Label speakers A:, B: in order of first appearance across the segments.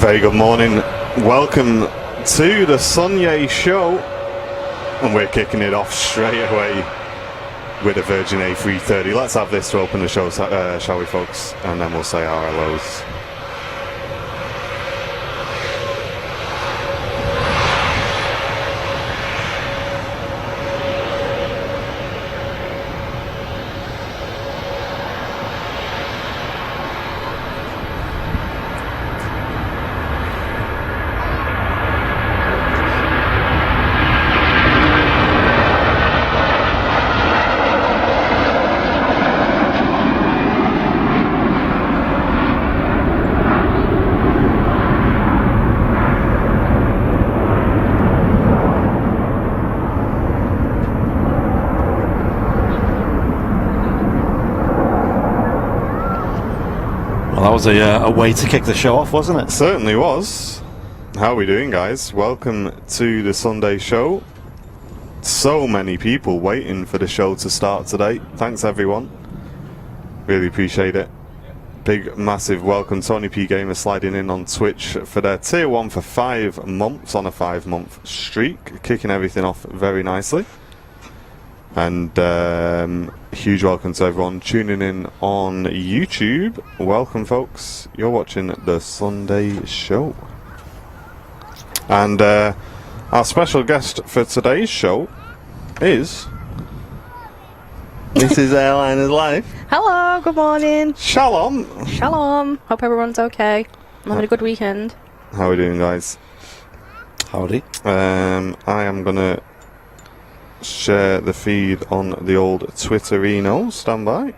A: very good morning. Welcome to the Sunday show. And we're kicking it off straight away with a Virgin A330. Let's have this to open the show, shall we, folks? And then we'll say our hellos.
B: That was a way to kick the show off, wasn't it?
A: Certainly was. How are we doing, guys? Welcome to the Sunday show. So many people waiting for the show to start today. Thanks, everyone. Really appreciate it. Big, massive welcome. Tony P Gamer sliding in on Twitch for their tier 1 for 5 months on a 5-month streak. Kicking everything off very nicely. And huge welcome to everyone tuning in on YouTube. Welcome, folks. You're watching the Sunday show. And our special guest for today's show is Mrs. Airline is Live.
C: Hello, good morning.
A: Shalom.
C: Shalom. Hope everyone's okay. I'm having a good weekend.
A: How are we doing, guys?
B: Howdy.
A: I am going to share the feed on the old Twitterino. Stand by.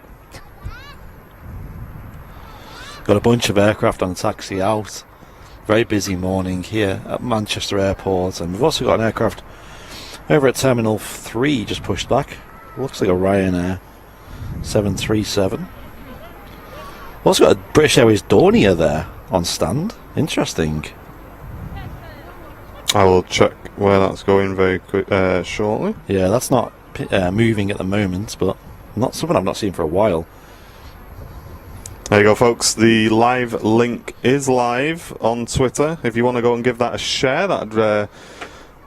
B: Got a bunch of aircraft on taxi out. Very busy morning here at Manchester Airport, and we've also got an aircraft over at Terminal 3 just pushed back. Looks like a Ryanair 737. We've also got a British Airways Dornier there on stand. Interesting.
A: I will check where that's going very quick shortly.
B: Yeah, that's not moving at the moment, but not something I've not seen for a while.
A: There you go, folks. The live link is live on Twitter. If you want to go and give that a share, that'd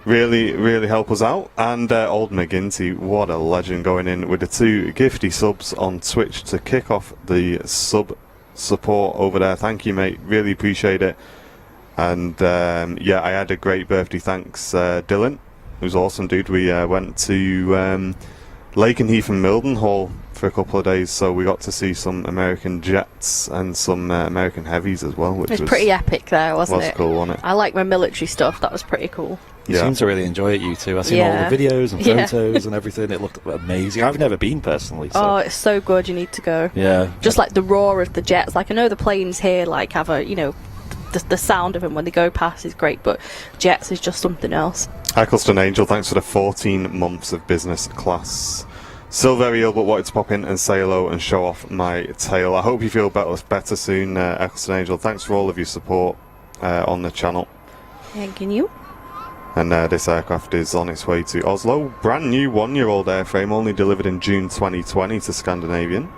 A: really help us out. And old McGinty, what a legend, going in with the 2 gifty subs on Twitch to kick off the sub support over there. Thank you, mate. Really appreciate it. And yeah, I had a great birthday. Thanks, Dylan. It was awesome, dude. We went to Lakenheath and Mildenhall for a couple of days, so we got to see some American jets and some American heavies as well, which
C: It was pretty epic there, wasn't it?
A: Was cool, wasn't it?
C: I like my military stuff. That was pretty cool.
B: You seem to really enjoy it, you two. I've seen all the videos and photos and everything. It looked amazing. I've never been personally. So.
C: Oh, it's so good. You need to go.
B: Yeah.
C: Just like the roar of the jets. Like, I know the planes here like have a, you know, the sound of them when they go past is great, but jets is just something else.
A: Eccleston Angel, thanks for the 14 months of business class. Still very ill, but wanted to pop in and say hello and show off my tail. I hope you feel better soon, Eccleston Angel. Thanks for all of your support on the channel.
C: Thanking you.
A: And this aircraft is on its way to Oslo. Brand new 1-year-old airframe, only delivered in June 2020 to Scandinavian.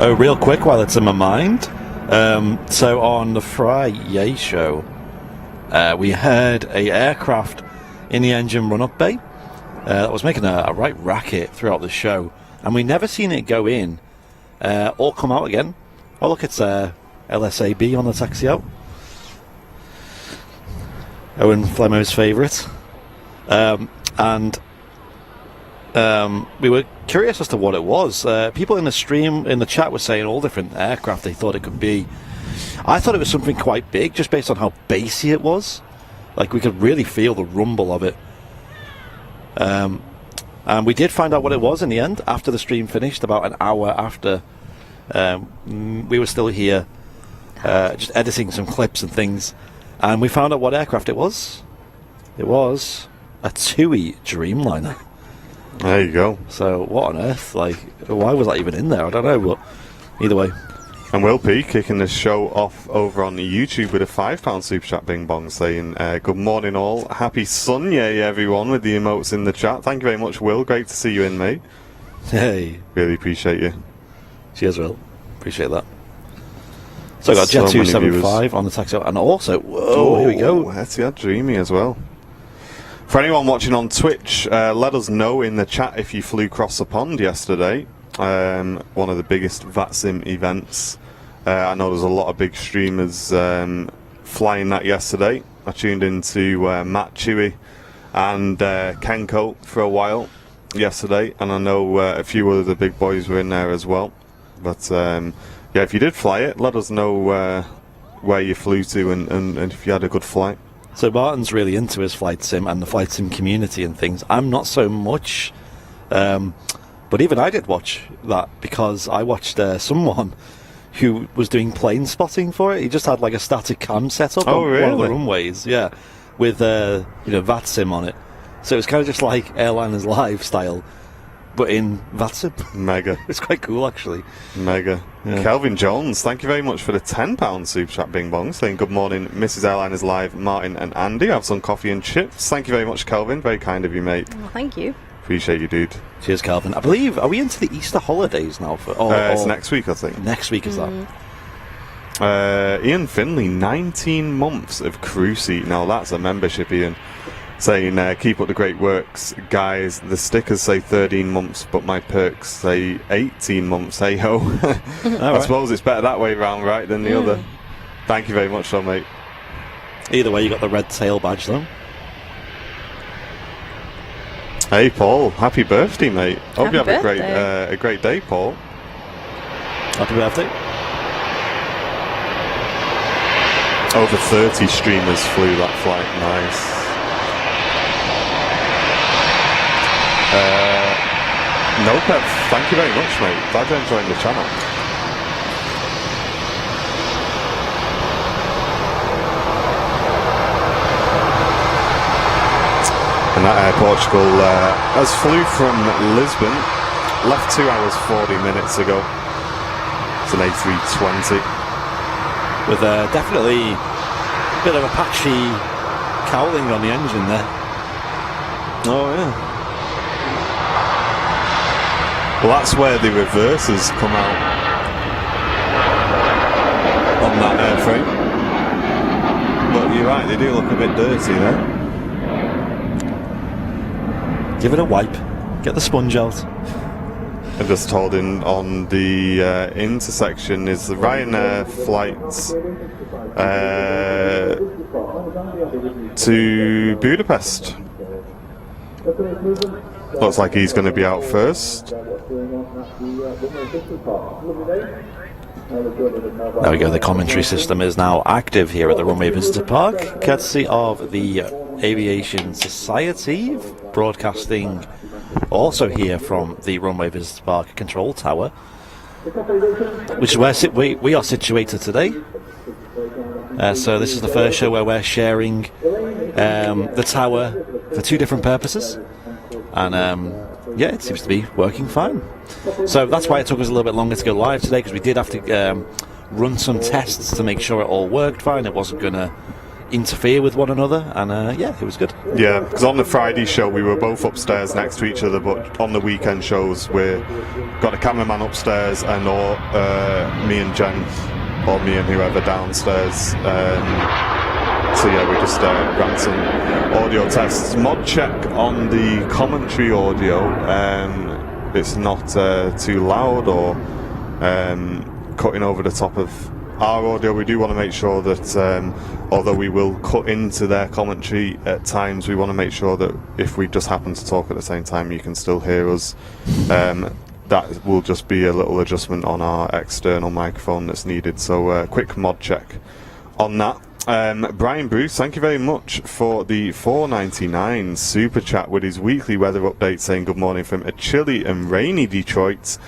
B: Oh, real quick while it's in my mind. So on the Friday show, we had a aircraft in the engine run-up bay that was making a right racket throughout the show, and we never seen it go in or come out again. Oh look, it's LSAB on the taxi out. Owen Flemo's favourite. And we were curious as to what it was. People in the stream, in the chat, were saying all different aircraft they thought it could be. I thought it was something quite big, just based on how bassy it was. Like, we could really feel the rumble of it. And we did find out what it was in the end, after the stream finished, about an hour after. We were still here, just editing some clips and things, and we found out what aircraft it was. It was a TUI Dreamliner.
A: There you go.
B: So what on earth? Like, why was that even in there? I don't know. But either way,
A: And Will P kicking the show off over on YouTube with a £5 super chat bing bong saying, good morning all, happy Sunday everyone, with the emotes in the chat. Thank you very much, Will, great to see you in, mate.
B: Hey.
A: Really appreciate you.
B: Cheers, Will. Appreciate that. So I got Jet275 on the taxi, and also, whoa, here we go.
A: Etihad Dreamy as well. For anyone watching on Twitch, let us know in the chat if you flew across the pond yesterday. One of the biggest Vatsim events. I know there's a lot of big streamers flying that yesterday. I tuned into Matt Chewy and Kenko for a while yesterday, and I know a few other the big boys were in there as well. But yeah, if you did fly it, let us know where you flew to and if you had a good flight.
B: So Martin's really into his flight sim and the flight sim community and things. I'm not so much. But even I did watch that because I watched someone who was doing plane spotting for it. He just had like a static cam set up on one of the runways, yeah, with Vatsim on it. So it was kind of just like Airliners Live style, but in Vatsim.
A: Mega.
B: It's quite cool, actually.
A: Mega. Yeah. Kelvin Jones, thank you very much for the £10 super chat bing bong, saying good morning, Mrs. Airliners Live, Martin and Andy. Have some coffee and chips. Thank you very much, Kelvin. Very kind of you, mate.
C: Well, thank you.
A: Appreciate you, dude.
B: Cheers, Calvin. I believe, are we into the Easter holidays now?
A: It's next week, I think.
B: Next week, is that?
A: Ian Finley, 19 months of crew seat. Now that's a membership, Ian. Saying, keep up the great works, guys. The stickers say 13 months, but my perks say 18 months. Hey ho. I suppose it's better that way round, right, than the other. Thank you very much, though, mate.
B: Either way, you got the red tail badge, though.
A: Hey Paul, happy birthday, mate. Hope you have a great day, Paul.
B: Happy birthday.
A: Over 30 streamers flew that flight. Nice. No Pep, thank you very much, mate. Glad you're enjoying the channel. And that Air Portugal has flew from Lisbon, left 2 hours 40 minutes ago. It's an A320.
B: With definitely a bit of Apache cowling on the engine there.
A: Oh yeah. Well, that's where the reversers come out on that airframe. But you're right, they do look a bit dirty there.
B: Give it a wipe. Get the sponge out.
A: I'm just told on the intersection is the Ryanair flights to Budapest. Looks like he's going to be out first.
B: There we go, the commentary system is now active here at the Runway Visitor Park, courtesy of the Aviation Society, broadcasting also here from the Runway Visitor Park control tower, which is where we are situated today. So this is the first show where we're sharing the tower for two different purposes, and yeah, it seems to be working fine. So that's why it took us a little bit longer to go live today, because we did have to run some tests to make sure it all worked fine. It wasn't going to interfere with one another, and yeah, it was good.
A: Yeah, because on the Friday show we were both upstairs next to each other, but on the weekend shows we've got a cameraman upstairs and or me and Jen, or me and whoever downstairs. So yeah, we just ran some audio tests. Mod check on the commentary audio. It's not too loud or cutting over the top of our audio. We do want to make sure that although we will cut into their commentary at times, we want to make sure that if we just happen to talk at the same time, you can still hear us. That will just be a little adjustment on our external microphone that's needed. So quick mod check on that. Brian Bruce, thank you very much for the $4.99 super chat with his weekly weather update, saying good morning from a chilly and rainy Detroit.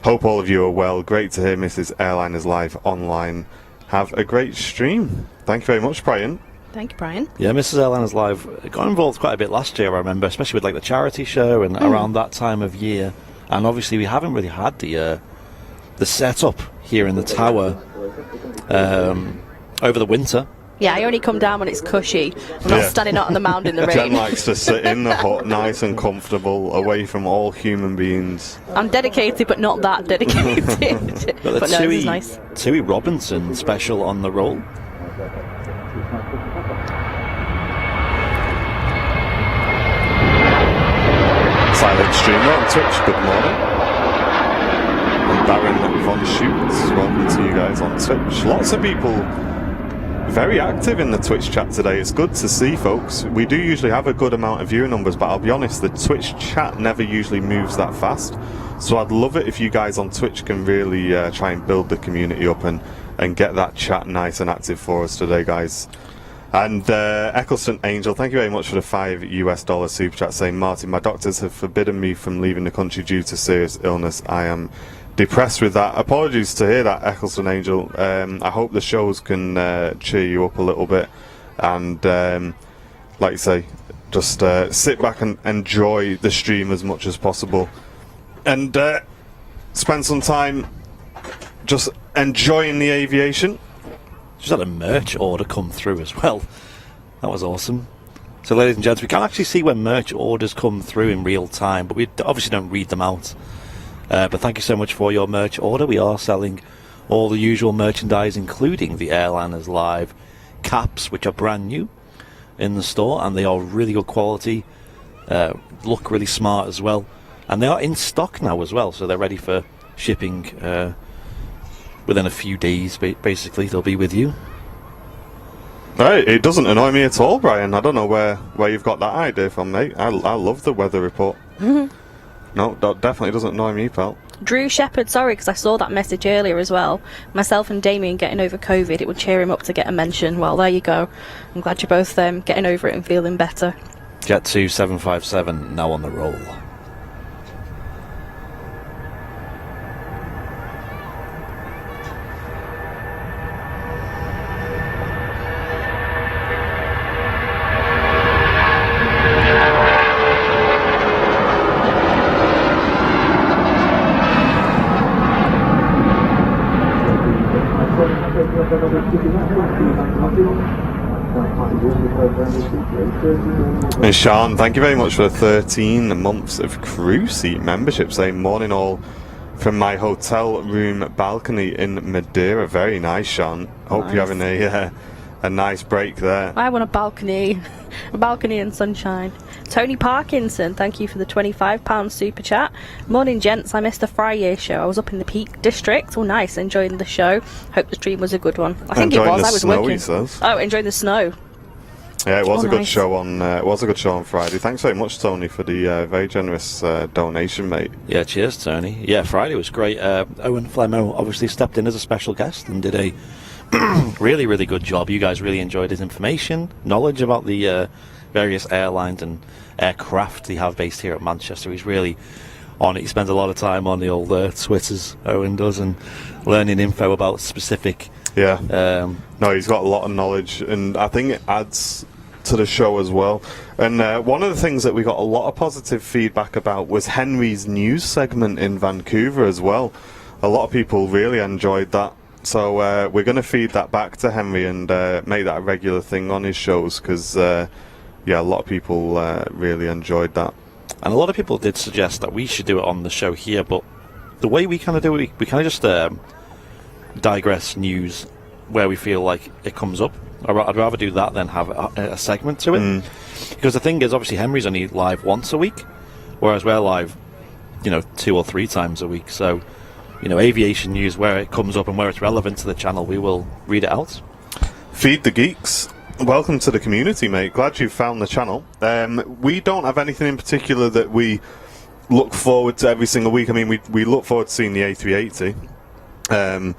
A: Hope all of you are well. Great to hear Mrs. Airliners Live online. Have a great stream. Thank you very much, Brian.
C: Thank you, Brian.
B: Yeah, Mrs. Airliners Live got involved quite a bit last year, I remember, especially with like the charity show and around that time of year. And obviously we haven't really had the the setup here in the tower over the winter.
C: Yeah, I only come down when it's cushy. I'm not standing out on the mound in the rain.
A: Jen likes to sit in the hut, nice and comfortable, away from all human beings.
C: I'm dedicated, but not that dedicated.
B: But the
C: but no, this is nice.
B: Tui Robinson special on the roll.
A: Silent streamer on Twitch, good morning. And Baron Von Schutz, welcome to you guys on Twitch. Lots of people very active in the Twitch chat today. It's good to see, folks. We do usually have a good amount of viewer numbers, but I'll be honest, the Twitch chat never usually moves that fast. So I'd love it if you guys on Twitch can really try and build the community up and get that chat nice and active for us today, guys. And Eccleston Angel, thank you very much for the $5 super chat, saying, Martin, my doctors have forbidden me from leaving the country due to serious illness. I am depressed with that. Apologies to hear that, Eccleston Angel. I hope the shows can cheer you up a little bit, and like you say, just sit back and enjoy the stream as much as possible, and spend some time just enjoying the aviation.
B: Just had a merch order come through as well. That was awesome. So ladies and gents, we can actually see when merch orders come through in real time, but we obviously don't read them out. But thank you so much for your merch order. We are selling all the usual merchandise, including the Airliners Live caps, which are brand new in the store, and they are really good quality, look really smart as well, and they are in stock now as well, so they're ready for shipping within a few days. Basically, they'll be with you.
A: Right, it doesn't annoy me at all, Brian. I don't know where you've got that idea from, mate. I love the weather report. No, that definitely doesn't annoy me, pal.
C: Drew Shepherd, sorry, because I saw that message earlier as well. Myself and Damien getting over COVID, it would cheer him up to get a mention. Well, there you go. I'm glad you're both getting over it and feeling better.
B: Jet 2757 now on the roll.
A: And Sean, thank you very much for the 13 months of crew seat membership, saying morning all from my hotel room balcony in Madeira. Very nice, Sean. Hope
C: Nice.
A: you're having a nice break there.
C: I want a balcony and sunshine. Tony Parkinson, thank you for the £25 super chat. Morning, gents. I missed the Friday show. I was up in the Peak District. Oh, nice. Enjoying the show. Hope the stream was a good one. I think it
A: Enjoying
C: was.
A: the
C: I was
A: snow,
C: working.
A: he says.
C: Oh, enjoying the snow.
A: Yeah, it was a good
C: Nice.
A: show on. It was a good show on Friday. Thanks very much, Tony, for the very generous donation, mate.
B: Yeah, cheers, Tony. Yeah, Friday was great. Owen Flemo obviously stepped in as a special guest and did a really, really good job. You guys really enjoyed his information, knowledge about the various airlines and aircraft they have based here at Manchester. He's really on it. He spends a lot of time on the old Twitters, Owen does, and learning info about specific.
A: Yeah. No, he's got a lot of knowledge, and I think it adds to the show as well. And one of the things that we got a lot of positive feedback about was Henry's news segment in Vancouver as well. A lot of people really enjoyed that. So we're going to feed that back to Henry and make that a regular thing on his shows, because yeah, a lot of people really enjoyed that.
B: And a lot of people did suggest that we should do it on the show here, but the way we kind of do it, we kind of just digress news where we feel like it comes up. I'd rather do that than have a segment to it. Because the thing is, obviously, Henry's only live once a week, whereas we're live, 2 or 3 times a week. So, aviation news, where it comes up and where it's relevant to the channel, we will read it out.
A: Feed the Geeks. Welcome to the community, mate. Glad you found the channel. We don't have anything in particular that we look forward to every single week. I mean, we look forward to seeing the A380.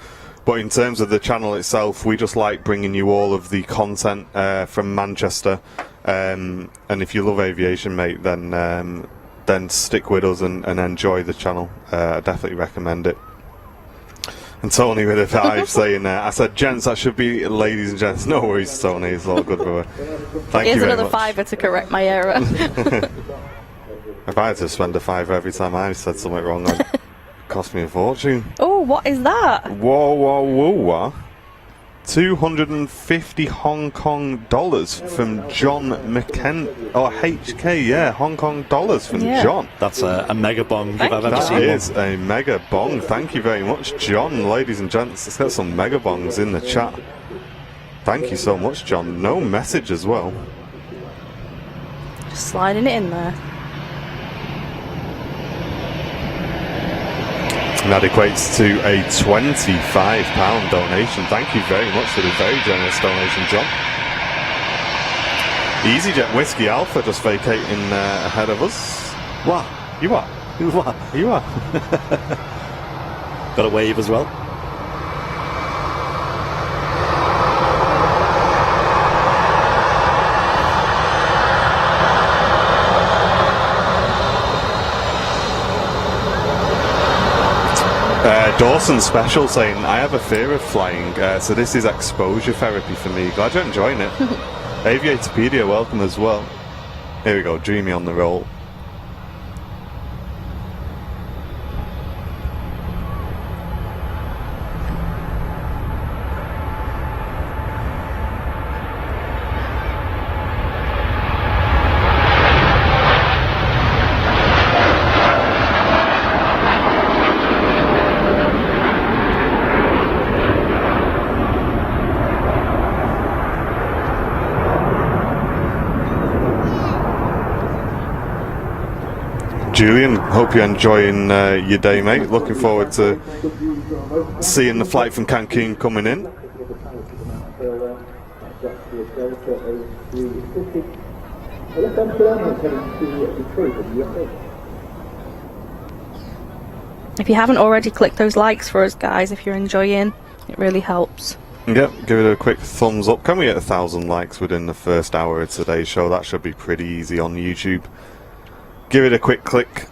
A: But in terms of the channel itself, we just like bringing you all of the content from Manchester. And if you love aviation, mate, then stick with us and enjoy the channel. I definitely recommend it. And Tony with a 5 saying, I said, gents, that should be ladies and gents. No worries, Tony. It's all good, brother. Thank you
C: Here's
A: very
C: another
A: much.
C: fiver to correct my error.
A: If I had to spend a 5 every time I said something wrong, I'd cost me a fortune.
C: Oh, what is that?
A: Whoa. 250 Hong Kong dollars from John HK, yeah, Hong Kong dollars from John.
B: That's a mega bong if I've ever
A: That
B: seen
A: is
B: one.
A: a mega bong. Thank you very much, John. Ladies and gents, let's get some mega bongs in the chat. Thank you so much, John. No message as well.
C: Just sliding it in there.
A: And that equates to a £25 donation. Thank you very much for the very generous donation, John. EasyJet Whiskey Alpha just vacating ahead of us.
B: What?
A: You are.
B: What?
A: You are.
B: Got a wave as well.
A: Dawson Special saying, I have a fear of flying, so this is exposure therapy for me. Glad you're enjoying it. Aviatopedia, welcome as well. Here we go, Dreamy on the roll. Julian, hope you're enjoying your day, mate. Looking forward to seeing the flight from Cancun coming in.
C: If you haven't already, click those likes for us, guys. If you're enjoying, it really helps.
A: Yep, give it a quick thumbs up. Can we get 1,000 likes within the first hour of today's show? That should be pretty easy on YouTube. Give it a quick click.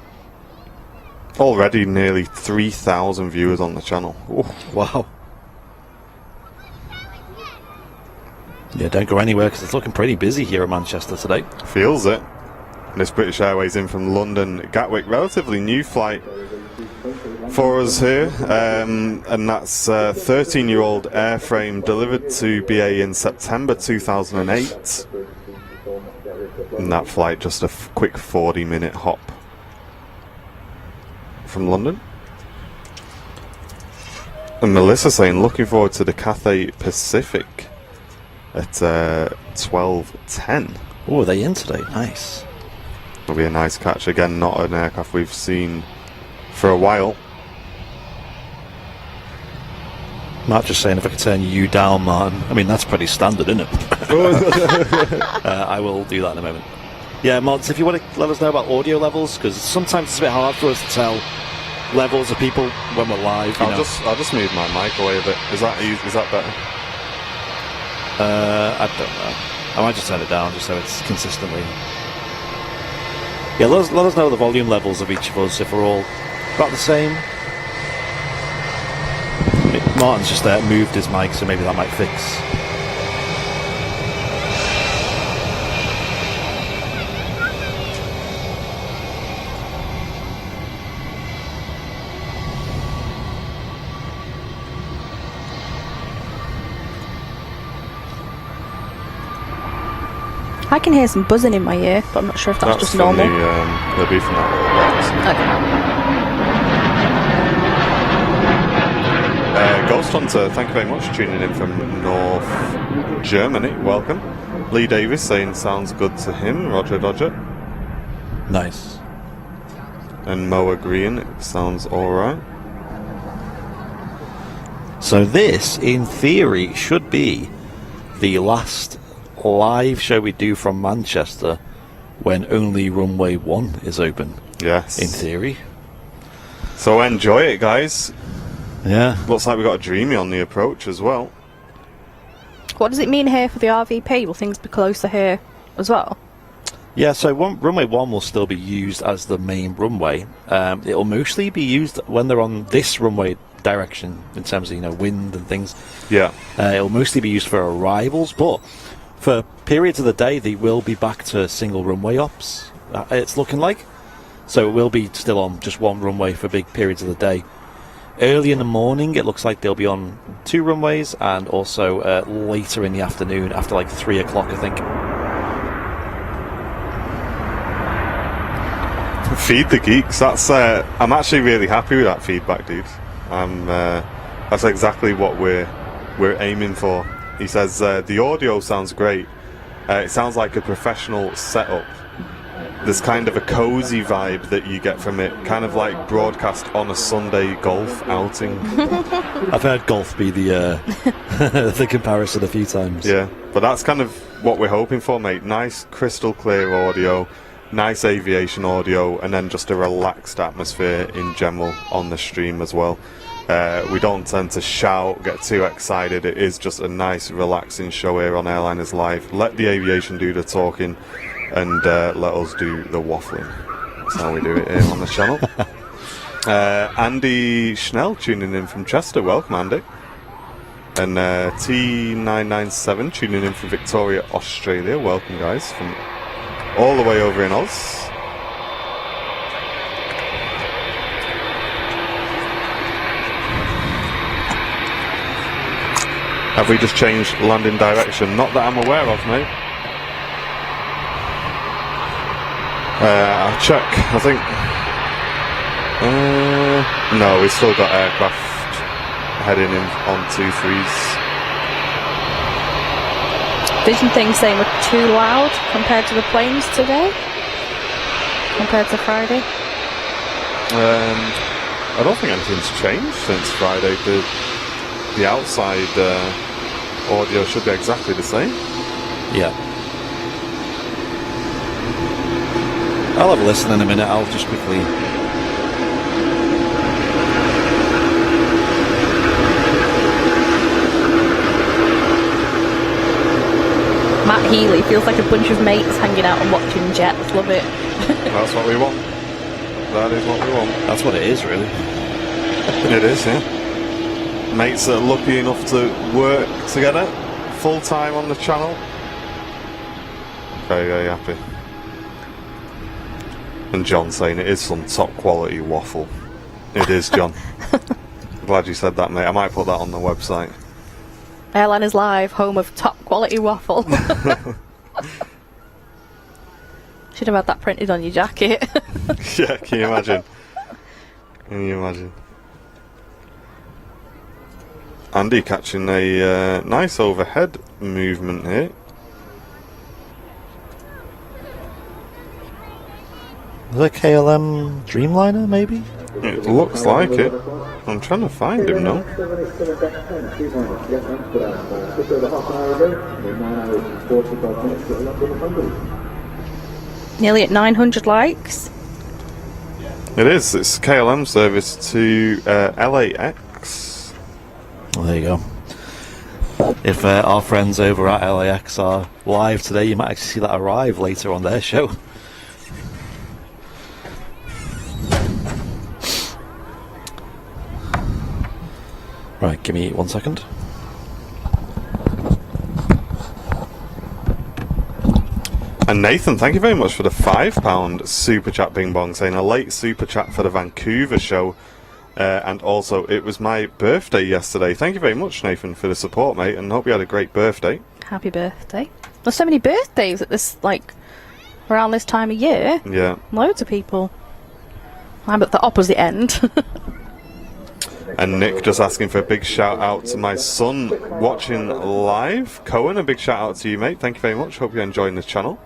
A: Already nearly 3,000 viewers on the channel. Ooh.
B: Wow. Yeah, don't go anywhere because it's looking pretty busy here in Manchester today.
A: Feels it. This British Airways in from London Gatwick. Relatively new flight for us here. And that's a 13-year-old airframe delivered to BA in September 2008. And that flight just a quick 40-minute hop from London. And Melissa saying, looking forward to the Cathay Pacific at 12:10.
B: Oh, are they in today? Nice.
A: It'll be a nice catch. Again, not an aircraft we've seen for a while.
B: Mark just saying if I could turn you down, Martin. I mean, that's pretty standard, isn't it? I will do that in a moment. Yeah, mods, if you want to let us know about audio levels, because sometimes it's a bit hard for us to tell levels of people when we're live.
A: I'll just move my mic away a bit. Is that better?
B: I don't know. I might just turn it down just so it's consistently. Yeah, let us know the volume levels of each of us if we're all about the same. Martin's just moved his mic, so maybe that might fix.
C: I can hear some buzzing in my ear, but I'm not sure if that's just
A: from
C: normal.
A: The beef from that.
C: Okay.
A: Ghost Hunter, thank you very much, tuning in from North Germany. Welcome. Lee Davis saying sounds good to him. Roger Dodger.
B: Nice.
A: And Mo agreeing it sounds alright.
B: So this, in theory, should be the last live show we do from Manchester when only runway 1 is open.
A: Yes.
B: In theory.
A: So enjoy it, guys.
B: Yeah.
A: Looks like we got a Dreamy on the approach as well.
C: What does it mean here for the RVP? Will things be closer here as well?
B: Yeah, so runway 1 will still be used as the main runway. It'll mostly be used when they're on this runway direction in terms of, wind and things.
A: Yeah.
B: It'll mostly be used for arrivals, but for periods of the day, they will be back to single runway ops, it's looking like. So it will be still on just one runway for big periods of the day. Early in the morning, it looks like they'll be on 2 runways, and also later in the afternoon, after like 3 o'clock, I think.
A: Feed the geeks. That's. I'm actually really happy with that feedback, dude. That's exactly what we're aiming for. He says the audio sounds great. It sounds like a professional setup. There's kind of a cozy vibe that you get from it, kind of like broadcast on a Sunday golf outing.
B: I've heard golf be the the comparison a few times.
A: Yeah, but that's kind of what we're hoping for, mate. Nice, crystal clear audio, nice aviation audio, and then just a relaxed atmosphere in general on the stream as well. We don't tend to shout, get too excited. It is just a nice, relaxing show here on Airliners Live. Let the aviation do the talking, and let us do the waffling. That's how we do it here on the channel. Andy Schnell tuning in from Chester. Welcome, Andy. And T997 tuning in from Victoria, Australia. Welcome, guys, from all the way over in Oz. Have we just changed landing direction? Not that I'm aware of, mate. I'll check. I think. No, we've still got aircraft heading in on 2-3s.
C: Vision thing saying we're too loud compared to the planes today? Compared to Friday?
A: I don't think anything's changed since Friday. The outside audio should be exactly the same.
B: Yeah. I'll have a listen in a minute. I'll just quickly.
C: Matt Healy feels like a bunch of mates hanging out and watching jets. Love it.
A: That's what we want. That is what we want.
B: That's what it is, really.
A: It is, yeah. Mates that are lucky enough to work together full time on the channel. Very, very happy. And John saying it is some top quality waffle. It is, John. Glad you said that, mate. I might put that on the website.
C: Airliners Live, home of top quality waffle. Should have had that printed on your jacket.
A: Yeah, can you imagine? Can you imagine? Andy catching a nice overhead movement here.
B: Is that KLM Dreamliner, maybe?
A: It looks like it. I'm trying to find him now.
C: Nearly at 900 likes.
A: It is. It's KLM service to LAX.
B: Well, there you go. If our friends over at LAX are live today, you might actually see that arrive later on their show. Right, give me 1 second.
A: And Nathan, thank you very much for the £5 super chat, Bing Bong, saying a late super chat for the Vancouver show. And also, it was my birthday yesterday. Thank you very much, Nathan, for the support, mate, and hope you had a great birthday.
C: Happy birthday. There's so many birthdays at this, like, around this time of year.
A: Yeah.
C: Loads of people. I'm at the opposite end.
A: And Nick just asking for a big shout out to my son watching live. Cohen, a big shout out to you, mate. Thank you very much. Hope you're enjoying this channel.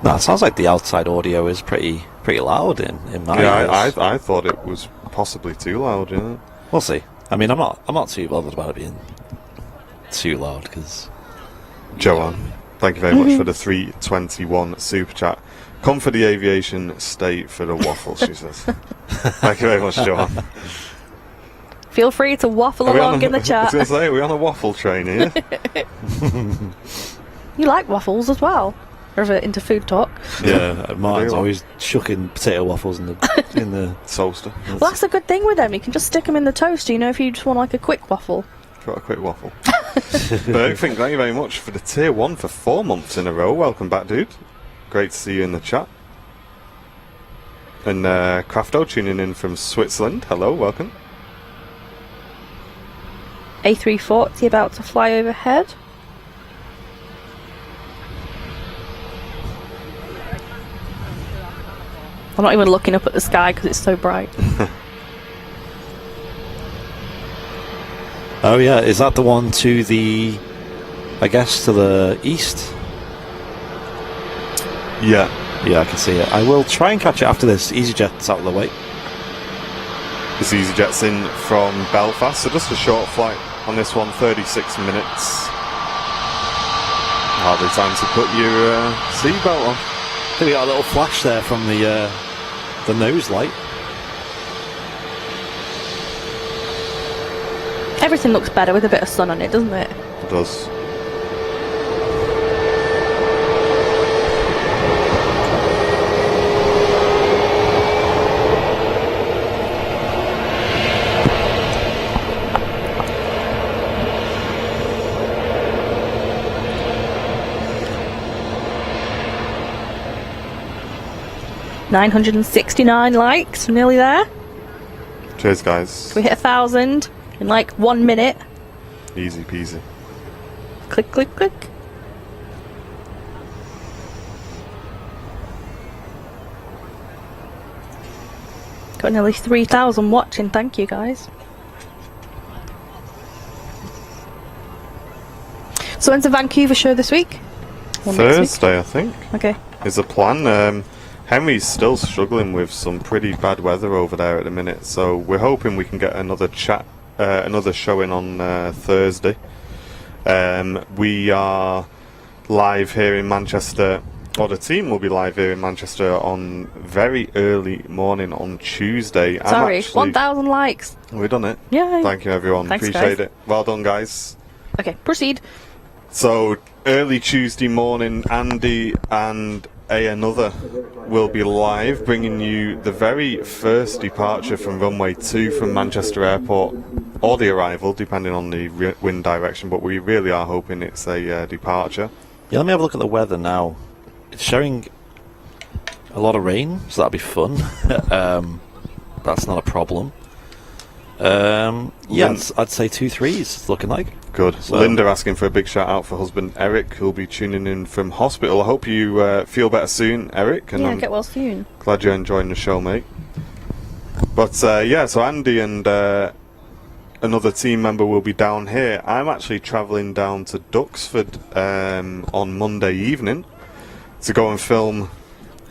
B: No, it sounds like the outside audio is pretty loud in my ears.
A: I thought it was possibly too loud, yeah.
B: We'll see. I mean, I'm not too bothered about it being too loud, because...
A: Joanne, thank you very much for the 321 super chat. Come for the aviation, stay for the waffle, she says. Thank you very much, Joanne.
C: Feel free to waffle along in the chat.
A: I was going to say, are we on a waffle train here?
C: You like waffles as well? Or is it into food talk?
B: Yeah, Martin's always chucking potato waffles in the
A: toaster.
C: Well, that's a good thing with them. You can just stick them in the toaster, you know, if you just want like a quick waffle.
A: Got a quick waffle. Perfect. Thank you very much for the tier 1 for 4 months in a row. Welcome back, dude. Great to see you in the chat. And Crafto tuning in from Switzerland. Hello, welcome.
C: A340 about to fly overhead. I'm not even looking up at the sky because it's so bright.
B: Oh yeah, is that the one to the, I guess, to the east?
A: Yeah.
B: Yeah, I can see it. I will try and catch it after this. EasyJet's out of the way.
A: This EasyJet's in from Belfast, so just a short flight on this one, 36 minutes. Hardly time to put your seatbelt on.
B: I think we got a little flash there from the nose light.
C: Everything looks better with a bit of sun on it, doesn't it?
A: It does.
C: $969 likes, we're nearly there.
A: Cheers, guys.
C: We hit 1,000 in like 1 minute.
A: Easy peasy.
C: Click, click, click. Got nearly 3,000 watching, thank you guys. So when's the Vancouver show this week? Or next week?
A: Thursday, I think,
C: Okay.
A: is the plan. Henry's still struggling with some pretty bad weather over there at the minute, so we're hoping we can get another another showing on Thursday. We are live here in Manchester, or the team will be live here in Manchester on very early morning on Tuesday.
C: Sorry, 1,000 likes.
A: We've done it.
C: Yay.
A: Thank you, everyone.
C: Thanks,
A: Appreciate
C: guys.
A: it. Well done, guys.
C: Okay, proceed.
A: So early Tuesday morning, Andy and another will be live, bringing you the very first departure from runway 2 from Manchester Airport, or the arrival, depending on the wind direction. But we really are hoping it's a departure.
B: Yeah, let me have a look at the weather now. It's showing a lot of rain, so that'll be fun. That's not a problem. Yeah, I'd say 2-3 is looking like.
A: Good.
B: So,
A: Linda asking for a big shout out for husband Eric, who'll be tuning in from hospital. I hope you feel better soon, Eric. And
C: Yeah,
A: I'm
C: get well soon.
A: glad you're enjoying the show, mate. But yeah, so Andy and another team member will be down here. I'm actually travelling down to Duxford on Monday evening to go and film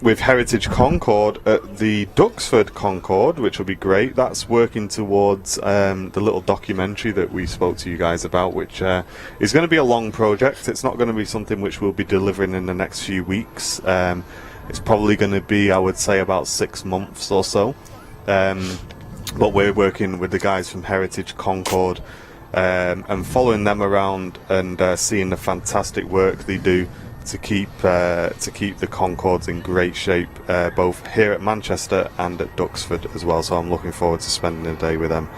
A: with Heritage Concorde at the Duxford Concorde, which will be great. That's working towards the little documentary that we spoke to you guys about, which is going to be a long project. It's not going to be something which we'll be delivering in the next few weeks. It's probably going to be, I would say, about 6 months or so. But we're working with the guys from Heritage Concorde and following them around and seeing the fantastic work they do to keep the Concordes in great shape, both here at Manchester and at Duxford as well. So I'm looking forward to spending the day with them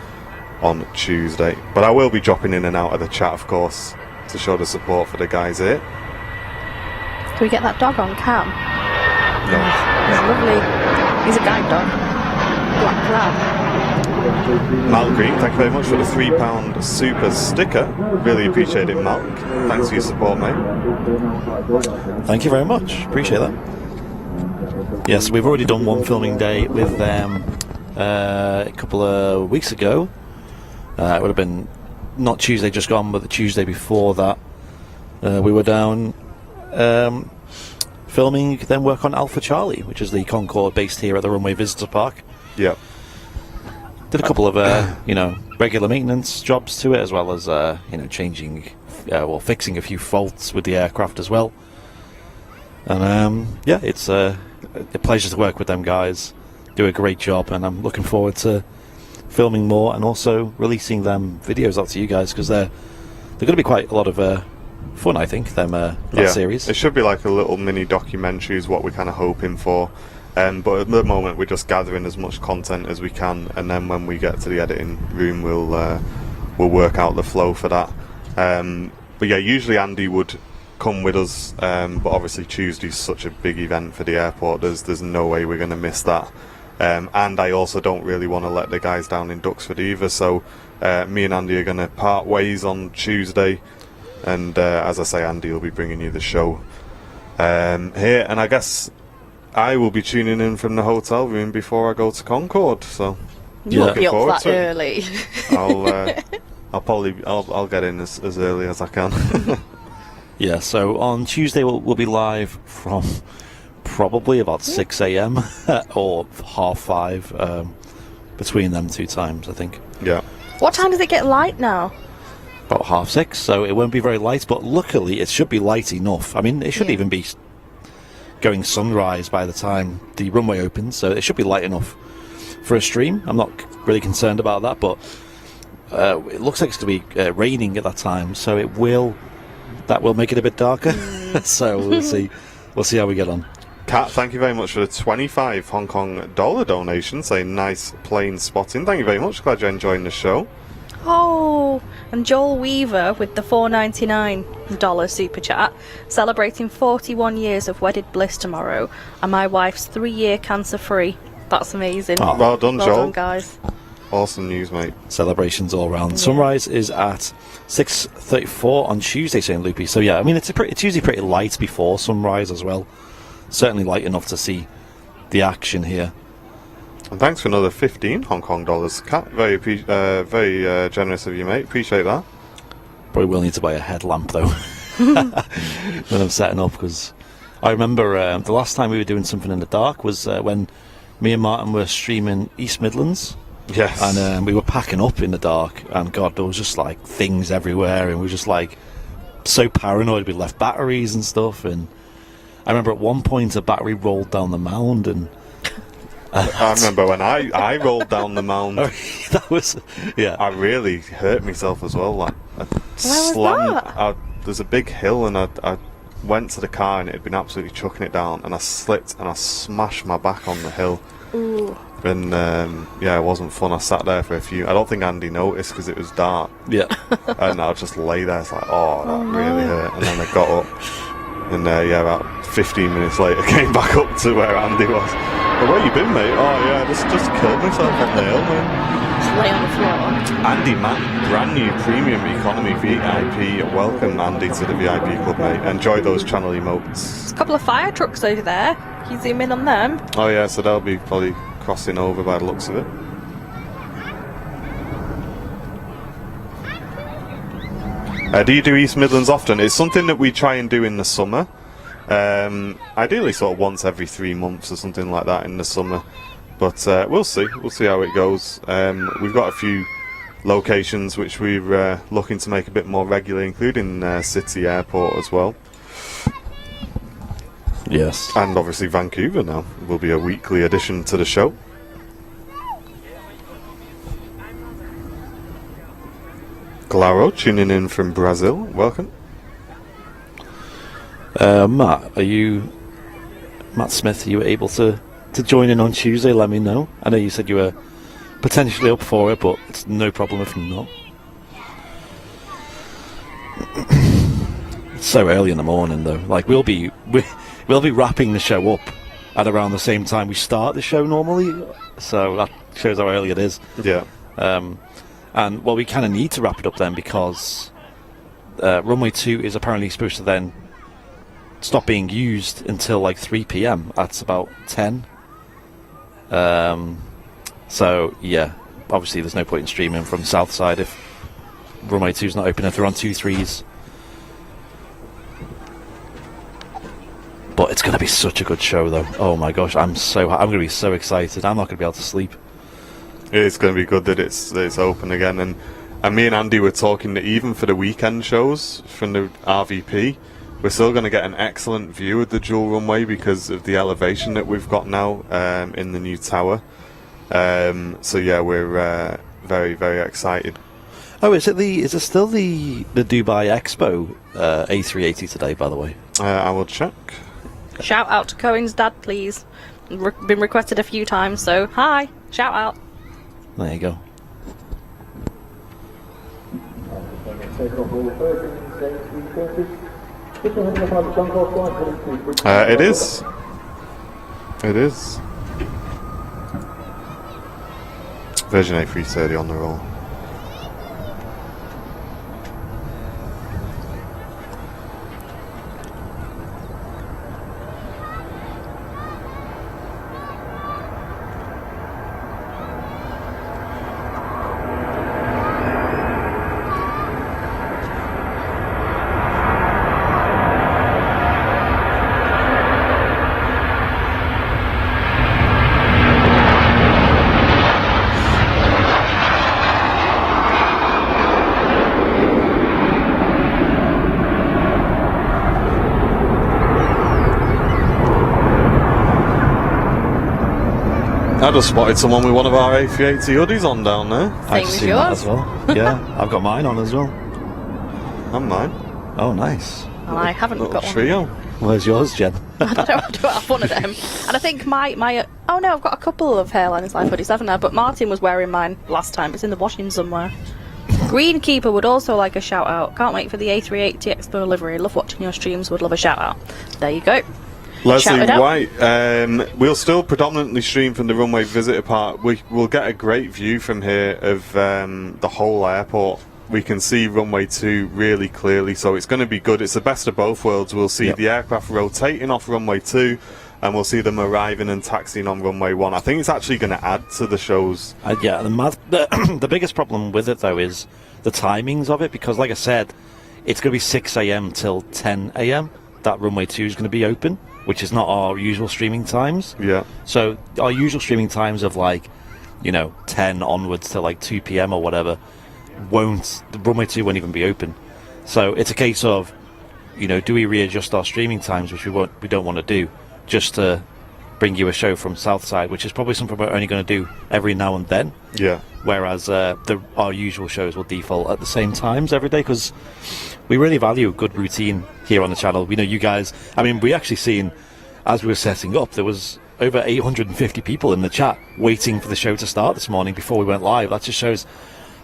A: on Tuesday. But I will be dropping in and out of the chat, of course, to show the support for the guys here.
C: Can we get that dog on cam?
A: No.
C: He's lovely. He's a guide dog. Black lab.
A: Malk Green, thank you very much for the £3 super sticker. Really appreciate it, Malk. Thanks for your support, mate.
B: Thank you very much. Appreciate that. Yes, we've already done one filming day with them a couple of weeks ago. It would have been not Tuesday just gone, but the Tuesday before that. We were down filming then work on Alpha Charlie, which is the Concorde based here at the Runway Visitor Park.
A: Yep.
B: Did a couple of regular maintenance jobs to it, as well as changing, fixing a few faults with the aircraft as well. And yeah, it's a pleasure to work with them guys. Do a great job, and I'm looking forward to filming more and also releasing them videos out to you guys, because they're going to be quite a lot of fun, I think. That series.
A: It should be like a little mini documentary, is what we're kind of hoping for. But at the moment we're just gathering as much content as we can, and then when we get to the editing room we'll work out the flow for that. But yeah, usually Andy would come with us, but obviously Tuesday's such a big event for the airport. There's no way we're going to miss that. And I also don't really want to let the guys down in Duxford either. So me and Andy are going to part ways on Tuesday. And as I say, Andy will be bringing you the show here. And I guess I will be tuning in from the hotel room before I go to Concord. So
C: You'll
A: looking
C: be up
A: forward
C: that
A: to it.
C: early.
A: I'll get in as early as I can.
B: Yeah, so on Tuesday we'll be live from probably about 6 a.m. or 5:30, between them two times, I think.
A: Yeah.
C: What time does it get light now?
B: About 6:30, so it won't be very light, but luckily it should be light enough. I mean, it should even be going sunrise by the time the runway opens, so it should be light enough for a stream. I'm not really concerned about that, but it looks like it's going to be raining at that time, so that will make it a bit darker. So we'll see how we get on.
A: Kat, thank you very much for the 25 Hong Kong dollar donation, saying nice plane spotting. Thank you very much, glad you're enjoying the show.
C: Oh, and Joel Weaver with the $4.99 super chat, celebrating 41 years of wedded bliss tomorrow, and my wife's 3-year cancer free. That's amazing.
B: Oh,
A: well done,
C: well
A: Joel.
C: done, guys.
A: Awesome news, mate.
B: Celebrations all round. Sunrise is at 6:34 on Tuesday, saying Loopy. So yeah, I mean it's usually pretty light before sunrise as well. Certainly light enough to see the action here.
A: And thanks for another 15 Hong Kong dollars, Kat. Very generous of you, mate. Appreciate that.
B: Probably will need to buy a headlamp though when I'm setting up, because I remember the last time we were doing something in the dark was when me and Martin were streaming East Midlands.
A: Yes.
B: And we were packing up in the dark, and God, there was just like things everywhere, and we were just like so paranoid. We left batteries and stuff, and I remember at one point a battery rolled down the mound, and
A: I remember when I rolled down the mound.
B: that was, yeah.
A: I really hurt myself as well. Like I
C: was
A: slammed.
C: that?
A: There's a big hill, and I went to the car, and it had been absolutely chucking it down, and I slipped and I smashed my back on the hill.
C: Ooh.
A: And yeah, it wasn't fun. I sat there for a few. I don't think Andy noticed because it was dark.
B: Yeah.
A: And I just lay there. It's like, oh, that really hurt. And then I got up, and yeah, about 15 minutes later, came back up to where Andy was. Well, where you been, mate? Oh yeah, just killed myself on the hill, mate.
C: Just lay on the floor.
A: Andy Matt, brand new premium economy VIP. Welcome, Andy, to the VIP club, mate. Enjoy those channel emotes.
C: There's a couple of fire trucks over there. Can you zoom in on them?
A: Oh yeah, so they'll be probably crossing over by the looks of it. Do you do East Midlands often? It's something that we try and do in the summer. Ideally sort of once every 3 months or something like that in the summer. But we'll see how it goes. We've got a few locations which we're looking to make a bit more regular, including City Airport as well.
B: Yes.
A: And obviously Vancouver now will be a weekly addition to the show. Claro tuning in from Brazil. Welcome.
B: Matt Smith, are you able to join in on Tuesday? Let me know. I know you said you were potentially up for it, but it's no problem if not. It's so early in the morning though. Like we'll be wrapping the show up at around the same time we start the show normally, so that shows how early it is.
A: Yeah.
B: And well, we kind of need to wrap it up then, because Runway 2 is apparently supposed to then stop being used until like 3 p.m. That's about 10. So yeah, obviously there's no point in streaming from Southside if Runway 2's not open, if they're on 2-3s. But it's going to be such a good show though. Oh my gosh, I'm going to be so excited. I'm not going to be able to sleep.
A: It's going to be good that it's open again, and me and Andy were talking that even for the weekend shows from the RVP, we're still going to get an excellent view of the dual runway because of the elevation that we've got now in the new tower. So yeah, we're very, very excited.
B: Oh, is it still the Dubai Expo A380 today? By the way,
A: I will check.
C: Shout out to Cohen's dad, please. Been requested a few times, so hi, shout out.
B: There you go.
A: It is. It is. Version A330 on the roll. I just spotted someone with one of our A380 hoodies on down there.
B: I've
C: as
B: seen that
C: yours.
B: as well. Yeah, I've got mine on as well.
A: And mine.
B: Oh, nice.
C: And I haven't
A: Little
C: got one.
A: trio.
B: Where's yours, Jen?
C: I don't have one of them. And I think my oh no, I've got a couple of Hairliners Live hoodies, haven't I? But Martin was wearing mine last time. It's in the washing somewhere. Greenkeeper would also like a shout out. Can't wait for the A380 Expo livery. Love watching your streams. Would love a shout out. There you go.
A: Leslie
C: Shout it out.
A: White, we'll still predominantly stream from the Runway Visitor Park. We'll get a great view from here of the whole airport. We can see Runway 2 really clearly, so it's going to be good. It's the best of both worlds. We'll see the aircraft rotating off Runway 2, and we'll see them arriving and taxiing on Runway 1. I think it's actually going to add to the shows.
B: Yeah, the biggest problem with it, though, is the timings of it, because, like I said, it's going to be 6 a.m. till 10 a.m. that Runway 2 is going to be open, which is not our usual streaming times.
A: Yeah.
B: So our usual streaming times of 10 onwards to 2 p.m. or whatever, the Runway 2 won't even be open. So it's a case of, do we readjust our streaming times, which we don't want to do, just to bring you a show from Southside, which is probably something we're only going to do every now and then.
A: Yeah.
B: Whereas our usual shows will default at the same times every day, because we really value a good routine here on the channel. We know you guys. I mean, we actually seen, as we were setting up, there was over 850 people in the chat waiting for the show to start this morning before we went live. That just shows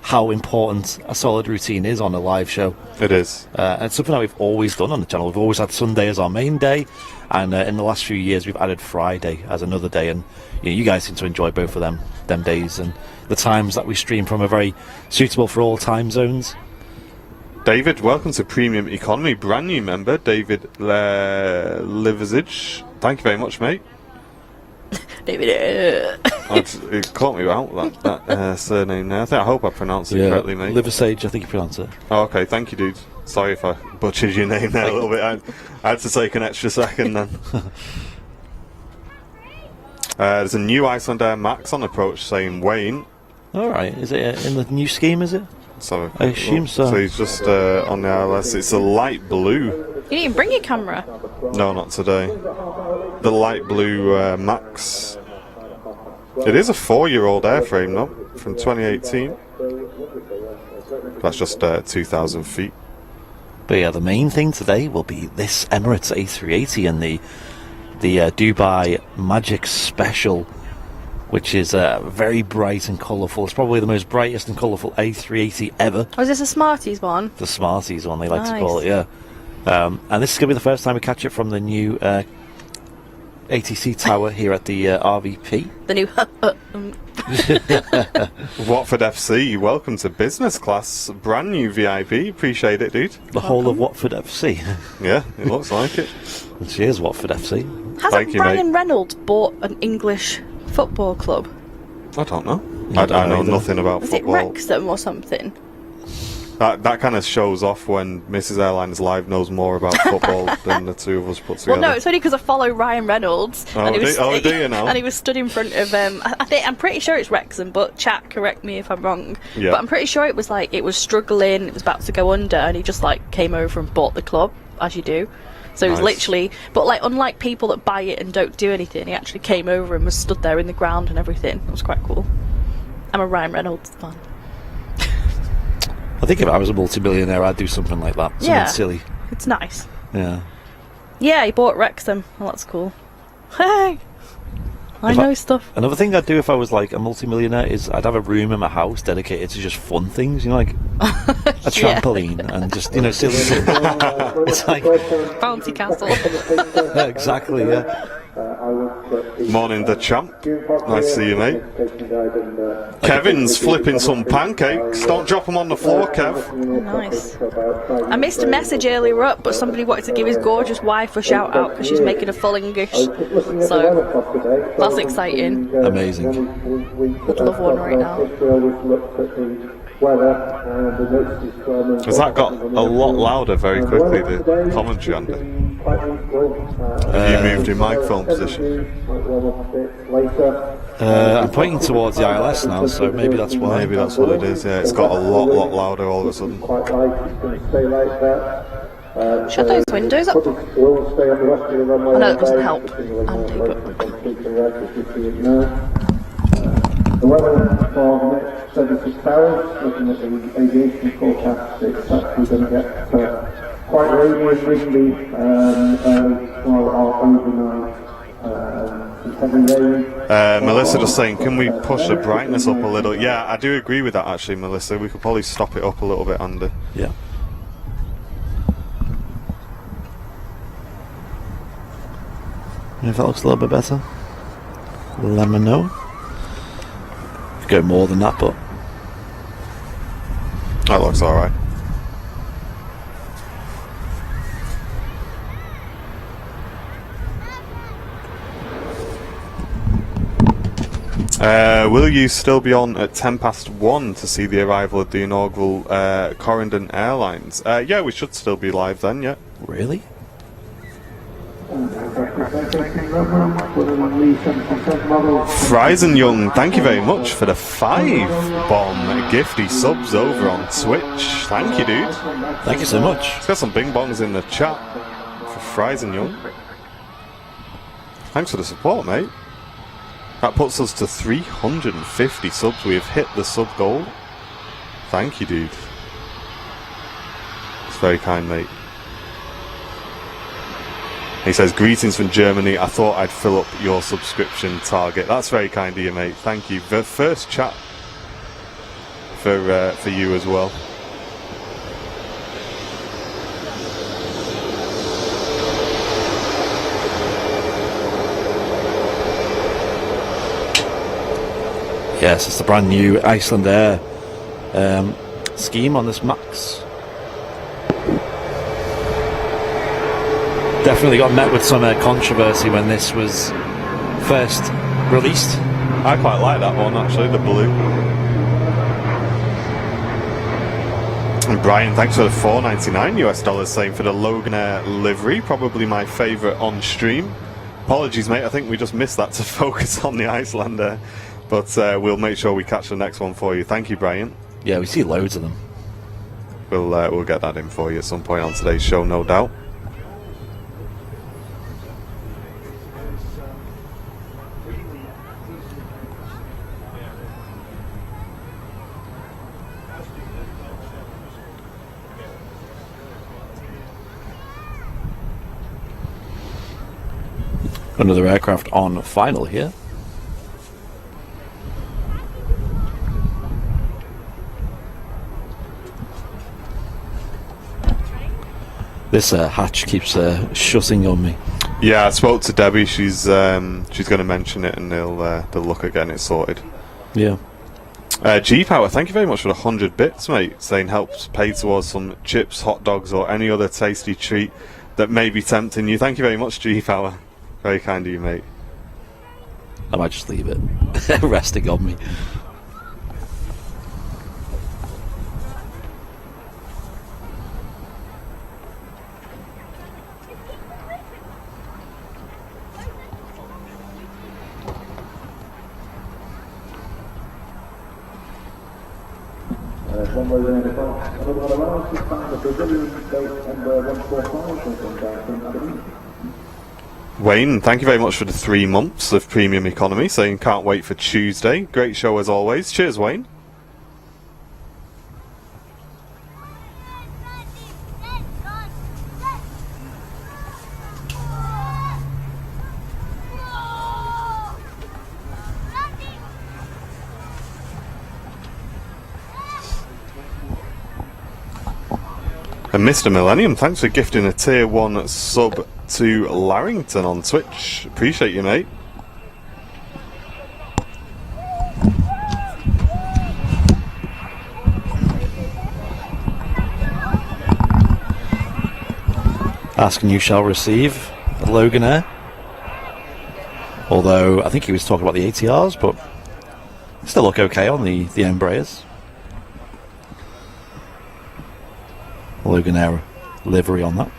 B: how important a solid routine is on a live show.
A: It is.
B: And it's something that we've always done on the channel. We've always had Sunday as our main day, and in the last few years we've added Friday as another day, and you guys seem to enjoy both of them days, and the times that we stream from are very suitable for all time zones.
A: David, welcome to Premium Economy, brand new member, David Livezage. Thank you very much, mate.
C: David.
A: It caught me out, that surname there. I hope I pronounced it correctly, mate.
B: Liversage, I think you pronounce it.
A: Oh, okay, thank you, dude. Sorry if I butchered your name there a little bit. I had to take an extra second then. There's a new Icelandair Max on approach saying Wayne.
B: Alright, is it in the new scheme, is it?
A: So
B: I assume so.
A: So he's just on the ILS. It's a light blue.
C: You didn't even bring your camera.
A: No, not today. The light blue Max. It is a 4-year-old airframe, though, from 2018. That's just 2,000 feet.
B: But yeah, the main thing today will be this Emirates A380 and the Dubai Magic Special, which is very bright and colourful. It's probably the most brightest and colourful A380 ever.
C: Oh, is this a Smarties one?
B: The Smarties one, they like to
C: Nice.
B: call it, yeah. And this is going to be the first time we catch it from the new ATC tower here at the RVP.
C: The new.
A: Watford FC, welcome to business class. Brand new VIP. Appreciate it, dude.
B: The whole of Watford FC.
A: Yeah, it looks like it.
B: Cheers, Watford FC.
C: Hasn't
A: Thank you,
C: Ryan
A: mate.
C: Reynolds bought an English football club?
A: I don't know.
B: Yeah,
A: I
B: don't know
A: know
B: either.
A: nothing about
C: Was it
A: football.
C: Wrexham or something?
A: That kind of shows off when Mrs. Airlines Live knows more about football than the two of us put together.
C: Well, no, it's only because I follow Ryan Reynolds.
A: Oh, do you now?
C: And he was stood in front of. I'm pretty sure it's Wrexham, but chat, correct me if I'm wrong.
A: Yeah.
C: But I'm pretty sure it was struggling. It was about to go under, and he just came over and bought the club, as you do. So he was
A: Nice.
C: literally, but unlike people that buy it and don't do anything, he actually came over and was stood there in the ground and everything. It was quite cool. I'm a Ryan Reynolds fan.
B: I think if I was a multi-millionaire, I'd do something like that. Something
C: Yeah.
B: silly.
C: It's nice.
B: Yeah.
C: Yeah, he bought Wrexham. Well, that's cool. Hey! I know stuff.
B: Another thing I'd do if I was like a multimillionaire is I'd have a room in my house dedicated to just fun things, you know, like a trampoline and just, you know, silly. It's like
C: Bouncy castle.
B: yeah, exactly, yeah.
A: Morning, the champ. Nice to see you, mate. Kevin's flipping some pancakes. Don't drop them on the floor, Kev.
C: Nice. I missed a message earlier up, but somebody wanted to give his gorgeous wife a shout out because she's making a full English. So that's exciting.
B: Amazing.
C: Would love one right now.
A: Has that got a lot louder very quickly, the commentary, Andy? Have you moved your microphone position?
B: I'm pointing towards the ILS now, so maybe that's why.
A: Maybe that's what it is, yeah. It's got a lot louder all of a sudden.
C: Shut those windows up. I know that doesn't help, Andy, but...
D: The weather for the next 76 hours, looking at the aviation forecast, it's actually going to get quite rainy and windy for our overnight. Heavy rain.
A: Melissa just saying, can we push the brightness up a little? Yeah, I do agree with that actually, Melissa. We could probably stop it up a little bit, Andy.
B: Yeah. If that looks a little bit better, let me know. Go more than that, but
A: that looks alright. Will you still be on at 1:10 to see the arrival of the inaugural Corendon Airlines? Yeah, we should still be live then, yeah.
B: Really?
A: Friesen Young, thank you very much for the 5-bomb gifty subs over on Twitch. Thank you, dude.
B: Thank you so much.
A: Let's got some bing bongs in the chat for Friesen Young. Thanks for the support, mate. That puts us to 350 subs. We have hit the sub goal. Thank you, dude. It's very kind, mate. He says, greetings from Germany. I thought I'd fill up your subscription target. That's very kind of you, mate. Thank you. The first chat for you as well.
B: Yes, it's the brand new Iceland Air scheme on this Max. Definitely got met with some controversy when this was first released.
A: I quite like that one actually, the blue. And Brian, thanks for the $4.99 US saying for the Logan Air livery, probably my favourite on stream. Apologies, mate, I think we just missed that to focus on the Icelander, but we'll make sure we catch the next one for you. Thank you, Brian.
B: Yeah, we see loads of them.
A: We'll get that in for you at some point on today's show, no doubt.
B: Another aircraft on final here. This hatch keeps shutting on me.
A: Yeah, I spoke to Debbie. She's going to mention it, and they'll look at getting it sorted.
B: Yeah.
A: G-Power, thank you very much for the 100 bits, mate. Saying helps pay towards some chips, hot dogs, or any other tasty treat that may be tempting you. Thank you very much, G-Power. Very kind of you, mate.
B: I might just leave it resting on me.
A: Wayne, thank you very much for the 3 months of premium economy, saying can't wait for Tuesday. Great show as always. Cheers, Wayne. And Mr. Millennium, thanks for gifting a tier 1 sub to Larrington on Twitch. Appreciate you, mate.
B: Ask and you shall receive a Loganair. Although I think he was talking about the ATRs, but still look okay on the Embraers. Loganair livery on that.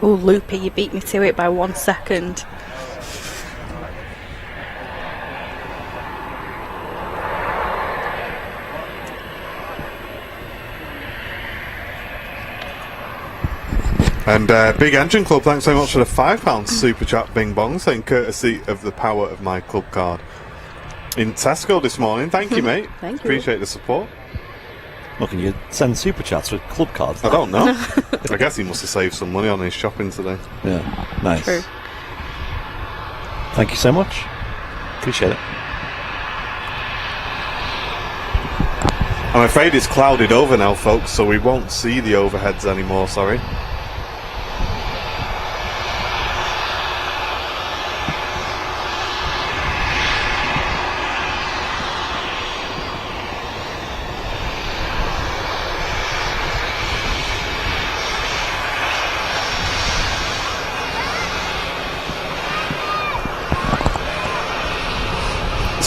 C: Oh, Loopy, you beat me to it by 1 second.
A: And Big Engine Club, thanks so much for the £5 super chat, Bing Bong, saying courtesy of the power of my club card in Tesco this morning. Thank you, mate.
C: Thank you.
A: Appreciate the support.
B: Look, can you send super chats with club cards?
A: I don't know. I guess he must have saved some money on his shopping today.
B: Yeah, nice.
C: True.
B: Thank you so much. Appreciate it.
A: I'm afraid it's clouded over now, folks, so we won't see the overheads anymore, sorry.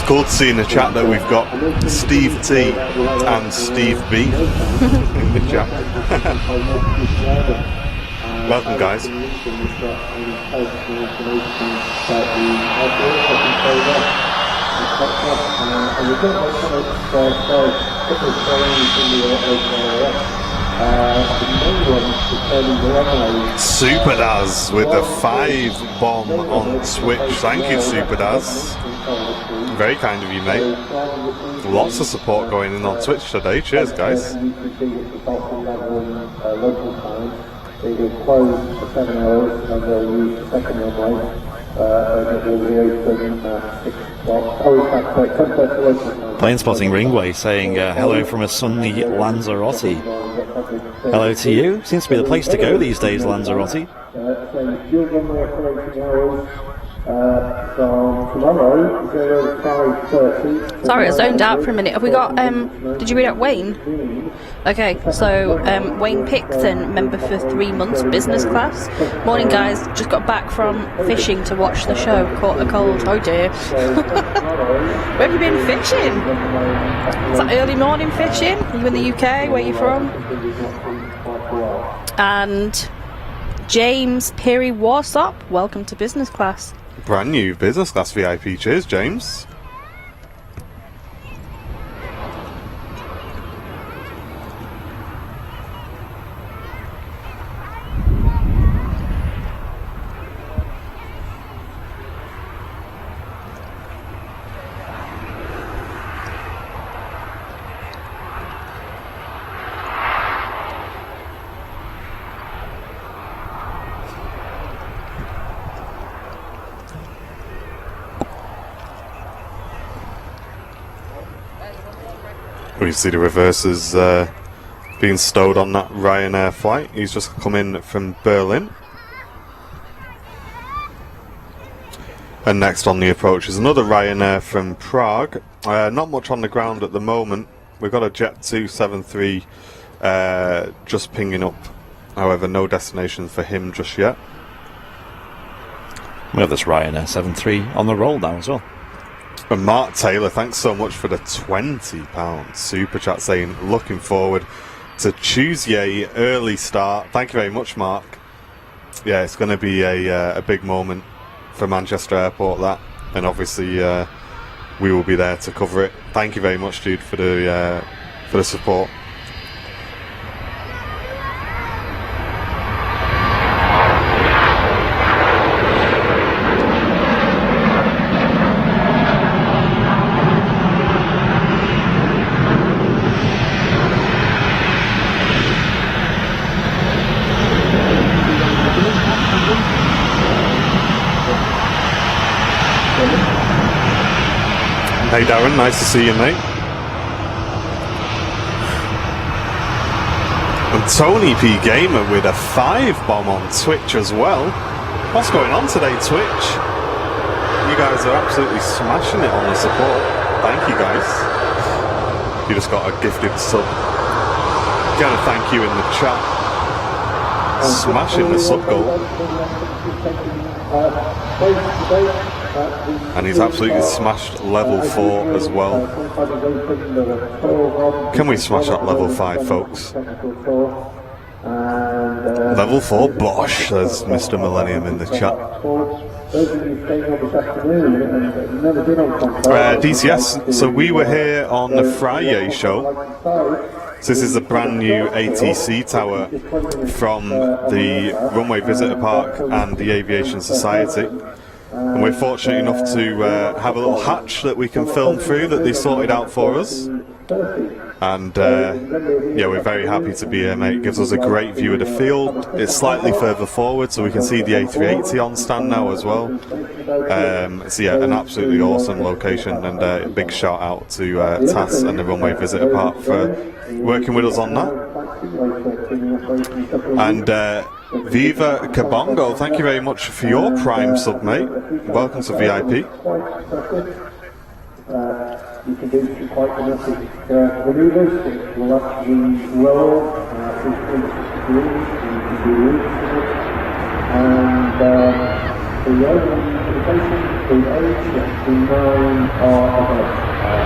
A: Cool to see in the chat that we've got Steve T and Steve B in the chat. Welcome, guys. Super Daz with the 5 bomb on Twitch. Thank you, Super Daz. Very kind of you, mate. Lots of support going in on Twitch today. Cheers, guys.
D: It will close for 7 hours and they'll use the second runway and it will reopen at 6 o'clock. Oh, in fact, 10:30 local time.
B: Plane Spotting Ringway saying hello from a sunny Lanzarote. Hello to you. Seems to be the place to go these days, Lanzarote.
D: So dual runway operating hours from tomorrow 05:30.
C: Sorry, I zoned out for a minute. Have we got, did you read out Wayne? Okay, so Wayne Picton, member for 3 months, business class. Morning, guys. Just got back from fishing to watch the show. Caught a cold. Oh dear. Where have you been fishing? Is that early morning fishing? Are you in the UK? Where are you from? And James Perry Warsop, welcome to business class.
A: Brand new business class VIP. Cheers, James. We see the reverses being stowed on that Ryanair flight. He's just come in from Berlin. And next on the approach is another Ryanair from Prague. Not much on the ground at the moment. We've got a Jet 273 just pinging up. However, no destination for him just yet.
B: We have this Ryanair 73 on the roll now as well.
A: And Mark Taylor, thanks so much for the £20 super chat, saying looking forward to Tuesday early start. Thank you very much, Mark. Yeah, it's going to be a big moment for Manchester Airport, that, and obviously we will be there to cover it. Thank you very much, dude, for the support. Hey Darren, nice to see you, mate. And Tony P Gamer with a 5 bomb on Twitch as well. What's going on today, Twitch? You guys are absolutely smashing it on the support. Thank you, guys. You just got a gifted sub. Gonna thank you in the chat. Smashing the sub goal. And he's absolutely smashed level 4 as well. Can we smash up level 5, folks? Level 4 Bosch, says Mr. Millennium in the chat. DCS, so we were here on the Friday show. So this is a brand new ATC tower from the Runway Visitor Park and the Aviation Society. And we're fortunate enough to have a little hatch that we can film through that they sorted out for us. And yeah, we're very happy to be here, mate. It gives us a great view of the field. It's slightly further forward, so we can see the A380 on stand now as well. So yeah, an absolutely awesome location, and a big shout out to TAS and the Runway Visitor Park for working with us on that. And Viva Kabongo, thank you very much for your Prime sub, mate. Welcome to VIP.
D: You can do some quite dramatic manoeuvres which will actually roll into green, you can do routes with it. And the only indication, the age, the 9 are above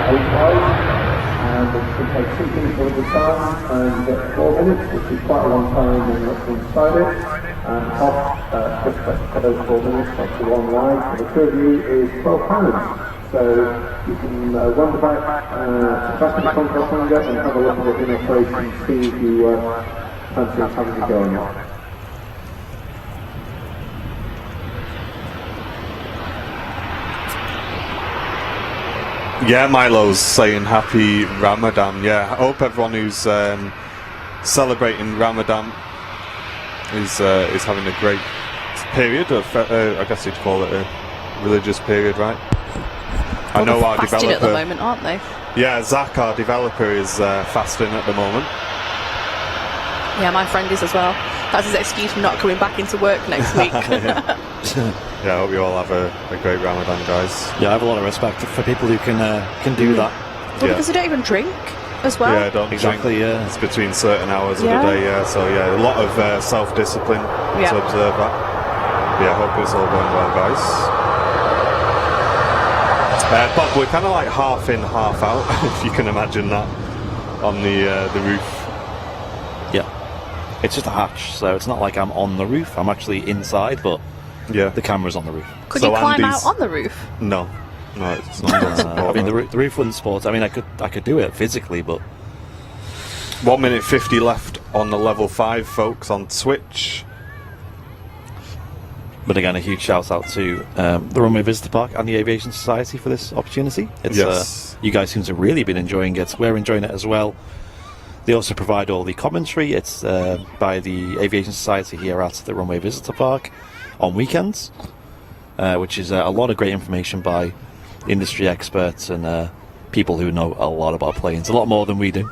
D: age wise, and it can take 2 people at a time and get 4 minutes, which is quite a long time when you're inside it, and off just for those 4 minutes, that's the one ride. So the curve view is £12. So you can wander back to Vatsim and have a look at it in operation, see if you fancy having it going on.
A: Yeah, Milo's saying happy Ramadan. Yeah, I hope everyone who's celebrating Ramadan is having a great period of, I guess you'd call it a religious period, right? I know our
C: fasting
A: developer
C: at the moment, aren't they?
A: Yeah, Zach, our developer, is fasting at the moment.
C: Yeah, my friend is as well. That's his excuse for not coming back into work next week.
A: Yeah, I hope you all have a great Ramadan, guys.
B: Yeah, I have a lot of respect for people who can do that.
C: Well, because they don't even drink as well.
A: Yeah, don't
B: Exactly,
A: drink.
B: yeah.
A: It's between certain hours of the day, yeah. So yeah, a lot of self-discipline to observe that. Yeah, I hope it's all going well, guys. But we're kind of like half in, half out, if you can imagine that, on the roof.
B: Yeah. It's just a hatch, so it's not like I'm on the roof. I'm actually inside, but
A: yeah,
B: the camera's on the roof.
C: Could you climb out on the roof?
A: No, it's not.
B: I mean, the roof wouldn't support. I mean, I could do it physically, but
A: 1 minute 50 left on the level 5, folks, on Twitch.
B: But again, a huge shout out to the Runway Visitor Park and the Aviation Society for this opportunity. It's,
A: yes.
B: You guys seem to really been enjoying it. We're enjoying it as well. They also provide all the commentary. It's by the Aviation Society here at the Runway Visitor Park on weekends, which is a lot of great information by industry experts and people who know a lot about planes, a lot more than we do.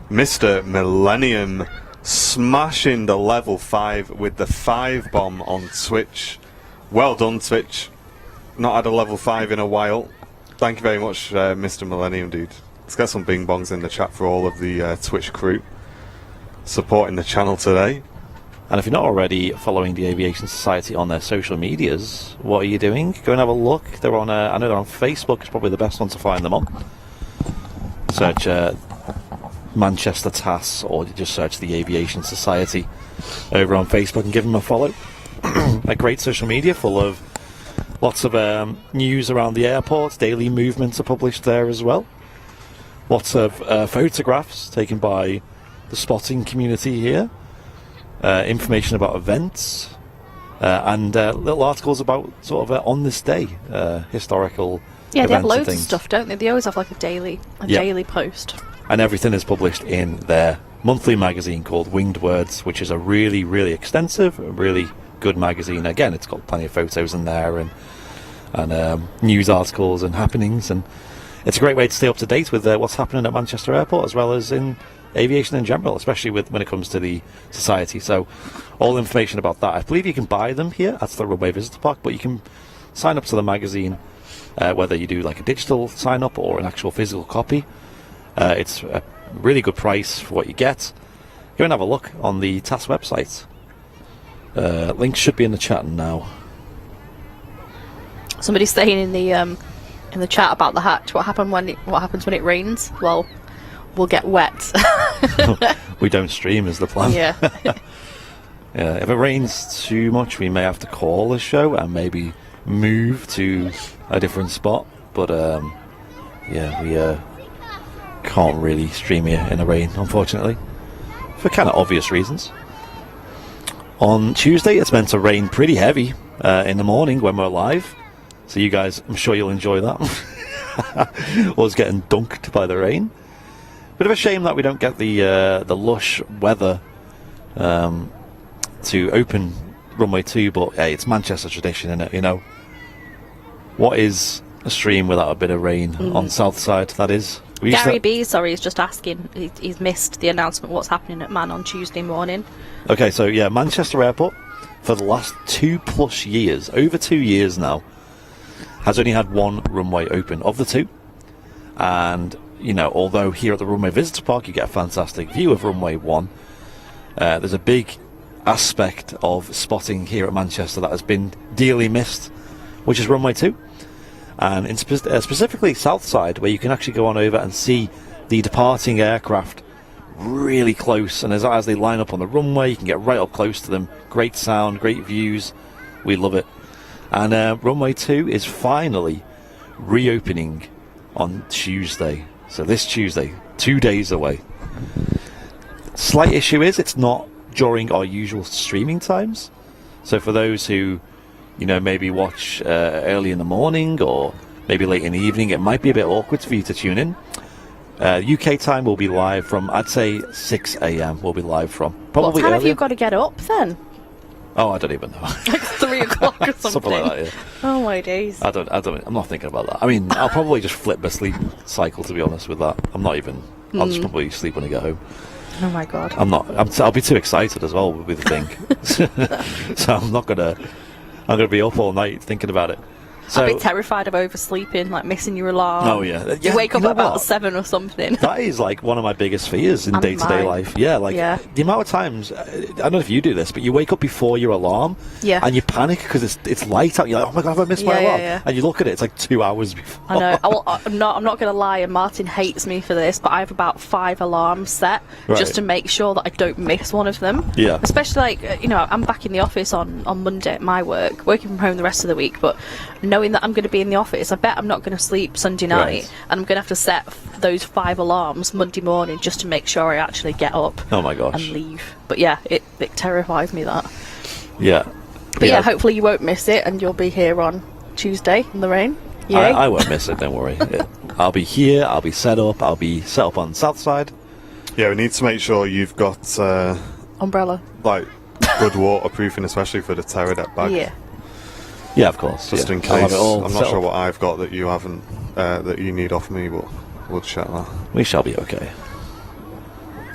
A: Mr. Millennium smashing the level 5 with the 5 bomb on Twitch. Well done, Twitch. Not had a level 5 in a while. Thank you very much, Mr. Millennium, dude. Let's get some bing bongs in the chat for all of the Twitch crew supporting the channel today.
B: And if you're not already following the Aviation Society on their social medias, what are you doing? Go and have a look. They're on. I know they're on Facebook. It's probably the best one to find them on. Search Manchester TAS, or just search the Aviation Society over on Facebook and give them a follow. A great social media full of lots of news around the airport. Daily movements are published there as well. Lots of photographs taken by the spotting community here. Information about events. And little articles about sort of on this day, historical
C: Yeah, they have
B: events and
C: loads of
B: things.
C: stuff, don't they? They always have like a daily post.
B: And everything is published in their monthly magazine called Winged Words, which is a really, really extensive, really good magazine. Again, it's got plenty of photos in there and news articles and happenings, and it's a great way to stay up to date with what's happening at Manchester Airport, as well as in aviation in general, especially when it comes to the society. So all information about that, I believe you can buy them here at the Runway Visitor Park, but you can sign up to the magazine, whether you do like a digital sign up or an actual physical copy. It's a really good price for what you get. Go and have a look on the TAS website. Link should be in the chat now.
C: Somebody's saying in the chat about the hatch, what happens when it rains? Well, we'll get wet.
B: We don't stream is the plan.
C: Yeah.
B: Yeah, if it rains too much, we may have to call the show and maybe move to a different spot. But yeah, we can't really stream here in the rain, unfortunately, for kind of obvious reasons. On Tuesday, it's meant to rain pretty heavy in the morning when we're live. So you guys, I'm sure you'll enjoy that. Us getting dunked by the rain. Bit of a shame that we don't get the lush weather to open Runway 2, but hey, it's Manchester tradition, isn't it? You know, what is a stream without a bit of rain on South Side? That is.
C: Gary B, sorry, is just asking. He's missed the announcement of what's happening at Man on Tuesday morning.
B: Okay, so yeah, Manchester Airport for the last 2+ years, over 2 years now, has only had one runway open of the two. And, you know, although here at the Runway Visitor Park you get a fantastic view of Runway 1, there's a big aspect of spotting here at Manchester that has been dearly missed, which is Runway 2. And in specifically Southside, where you can actually go on over and see the departing aircraft really close. And as they line up on the runway, you can get right up close to them. Great sound, great views. We love it. And Runway 2 is finally reopening on Tuesday. So this Tuesday, 2 days away. Slight issue is it's not during our usual streaming times. So for those who, you know, maybe watch early in the morning or maybe late in the evening, it might be a bit awkward for you to tune in. UK time will be live from, I'd say, 6 a.m. we'll be live from. Probably
C: what time
B: earlier.
C: have you got to get up then?
B: Oh, I don't even know.
C: Like 3 o'clock or something.
B: Something like that, yeah.
C: Oh my days.
B: I'm not thinking about that. I mean, I'll probably just flip my sleep cycle, to be honest with that. I'm not even, I'll just probably sleep when I get home.
C: Oh my god.
B: I'll be too excited as well with the thing. So I'm gonna be up all night thinking about it. So,
C: I'd be terrified of oversleeping, like missing your alarm.
B: Oh yeah,
C: You wake up at about 7 or something.
B: That is like one of my biggest fears in day-to-day life. Yeah, like the amount of times, I don't know if you do this, but you wake up before your alarm, and you panic because it's light out. You're like, oh my god, have I missed my alarm? And you look at it, it's like 2 hours before.
C: I know. I'm not going to lie, and Martin hates me for this, but I have about 5 alarms set just to make sure that I don't miss one of them.
B: Yeah.
C: Especially like, you know, I'm back in the office on Monday at my work, working from home the rest of the week, but knowing that I'm going to be in the office, I bet I'm not going to sleep Sunday night, and I'm going to have to set those 5 alarms Monday morning just to make sure I actually get up.
B: Oh my gosh.
C: And leave. But yeah, it terrifies me, that.
B: Yeah.
C: But yeah, hopefully you won't miss it, and you'll be here on Tuesday in the rain. Yay.
B: I won't miss it, don't worry. I'll be here, I'll be set up on Southside.
A: Yeah, we need to make sure you've got
C: umbrella,
A: like good waterproofing, especially for the Terradeck bag.
B: Yeah, of course.
A: Just in case. I'm not sure what I've got that you haven't, that you need off me, but we'll check that.
B: We shall be okay.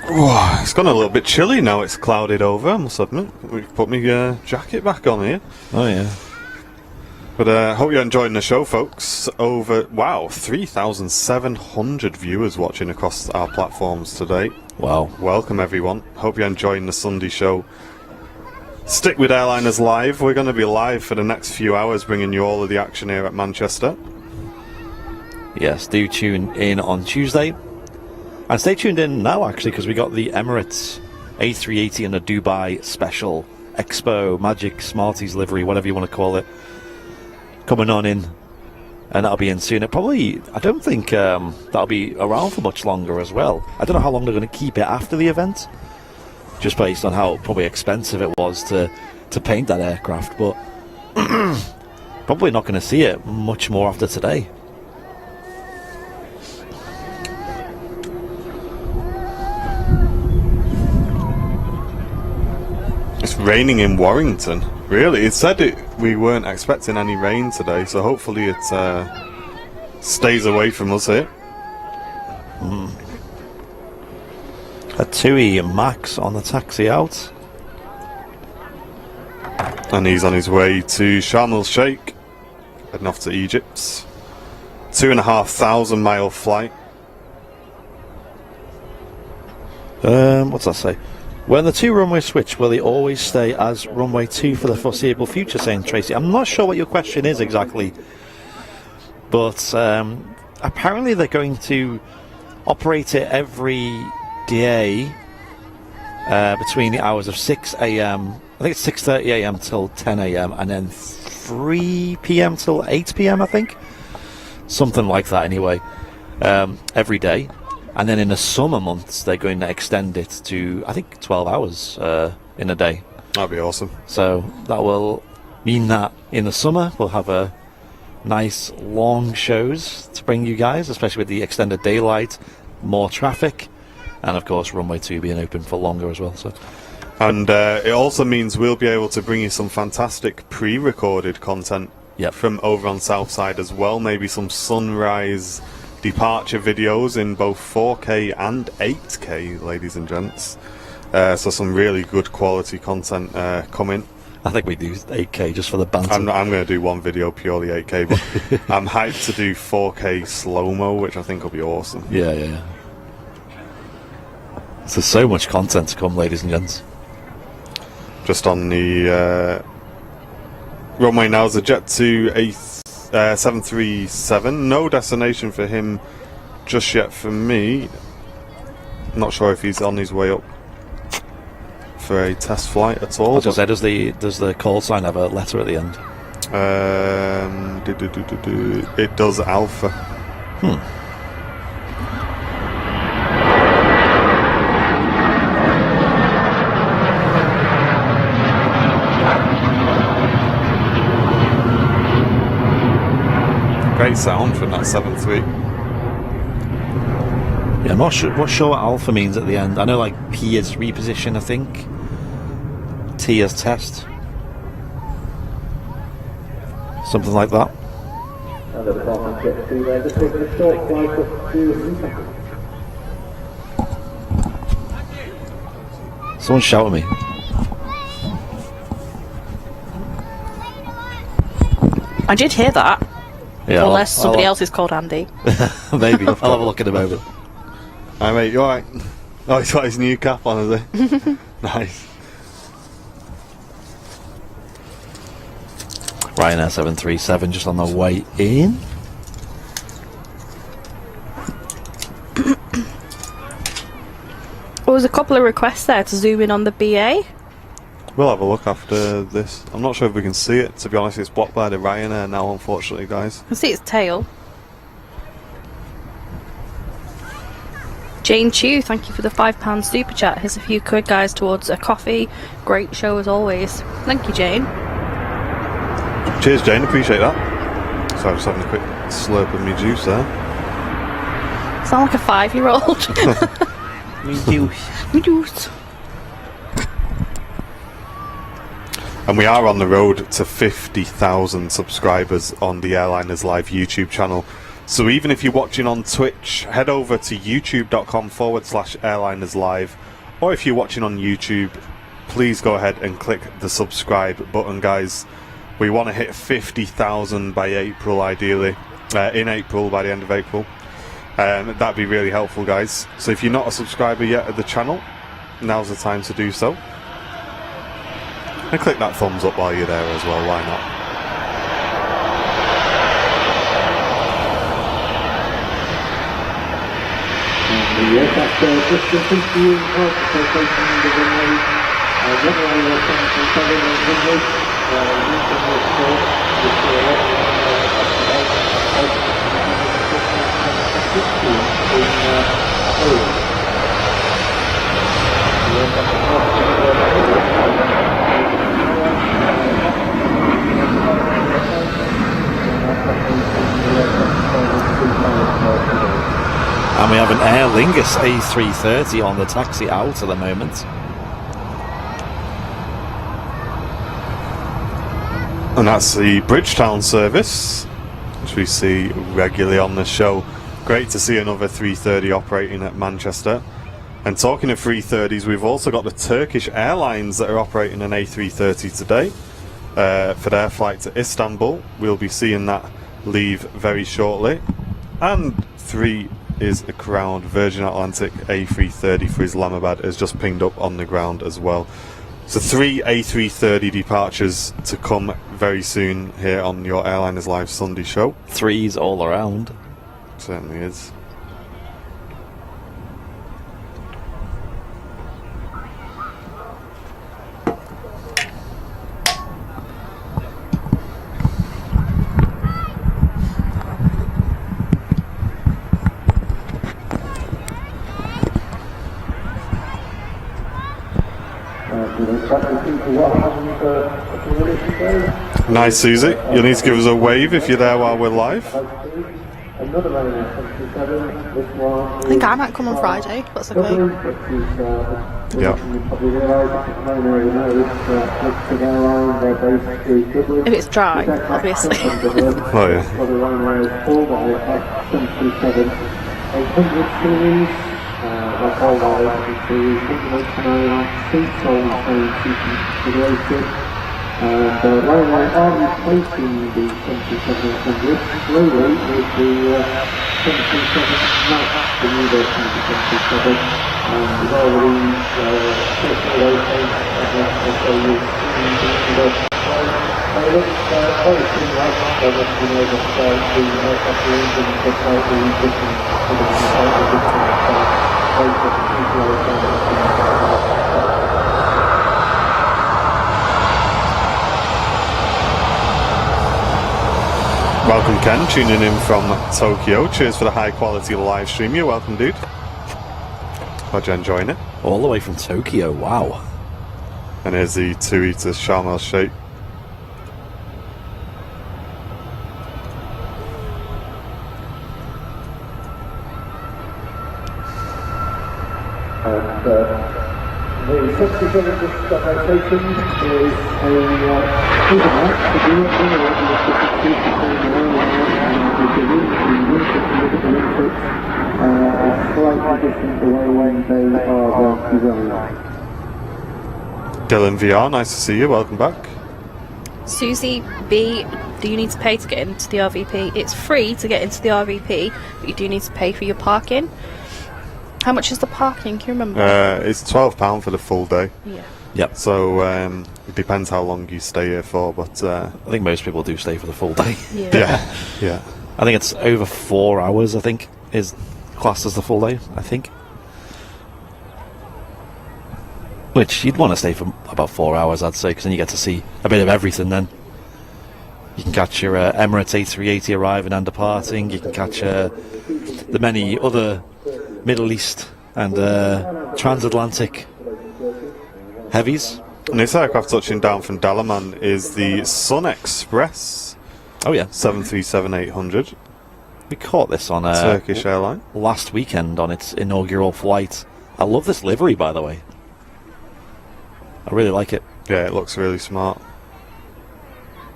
A: It's gone a little bit chilly now. It's clouded over, I must admit. We've put my jacket back on here.
B: Oh yeah.
A: But I hope you're enjoying the show, folks. Over 3,700 viewers watching across our platforms today.
B: Wow.
A: Welcome everyone. Hope you're enjoying the Sunday show. Stick with Airliners Live. We're going to be live for the next few hours, bringing you all of the action here at Manchester.
B: Yes, do tune in on Tuesday. And stay tuned in now, actually, because we got the Emirates A380 and a Dubai Special Expo Magic Smarties livery, whatever you want to call it, coming on in. And that'll be in soon. I don't think that'll be around for much longer as well. I don't know how long they're going to keep it after the event, just based on how probably expensive it was to paint that aircraft, but probably not going to see it much more after today.
A: It's raining in Warrington. Really? It said we weren't expecting any rain today, so hopefully it stays away from us here.
B: A TUI Max on the taxi out.
A: And he's on his way to Sharm el Sheikh, heading off to Egypt. 2,500 mile flight.
B: What's that say? When the two runways switch, will they always stay as runway 2 for the foreseeable future, saying Tracy? I'm not sure what your question is exactly, but apparently they're going to operate it every day between the hours of 6 a.m. I think it's 6:30 a.m. till 10 a.m. and then 3 p.m. till 8 p.m. I think, something like that. Anyway, every day, and then in the summer months they're going to extend it to I think 12 hours in a day.
A: That'd be awesome.
B: So that will mean that in the summer we'll have a nice long shows to bring you guys, especially with the extended daylight, more traffic, and of course runway 2 being open for longer as well. So.
A: And it also means we'll be able to bring you some fantastic pre-recorded content from over on Southside as well. Maybe some sunrise departure videos in both 4K and 8K, ladies and gents. So some really good quality content coming.
B: I think we do 8K just for the banter.
A: I'm going to do one video purely 8K, but I'm hyped to do 4K slow-mo, which I think will be awesome.
B: Yeah. So much content to come, ladies and gents.
A: Just on the runway now is a Jet 2 737. No destination for him just yet for me. Not sure if he's on his way up for a test flight at all.
B: I was going to say, does the call sign have a letter at the end?
A: It does Alpha. Great sound from that 7.3.
B: Yeah, I'm not sure what Alpha means at the end. I know like P is reposition, I think. T is test. Something like that. Someone's shouting at me.
C: I did hear that.
B: Yeah,
C: Unless somebody else is called Andy.
B: Maybe. I'll have a look in a moment.
A: Hi mate, you alright? Oh, he's got his new cap on, has he? Nice.
B: Ryanair 737 just on the way in.
C: There was a couple of requests there to zoom in on the BA.
A: We'll have a look after this. I'm not sure if we can see it, to be honest. It's blocked by the Ryanair now, unfortunately, guys.
C: I can see its tail. Jane Chew, thank you for the £5 super chat. Here's a few quid, guys, towards a coffee. Great show as always. Thank you, Jane.
A: Cheers, Jane. Appreciate that. So I'm just having a quick slurp of me juice there.
C: Sound like a 5-year-old.
B: Me juice.
C: Me juice.
A: And we are on the road to 50,000 subscribers on the Airliners Live YouTube channel. So even if you're watching on Twitch, head over to youtube.com/Airliners Live. Or if you're watching on YouTube, please go ahead and click the subscribe button, guys. We want to hit 50,000 by April, ideally. In April, by the end of April. That'd be really helpful, guys. So if you're not a subscriber yet of the channel, now's the time to do so. And click that thumbs up while you're there as well, why not?
D: Yes, that's just the view of the location of the runway. Runway 737 runway.
B: And we have an Aer Lingus A330 on the taxi out at the moment.
A: And that's the Bridgetown service. which we see regularly on the show. Great to see another 330 operating at Manchester. And talking of 330s, we've also got the Turkish Airlines that are operating an A330 today for their flight to Istanbul. We'll be seeing that leave very shortly. And 3 is a Crown Virgin Atlantic A330 for Islamabad has just pinged up on the ground as well. So 3 A330 departures to come very soon here on your Airliners Live Sunday show.
B: 3s all around.
A: Certainly is. Nice, Susie. You'll need to give us a wave if you're there while we're live.
C: I think I might come on Friday. That's okay.
A: Yeah.
C: If it's dry, obviously.
A: Oh yeah.
D: And Runway are replacing the 7700 slowly with the 737 MAX, the new version of the 737, and we've already taken away things they look very similar, they're just being able to the aircraft engine and the slightly different,
A: Welcome, Ken, tuning in from Tokyo. Cheers for the high quality live stream. You're welcome, dude. Glad you're enjoying it.
B: All the way from Tokyo, wow.
A: And here's the 2-eater Sharm el Sheikh.
D: And the 77 rotation is a to do slightly different the way they are designed.
A: Dylan VR, nice to see you. Welcome back.
C: Susie B, do you need to pay to get into the RVP? It's free to get into the RVP, but you do need to pay for your parking. How much is the parking? Can you remember?
A: It's £12 for the full day.
C: Yeah.
B: Yep.
A: So it depends how long you stay here for, but
B: I think most people do stay for the full day.
A: yeah.
B: I think it's over 4 hours, I think, is classed as the full day, I think. Which you'd want to stay for about 4 hours, I'd say, because then you get to see a bit of everything then. You can catch your Emirates A380 arriving and departing. You can catch the many other Middle East and transatlantic heavies.
A: And this aircraft touching down from Dalaman is the Sun Express.
B: Oh yeah,
A: 737-800.
B: we caught this on
A: Turkish airline.
B: last weekend on its inaugural flight. I love this livery, by the way. I really like it.
A: Yeah, it looks really smart.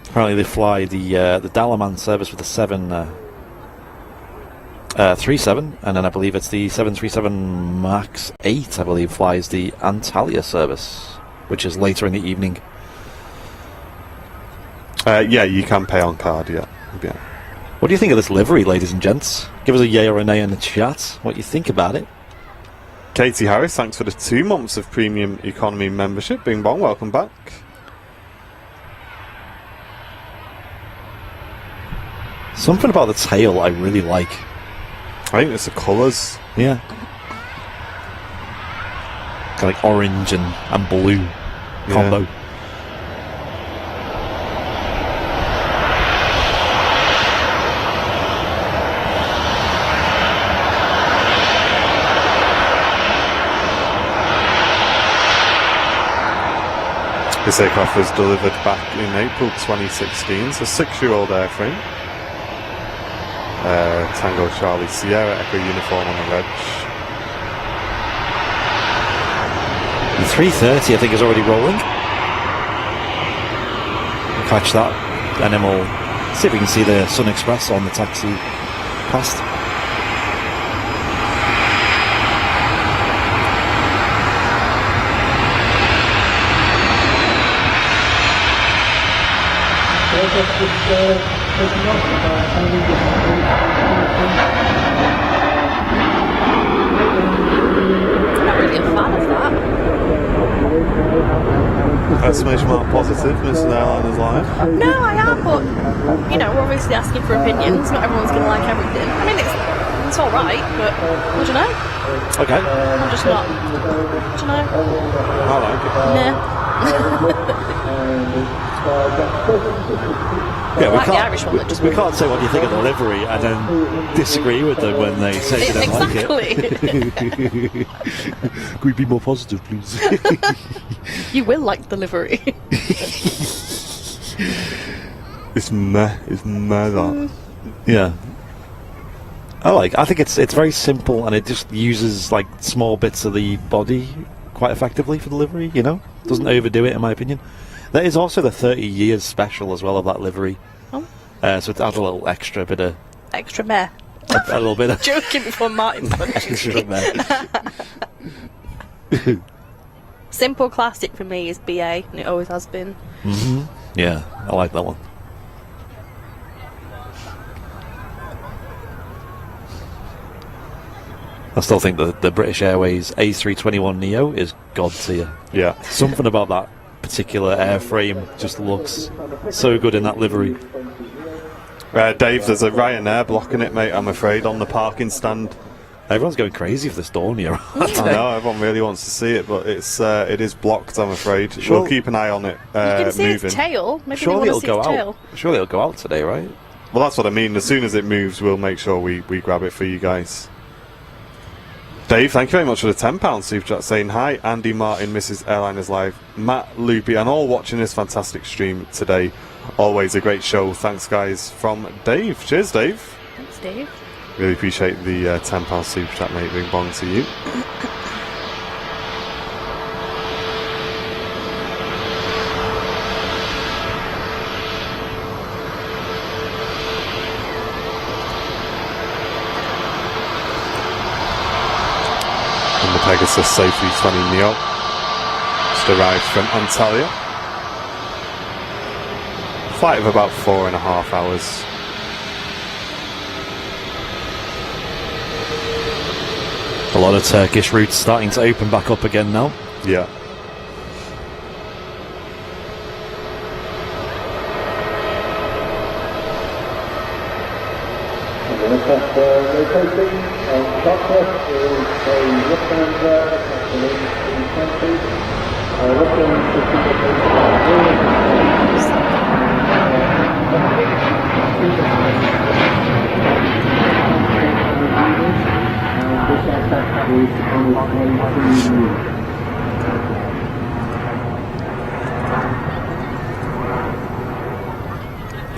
B: Apparently they fly the Dalaman service with the 737, and then I believe it's the 737 MAX 8, I believe, flies the Antalya service, which is later in the evening.
A: Yeah, you can pay on card, yeah.
B: What do you think of this livery, ladies and gents? Give us a yay or a nay in the chat. What you think about it?
A: Katie Harris, thanks for the 2 months of premium economy membership. Bing bong, welcome back.
B: Something about the tail I really like.
A: I think it's the colours.
B: Yeah. Kind of like orange and blue combo.
A: Yeah. This aircraft was delivered back in April 2016. It's a 6-year-old airframe. Tango Charlie Sierra Echo uniform on the reg.
B: The 330 I think is already rolling. We'll catch that and then we'll See if we can see the Sun Express on the taxi past.
C: I'm not really a fan of that.
A: Exclamation mark positive, Mr. Airliners Live.
C: No, I am, but you know, we're obviously asking for opinions. Not everyone's going to like everything. I mean, it's all right, but I don't know.
B: Okay.
C: I'm just not. I don't know.
A: I like it.
B: Yeah,
C: Like the Irish one that just
B: we can't say what you think of the livery and then disagree with them when they say they don't
C: exactly.
B: like it. Could we be more positive, please?
C: You will like the livery.
A: It's meh. It's meh that.
B: Yeah. I think it's very simple and it just uses like small bits of the body quite effectively for the livery, you know? Doesn't overdo it in my opinion. There is also the 30 years special as well of that livery.
C: Oh.
B: So it adds a little extra bit of...
C: Extra meh.
B: A little bit of...
C: Joking before Martin punches
B: extra
C: me.
B: meh.
C: Simple classic for me is BA, and it always has been.
B: Mm-hmm. Yeah, I like that one. I still think the British Airways A321neo is god tier.
A: Yeah.
B: Something about that particular airframe just looks so good in that livery.
A: Dave, there's a Ryanair blocking it, mate, I'm afraid, on the parking stand.
B: Everyone's going crazy for this Dornier.
A: I know, everyone really wants to see it, but it is blocked, I'm afraid.
B: Sure.
A: We'll keep an eye on it
C: You can see
A: moving.
C: its tail. Maybe
B: Surely
C: they
B: it'll
C: want to see
B: go
C: its
B: out.
C: tail.
B: Surely it'll go out today, right?
A: Well, that's what I mean. As soon as it moves, we'll make sure we grab it for you guys. Dave, thank you very much for the £10 super chat saying hi. Andy, Martin, Mrs. Airliners Live, Matt, Loopy, and all watching this fantastic stream today. Always a great show. Thanks, guys, from Dave. Cheers, Dave.
C: Thanks, Dave.
A: Really appreciate the £10 super chat, mate. Bing bong to you. And the Pegasus A320 Neo just arrived from Antalya. Flight of about 4.5 hours.
B: A lot of Turkish routes starting to open back up again now.
A: Yeah.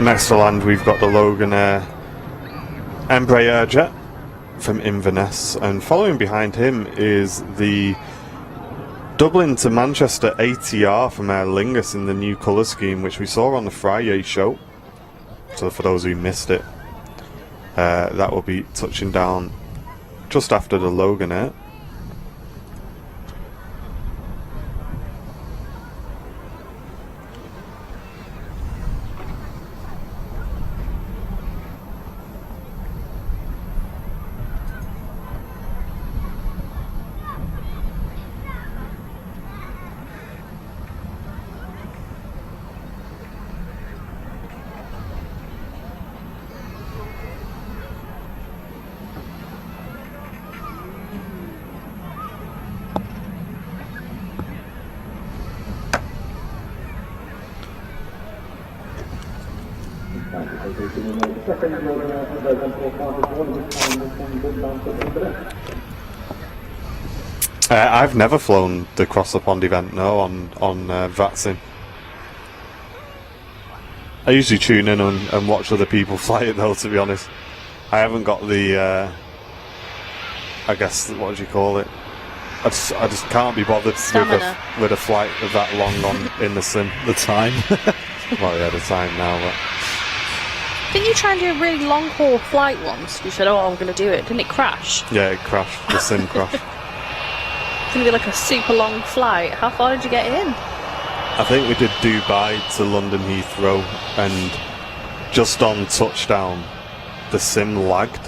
A: Next to land, we've got the Logan Air Embraer jet from Inverness, and following behind him is the Dublin to Manchester ATR from Aer Lingus in the new colour scheme, which we saw on the Friday show. So for those who missed it, that will be touching down just after the Logan Air. I've never flown the Cross the Pond event, no, on Vatsim. I usually tune in and watch other people fly it though, to be honest. I haven't got the, I guess, what do you call it? I just can't be bothered with a flight of that long in the sim.
B: The time.
A: Well, yeah, the time now, but
C: Didn't you try and do a really long haul flight once? You said, "Oh, I'm going to do it." Didn't it crash?
A: Yeah, it crashed. The sim crashed.
C: It's going to be like a super long flight. How far did you get in?
A: I think we did Dubai to London Heathrow, and just on touchdown, the sim lagged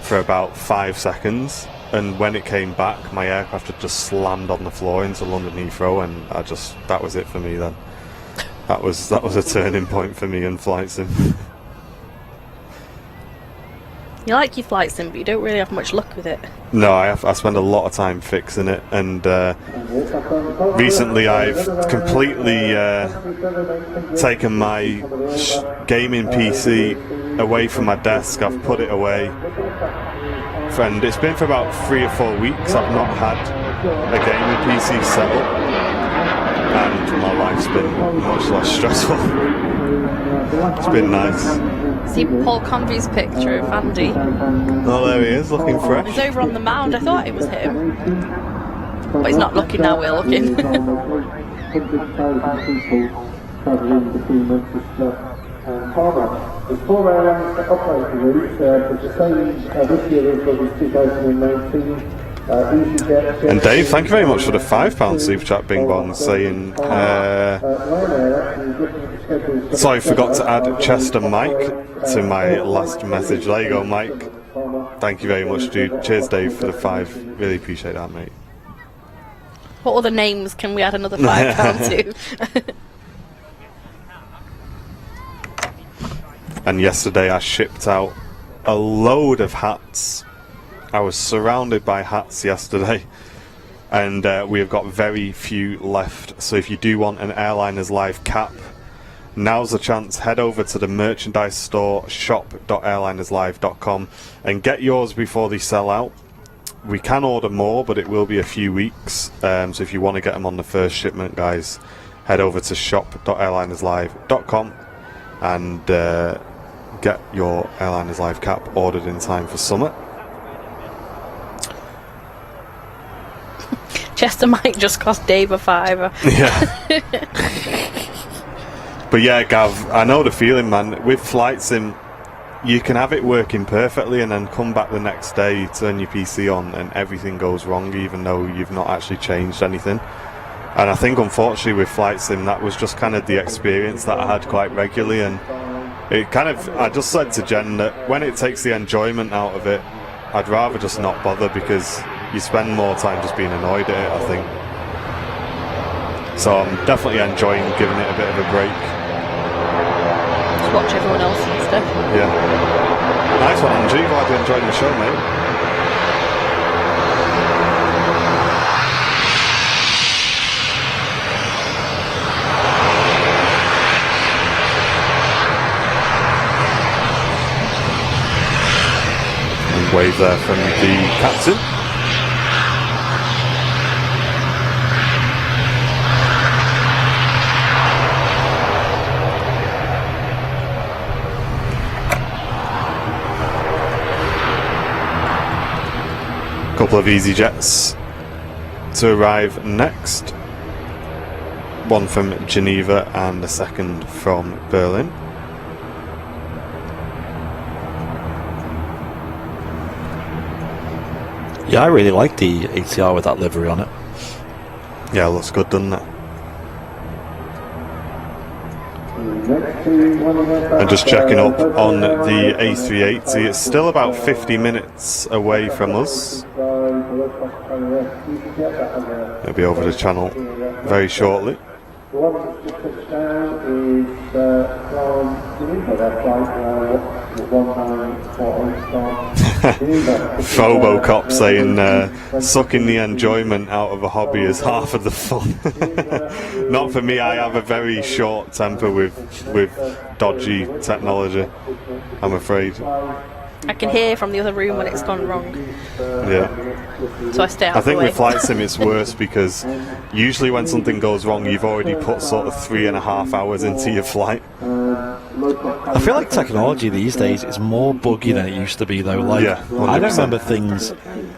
A: for about 5 seconds, and when it came back, my aircraft had just slammed on the floor into London Heathrow, and that was it for me then. That was a turning point for me in flight sim.
C: You like your flight sim, but you don't really have much luck with it.
A: No, I spend a lot of time fixing it, and recently I've completely taken my gaming PC away from my desk. I've put it away, and it's been for about 3 or 4 weeks. I've not had a gaming PC set up, and my life's been much less stressful. It's been nice.
C: See Paul Convey's picture of Andy.
A: Oh, there he is, looking fresh.
C: He's over on the mound. I thought it was him. But he's not looking now, we're looking.
D: There's 4 airlines that operate the route. It's the same this year as was 2019.
A: And Dave, thank you very much for the £5 super chat, Bing Bong, saying sorry, forgot to add Chester Mike to my last message. There you go, Mike. Thank you very much, dude. Cheers, Dave, for the 5. Really appreciate that, mate.
C: What other names can we add another £5 to?
A: And yesterday I shipped out a load of hats. I was surrounded by hats yesterday, and we have got very few left. So if you do want an Airliners Live cap, now's the chance. Head over to the merchandise store, shop.airlinerslive.com, and get yours before they sell out. We can order more, but it will be a few weeks. So if you want to get them on the first shipment, guys, head over to shop.airlinerslive.com and get your Airliners Live cap ordered in time for summer.
C: Chester Mike just cost Dave a £5.
A: Yeah. But yeah, Gav, I know the feeling, man. With flight sim, you can have it working perfectly and then come back the next day, turn your PC on, and everything goes wrong, even though you've not actually changed anything. And I think, unfortunately, with flight sim, that was just kind of the experience that I had quite regularly. And it kind of, I just said to Jen that when it takes the enjoyment out of it, I'd rather just not bother, because you spend more time just being annoyed at it, I think. So I'm definitely enjoying giving it a bit of a break.
C: Just watch everyone else and stuff.
A: Yeah. Nice one, Angie. Glad you're enjoying the show, mate. And wave there from the captain. Couple of easy jets to arrive next. One from Geneva and the second from Berlin.
B: Yeah, I really like the ATR with that livery on it.
A: Yeah, looks good, doesn't it? And just checking up on the A380, it's still about 50 minutes away from us. It'll be over the channel very shortly. Phobocop saying sucking the enjoyment out of a hobby is half of the fun. Not for me. I have a very short temper with dodgy technology, I'm afraid.
C: I can hear from the other room when it's gone wrong.
A: Yeah.
C: So I stay out
A: I
C: of the
A: think
C: way.
A: with flight sim it's worse, because usually when something goes wrong you've already put sort of 3.5 hours into your flight.
B: I feel like technology these days is more buggy than it used to be, though. Like,
A: Yeah, 100%.
B: I don't remember things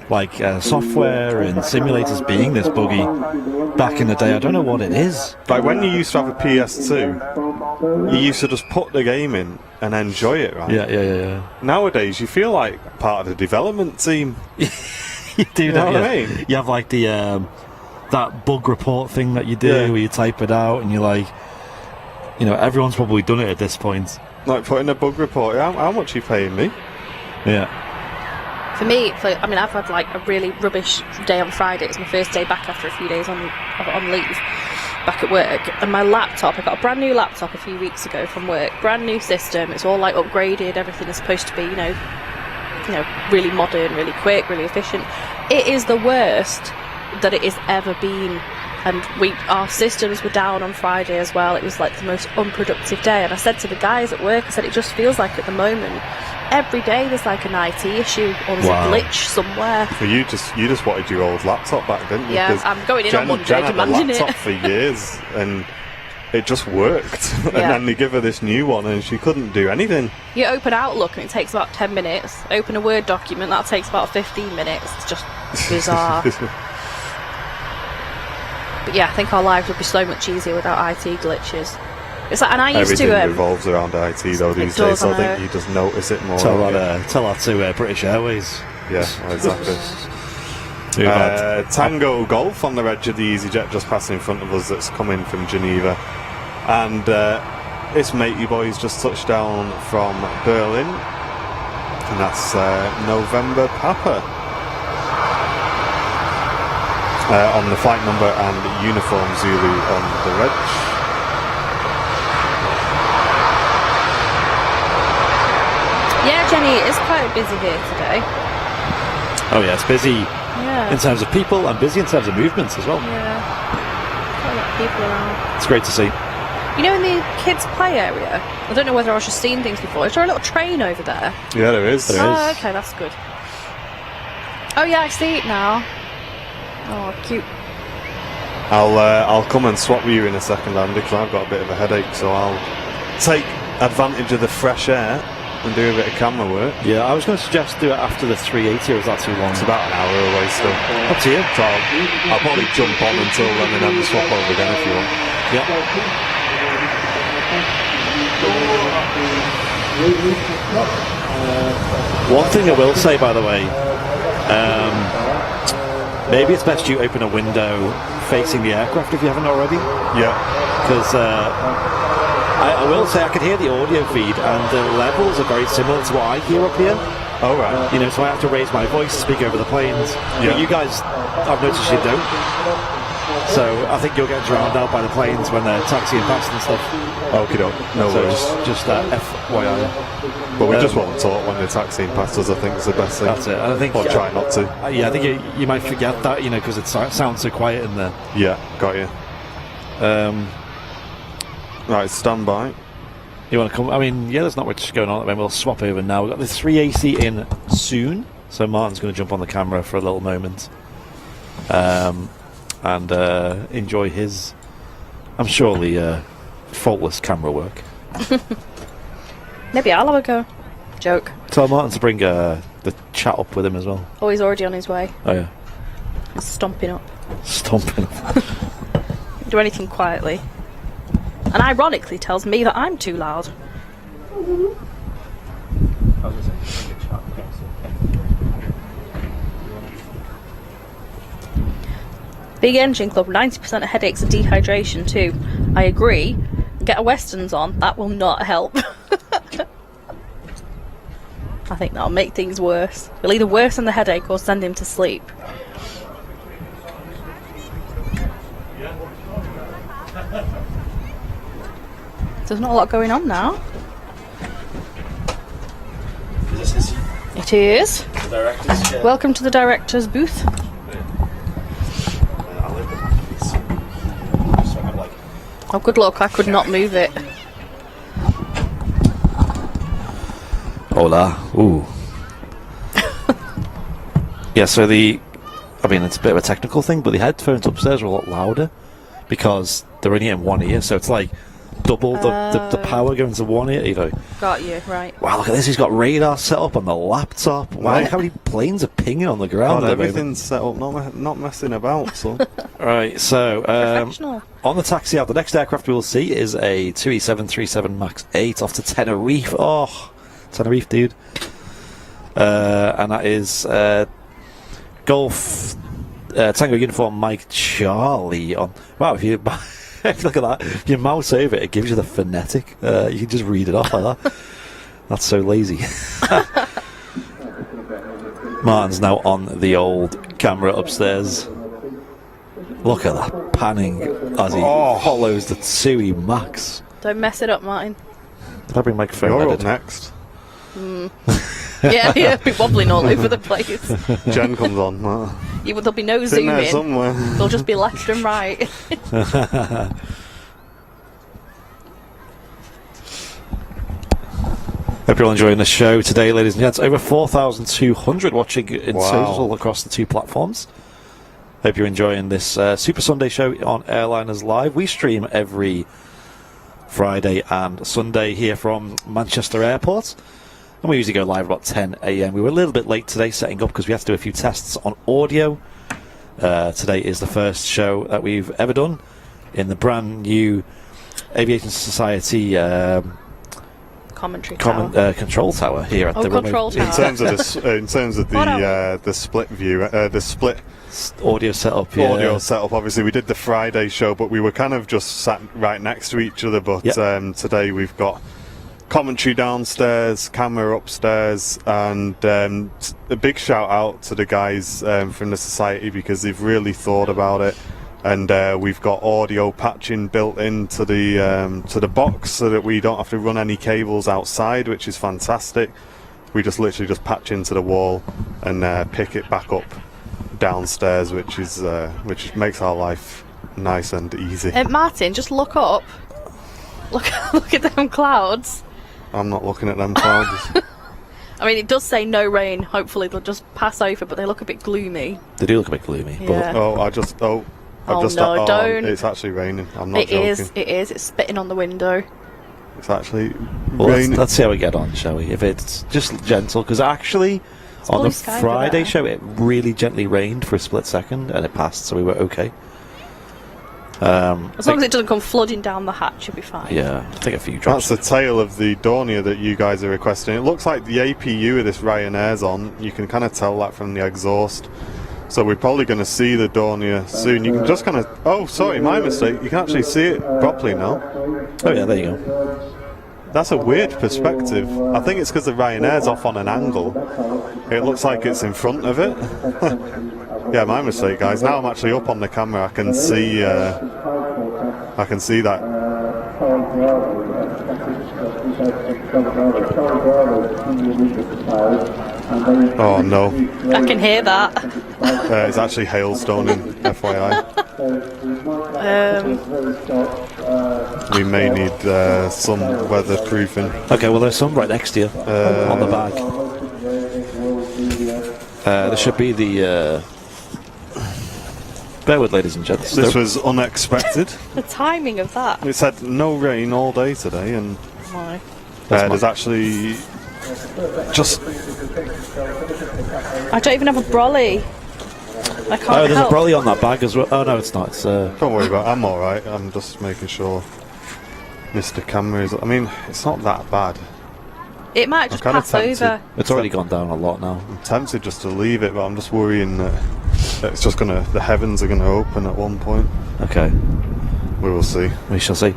B: like software and simulators being this buggy back in the day. I don't know what it is.
A: Like when you used to have a PS2, you used to just put the game in and enjoy it, right?
B: Yeah.
A: Nowadays, you feel like part of the development team.
B: You do,
A: know
B: don't
A: what
B: you?
A: I mean?
B: You have like the that bug report thing that you do, where you type it out, and you're like, everyone's probably done it at this point.
A: Like putting a bug report. How much are you paying me?
B: Yeah.
C: For me, I've had like a really rubbish day on Friday. It was my first day back after a few days on leave, back at work. And my laptop, I got a brand new laptop a few weeks ago from work. Brand new system. It's all like upgraded. Everything is supposed to be, really modern, really quick, really efficient. It is the worst that it has ever been. And our systems were down on Friday as well. It was like the most unproductive day. And I said to the guys at work, I said, it just feels like at the moment, every day there's like an IT issue or there's a glitch somewhere.
A: Well, you just wanted your old laptop back, didn't you?
C: Yeah, I'm going in on Monday
A: Jen had
C: demanding
A: a laptop for years, and it just worked. And then they give her this new one, and she couldn't do anything.
C: You open Outlook, and it takes about 10 minutes. Open a Word document, that takes about 15 minutes. It's just bizarre. But yeah, I think our lives would be so much easier without IT glitches. It's like, and I used
A: Everything
C: to
A: revolves around IT though these days, so I think you just notice it more.
B: Tell that to British Airways.
A: Yeah, exactly. Tango Golf on the edge of the EasyJet, just passing in front of us. That's coming from Geneva, and this matey boy's just touched down from Berlin, and that's November Papa. On the flight number and uniform Zulu on the reg.
C: Yeah, Jenny, it's quite busy here today.
B: Oh yeah, it's busy
C: Yeah.
B: in terms of people and busy in terms of movements as well.
C: Yeah. Quite a lot of people around.
B: It's great to see.
C: In the kids' play area, I don't know whether I was just seeing things before. Is there a little train over there?
A: Yeah, there is.
C: Oh, okay, that's good. Oh yeah, I see it now. Oh, cute.
A: I'll come and swap with you in a second, Andy, because I've got a bit of a headache, so I'll take advantage of the fresh air and do a bit of camera work.
B: Yeah, I was going to suggest do it after the 380, or is that too long?
A: It's about an hour away still.
B: Up to you.
A: So I'll probably jump on until then and then swap over again if you want.
B: Yeah. One thing I will say, by the way, maybe it's best you open a window facing the aircraft if you haven't already.
A: Yeah.
B: Because I will say I can hear the audio feed, and the levels are very similar to what I hear up here.
A: Oh, right.
B: So I have to raise my voice to speak over the planes.
A: Yeah.
B: But you guys, I've noticed you don't. So I think you'll get drowned out by the planes when they're taxiing past and stuff.
A: Okay, no
B: So
A: worries.
B: just FYI.
A: But we just won't talk when they're taxiing past us, I think is the best thing.
B: That's it. And I think
A: Or try not to.
B: Yeah, I think you might forget that, because it sounds so quiet in there.
A: Yeah, got you. Right, stand by.
B: You want to come? I mean, yeah, there's not much going on. We'll swap over now. We've got the 3AC in soon, so Martin's going to jump on the camera for a little moment, and enjoy his, I'm surely faultless camera work.
C: Maybe I'll have a go. Joke.
B: Tell Martin to bring the chat up with him as well.
C: Oh, he's already on his way.
B: Oh yeah,
C: He's stomping up.
B: stomping up.
C: Do anything quietly. And ironically tells me that I'm too loud. Big Engine Club, 90% of headaches and dehydration too. I agree. Get a Westerns on, that will not help. I think that'll make things worse. It'll either worsen the headache or send him to sleep. There's not a lot going on now. It is. Welcome to the director's booth. Oh, good luck. I could not move it.
B: Hola. Ooh. Yeah, so it's a bit of a technical thing, but the headphones upstairs are a lot louder because they're only in one ear, so it's like double the power going to one ear. You know.
C: Got you, right.
B: Wow, look at this. He's got radar set up on the laptop. Wow,
A: Right.
B: look how many planes are pinging on the ground.
A: God,
B: at the moment.
A: everything's set up, not messing about. So
B: Right, so
C: Professional.
B: on the taxi out, the next aircraft we will see is a 2E737 MAX 8 off to Tenerife. Oh, Tenerife, dude. And that is Golf Tango Uniform Mike Charlie on. Wow, if you look at that, if you mouse over it, it gives you the phonetic. You can just read it off like that. That's so lazy. Martin's now on the old camera upstairs. Look at that panning as he follows the Tsui Max.
C: Don't mess it up, Martin.
B: Did I bring microphone?
A: you're
B: I
A: up
B: did.
A: next.
C: Yeah, be wobbling all over the place.
A: Jen comes on.
C: There'll be no
A: It's in there
C: zooming.
A: somewhere.
C: They'll just be left and right.
B: Hope you're all enjoying the show today, ladies and gents. Over 4,200 watching in
A: Wow.
B: total across the two platforms. Hope you're enjoying this Super Sunday show on Airliners Live. We stream every Friday and Sunday here from Manchester Airport. And we usually go live about 10 a.m. We were a little bit late today setting up because we have to do a few tests on audio. Today is the first show that we've ever done in the brand new Aviation Society
C: Commentary tower.
B: control tower here at the Runway.
C: Control tower.
A: In terms of the split view, the split
B: Audio setup. Yeah.
A: audio setup. Obviously, we did the Friday show, but we were kind of just sat right next to each other. But
B: Yep.
A: Today we've got commentary downstairs, camera upstairs, and a big shout out to the guys from the society because they've really thought about it. And we've got audio patching built into the box so that we don't have to run any cables outside, which is fantastic. We just literally just patch into the wall and pick it back up downstairs, which makes our life nice and easy.
C: Martin, just look up. Look at them clouds.
A: I'm not looking at them clouds.
C: I mean, it does say no rain. Hopefully they'll just pass over, but they look a bit gloomy.
B: They do look a bit gloomy.
C: Yeah.
A: I've just
C: no, don't.
A: It's actually raining. I'm not
C: It
A: joking.
C: is. It is. It's spitting on the window.
A: It's actually
B: Well,
A: raining.
B: let's see how we get on, shall we? If it's just gentle, because actually on
C: blue
B: the
C: sky over
B: Friday
C: there.
B: show it really gently rained for a split second and it passed, so we were okay.
C: As long as it doesn't come flooding down the hatch, you'll be fine.
B: Yeah, I think a few
A: That's
B: drops.
A: the tail of the Dornier that you guys are requesting. It looks like the APU of this Ryanair's on. You can kind of tell that from the exhaust. So we're probably going to see the Dornier soon. You can just kind of... Oh, sorry, my mistake. You can actually see it properly now.
B: Oh yeah, there you go.
A: That's a weird perspective. I think it's because the Ryanair's off on an angle. It looks like it's in front of it. Yeah, my mistake, guys. Now I'm actually up on the camera. I can see that. Oh no.
C: I can hear that.
A: It's actually hailstoning, FYI. We may need some weatherproofing.
B: Okay, well there's some right next to you on the bag. There should be the bear with, ladies and gents.
A: This was unexpected.
C: The timing of that.
A: It said no rain all day today, and
C: Why?
A: there's actually just...
C: I don't even have a brolly. I can't
B: Oh, there's
C: help.
B: a brolly on that bag as well. Oh no, it's not. It's
A: Don't worry about it, I'm alright. I'm just making sure Mr. Camera is... I mean, it's not that bad.
C: It might just
A: kinda
C: pass
A: tempted.
C: over.
B: it's already gone down a lot now.
A: I'm tempted just to leave it, but I'm just worrying that it's just gonna... The heavens are gonna open at one point.
B: Okay,
A: We will see.
B: we shall see.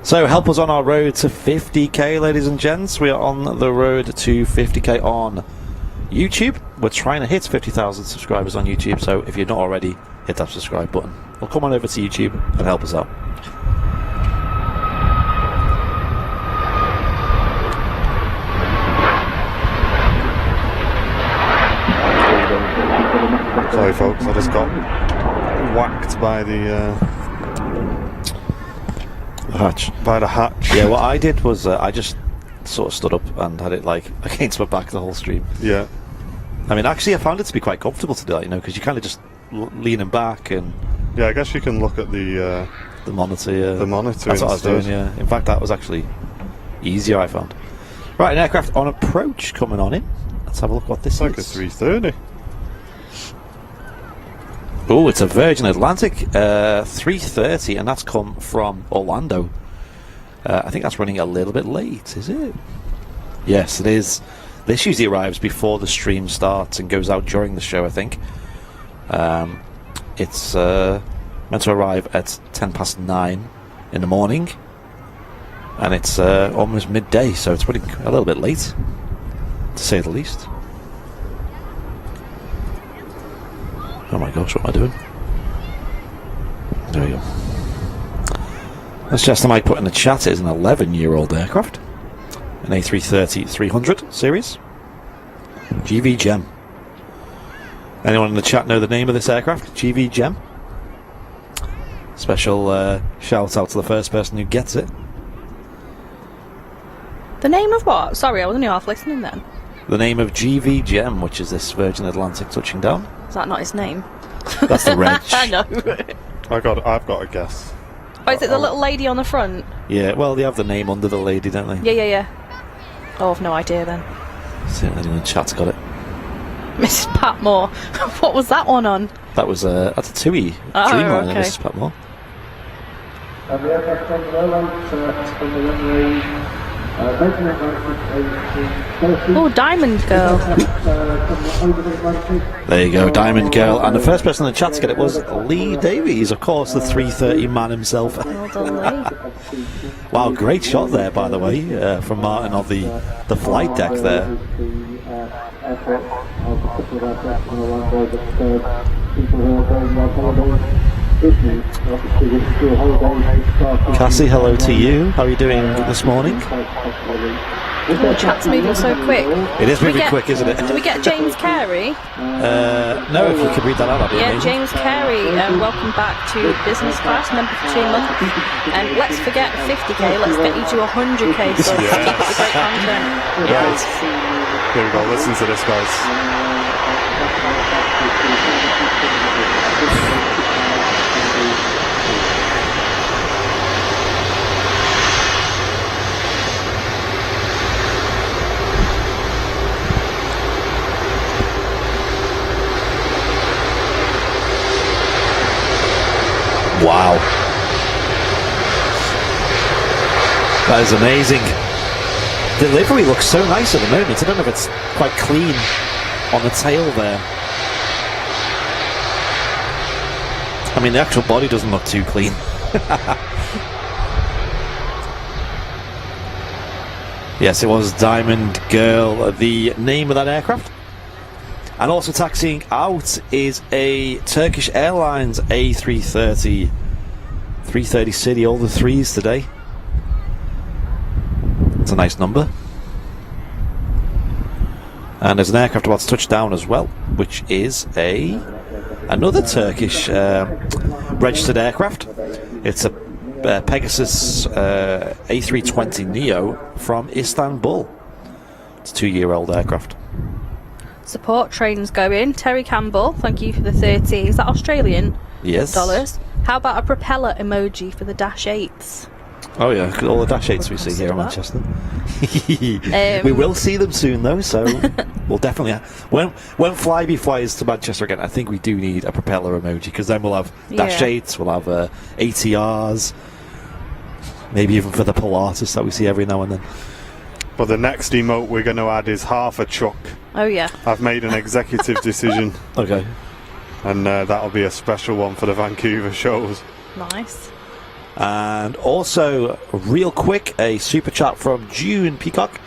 B: So help us on our road to 50k, ladies and gents. We are on the road to 50k on YouTube. We're trying to hit 50,000 subscribers on YouTube, so if you're not already, hit that subscribe button. Well, come on over to YouTube and help us out.
A: Sorry folks, I just got whacked by the
B: Hatch.
A: hatch.
B: Yeah, what I did was I just sort of stood up and had it like against my back the whole stream.
A: Yeah.
B: I mean, actually, I found it to be quite comfortable to do that, you know, because you're kind of just leaning back and...
A: Yeah, I guess you can look at the
B: The monitor, yeah.
A: The monitor
B: That's what I was doing,
A: instead.
B: yeah. In fact, that was actually easier, I found. Right, an aircraft on approach coming on in. Let's have a look what this
A: It's like a
B: is.
A: 330.
B: Oh, it's a Virgin Atlantic 330, and that's come from Orlando. I think that's running a little bit late, is it? Yes, it is. This usually arrives before the stream starts and goes out during the show, I think. It's meant to arrive at 9:10 in the morning, and it's almost midday, so it's running a little bit late, to say the least. Oh my gosh, what am I doing? There we go. That's just I might put in the chat. It is an 11-year-old aircraft, an A330-300 series, GV Gem. Anyone in the chat know the name of this aircraft? GV Gem. Special shout out to the first person who gets it.
C: The name of what? Sorry, I was only half listening then.
B: The name of GV Gem, which is this Virgin Atlantic touching down.
C: Is that not his name?
B: That's the reg.
C: I know.
A: I've got a guess.
C: Oh, is it the little lady on the front?
B: Yeah, well, they have the name under the lady, don't they?
C: Yeah. Oh, I've no idea then.
B: See if anyone in the chat's got it.
C: Mrs. Patmore. What was that one on?
B: That was that's a TUI
C: Oh,
B: Dreamliner,
C: okay.
B: Mrs. Patmore.
D: And the aircraft on the lowlands from the runway, Virgin Atlantic
C: Oh, Diamond Girl.
D: over the Atlantic.
B: There you go, Diamond Girl. And the first person in the chat to get it was Lee Davies, of course, the 330 man himself.
C: Well done, Lee.
B: Wow, great shot there, by the way, from Martin of the flight deck there.
D: Airport, a couple of aircraft on the runway that people who are going on holiday. Obviously, with school holidays.
B: Cassie, hello to you. How are you doing this morning?
C: Oh, chat's moving so quick.
B: It is
C: Do we
B: moving
C: get-
B: quick, isn't it?
C: Do we get James Carey?
B: No, if you could read that out, that'd be
C: Yeah,
B: amazing.
C: James Carey, welcome back to business class, member for 2 months. And let's forget 50k, let's get you to 100k subs. Keep up the great content. Yes.
A: Here we go. Listen to this, guys.
B: Wow. That is amazing. Delivery looks so nice at the moment. I don't know if it's quite clean on the tail there. I mean, the actual body doesn't look too clean. Yes, it was Diamond Girl, the name of that aircraft. And also taxiing out is a Turkish Airlines A330. 330 City, all the threes today. It's a nice number. And there's an aircraft about to touch down as well, which is another Turkish registered aircraft. It's a Pegasus A320 Neo from Istanbul. It's a 2-year-old aircraft.
C: Support trains going. Terry Campbell, thank you for the 30. Is that Australian
B: Yes.
C: dollars? How about a propeller emoji for the Dash 8s?
B: Oh yeah, look at all the Dash 8s we see here in
C: Consider
B: Manchester. We will see them soon though, so we'll definitely when Flybe flies to Manchester again, I think we do need a propeller emoji, because then we'll have Dash
C: Yeah.
B: 8s, we'll have ATRs, maybe even for the Pilatus that we see every now and then.
A: But the next emote we're going to add is half a chuck.
C: Oh yeah.
A: I've made an executive decision,
B: Okay.
A: and that'll be a special one for the Vancouver shows.
C: Nice.
B: And also, real quick, a super chat from June Peacock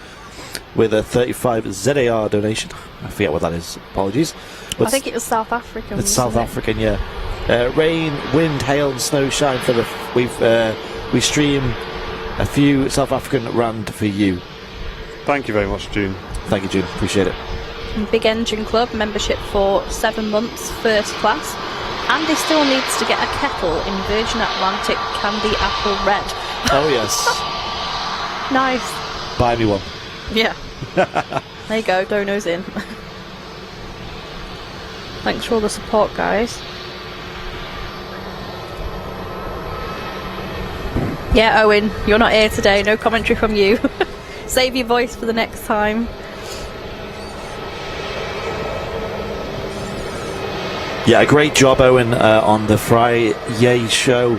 B: with a 35 ZAR donation. I forget what that is, apologies. But
C: I think it was South African.
B: it's South
C: wasn't it?
B: African, yeah. Rain, wind, hail, and snow shine for the. We stream a few South African rand for you.
A: Thank you very much, June.
B: Thank you, June. Appreciate it.
C: Big Engine Club membership for 7 months, first class. Andy still needs to get a kettle in Virgin Atlantic Candy Apple Red.
B: Oh yes.
C: Nice.
B: Buy me one.
C: Yeah. There you go, donos in. Thanks for all the support, guys. Yeah, Owen, you're not here today. No commentary from you. Save your voice for the next time.
B: Yeah, a great job, Owen, on the Friday show,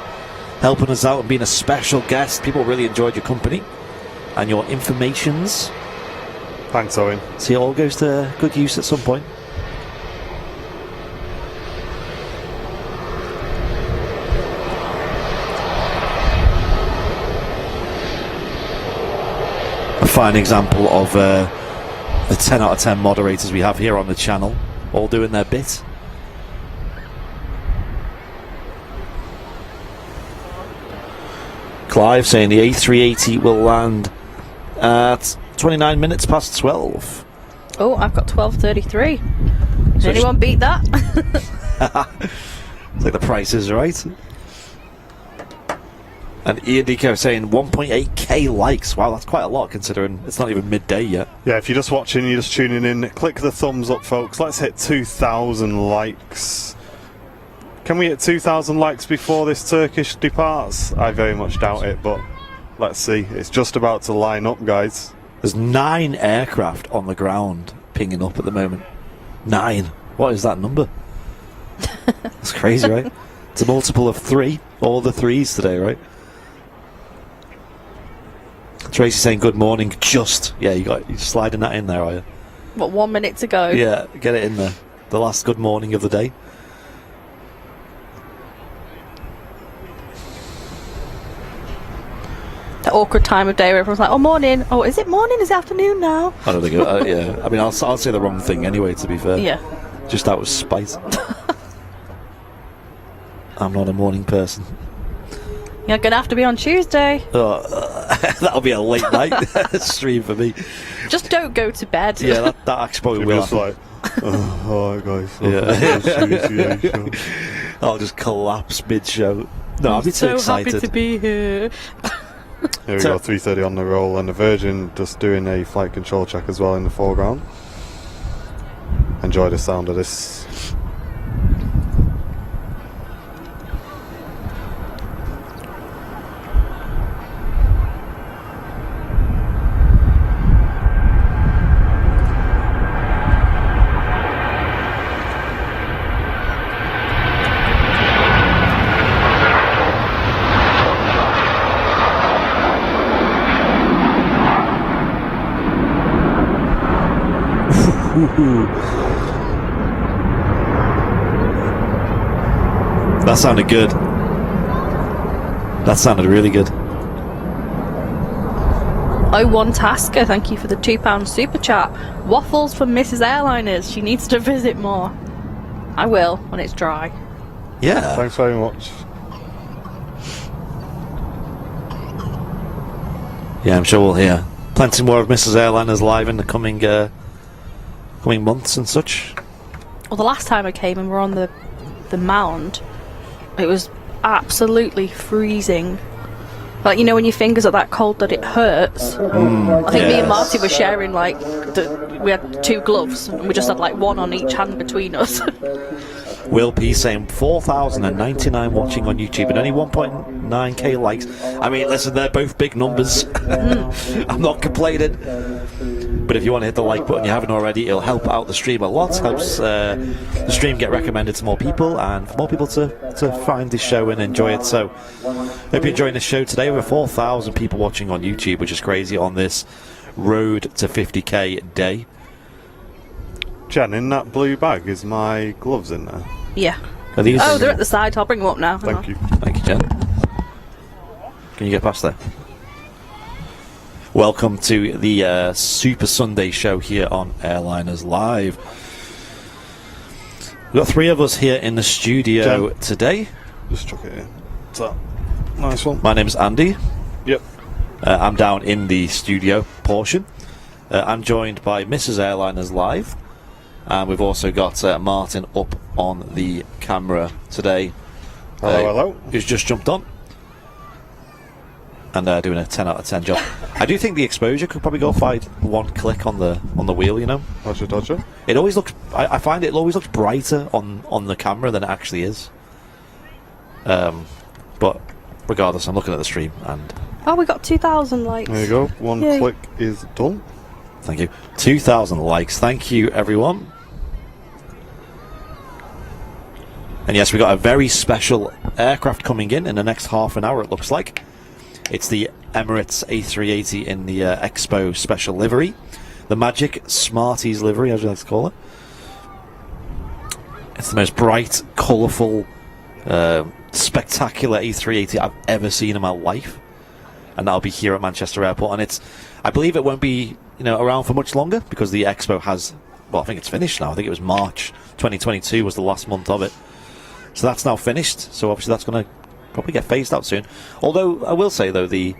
B: helping us out and being a special guest. People really enjoyed your company and your informations.
A: Thanks, Owen.
B: See, it all goes to good use at some point. A fine example of the 10 out of 10 moderators we have here on the channel, all doing their bit. Clive saying the A380 will land at 29 minutes past 12.
C: Oh, I've got 12:33. Did
B: So
C: anyone beat that?
B: It's like the price is right. And Ian Deco saying 1.8k likes. Wow, that's quite a lot considering it's not even midday yet.
A: Yeah, if you're just watching, you're just tuning in, click the thumbs up, folks. Let's hit 2,000 likes. Can we hit 2,000 likes before this Turkish departs? I very much doubt it, but let's see. It's just about to line up, guys.
B: There's 9 aircraft on the ground pinging up at the moment. 9. What is that number? That's crazy, right? It's a multiple of 3. All the 3s today, right? Tracy saying good morning. You're sliding that in there, are you?
C: What, 1 minute to go?
B: Yeah, get it in there. The last good morning of the day.
C: The awkward time of day where everyone's like, oh, morning. Oh, is it morning? Is it afternoon now?
B: I don't think yeah. I mean, I'll say the wrong thing anyway, to be fair.
C: Yeah.
B: Just out of spite. I'm not a morning person.
C: You're going to have to be on Tuesday.
B: That'll be a late night stream for me.
C: Just don't go to bed.
B: Yeah, that actually will
A: Just
B: happen.
A: like, alright, guys.
B: Yeah. I'll just collapse mid-show. No, I'll be too excited.
C: Happy to be here.
A: Here we go, 3:30 on the roll, and the Virgin just doing a flight control check as well in the foreground. Enjoy the sound of this.
B: That sounded good. That sounded really good.
C: O1 Tasker, thank you for the £2 super chat. Waffles from Mrs. Airliners. She needs to visit more. I will when it's dry.
B: Yeah.
A: Thanks very much.
B: Yeah, I'm sure we'll hear plenty more of Mrs. Airliners live in the coming months and such.
C: Well, the last time I came and we're on the mound, it was absolutely freezing. Like, you know when your fingers are that cold that it hurts? I think me and Marty were sharing, like, we had 2 gloves and we just had, like, 1 on each hand between us.
B: Will P saying 4,099 watching on YouTube and only 1.9k likes. I mean, listen, they're both big numbers. I'm not complaining. But if you want to hit the like button, you haven't already, it'll help out the stream a lot. Helps the stream get recommended to more people and for more people to find this show and enjoy it. So, hope you're enjoying the show today. Over 4,000 people watching on YouTube, which is crazy on this road to 50k day.
A: Jen, in that blue bag is my gloves in there.
C: Yeah.
B: Are these
C: Oh, they're at the side. I'll bring them up now.
A: Thank you.
B: Thank you, Jen. Can you get past there? Welcome to the Super Sunday show here on Airliners Live. We've got 3 of us here in the studio today.
A: Just chuck it in. So, nice one.
B: My name's Andy.
A: Yep.
B: I'm down in the studio portion. I'm joined by Mrs. Airliners Live. And we've also got Martin up on the camera today.
A: Hello.
B: Who's just jumped on. And doing a 10 out of 10 job. I do think the exposure could probably go up by 1 click on the wheel, you know.
A: Dodger.
B: It always looks. I find it always looks brighter on the camera than it actually is. But regardless, I'm looking at the stream, and
C: Oh, we got 2,000 likes.
A: There you go. One
C: Yay.
A: click is done.
B: thank you. 2,000 likes. Thank you, everyone. And yes, we got a very special aircraft coming in the next half an hour, it looks like. It's the Emirates A380 in the Expo special livery. The Magic Smarties livery, as you like to call it. It's the most bright, colourful, spectacular A380 I've ever seen in my life. And that'll be here at Manchester Airport. And I believe it won't be around for much longer, because the Expo has, well, I think it's finished now. I think it was March 2022 was the last month of it. So that's now finished. So obviously that's going to probably get phased out soon. Although I will say though, the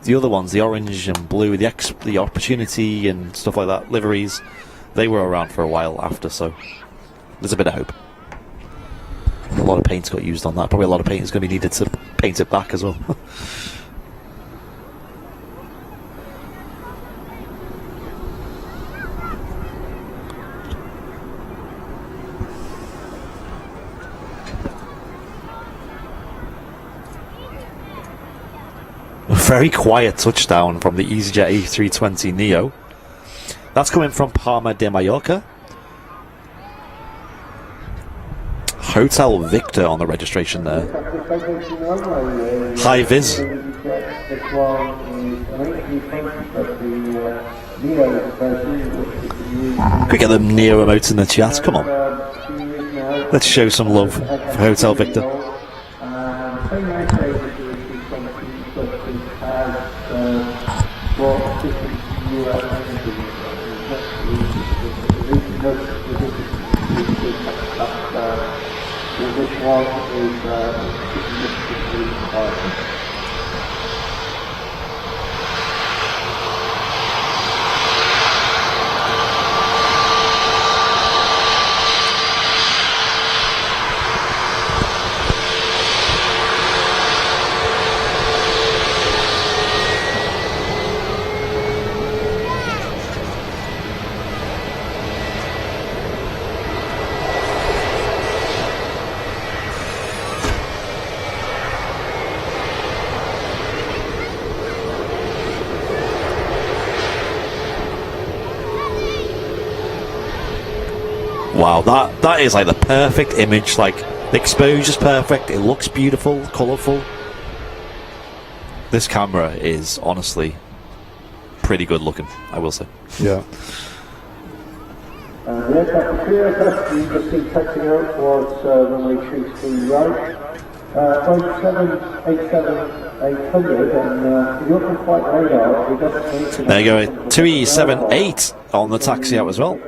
B: other ones, the orange and blue, the Opportunity and stuff like that, liveries, they were around for a while after. So there's a bit of hope. A lot of paint got used on that. Probably a lot of paint is going to be needed to paint it back as well. A very quiet touchdown from the EasyJet A320neo. That's coming from Palma de Mallorca. Hotel Victor on the registration there. High vis. Could we get the Neo emotes in the chat? Come on. Let's show some love for Hotel Victor. Wow, that is like the perfect image. Like, the exposure's perfect, it looks beautiful, colourful. This camera is honestly pretty good looking, I will say.
A: Yeah.
D: The aircraft you can see taxing out towards runway 23 right. Boeing 787-800, and if you look on flight radar, we got
B: There you go, 2E78 on the taxi out as well.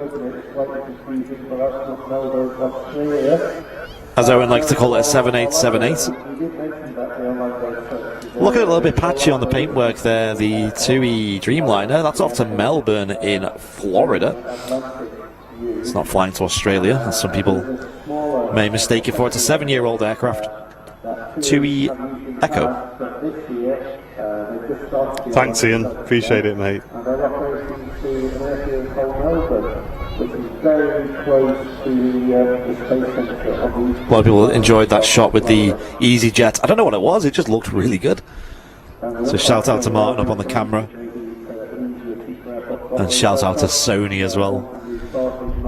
B: As Owen likes to call it, a 7878. Looking a little bit patchy on the paintwork there, the 2E Dreamliner. That's off to Melbourne in Florida. It's not flying to Australia, as some people may mistake it for. It's a 7-year-old aircraft. 2E Echo.
A: Thanks, Ian. Appreciate it, mate.
D: Which is very close to the space center of
B: A lot of people enjoyed that shot with the EasyJet. I don't know what it was, it just looked really good. So shout out to Martin up on the camera. And shout out to Sony as well.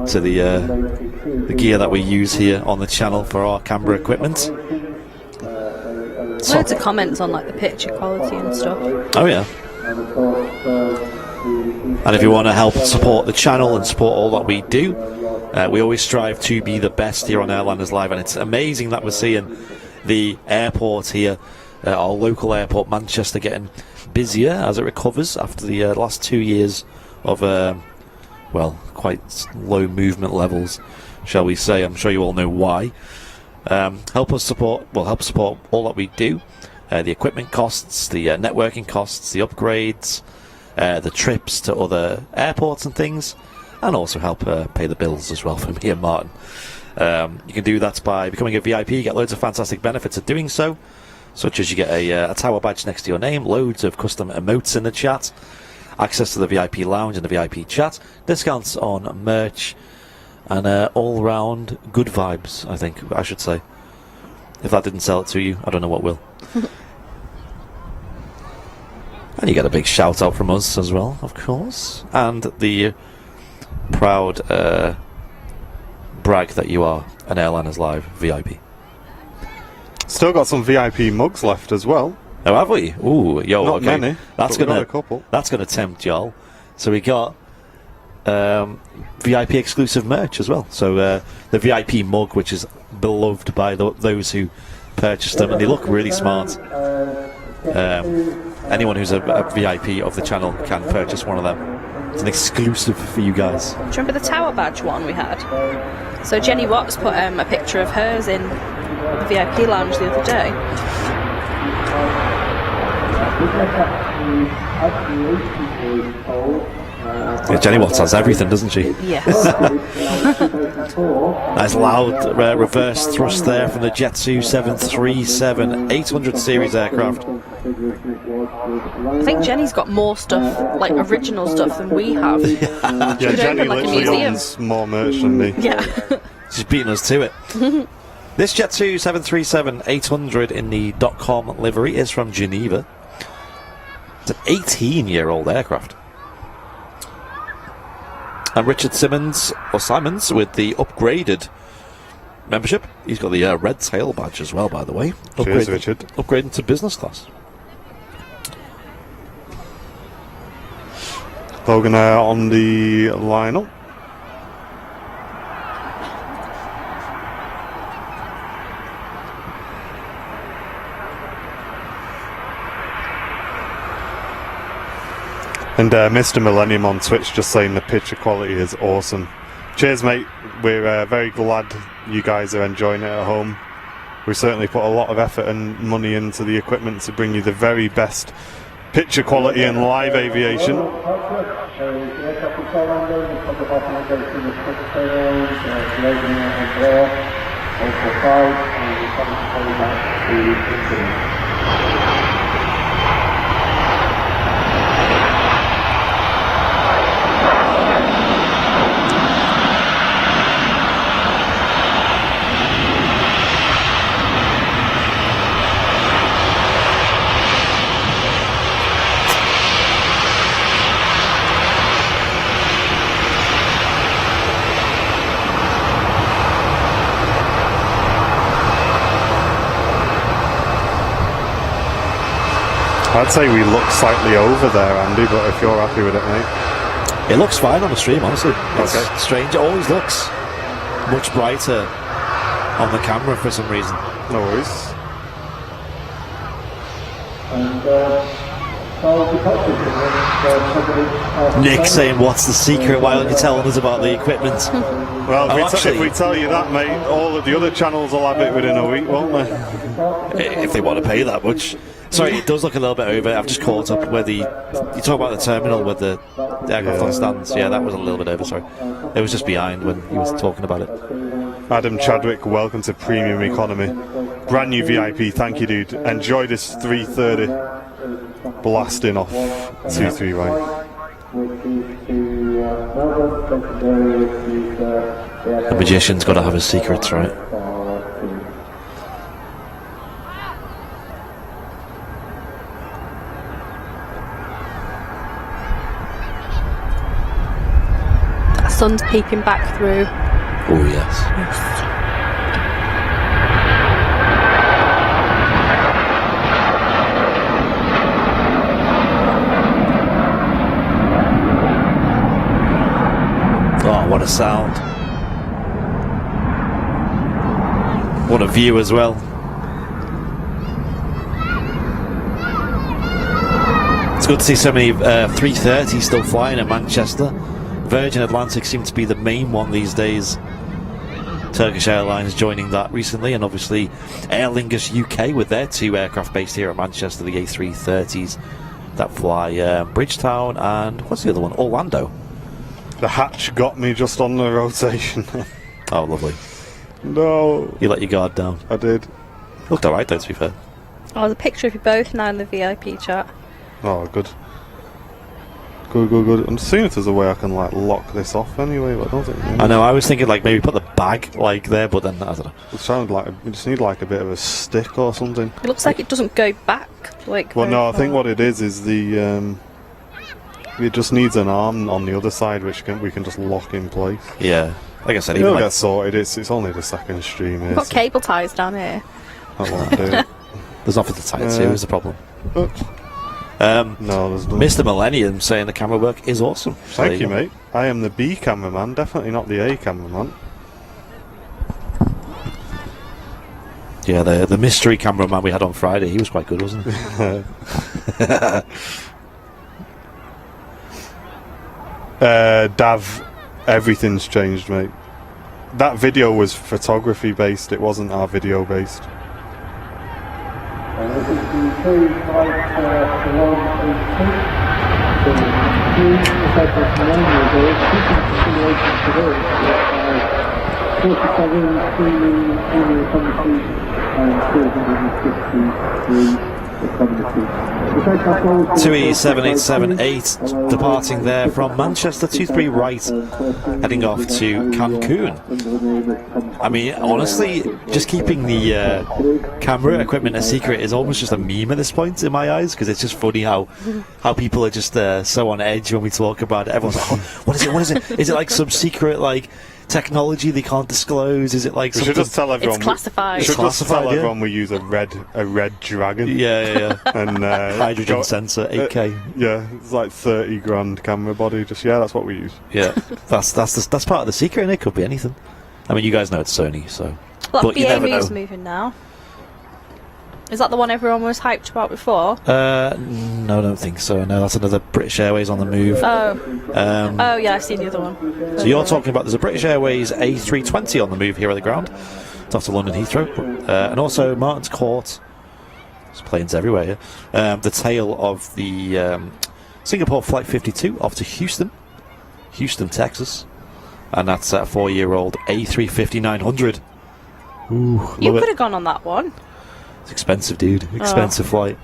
B: To the gear that we use here on the channel for our camera equipment.
C: Loads of comments on like the picture quality and stuff.
B: Oh yeah. And if you want to help support the channel and support all that we do, we always strive to be the best here on Airlanders Live, and it's amazing that we're seeing the airport here, our local airport Manchester, getting busier as it recovers after the last 2 years of well, quite low movement levels, shall we say. I'm sure you all know why. Help support all that we do, the equipment costs, the networking costs, the upgrades, the trips to other airports and things, and also help pay the bills as well for me and Martin. You can do that by becoming a VIP. You get loads of fantastic benefits of doing so, such as you get a tower badge next to your name, loads of custom emotes in the chat, access to the VIP lounge and the VIP chat, discounts on merch, and all round good vibes, I think I should say. If that didn't sell it to you, I don't know what will. And you get a big shout out from us as well, of course. And the proud brag that you are an Airliners Live VIP.
A: Still got some VIP mugs left as well.
B: Oh, have we? Ooh, yo,
A: Not
B: okay.
A: many.
B: That's
A: but we got
B: gonna
A: a couple.
B: That's gonna tempt y'all. So we got VIP exclusive merch as well. So the VIP mug, which is beloved by those who purchased them, and they look really smart. Anyone who's a VIP of the channel can purchase one of them. It's an exclusive for you guys.
C: Do you remember the Tower Badge one we had? So Jenny Watts put a picture of hers in the VIP lounge the other day.
B: Yeah, Jenny Watts has everything, doesn't she?
C: Yes.
B: Nice loud reverse thrust there from the Jetsu 737 800 series aircraft.
C: I think Jenny's got more stuff, like original stuff, than we have.
A: Yeah,
C: Could
A: Jenny
C: open, like, a
A: literally
C: museum.
A: owns more merch than me.
C: Yeah.
B: She's beating us to it. This Jetsu 737 800 in the .com livery is from Geneva. It's an 18-year-old aircraft. And Richard Simons with the upgraded membership. He's got the red tail badge as well, by the way.
A: Cheers, Richard.
B: Upgrading to business class.
A: Logan on the lineup. And Mr. Millennium on Twitch just saying the picture quality is awesome. Cheers, mate. We're very glad you guys are enjoying it at home. We certainly put a lot of effort and money into the equipment to bring you the very best picture quality in live aviation. I'd say we look slightly over there, Andy, but if you're happy with it, mate.
B: It looks fine on the stream, honestly. It's
A: Okay.
B: strange. It always looks much brighter on the camera for some reason.
A: No worries.
B: Nick saying, what's the secret? Why aren't you telling us about the equipment?
A: Well,
B: Oh,
A: if
B: actually-
A: we tell you that, mate, all of the other channels will have it within a week, won't they?
B: If they want to pay that much. Sorry, it does look a little bit over. I've just caught up where you talk about the terminal with the aircraft on stands. Yeah, that was a little bit over, sorry. It was just behind when he was talking about it.
A: Adam Chadwick, welcome to Premium Economy. Brand new VIP, thank you, dude. Enjoy this 330 blasting off 2-3 right.
B: The magician's got to have his secrets, right?
C: Sun's peeping back through.
B: Oh, yes. Oh, what a sound. What a view as well. It's good to see so many 330s still flying in Manchester. Virgin Atlantic seems to be the main one these days. Turkish Airlines joining that recently, and obviously Aer Lingus UK with their 2 aircraft based here at Manchester, the A330s that fly Bridgetown and what's the other one? Orlando.
C: The
A: hatch got me just on the rotation.
B: Oh, lovely.
A: No.
B: You let your guard down.
A: I did.
B: Looked alright though, to be fair.
C: Oh, there's a picture of you both now in the VIP chat.
A: Oh, good. Good. I'm seeing if there's a way I can like lock this off anyway, but I don't think.
B: I know. I was thinking like maybe put the bag like there, but then I don't know.
A: It sounded like we just need like a bit of a stick or something.
C: It looks like it doesn't go back. Like.
A: Well,
C: very
A: no, I think
C: far.
A: what it is the. It just needs an arm on the other side, which we can just lock in place.
B: Yeah, like I said,
A: It'll
B: even
A: get
B: like,
A: sorted. It's only the second stream here.
C: We've got
A: so
C: cable ties down here.
A: that won't do.
B: there's nothing to tie it to. Is the problem?
A: No, there's not.
B: Mr. Millennium saying the camera work is awesome. So
A: Thank you,
B: go.
A: mate. I am the B cameraman, definitely not the A cameraman.
B: Yeah, the mystery cameraman we had on Friday, he was quite good, wasn't he?
A: Dav, everything's changed, mate. That video was photography based, it wasn't our video based.
D: This is the 35 long 2. So, 2 effective 9 years old, keeping continuation today. 47 streaming in the community and 453 the community.
B: 2E7878 departing there from Manchester 23 right, heading off to Cancun. I mean, honestly, just keeping the camera equipment a secret is almost just a meme at this point in my eyes, because it's just funny how people are just so on edge when we talk about it. Everyone's like, oh, what is it? Is it like some secret like technology they can't disclose? Is it like
A: We
B: something?
A: should just tell everyone.
C: It's classified.
A: We should just tell
B: Classified, yeah.
A: everyone we use a red dragon.
B: Yeah.
A: And
B: Hydrogen sensor, 8K.
A: Yeah, it's like 30 grand camera body. Just that's what we use.
B: Yeah, that's part of the secret, and it could be anything. I mean, you guys know it's Sony, so.
C: Well,
B: But you
C: BA
B: never
C: move's
B: know.
C: moving now. Is that the one everyone was hyped about before?
B: No, I don't think so. No, that's another British Airways on the move.
C: Oh yeah, I've seen the other one.
B: So you're talking about there's a British Airways A320 on the move here at the ground. It's off to London Heathrow, and also Martin's Court. There's planes everywhere. The tail of the Singapore Flight 52 off to Houston, Texas, and that's a 4-year-old A350-900. Ooh,
C: You
B: love
C: could
B: it.
C: have gone on that one.
B: It's expensive, dude. Expensive flight.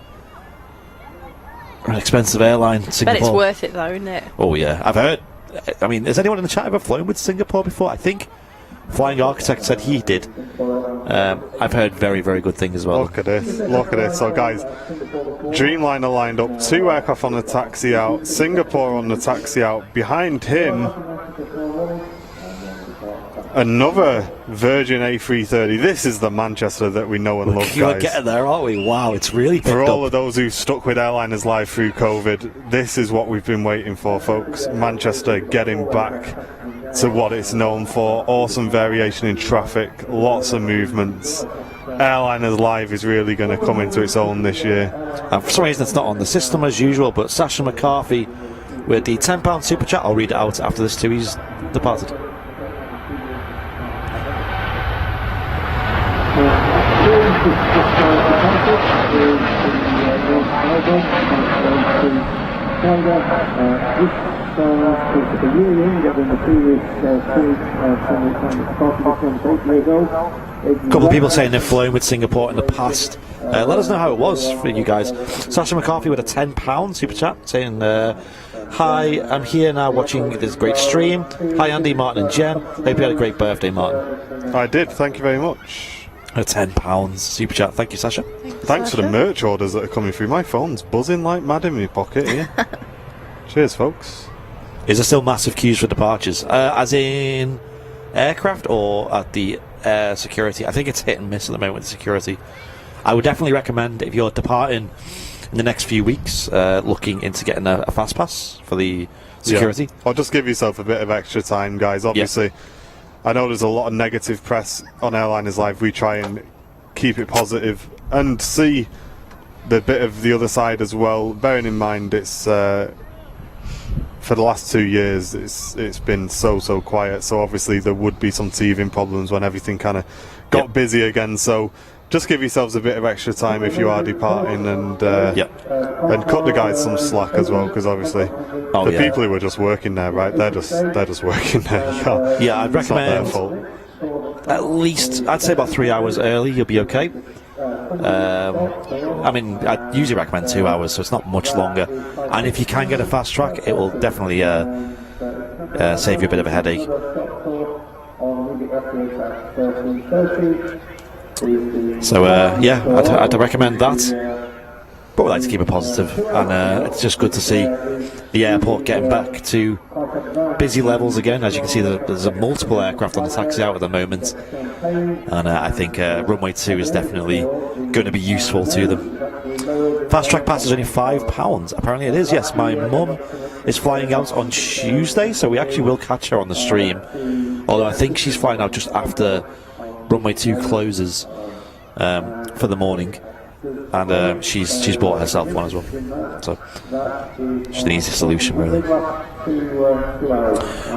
B: An expensive airline, Singapore.
C: Bet it's worth it though, isn't it?
B: Oh yeah, I've heard. I mean, has anyone in the chat ever flown with Singapore before? I think Flying Architect said he did. I've heard very, very good things as well.
A: Look at this. So guys, Dreamliner lined up 2 aircraft on the taxi out, Singapore on the taxi out. Behind him, another Virgin A330. This is the Manchester that we know and love,
B: We're
A: guys.
B: getting there, aren't we? Wow, it's really picked
A: For all
B: up.
A: of those who stuck with Airliners Live through COVID, this is what we've been waiting for, folks. Manchester getting back to what it's known for. Awesome variation in traffic, lots of movements. Airliners Live is really going to come into its own this year.
B: And for some reason it's not on the system as usual, but Sasha McCarthy with the £10 super chat. I'll read it out after this too. He's departed. A couple of people saying they've flown with Singapore in the past. Let us know how it was for you guys. Sasha McCarthy with a £10 super chat saying, hi, I'm here now watching this great stream. Hi Andy, Martin and Jen. Hope you had a great birthday, Martin.
A: I did, thank you very much.
B: A £10 super chat. Thank you, Sasha.
A: Thanks for the merch orders that are coming through. My phone's buzzing like mad in my pocket here. Cheers, folks.
B: Is there still massive queues for departures? As in aircraft or at the security? I think it's hit and miss at the moment with security. I would definitely recommend, if you're departing in the next few weeks, looking into getting a fast pass for the security.
A: Yeah. Or just give yourself a bit of extra time, guys. Obviously, I know there's a lot of negative press on Airliners Live. We try and keep it positive and see the bit of the other side as well. Bearing in mind, it's for the last 2 years, it's been so quiet. So obviously there would be some teething problems when everything kind of got busy again. So just give yourselves a bit of extra time if you are departing, and cut the guys some slack as well, because obviously the people who are just working there, right? They're just working there.
B: Yeah, I'd
A: It's not their
B: recommend
A: fault.
B: at least, I'd say about 3 hours early. You'll be okay. I mean, I usually recommend 2 hours, so it's not much longer. And if you can get a fast track, it will definitely save you a bit of a headache. So yeah, I'd recommend that. But we like to keep it positive, and it's just good to see the airport getting back to busy levels again. As you can see, there's multiple aircraft on the taxi out at the moment, and I think runway 2 is definitely going to be useful to them. Fast track pass is only £5. Apparently it is, yes. My mum is flying out on Tuesday, so we actually will catch her on the stream, although I think she's flying out just after runway 2 closes for the morning. And she's bought herself one as well, so just an easy solution really.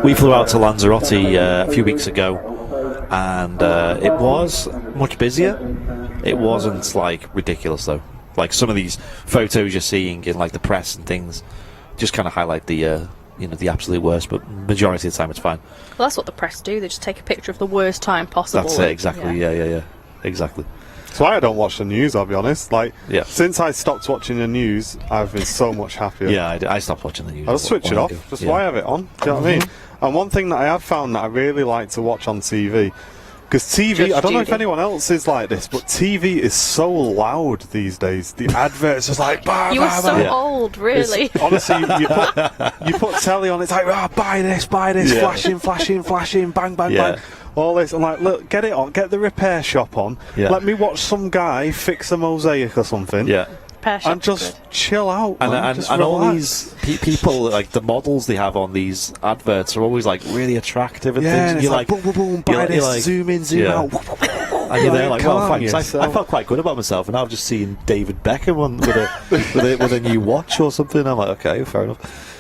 B: We flew out to Lanzarote a few weeks ago, and it was much busier. It wasn't like ridiculous though. Like some of these photos you're seeing in like the press and things just kind of highlight the the absolute worst, but majority of the time it's fine.
C: Well, that's what the press do. They just take a picture of the worst time possible.
B: That's it, exactly. Yeah, exactly.
A: That's why I don't watch the news, I'll be honest. Since I stopped watching the news, I've been so much happier.
B: Yeah, I stopped watching the news.
A: I'll switch it off. Just why have it on? Do you know what I mean? And one thing that I have found that I really like to watch on TV, because TV, I don't know if anyone else is like this, but TV is so loud these days. The adverts is like, bah,
C: you
A: bah,
C: were so
A: bah.
C: old, really.
A: Honestly, you put telly on, it's like, buy this, flashing, bang, bang. All this, I'm like, look, get it on, get the repair shop on. Yeah. Let me watch some guy fix a mosaic or something.
B: Yeah.
A: And just chill out.
B: And all these people, like the models they have on these adverts, are always like really attractive and things.
A: And you're like, boom, boom, boom, buy this, like, zoom in, zoom out.
B: And you're there like, oh, thanks. I felt quite good about myself, and I've just seen David Beckham with a new watch or something. I'm like, okay, fair enough.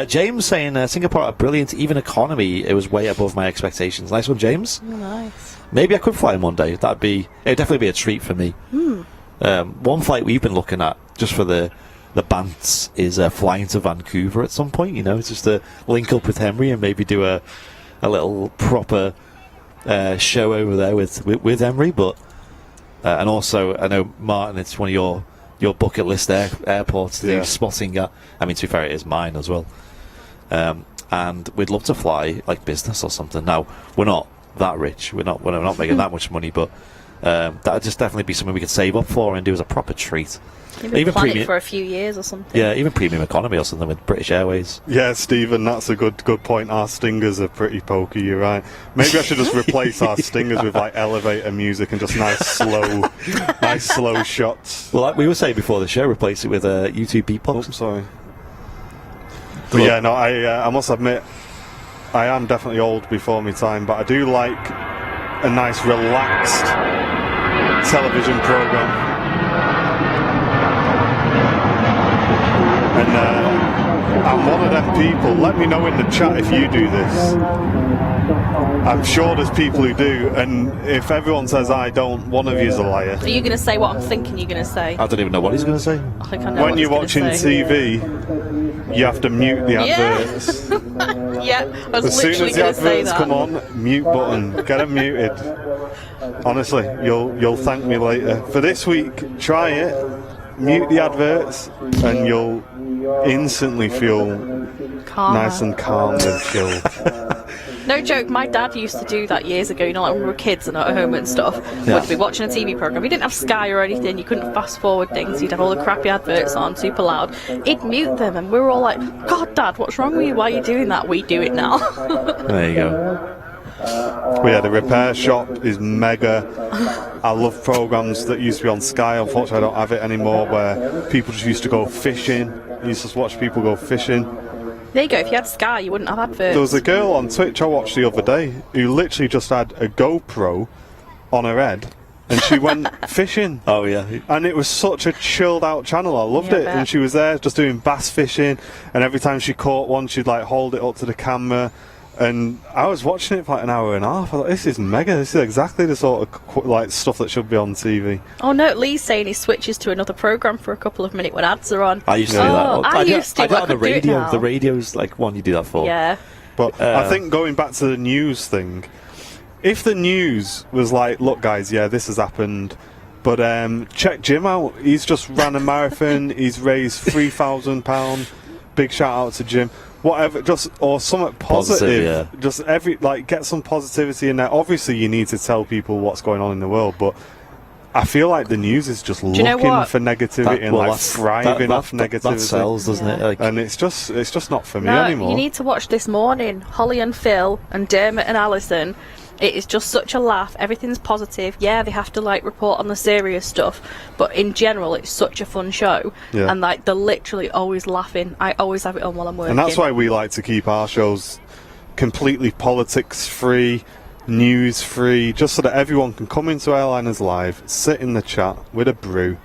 B: James saying Singapore are brilliant, even economy. It was way above my expectations. Nice one, James.
C: Oh, nice.
B: Maybe I could fly in one day. It'd definitely be a treat for me. One flight we've been looking at just for the Bants is flying to Vancouver at some point. It's just to link up with Henry and maybe do a little proper show over there with Henry. But and also I know Martin, it's one of your bucket list airports to do spotting at. I mean, to be fair, it is mine as well. And we'd love to fly like business or something. Now we're not that rich. We're not making that much money, but that'd just definitely be something we could save up for and do as a proper treat.
C: Maybe even plan it for a few years or something.
B: Yeah, even premium economy or something with British Airways.
A: Yeah, Stephen, that's a good point. Our stingers are pretty pokey, you're right. Maybe I should just replace our stingers with like elevator music and just nice slow shots.
B: Well, like we were saying before the show, replace it with YouTube beatbox.
A: Oops, sorry. But yeah, no, I must admit, I am definitely old before my time, but I do like a nice relaxed television program. And I'm one of them people. Let me know in the chat if you do this. I'm sure there's people who do, and if everyone says I don't, one of you is a liar.
C: Are you going to say what I'm thinking you're going to say?
B: I don't even know what he's going to say.
C: I think I know
A: when you're watching TV, you have to mute the adverts.
C: Yeah, I was
A: as soon as the adverts come on, mute button, get them muted. Honestly, you'll thank me later. For this week, try it. Mute the adverts, and you'll instantly feel nice and calm and chilled.
C: No joke, my dad used to do that years ago, like when we were kids and at home and stuff. We'd be watching a TV programme. He didn't have Sky or anything, you couldn't fast forward things, he'd have all the crappy adverts on, super loud. He'd mute them, and we were all like, God, Dad, what's wrong with you? Why are you doing that? We do it now.
B: There you go.
A: Well, yeah, the repair shop is mega. I love programs that used to be on Sky. Unfortunately, I don't have it anymore, where people just used to go fishing. You used to watch people go fishing.
C: There you go, if you had Sky, you wouldn't have adverts.
A: There was a girl on Twitch I watched the other day who literally just had a GoPro on her head, and she went fishing.
B: Oh, yeah.
A: And it was such a chilled out channel. I loved it. And she was there just doing bass fishing, and every time she caught one, she'd like hold it up to the camera. And I was watching it for like an hour and a half. I thought, this is mega. This is exactly the sort of like stuff that should be on TV.
C: Oh no, Lee's saying he switches to another programme for a couple of minutes when ads are on.
B: I used to do that.
C: I used to.
B: I got on the radio. The radio's like one you do that for.
C: Yeah.
A: But I think going back to the news thing, if the news was like, look guys, yeah, this has happened, But check Jim out. He's just ran a marathon. He's raised £3,000. Big shout out to Jim. Whatever, just or something positive.
B: Yeah.
A: Just get some positivity in there. Obviously, you need to tell people what's going on in the world, but I feel like the news is just looking for negativity and thriving off negativity.
B: That sells, doesn't it?
A: And it's just not for me anymore.
C: You need to watch This Morning. Holly and Phil and Dermot and Alison. It is just such a laugh. Everything's positive. Yeah, they have to report on the serious stuff, but in general, it's such a fun show.
A: Yeah.
C: And they're literally always laughing. I always have it on while I'm working.
A: And that's why we like to keep our shows completely politics free, news free, just so that everyone can come into Airliners Live, sit in the chat with a brew,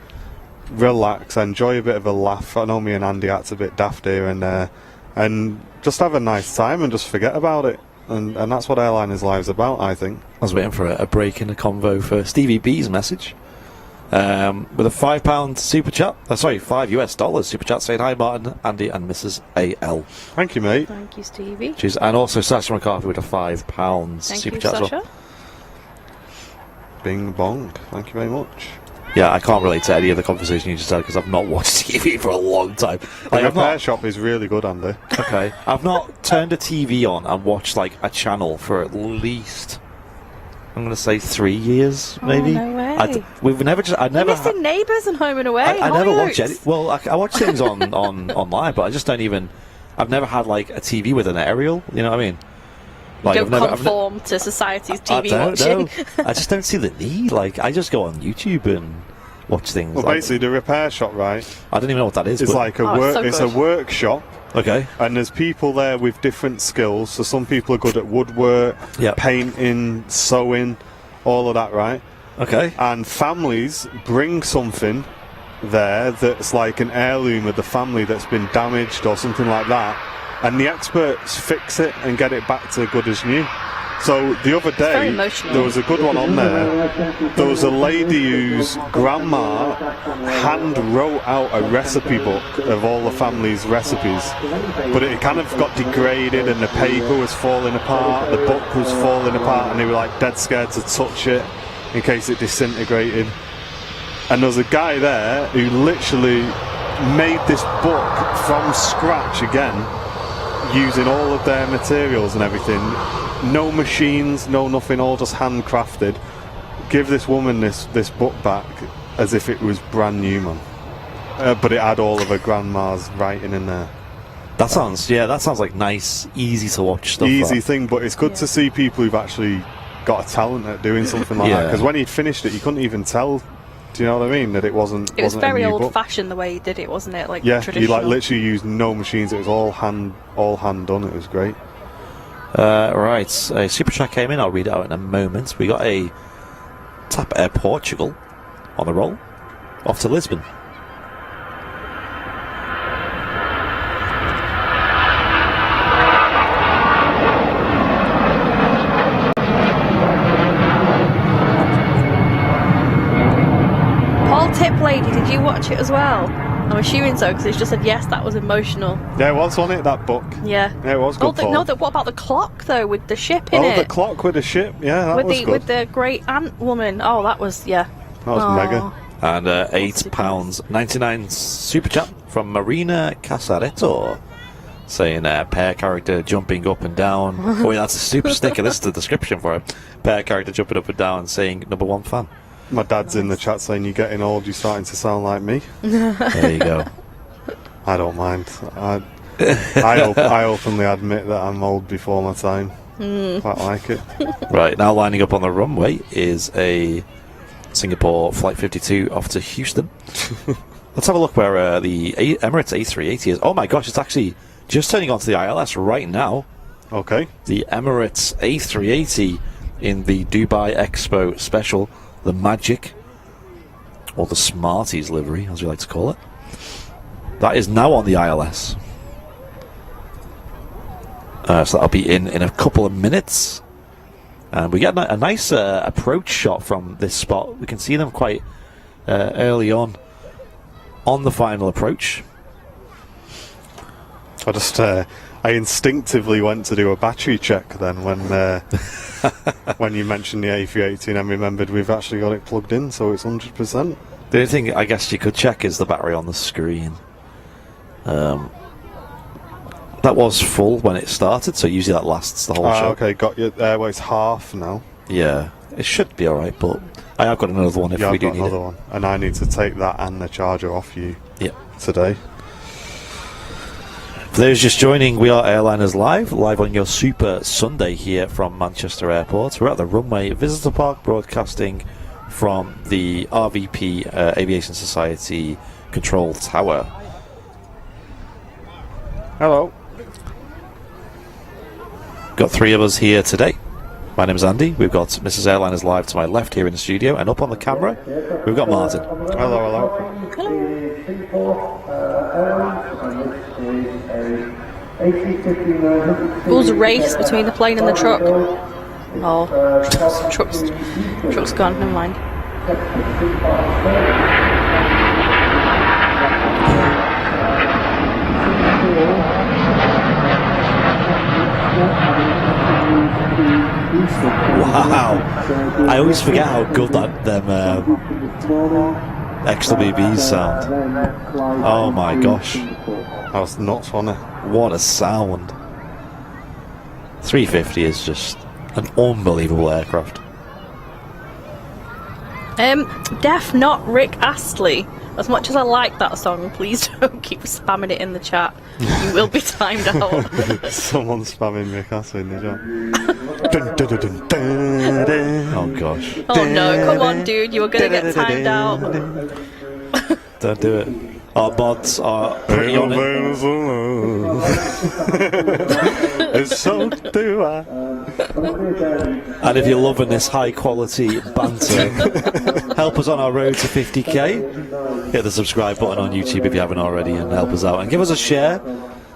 A: relax, enjoy a bit of a laugh. I know me and Andy acts a bit daft here and there, and just have a nice time and just forget about it. And that's what Airliners Live's about, I think.
B: I was waiting for a break in the convo for Stevie B's message. With a £5 super chat, $5 super chat, saying hi Martin, Andy and Mrs. AL.
A: Thank you, mate.
C: Thank you, Stevie.
B: And also Sasha McCarthy with a £5 super chat
C: Sasha.
B: as well.
A: Bing bong. Thank you very much.
B: Yeah, I can't relate to any of the conversation you just had because I've not watched TV for a long time.
A: The repair shop is really good, Andy.
B: Okay. I've not turned a TV on and watched a channel for at least, I'm going to say 3 years, maybe.
C: Oh, no way.
B: You're
C: missing Neighbours and Home and Away.
B: I never watch any. Well, I watch things on online, but I just don't even. I've never had a TV with an aerial. You know what I mean?
C: Don't conform to society's TV watching.
B: I just don't see the need. I just go on YouTube and watch things.
A: Well, basically, the repair shop, right?
B: I don't even know what that is.
A: It's it's a workshop.
B: Okay.
A: And there's people there with different skills. So some people are good at woodwork, painting, sewing, all of that, right?
B: Okay.
A: And families bring something there that's like an heirloom of the family that's been damaged or something like that. And the experts fix it and get it back to good as new. So the other day, there was a good one on there. There was a lady whose grandma hand wrote out a recipe book of all the family's recipes. But it kind of got degraded and the paper was falling apart, the book was falling apart, and they were dead scared to touch it in case it disintegrated. And there was a guy there who literally made this book from scratch again, using all of their materials and everything. No machines, no nothing, all just handcrafted. Give this woman this book back as if it was brand new, man. But it had all of her grandma's writing in there.
B: That sounds like nice, easy to watch stuff.
A: Easy thing, but it's good to see people who've actually got a talent at doing something like that. Because when he'd finished it, you couldn't even tell. Do you know what I mean? That it wasn't.
C: It was very
A: a new
C: old-fashioned the way he did it, wasn't it?
A: Traditional. He literally used no machines. It was all hand done. It was great.
B: Right, a super chat came in. I'll read it out in a moment. We got a TAP Air Portugal on the roll, off to Lisbon.
C: Lady, did you watch it as well? I'm assuming so because it's just said yes, that was emotional.
A: Yeah, it was on it, that book.
C: Yeah,
A: it was good.
C: What about the clock though, with the ship in it?
A: Oh, the clock with the ship. Yeah, that was good.
C: With the great ant woman. Oh, that was That
B: was mega. And £8.99 super chat from Marina Casareto, saying pair character jumping up and down. Oh, yeah, that's a super sticker. This is the description for it. Pair character jumping up and down, saying #1 fan.
A: My dad's in the chat saying you're getting old, you're starting to sound like me.
B: There you go.
A: I don't mind. I openly admit that I'm old before my time. Quite like it.
B: Right, now lining up on the runway is a Singapore Flight 52 off to Houston. Let's have a look where the Emirates A380 is. Oh my gosh, it's actually just turning onto the ILS right now.
A: Okay.
B: The Emirates A380 in the Dubai Expo Special. The Magic, or the Smarties livery, as we like to call it. That is now on the ILS. So that'll be in a couple of minutes. And we get a nice approach shot from this spot. We can see them quite early on the final approach.
A: I instinctively went to do a battery check then when when you mentioned the A380, and I remembered we've actually got it plugged in, so it's 100%.
B: The only thing I guess you could check is the battery on the screen. That was full when it started, so usually that lasts the whole show.
A: Okay, got you. Well, it's half now.
B: Yeah, it should be alright, but I have got another one if we do need
A: another
B: it.
A: one, and I need to take that and the charger off you today.
B: For those just joining, we are Airliners live on your Super Sunday here from Manchester Airport. We're at the Runway Visitor Park, broadcasting from the RVP Aviation Society Control Tower.
A: Hello.
B: Got 3 of us here today. My name's Andy. We've got Mrs. Airliners live to my left here in the studio, and up on the camera, we've got Martin.
A: Hello.
C: Rules a race between the plane and the truck. Oh, truck's gone, never mind.
B: Wow! I always forget how good them XWBs sound. Oh my gosh.
A: That was nuts, wasn't it?
B: What a sound. 350 is just an unbelievable aircraft.
C: Deaf Not Rick Astley. As much as I like that song, please don't keep spamming it in the chat. You will be timed out.
A: Someone's spamming Rick Astley in the chat.
B: Oh gosh.
C: Oh no, come on dude, you were going to get timed out.
B: Don't do it. Our bots are pretty on it.
A: It's so do I.
B: And if you're loving this high quality banter, help us on our road to 50k. Hit the subscribe button on YouTube if you haven't already and help us out. And give us a share.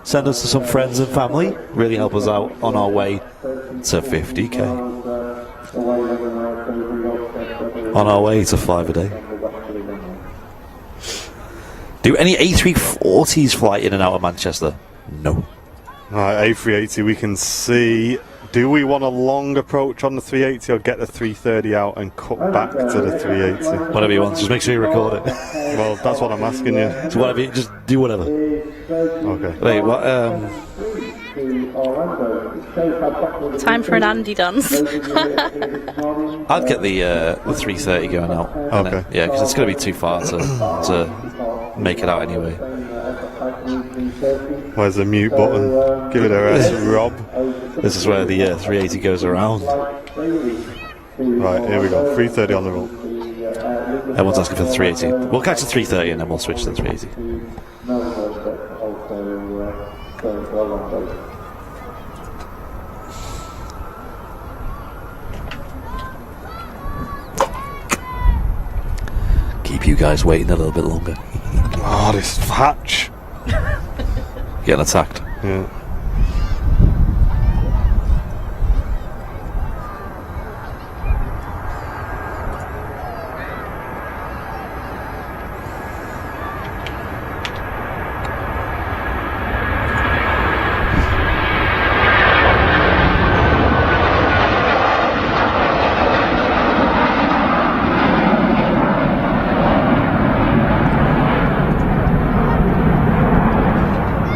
B: Send us to some friends and family. Really help us out on our way to 50k. On our way to 5 a day. Do any A340s fly in and out of Manchester? No.
A: Right, A380 we can see. Do we want a long approach on the 380 or get the 330 out and cut back to the 380?
B: Whatever you want, just make sure you record it.
A: Well, that's what I'm asking you.
B: So whatever, just do whatever.
A: Okay.
B: Wait, what?
C: Time for an Andy dance.
B: I'd get the 330 going out.
A: Okay.
B: Yeah, because it's going to be too far to make it out anyway.
A: Where's the mute button? Give it a rest, Rob.
B: This is where the 380 goes around.
A: Right, here we go. 330 on the roll.
B: Everyone's asking for the 380. We'll catch the 330 and then we'll switch to the 380. Keep you guys waiting a little bit longer.
A: Oh, this hatch.
B: Getting attacked.
A: Yeah.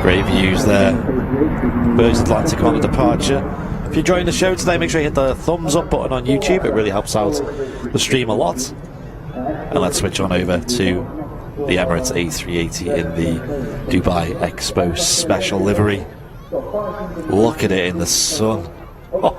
B: Great views there. Virgin Atlantic on a departure. If you're enjoying the show today, make sure you hit the thumbs up button on YouTube. It really helps out the stream a lot. And let's switch on over to the Emirates A380 in the Dubai Expo special livery. Look at it in the sun. Oh.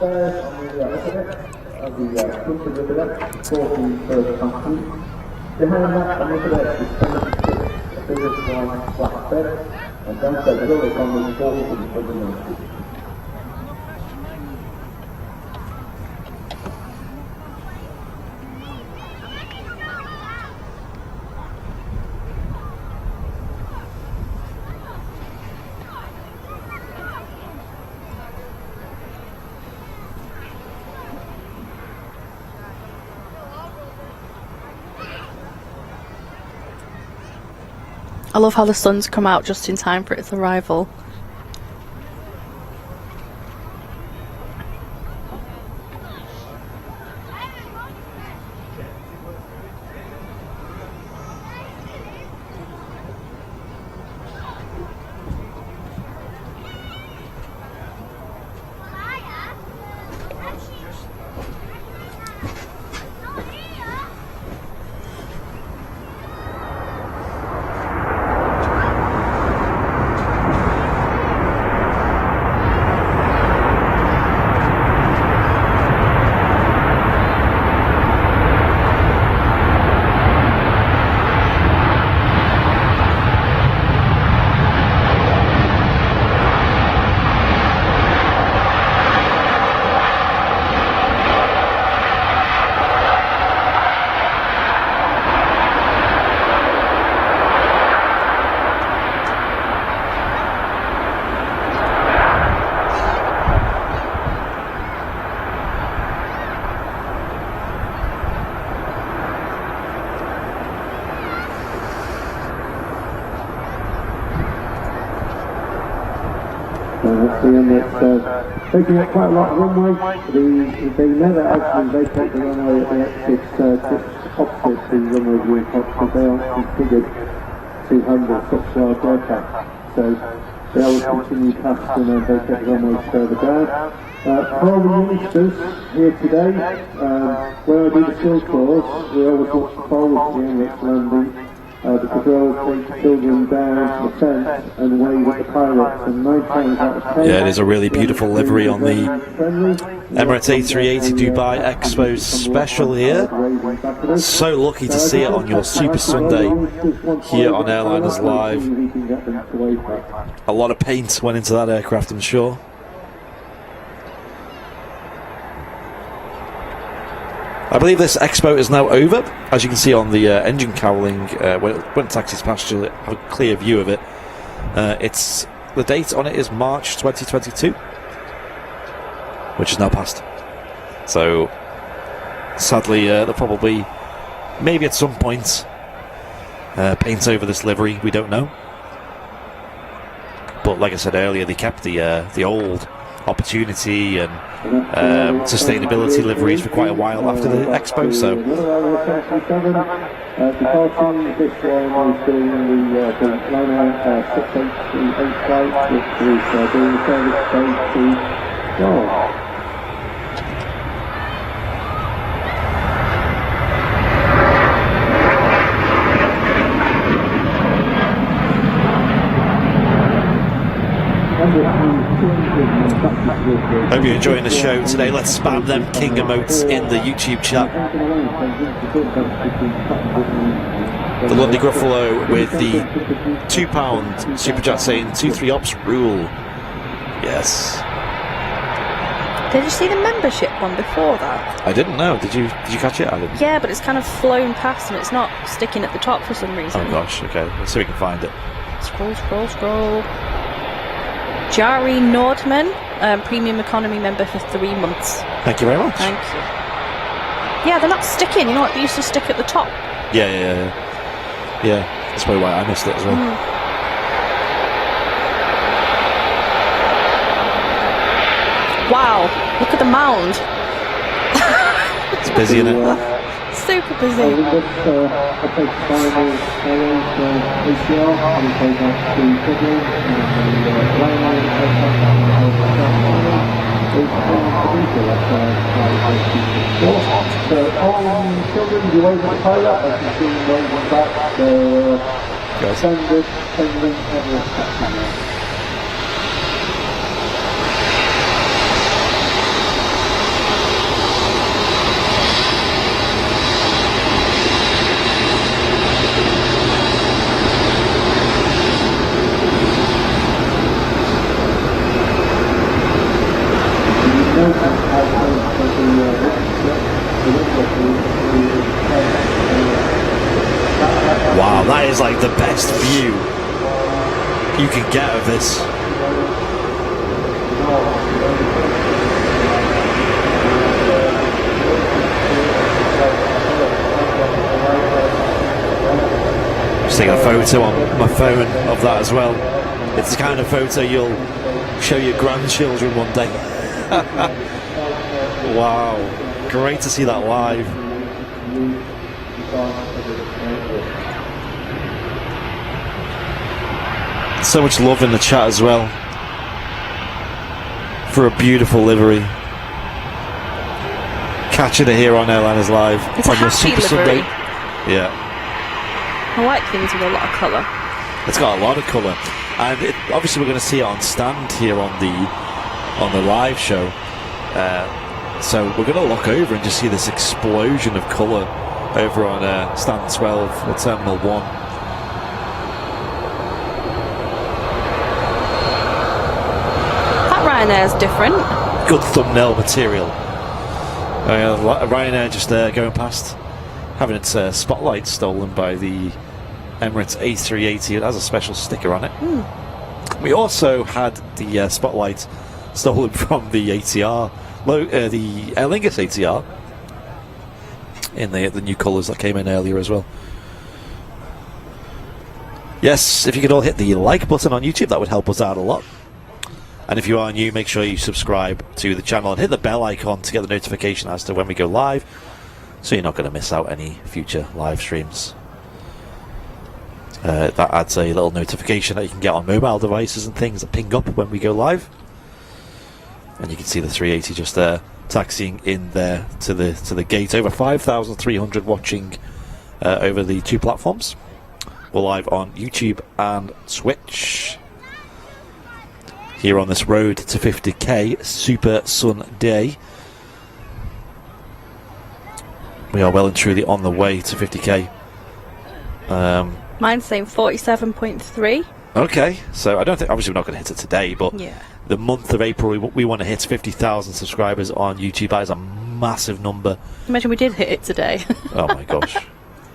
C: I love how the sun's come out just in time for its arrival.
D: taking up quite a lot of runway. They never actually vacate the runway at the exit just opposite the runway viewport because they aren't configured to handle such large aircraft. So they always continue past and then vacate the runway further down. For all the youngsters here today, when I do the skills course, we always look forward to the Emirates landing. Because we always take children down to the fence and wave at the pilots, and 9 times out of 10...
B: Yeah, it is a really beautiful livery on the Emirates A380 Dubai Expo special here. So lucky to see it on your Super Sunday here on Airliners Live. A lot of paint went into that aircraft, I'm sure. I believe this expo is now over. As you can see on the engine cowling, when it taxis past you, have a clear view of it. It's the date on it is March 2022, which is now passed. So, sadly, they'll probably, maybe at some point, paint over this livery. We don't know. But like I said earlier, they kept the old opportunity and sustainability liveries for quite a while after the expo, so
D: departing this one is doing the liner 688 flight, which is doing the service stage to Seoul.
B: hope you're enjoying the show today. Let's spam them King emotes in the YouTube chat. The Lundy Gruffalo with the £2 super chat saying 2-3 ops rule. Yes.
C: Did you see the membership one before that?
B: I didn't know. Did you catch it? I didn't.
C: Yeah, but it's kind of flown past and it's not sticking at the top for some reason.
B: Oh gosh, okay. Let's see if we can find it.
C: Scroll. Jari Nordman, premium economy member for 3 months.
B: Thank you very much.
C: Thank you. Yeah, they're not sticking. You know what? They used to stick at the top.
B: Yeah. That's probably why I missed it as well.
C: Wow, look at the mound.
B: It's busy, isn't it?
C: Super busy.
D: So all children, you wave at the pilot, as you see waving back, so standard, pendant, Everest taxi.
B: Wow, that is like the best view you can get of this. Just taking a photo on my phone of that as well. It's the kind of photo you'll show your grandchildren one day. Wow, great to see that live. So much love in the chat as well for a beautiful livery. Catching it here on Airliners Live.
C: It's a
B: on your
C: happy
B: Super Sunday.
C: livery.
B: Yeah.
C: I like things with a lot of colour.
B: It's got a lot of colour, and obviously we're going to see it on stand here on the live show. So we're going to look over and just see this explosion of colour over on stand 12 or Terminal 1.
C: That Ryanair's different.
B: Good thumbnail material. Ryanair just going past, having its spotlight stolen by the Emirates A380. It has a special sticker on it. We also had the spotlight stolen from the ATR, the Aer Lingus ATR, in the new colours that came in earlier as well. Yes, if you could all hit the like button on YouTube, that would help us out a lot. And if you are new, make sure you subscribe to the channel and hit the bell icon to get the notification as to when we go live, so you're not going to miss out any future live streams. That adds a little notification that you can get on mobile devices and things that ping up when we go live. And you can see the 380 just there, taxiing in there to the gate. Over 5,300 watching over the two platforms. We're live on YouTube and Twitch. Here on this road to 50k, super sun day. We are well and truly on the way to 50k.
C: Mine's saying 47.3.
B: Okay, so I don't think, obviously we're not going to hit it today, but
C: Yeah.
B: the month of April we want to hit 50,000 subscribers on YouTube. That is a massive number.
C: Imagine we did hit it today.
B: Oh my gosh.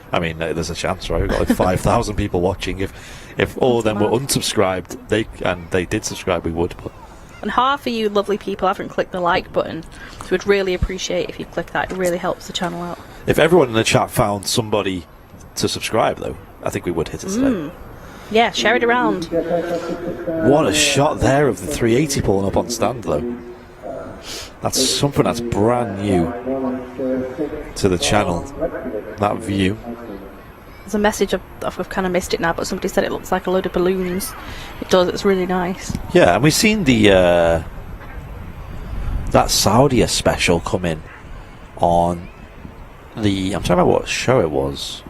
B: I mean, there's a chance, right? We've got like 5,000 people watching. If all of them were unsubscribed, they did subscribe, we would. But
C: And half of you lovely people haven't clicked the like button, so we'd really appreciate if you click that. It really helps the channel out.
B: if everyone in the chat found somebody to subscribe, though, I think we would hit it today.
C: Yeah, share it around.
B: What a shot there of the 380 pulling up on stand, though. That's something that's brand new to the channel, that view.
C: There's a message, I've kind of missed it now, but somebody said it looks like a load of balloons. It does, it's really nice.
B: Yeah, and we've seen the that Saudi special come in on the... I'm trying to remember what show it was.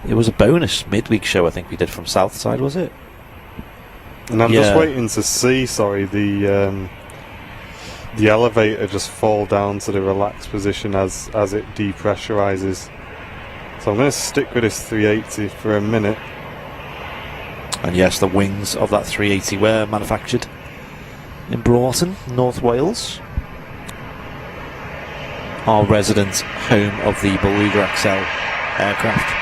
B: It was a bonus midweek show, I think we did from Southside, was it?
A: And I'm just waiting to see, the elevator just fall down to the relaxed position as it depressurizes. So I'm going to stick with this 380 for a minute.
B: And yes, the wings of that 380 were manufactured in Broughton, North Wales. Our resident home of the Beluga XL aircraft.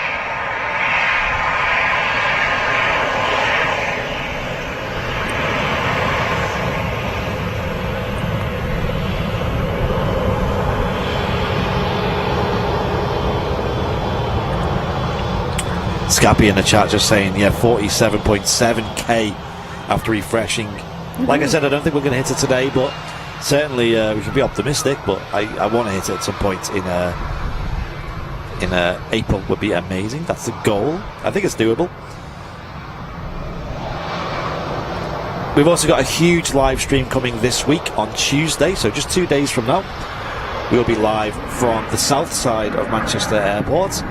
B: Scappy in the chat just saying, yeah, 47.7k after refreshing. Like I said, I don't think we're going to hit it today, but certainly we can be optimistic. But I want to hit it at some point in April would be amazing. That's the goal. I think it's doable. We've also got a huge live stream coming this week on Tuesday, so just 2 days from now. We'll be live from the south side of Manchester Airport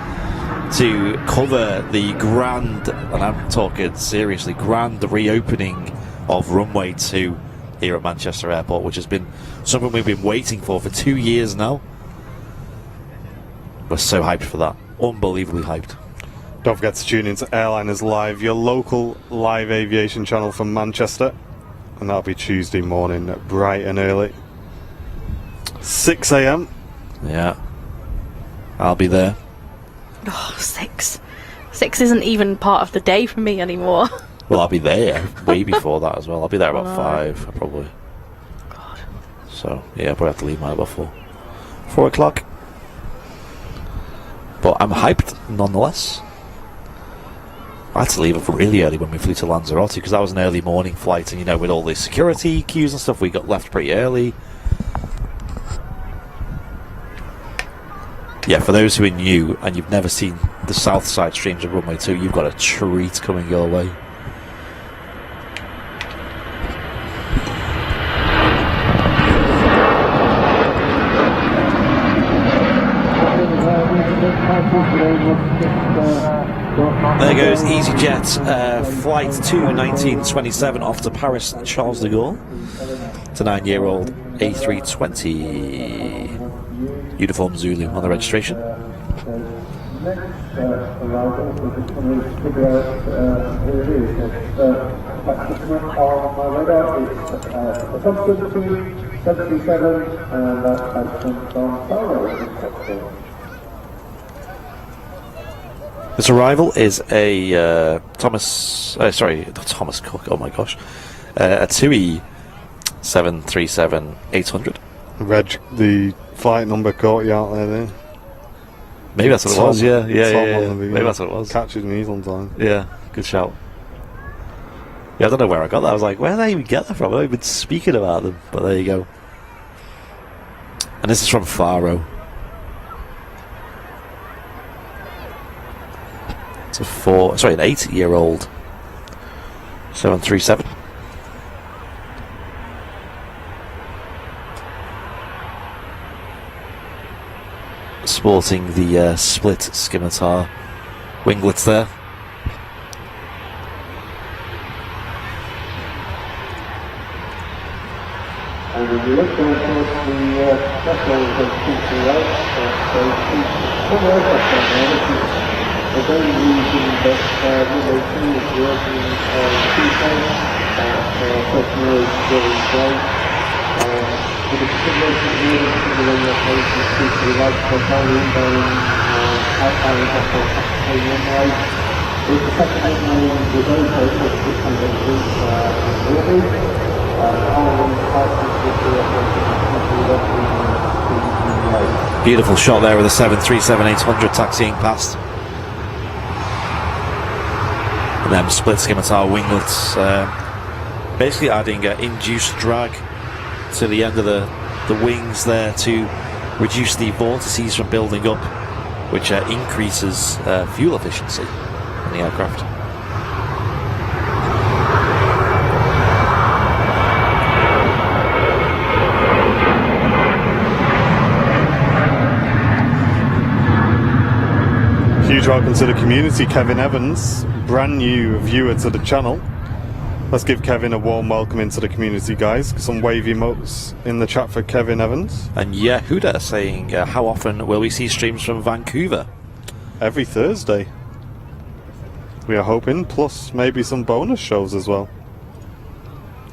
B: to cover the grand, and I'm talking seriously, grand reopening of Runway 2 here at Manchester Airport, which has been something we've been waiting for 2 years now. We're so hyped for that. Unbelievably hyped.
A: Don't forget to tune into Airliners Live, your local live aviation channel from Manchester. And that'll be Tuesday morning, bright and early. 6 a.m.
B: Yeah. I'll be there.
C: Oh, 6. 6 isn't even part of the day for me anymore.
B: Well, I'll be there way before that as well. I'll be there about 5, probably.
C: God.
B: So, yeah, I'll probably have to leave mine about 4 o'clock. But I'm hyped nonetheless. I had to leave really early when we flew to Lanzarote because that was an early morning flight, and you know, with all the security queues and stuff, we got left pretty early. Yeah, for those who are new and you've never seen the south side streams of Runway 2, you've got a treat coming your way. There goes EasyJet flight 21927 off to Paris Charles de Gaulle. It's a 9-year-old A320 uniform Zulu on the registration.
D: Next arrival, we're just going to figure out who it is. It's on my radar. It's assumption 277, and that's Vatsim on Solo.
B: This arrival is a not Thomas Cook, oh my gosh, a TUI 737-800.
A: Reg, the flight number caught you out there.
B: Maybe that's what it was, yeah. Maybe that's what it was.
A: Catches me sometimes.
B: Yeah, good shout. Yeah, I don't know where I got that. I was like, where did I even get that from? I've been speaking about them, but there you go. And this is from Faro. It's an 8-year-old 737. Sporting the split scimitar winglets there.
D: And if you look down towards the threshold of Peter Road, so some aircraft down there, this is a very reason that Runway 2 is working on Tuesday, personnel is very great. With the simulation here, signaling location of Peter Road, so only inbound, outbound off a runway. With the second runway, we're very close to the Runway.
B: Beautiful shot there with the 737-800 taxiing past. And then split scimitar winglets, basically adding induced drag to the end of the wings there to reduce the vortices from building up, which increases fuel efficiency in the aircraft.
A: Huge welcome to the community, Kevin Evans, brand new viewer to the channel. Let's give Kevin a warm welcome into the community, guys. Some wavy emotes in the chat for Kevin Evans.
B: And Yehuda saying, how often will we see streams from Vancouver?
A: Every Thursday. We are hoping, plus maybe some bonus shows as well.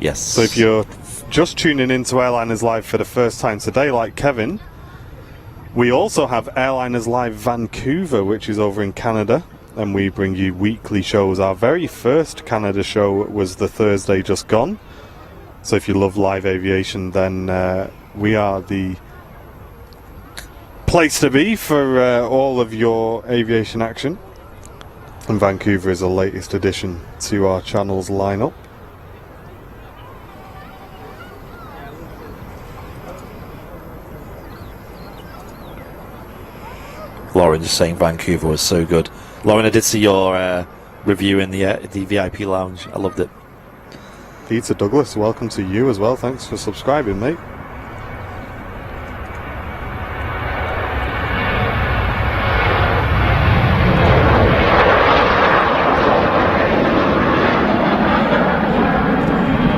B: Yes.
A: So if you're just tuning into Airliners Live for the first time today, like Kevin, we also have Airliners Live Vancouver, which is over in Canada, and we bring you weekly shows. Our very first Canada show was the Thursday just gone. So if you love live aviation, then we are the place to be for all of your aviation action. And Vancouver is the latest addition to our channel's lineup.
B: Lauren just saying Vancouver was so good. Lauren, I did see your review in the VIP lounge. I loved it.
A: Peter Douglas, welcome to you as well. Thanks for subscribing, mate.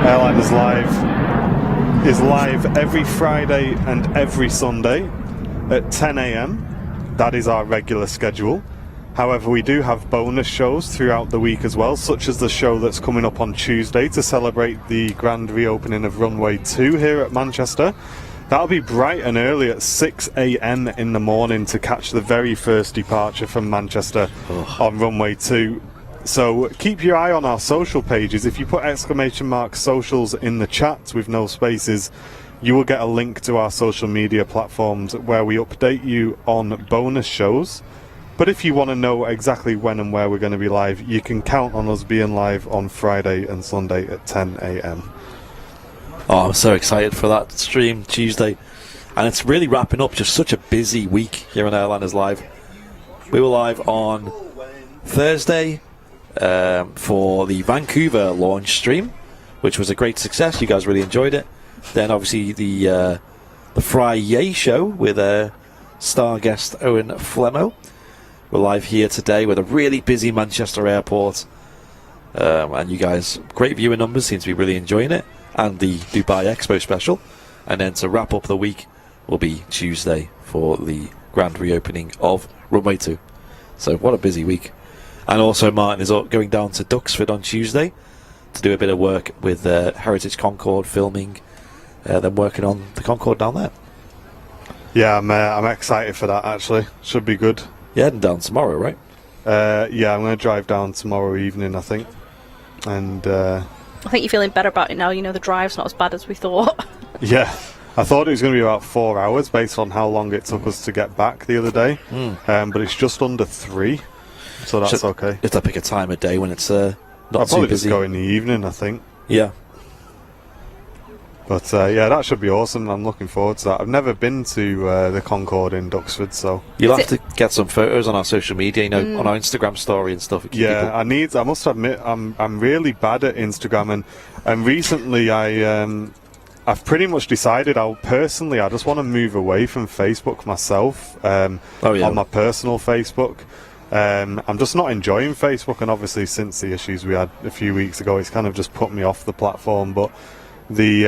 A: Airliners Live is live every Friday and every Sunday at 10 AM. That is our regular schedule. However, we do have bonus shows throughout the week as well, such as the show that's coming up on Tuesday to celebrate the grand reopening of Runway 2 here at Manchester. That'll be bright and early at 6 AM in the morning to catch the very first departure from Manchester on Runway 2. So keep your eye on our social pages. If you put !socials in the chat with no spaces, you will get a link to our social media platforms where we update you on bonus shows. But if you want to know exactly when and where we're going to be live, you can count on us being live on Friday and Sunday at 10 AM.
B: Oh, I'm so excited for that stream Tuesday. And it's really wrapping up just such a busy week here on Airliners Live. We were live on Thursday for the Vancouver launch stream, which was a great success. You guys really enjoyed it. Then obviously the Friday show with star guest Owen Flemmo. We're live here today with a really busy Manchester airport. And you guys, great viewer numbers, seem to be really enjoying it. And the Dubai Expo special. And then to wrap up the week will be Tuesday for the grand reopening of Runway 2. So what a busy week. And also Martin is going down to Duxford on Tuesday to do a bit of work with Heritage Concorde filming. Them working on the Concorde down there.
A: Yeah, I'm excited for that actually. Should be good.
B: You're heading down tomorrow, right?
A: Yeah, I'm going to drive down tomorrow evening, I think. And
C: I think you're feeling better about it now. You know, the drive's not as bad as we thought.
A: yeah, I thought it was going to be about 4 hours based on how long it took us to get back the other day. But it's just under 3, so that's okay.
B: You have to pick a time of day when it's not
A: I'll
B: too
A: probably
B: busy.
A: just go in the evening, I think.
B: Yeah.
A: But yeah, that should be awesome. I'm looking forward to that. I've never been to the Concorde in Duxford, so
B: You'll have to get some photos on our social media, on our Instagram story and stuff.
A: yeah, I must admit, I'm really bad at Instagram, and recently I've pretty much decided I just want to move away from Facebook myself. On my personal Facebook. I'm just not enjoying Facebook, and obviously since the issues we had a few weeks ago, it's kind of just put me off the platform. But the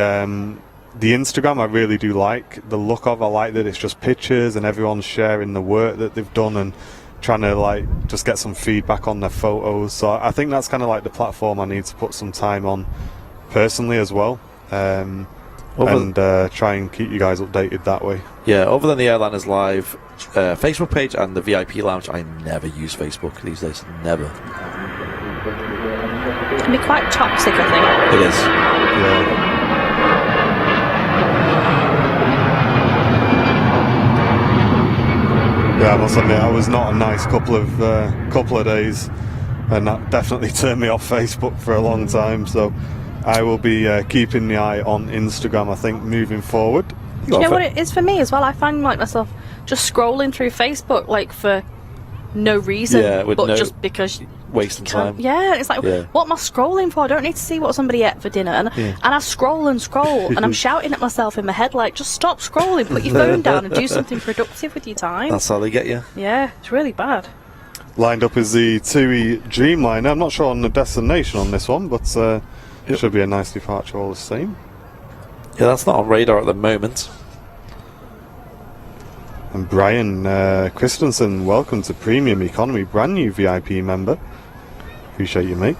A: Instagram I really do like the look of. I like that it's just pictures and everyone's sharing the work that they've done and trying to like just get some feedback on their photos. So I think that's kind of like the platform I need to put some time on personally as well. And try and keep you guys updated that way.
B: Yeah, other than the Airliners Live Facebook page and the VIP Lounge, I never use Facebook these days. Never.
C: It can be quite toxic, I think.
B: It is.
A: Yeah. Yeah, I must admit, I was not a nice couple of days, and that definitely turned me off Facebook for a long time. So I will be keeping the eye on Instagram, I think, moving forward.
C: Do you know what it is for me as well? I find like myself just scrolling through Facebook like for no reason, just because
B: wasting time.
C: Yeah, it's like, what am I scrolling for? I don't need to see what somebody ate for dinner, and I scroll and scroll, and I'm shouting at myself in my head like, just stop scrolling, put your phone down, and do something productive with your time.
B: That's how they get you.
C: Yeah, it's really bad.
A: Lined up is the TUI Dreamliner. I'm not sure on the destination on this one, but it should be a nice departure all the same.
B: Yeah, that's not on radar at the moment.
A: And Brian Christensen, welcome to Premium Economy, brand new VIP member. Appreciate you, mate.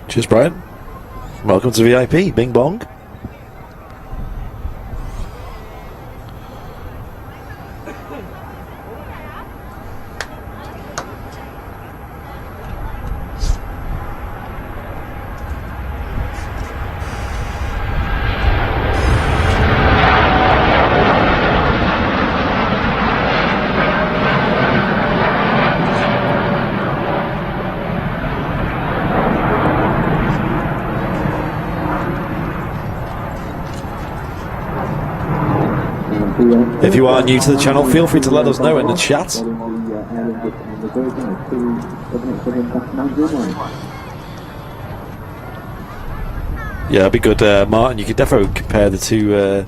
B: Cheers, Brian. Welcome to VIP. Bing bong. If you are new to the channel, feel free to let us know in the chat. Yeah, it'd be good, Martin. You could definitely compare the two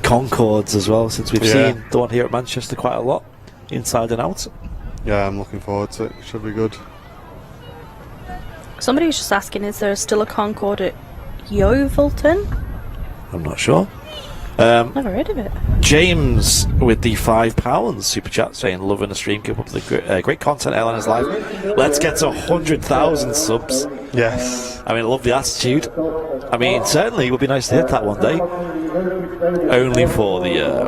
B: Concords as well, since we've seen the one here at Manchester quite a lot, inside and out.
A: Yeah, I'm looking forward to it. Should be good.
C: Somebody was just asking, is there still a Concorde at Yeovilton?
B: I'm not sure.
C: Never heard of it.
B: James with the £5 super chat saying, loving the stream, keep up the great content, Airliners Live. Let's get to 100,000 subs.
A: Yes.
B: I mean, I love the attitude. I mean, certainly it would be nice to hit that one day. Only for the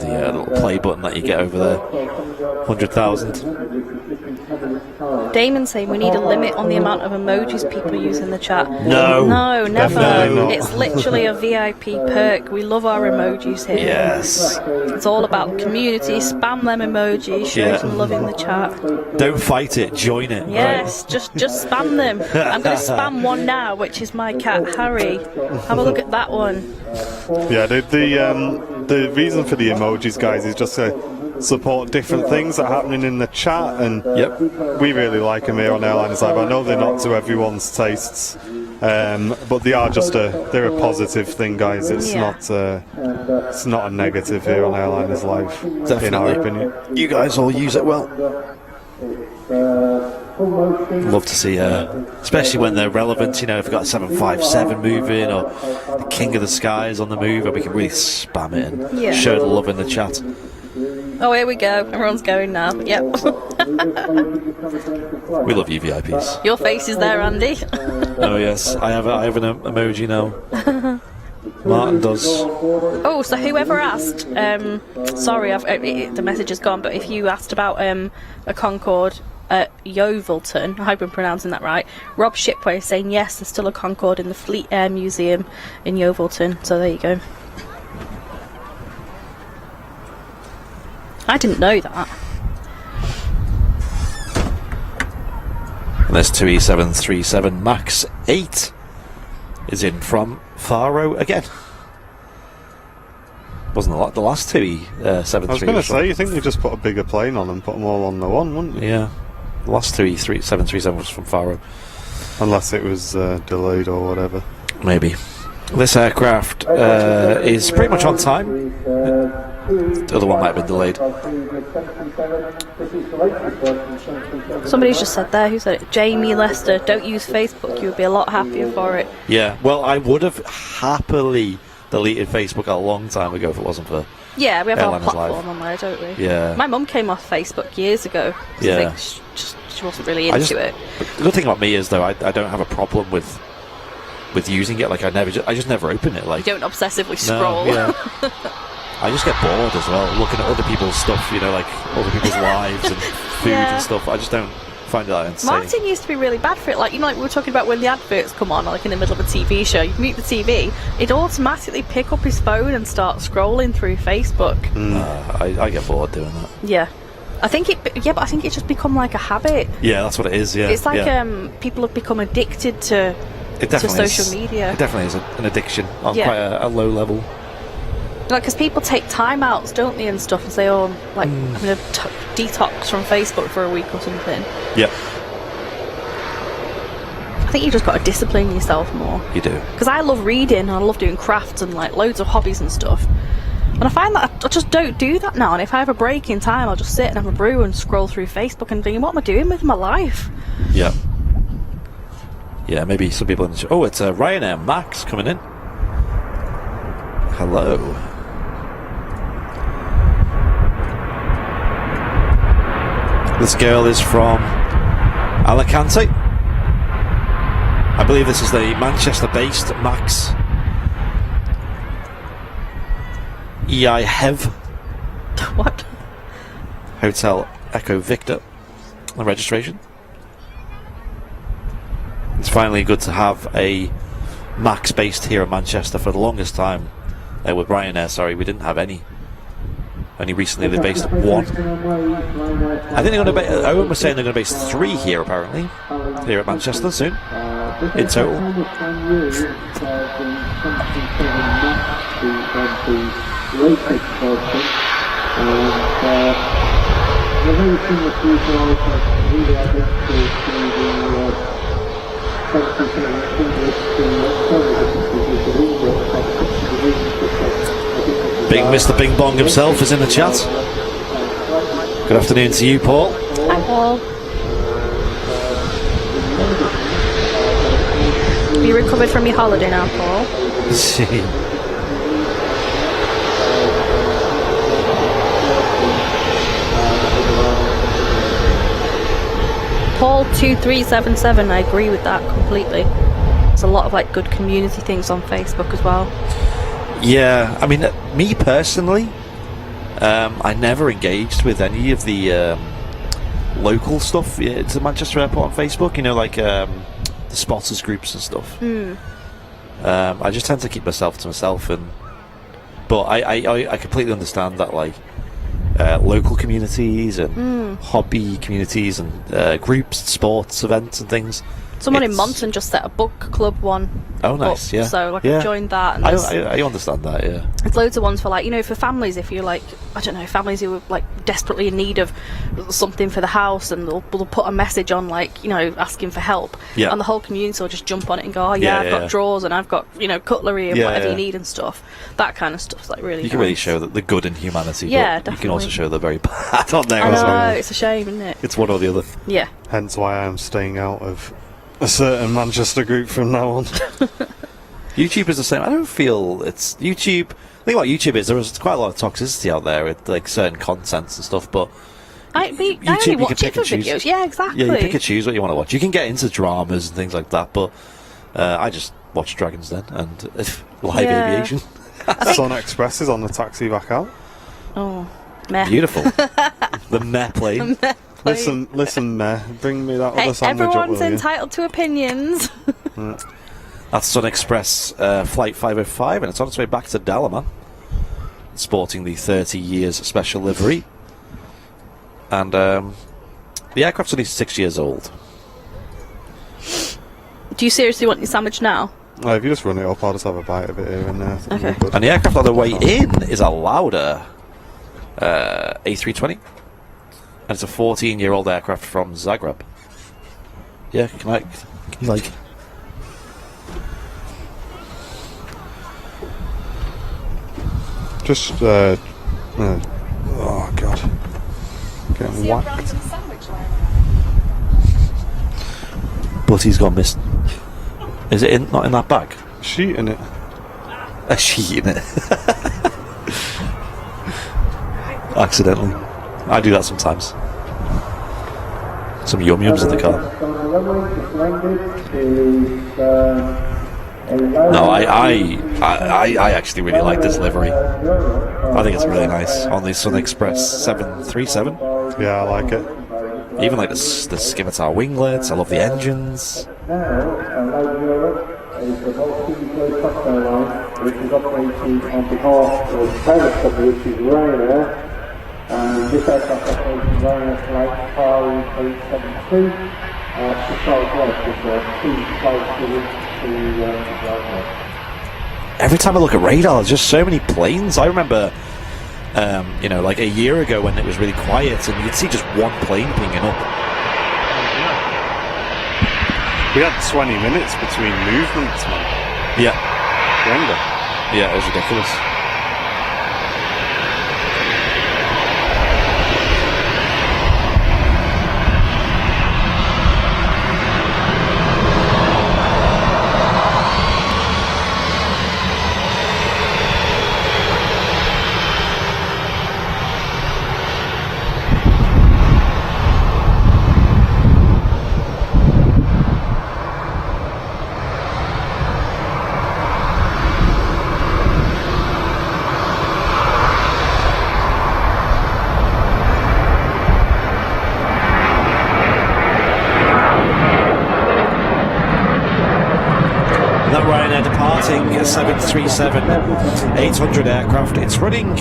B: little play button that you get over there. 100,000.
C: Damon saying we need a limit on the amount of emojis people use in the chat.
B: No.
C: No, never.
A: Not.
C: It's literally a VIP perk. We love our emojis here.
B: Yes.
C: It's all about community. Spam them emojis. Show some love in the chat.
B: Don't fight it. Join it.
C: Yes, just spam them. I'm going to spam one now, which is my cat Harry. Have a look at that one.
A: Yeah, the reason for the emojis, guys, is just to support different things that are happening in the chat, and we really like them here on Airliners Live. I know they're not to everyone's tastes, but they are they're a positive thing, guys. It's not a negative here on Airliners Live.
B: Definitely.
A: In our opinion.
B: You guys all use it well. Love to see, especially when they're relevant. You know, if we've got 757 moving or the King of the Skies on the move, and we can really spam it and show the love in the chat.
C: Oh, here we go. Everyone's going now. Yep.
B: We love you, VIPs.
C: Your face is there, Andy.
B: Oh yes, I have an emoji now. Martin does.
C: Oh, so whoever asked, sorry, the message is gone, but if you asked about a Concorde at Yeovilton, I hope I'm pronouncing that right, Rob Shipway is saying yes, there's still a Concorde in the Fleet Air Museum in Yeovilton, so there you go. I didn't know that.
B: This 2E737 MAX 8 is in from Faro again. Wasn't the last 2E737?
A: I was going to say, you think they just put a bigger plane on and put them all on the one, wouldn't you?
B: Yeah. The last 2E737 was from Faro.
A: Unless it was delayed or whatever.
B: Maybe. This aircraft is pretty much on time. The other one might have been delayed.
C: Somebody's just said there, who said it? Jamie Lester, don't use Facebook, you would be a lot happier for it.
B: Yeah, well, I would have happily deleted Facebook a long time ago if it wasn't for
C: Yeah, we have our
B: Airliners
C: platform
B: Live.
C: on there, don't we?
B: Yeah.
C: My mum came off Facebook years ago. 'Cause
B: Yeah.
C: I think she wasn't really into it.
B: The good thing about me is, though, I don't have a problem with using it. Like, I just never open it. Like,
C: You don't obsessively scroll.
B: No, yeah. I just get bored as well, looking at other people's stuff, you know, like other people's lives and food
C: Yeah.
B: and stuff. I just don't find that entertaining.
C: Martin used to be really bad for it. Like, you know, like we were talking about when the adverts come on, like in the middle of a TV show, you mute the TV, it'd automatically pick up his phone and start scrolling through Facebook.
B: I get bored doing that.
C: Yeah. I think but I think it's just become like a habit.
B: Yeah, that's what it is, yeah.
C: It's like
B: yeah.
C: people have become addicted to
B: It definitely
C: social media.
B: It definitely is an addiction on
C: Yeah.
B: quite a low level.
C: Like, because people take time outs, don't they, and stuff, and say, oh, like, I'm going to detox from Facebook for a week or something.
B: Yeah,
C: I think you just got to discipline yourself more.
B: you do.
C: Because I love reading, and I love doing crafts and, like, loads of hobbies and stuff. And I find that I just don't do that now, and if I have a break in time, I'll just sit and have a brew and scroll through Facebook and think, what am I doing with my life?
B: Yeah. Yeah, maybe some people in the show. Oh, it's Ryanair Max coming in. Hello. This girl is from Alicante. I believe this is the Manchester-based Max EI Hev
C: What?
B: Hotel Echo Victor. The registration. It's finally good to have a Max based here in Manchester. For the longest time with Ryanair, sorry, we didn't have any. Only recently they based one. I think they're going to Owen was saying they're going to base 3 here apparently, here at Manchester soon, in total. Big Mr. Bing Bong himself is in the chat. Good afternoon to you, Paul.
C: Hi, Paul. You recovered from your holiday now, Paul? Paul 2377, I agree with that completely. There's a lot of like good community things on Facebook as well.
B: Yeah, I mean, me personally, I never engaged with any of the local stuff to Manchester Airport on Facebook, you know, like the spotters groups and stuff. I just tend to keep myself to myself, but I completely understand that, like, local communities and hobby communities and groups, sports events and things.
C: Someone in Monton just set a book club one.
B: Oh, nice,
C: up,
B: yeah.
C: So, like,
B: yeah.
C: I joined that. And
B: I understand that, yeah.
C: there's loads of ones for, like, you know, for families, if you're, like, I don't know, families who are, like, desperately in need of something for the house, and they'll put a message on, like, you know, asking for help.
B: Yeah.
C: And the whole community will just jump on it and go, oh,
B: Yeah,
C: I've got drawers, and I've got, you know, cutlery and
B: Yeah,
C: whatever
B: yeah.
C: you need and stuff. That kind of stuff's, like, really
B: You can really
C: nice.
B: show that the good in humanity,
C: Yeah,
B: but you can also
C: definitely.
B: show the very bad on there
C: I
B: as
C: know,
B: well.
C: it's a shame, isn't it?
B: It's one or the other.
C: Yeah.
A: Hence why I'm staying out of a certain Manchester group from now on.
B: YouTube is the same. I don't feel it's YouTube. The thing about YouTube is there's quite a lot of toxicity out there with, like, certain contents and stuff, but
C: I only
B: you can
C: watch it
B: pick
C: for
B: and choose.
C: videos. Yeah, exactly.
B: yeah, you pick and choose what you want to watch. You can get into dramas and things like that, but I just watch Dragon's Den and live
C: Yeah.
B: aviation.
A: Sun Express is on the taxi back out.
C: Oh, meh.
B: Beautiful. The Meh plane.
A: Listen, Meh, bring me that
C: Hey,
A: other sandwich up,
C: everyone's
A: will you?
C: entitled to opinions.
B: That's Sun Express Flight 505, and it's on its way back to Dalaman, sporting the 30 years special livery. And the aircraft's only 6 years old.
C: Do you seriously want your sandwich now?
A: If you just run it up, I'll just have a bite of it here and there. I think
C: Okay.
A: we're good.
B: And the aircraft on the way in is a Lauda A320. And it's a 14-year-old aircraft from Zagreb. Yeah, can you like...
A: Just, oh god. Getting whacked.
B: But he's gone missing. Is it not in that bag?
A: Sheet in it.
B: A sheet in it. Accidentally. I do that sometimes. Some yum-yums in the car. No, I actually really like this livery. I think it's really nice on the Sun Express 737.
A: Yeah, I like it.
B: Even like the scimitar winglets. I love the engines.
D: Is the multi-employee cocktail line, which is operated on behalf of the parent company, which is Ryanair. And this aircraft operates Ryanair flight PAR 872 to Southwest, which are 2 flights to Ryanair.
B: Every time I look at radar, there's just so many planes. I remember, like a year ago when it was really quiet, and you'd see just one plane pinging up.
A: We had 20 minutes between movements, man.
B: Yeah.
A: Remember?
B: Yeah, it was ridiculous. Departing 737-800 aircraft. It's running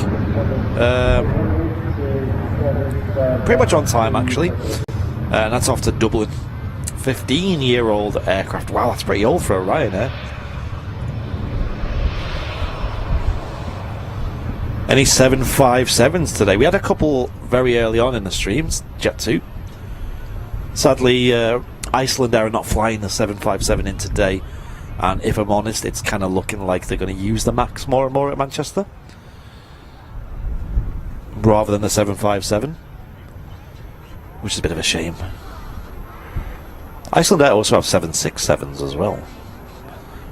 B: pretty much on time, actually. And that's off to Dublin. 15-year-old aircraft. Wow, that's pretty old for a Ryanair. Any 757s today? We had a couple very early on in the streams. Jet 2. Sadly, Iceland Air are not flying the 757 in today. And if I'm honest, it's kind of looking like they're going to use the MAX more and more at Manchester rather than the 757, which is a bit of a shame. Iceland Air also have 767s as well,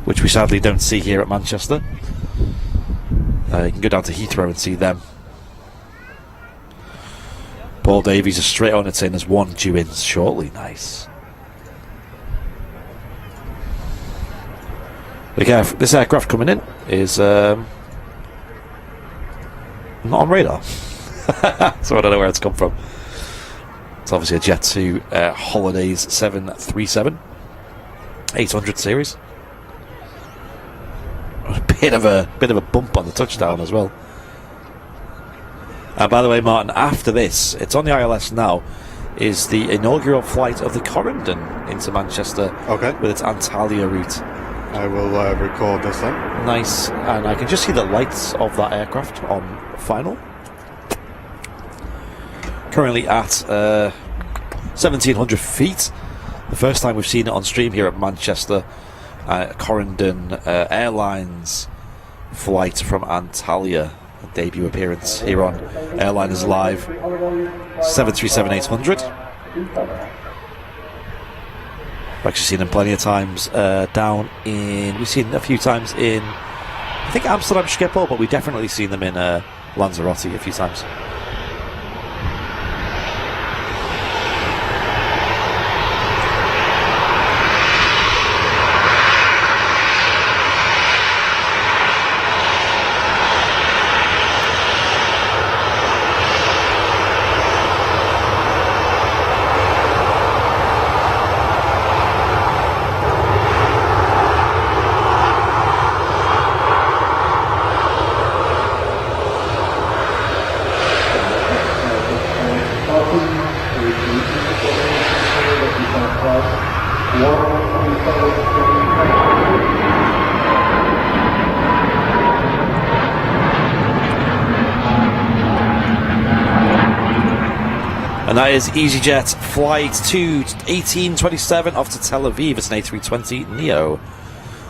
B: which we sadly don't see here at Manchester. You can go down to Heathrow and see them. Paul Davies is straight on it saying there's one due in shortly. Nice. This aircraft coming in is not on radar. So I don't know where it's come from. It's obviously a Jet 2 Holidays 737 800 series. A bit of a bump on the touchdown as well. And by the way, Martin, after this, it's on the ILS now, is the inaugural flight of the Corendon into Manchester.
A: Okay.
B: With its Antalya route.
A: I will record this then.
B: Nice, and I can just see the lights of that aircraft on final. Currently at 1,700 feet. The first time we've seen it on stream here at Manchester. Corendon Airlines flight from Antalya. A debut appearance here on Airliners Live. 737-800. I've actually seen them plenty of times down in... We've seen a few times in, I think, Amsterdam Schiphol, but we've definitely seen them in Lanzarote a few times. And that is EasyJet Flight 21827 off to Tel Aviv. It's an A320 Neo.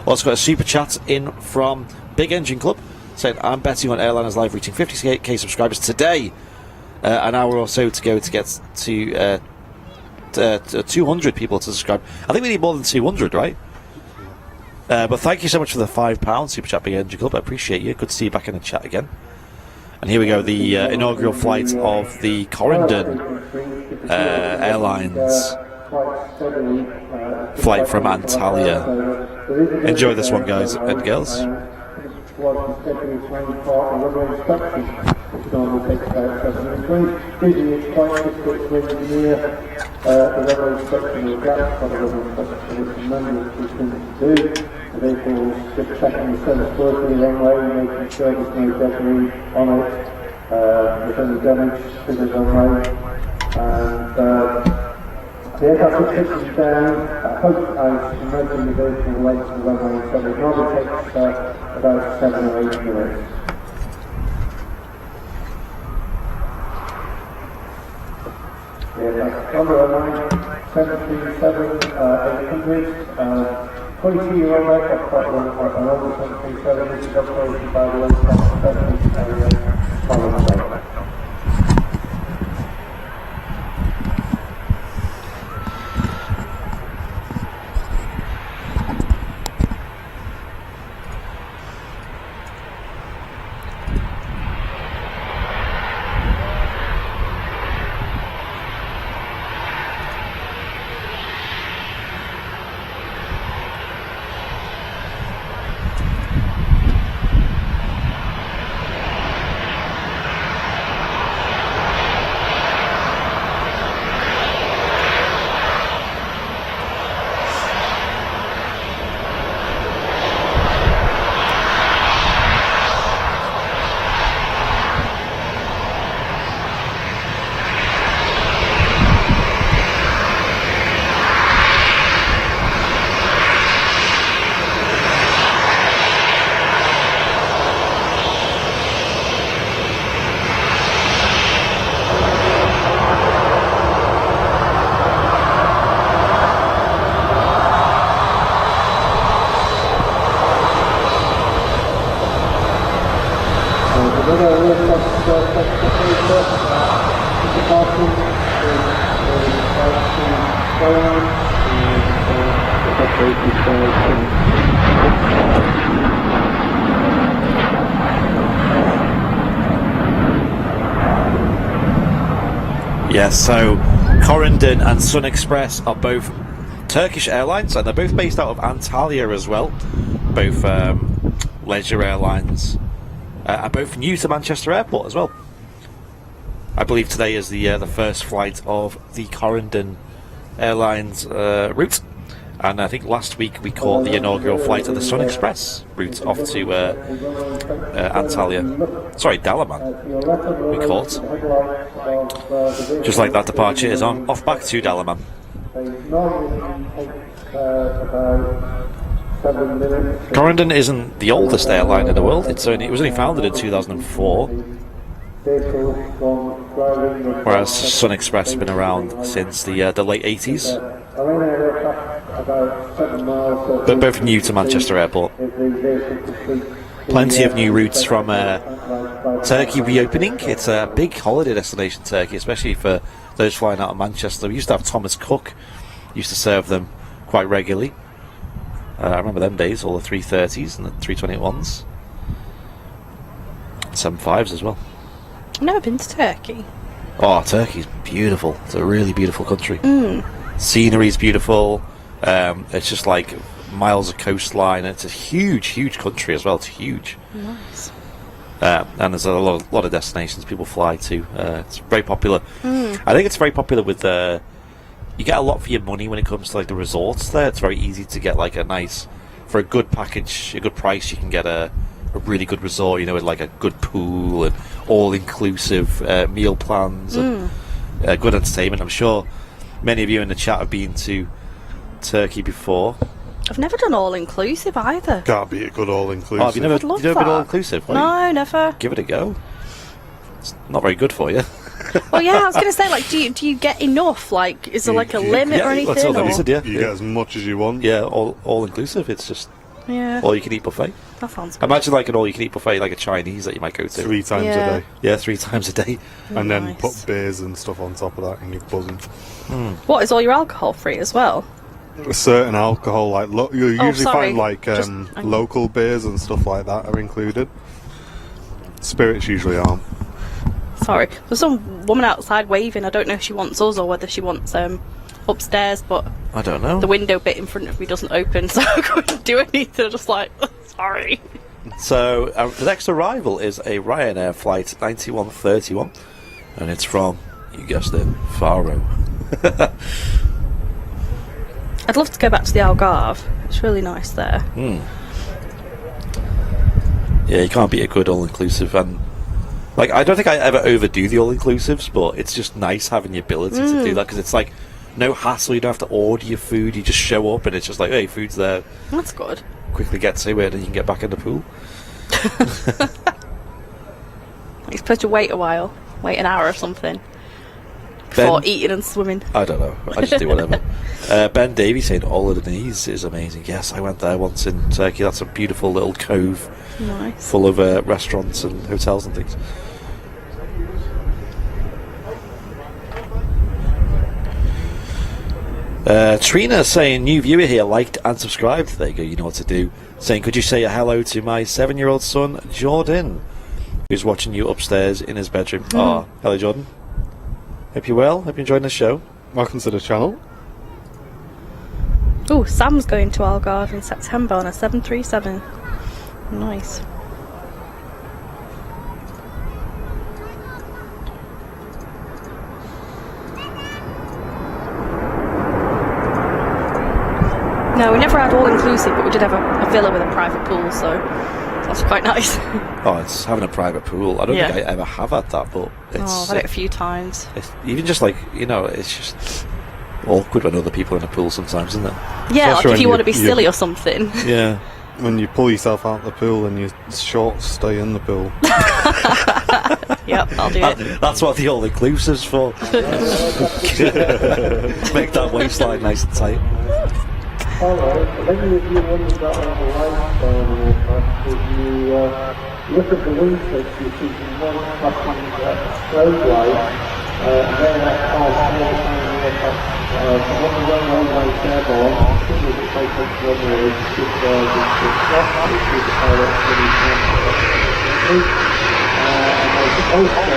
B: Also got a super chat in from Big Engine Club saying, I'm betting on Airliners Live reaching 50k subscribers today. An hour or so to go to get to 200 people to subscribe. I think we need more than 200, right? But thank you so much for the £5 super chat, Big Engine Club. I appreciate you. Good to see you back in the chat again. And here we go, the inaugural flight of the Corendon Airlines flight from Antalya. Enjoy this one, guys and girls.
D: The vehicles just checking the service work of the runway, making sure there's no debris on it, there's any damage to the runway, and the aircraft is pitching down. I hope I'm making the vehicle late to the runway, so it normally takes about 7 or 8 minutes. The aircraft on the runway, 737-800. 42-year-old aircraft flight run for an over 737, this is operated by the low-cost specialist carrier Runway.
B: Yes, so Corendon and Sun Express are both Turkish airlines, and they're both based out of Antalya as well. Both leisure airlines, and both new to Manchester Airport as well. I believe today is the first flight of the Corendon Airlines route, and I think last week we caught the inaugural flight of the Sun Express route off to Antalya. Sorry, Dalaman. We caught. Just like that departure is on, off back to Dalaman. Corendon isn't the oldest airline in the world. It was only founded in 2004. Whereas Sun Express has been around since the late 80s. But both new to Manchester Airport. Plenty of new routes from Turkey reopening. It's a big holiday destination, Turkey, especially for those flying out of Manchester. We used to have Thomas Cook, used to serve them quite regularly. I remember them days, all the 330s and the 321s. 75s as well.
C: I've never been to Turkey.
B: Oh, Turkey's beautiful. It's a really beautiful country. Scenery's beautiful. It's just like miles of coastline. It's a huge, huge country as well. It's huge.
C: Nice.
B: And there's a lot of destinations people fly to. It's very popular. I think it's very popular with you get a lot for your money when it comes to like the resorts there. It's very easy to get like for a good package, a good price, you can get a really good resort, you know, with like a good pool and all-inclusive meal plans and good entertainment. I'm sure many of you in the chat have been to Turkey before.
C: I've never done all-inclusive either.
A: Can't be a good all-inclusive.
B: Oh, have you never been all-inclusive?
C: No, never.
B: Give it a go. It's not very good for you.
C: Well, yeah, I was going to say, like, do you get enough? Like, is there like a limit or anything?
B: That's all
C: or-
B: they said, yeah.
A: You get as much as you want.
B: Yeah, all inclusive. It's just
C: Yeah,
B: all you can eat buffet.
C: that sounds good.
B: Imagine like an all you can eat buffet, like a Chinese that you might go to.
A: 3 times
C: Yeah.
A: a day.
B: Yeah, 3 times a day.
A: And then
C: Nice.
A: put beers and stuff on top of that and you're buzzing.
C: What, is all your alcohol free as well?
A: Certain alcohol, like you usually
C: sorry.
A: find like
C: Just-
A: local beers and stuff like that are included. Spirits usually aren't.
C: Sorry, there's some woman outside waving. I don't know if she wants us or whether she wants upstairs, but
B: I don't know.
C: the window bit in front of me doesn't open, so I couldn't do anything. I'm just like, sorry.
B: So the next arrival is a Ryanair flight 9131, and it's from, you guessed it, Faro.
C: I'd love to go back to the Algarve. It's really nice there.
B: Yeah, you can't beat a good all-inclusive, and like I don't think I ever overdo the all-inclusives, but it's just nice having the ability to do that because it's like no hassle. You don't have to order your food. You just show up, and it's just like, hey, food's there.
C: That's good.
B: Quickly get to it, and you can get back in the pool.
C: You're supposed to wait a while, wait an hour or something before eating and swimming.
B: I don't know. I just do whatever. Ben Davies saying all of the knees is amazing. Yes, I went there once in Turkey. That's a beautiful little cove
C: Nice.
B: full of restaurants and hotels and things. Trina saying, new viewer here, liked and subscribed. There you go, you know what to do. Saying, could you say a hello to my 7-year-old son, Jordan, who's watching you upstairs in his bedroom. Oh, hello, Jordan. Hope you're well. Hope you're enjoying the show.
A: Welcome to the channel.
C: Oh, Sam's going to Algarve in September on a 737. Nice. No, we never had all-inclusive, but we did have a villa with a private pool, so that's quite nice.
B: Oh, it's having a private pool. I don't
C: Yeah.
B: think I ever have had that, but it's,
C: Oh, I've had it a few times.
B: it's even just like, you know, it's just awkward when other people are in a pool sometimes, isn't it?
C: Yeah, like
A: Especially
C: if you
A: when
C: want to be
A: you-
C: silly or something.
B: Yeah.
A: When you pull yourself out of the pool and your shorts stay in the pool.
C: Yep, I'll do it.
B: That's what the all-inclusive's for. Make that waistline nice and tight.
D: Alright, so maybe if you wonder that on the lifestyle if you look at the research, you see some non-fucking strobe light, and then that car small from what the runway airborne, I think it's a place that's runway, it's just the slot, which is the pilot for the and there's also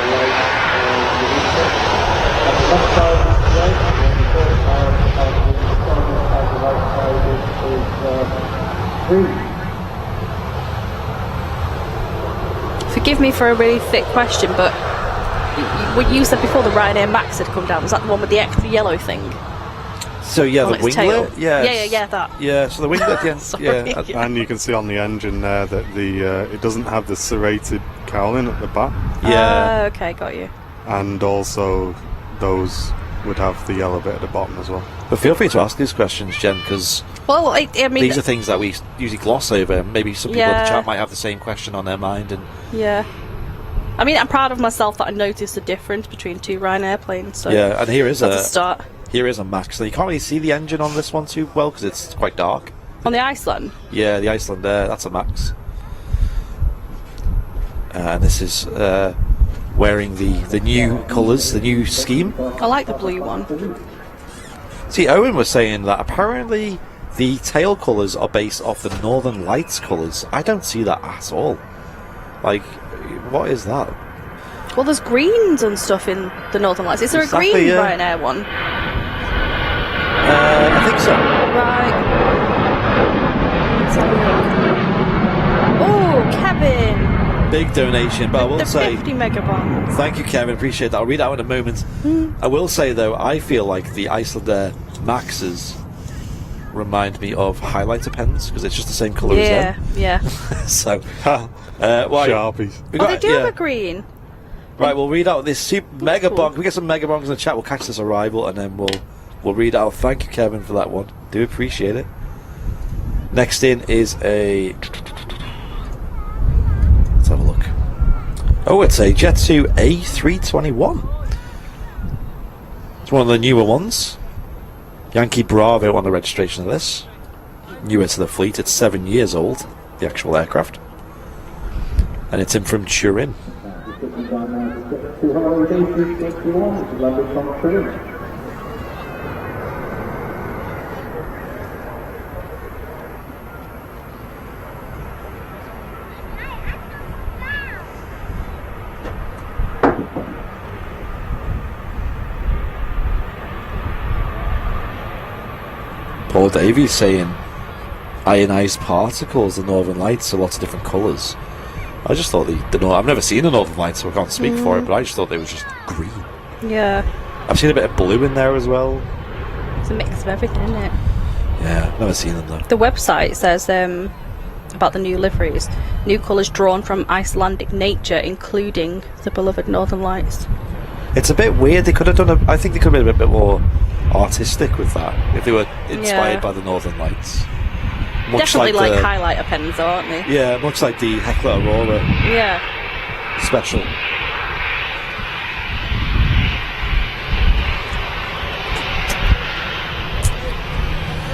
D: light the research. At the left side is red, and the third side
C: Forgive me for a really thick question, but what you said before the Ryanair Max had come down, was that the one with the extra yellow thing?
B: So yeah,
C: On
B: the
C: its tail?
B: winglet. Yeah.
C: Yeah, that.
B: Yeah, so the winglet at the end.
C: Sorry.
B: Yeah.
A: And you can see on the engine there that the it doesn't have the serrated cowling at the back.
B: Yeah.
C: Okay, got you.
A: And also those would have the yellow bit at the bottom as well.
B: But feel free to ask these questions, Jen, because
C: Well, I mean,
B: these are things that we usually gloss over. Maybe some people in the
C: Yeah.
B: chat might have the same question on their mind. And
C: yeah. I mean, I'm proud of myself that I noticed the difference between two Ryanair planes. So
B: yeah, and here is
C: that's a start.
B: Here is a Max. So you can't really see the engine on this one too well because it's quite dark.
C: On the Iceland.
B: Yeah, the Iceland there, that's a Max. And this is wearing the new colours, the new scheme.
C: I like the blue one.
B: See, Owen was saying that apparently the tail colours are based off the Northern Lights colours. I don't see that at all. Like, what is that?
C: Well, there's greens and stuff in the Northern Lights. Is there
B: Exactly,
C: a green
B: yeah.
C: Ryanair one?
B: I think so.
C: Right. Oh, Kevin!
B: Big donation, but I will
C: The
B: say
C: 50 megabytes.
B: thank you, Kevin. Appreciate that. I'll read out in a moment. I will say though, I feel like the Iceland Maxes remind me of highlighter pens because it's just the same colour
C: Yeah, yeah.
B: as them. So,
A: Ha!
B: well,
A: Sharpies.
B: we
C: Oh,
B: got-
C: they do have a green.
B: Right, we'll read out this super mega
C: cool.
B: bonk. We get some mega bonks in the chat. We'll catch this arrival and then we'll read out. Thank you, Kevin, for that one. Do appreciate it. Next in is a. Let's have a look. Oh, it's a Jet2 A321. It's one of the newer ones. Yankee Bravo on the registration of this. Newer to the fleet. It's 7 years old, the actual aircraft. And it's in from Turin. Paul Davies saying ionized particles, the Northern Lights, are lots of different colours. I just thought I've never seen the Northern Lights, so I can't speak for it, but I just thought they were just green.
C: Yeah.
B: I've seen a bit of blue in there as well.
C: It's a mix of everything, isn't it?
B: Yeah, I've never seen them though.
C: The website says about the new liveries. New colours drawn from Icelandic nature, including the beloved Northern Lights.
B: It's a bit weird. They could have done I think they could have been a bit more artistic with that if they were inspired by the Northern Lights. Much
C: Definitely like
B: the
C: highlighter pens, though, aren't they?
B: Yeah, much like the Heckler Aurora
C: Yeah.
B: special.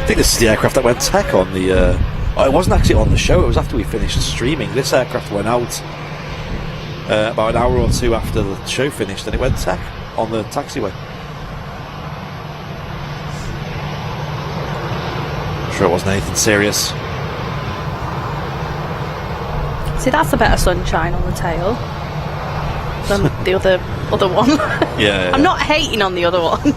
B: I think this is the aircraft that went tech on the... it wasn't actually on the show, it was after we finished streaming. This aircraft went out about an hour or two after the show finished, and it went tech on the taxiway. Sure it wasn't anything serious.
C: See, that's a better sunshine on the tail than the other one.
B: Yeah.
C: I'm not hating on the other one.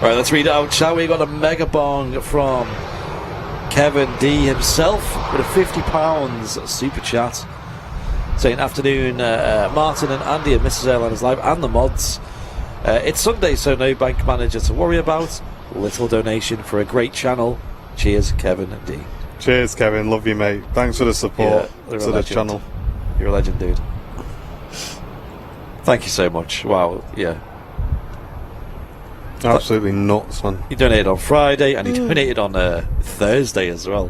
B: Right, let's read it out, shall we? Got a mega bong from Kevin D himself with a £50 super chat saying, afternoon Martin and Andy and Mrs. Airliners Live and the mods. It's Sunday, so no bank manager to worry about. Little donation for a great channel. Cheers, Kevin D.
A: Cheers, Kevin. Love you, mate. Thanks for the support to the channel.
B: You're a legend, dude. Thank you so much. Wow, yeah.
A: Absolutely nuts, man.
B: He donated on Friday and he donated on Thursday as well.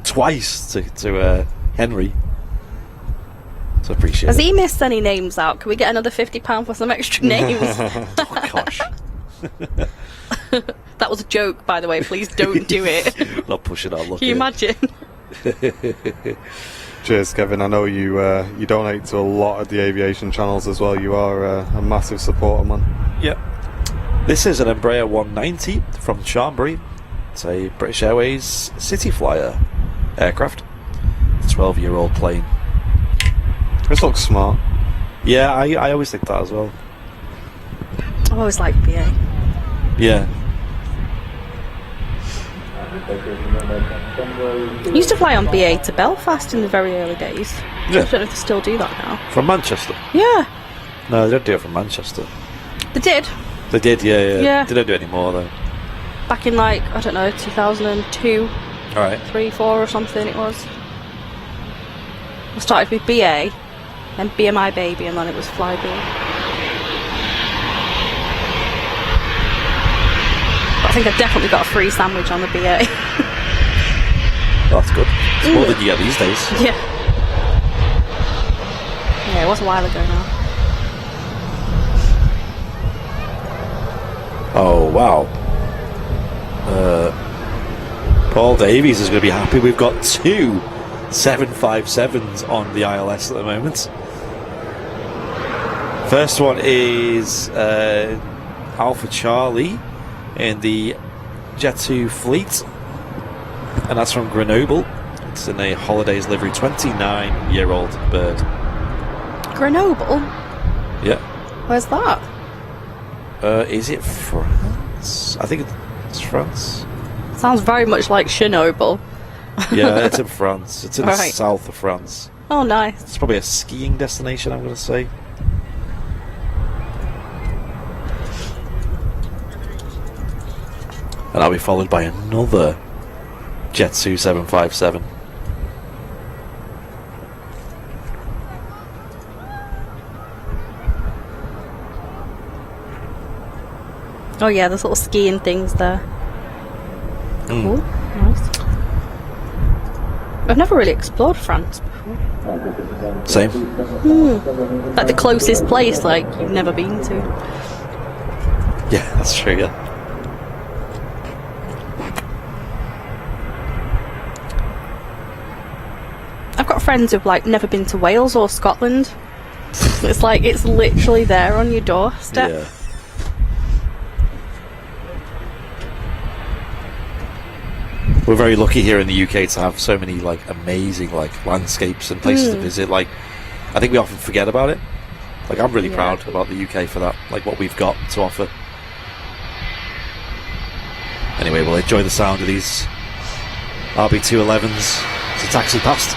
B: Twice to Henry. So appreciate
C: Has
B: it.
C: he missed any names out? Can we get another £50 for some extra names?
B: Oh, gosh.
C: That was a joke, by the way. Please don't do it.
B: Not pushing our luck.
C: Can you imagine?
A: Cheers, Kevin. I know you donate to a lot of the aviation channels as well. You are a massive supporter, man.
B: Yep. This is an Embraer 190 from Chambéry. It's a British Airways City Flyer aircraft. 12-year-old plane.
A: This looks smart.
B: Yeah, I always think that as well.
C: I always liked BA.
B: Yeah.
C: I used to fly on BA to Belfast in the very early days.
B: Yeah.
C: I don't know if they still do that now.
B: From Manchester?
C: Yeah,
B: No, they don't do it from Manchester.
C: they did.
B: They did, yeah.
C: Yeah.
B: They don't do it anymore, though.
C: Back in, like, I don't know, 2002,
B: Alright.
C: 3, 4 or something it was. I started with BA, then BMI Baby, and then it was Flybe. I think I definitely got a free sandwich on the BA.
B: That's good. It's more than you get these days.
C: Yeah. Yeah, it was a while ago now.
B: Oh, wow. Paul Davies is going to be happy. We've got 2 757s on the ILS at the moment. First one is Alpha Charlie in the Jet2 fleet, and that's from Grenoble. It's in a Holidays livery, 29-year-old bird.
C: Grenoble?
B: Yeah.
C: Where's that?
B: Is it France? I think it's France.
C: Sounds very much like Chernobyl.
B: Yeah, it's in France. It's in the
C: Right.
B: south of France.
C: Oh, nice.
B: It's probably a skiing destination, I'm going to say. And I'll be followed by another Jet2 757.
C: Oh yeah, there's little skiing things there. Cool. Nice. I've never really explored France before.
B: Same.
C: Like the closest place, like, you've never been to.
B: Yeah, that's true, yeah.
C: I've got friends who've, like, never been to Wales or Scotland. It's like, it's literally there on your doorstep.
B: Yeah. We're very lucky here in the UK to have so many like amazing like landscapes and places to visit. Like, I think we often forget about it. Like, I'm really proud about the UK for that. Like, what we've got to offer. Anyway, we'll enjoy the sound of these RB211s as a taxi past.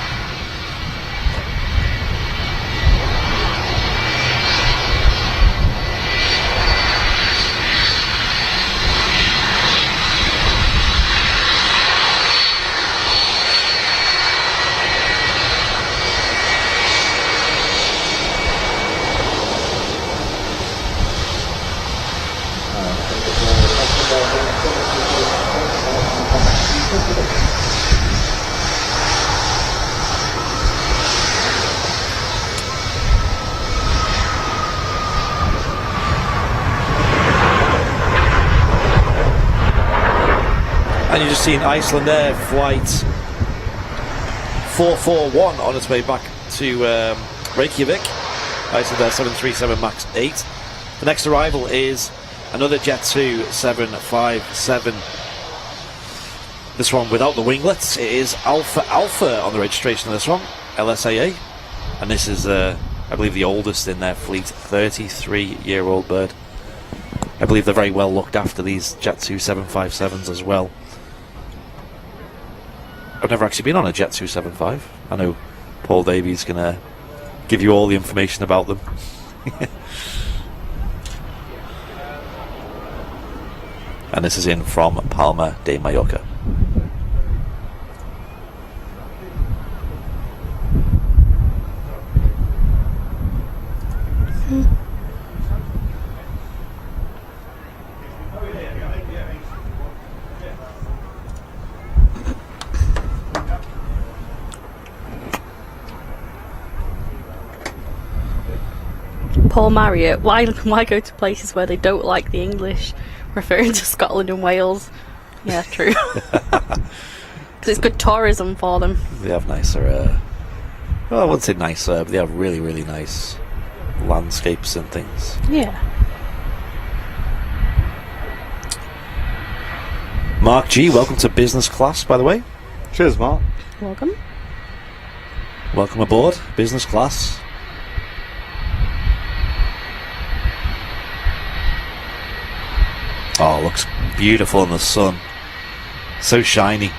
B: And you've just seen Iceland Air flight 441 on its way back to Reykjavik. Iceland Air 737 MAX 8. The next arrival is another Jet 2 757. This one without the winglets. It is Alpha Alpha on the registration of this one, LSAA. And this is, I believe, the oldest in their fleet, 33-year-old bird. I believe they're very well looked after, these Jet 2 757s as well. I've never actually been on a Jet 275. I know Paul Davies can give you all the information about them. And this is in from Palma de Mallorca.
C: Paul Marriott, why go to places where they don't like the English, referring to Scotland and Wales? Yeah, true. Because it's good tourism for them.
B: They have nicer, well, I wouldn't say nicer, but they have really, really nice landscapes and things.
C: Yeah.
B: Mark G, welcome to business class, by the way.
A: Cheers, Mark.
C: Welcome.
B: Welcome aboard, business class. Oh, looks beautiful in the sun. So shiny.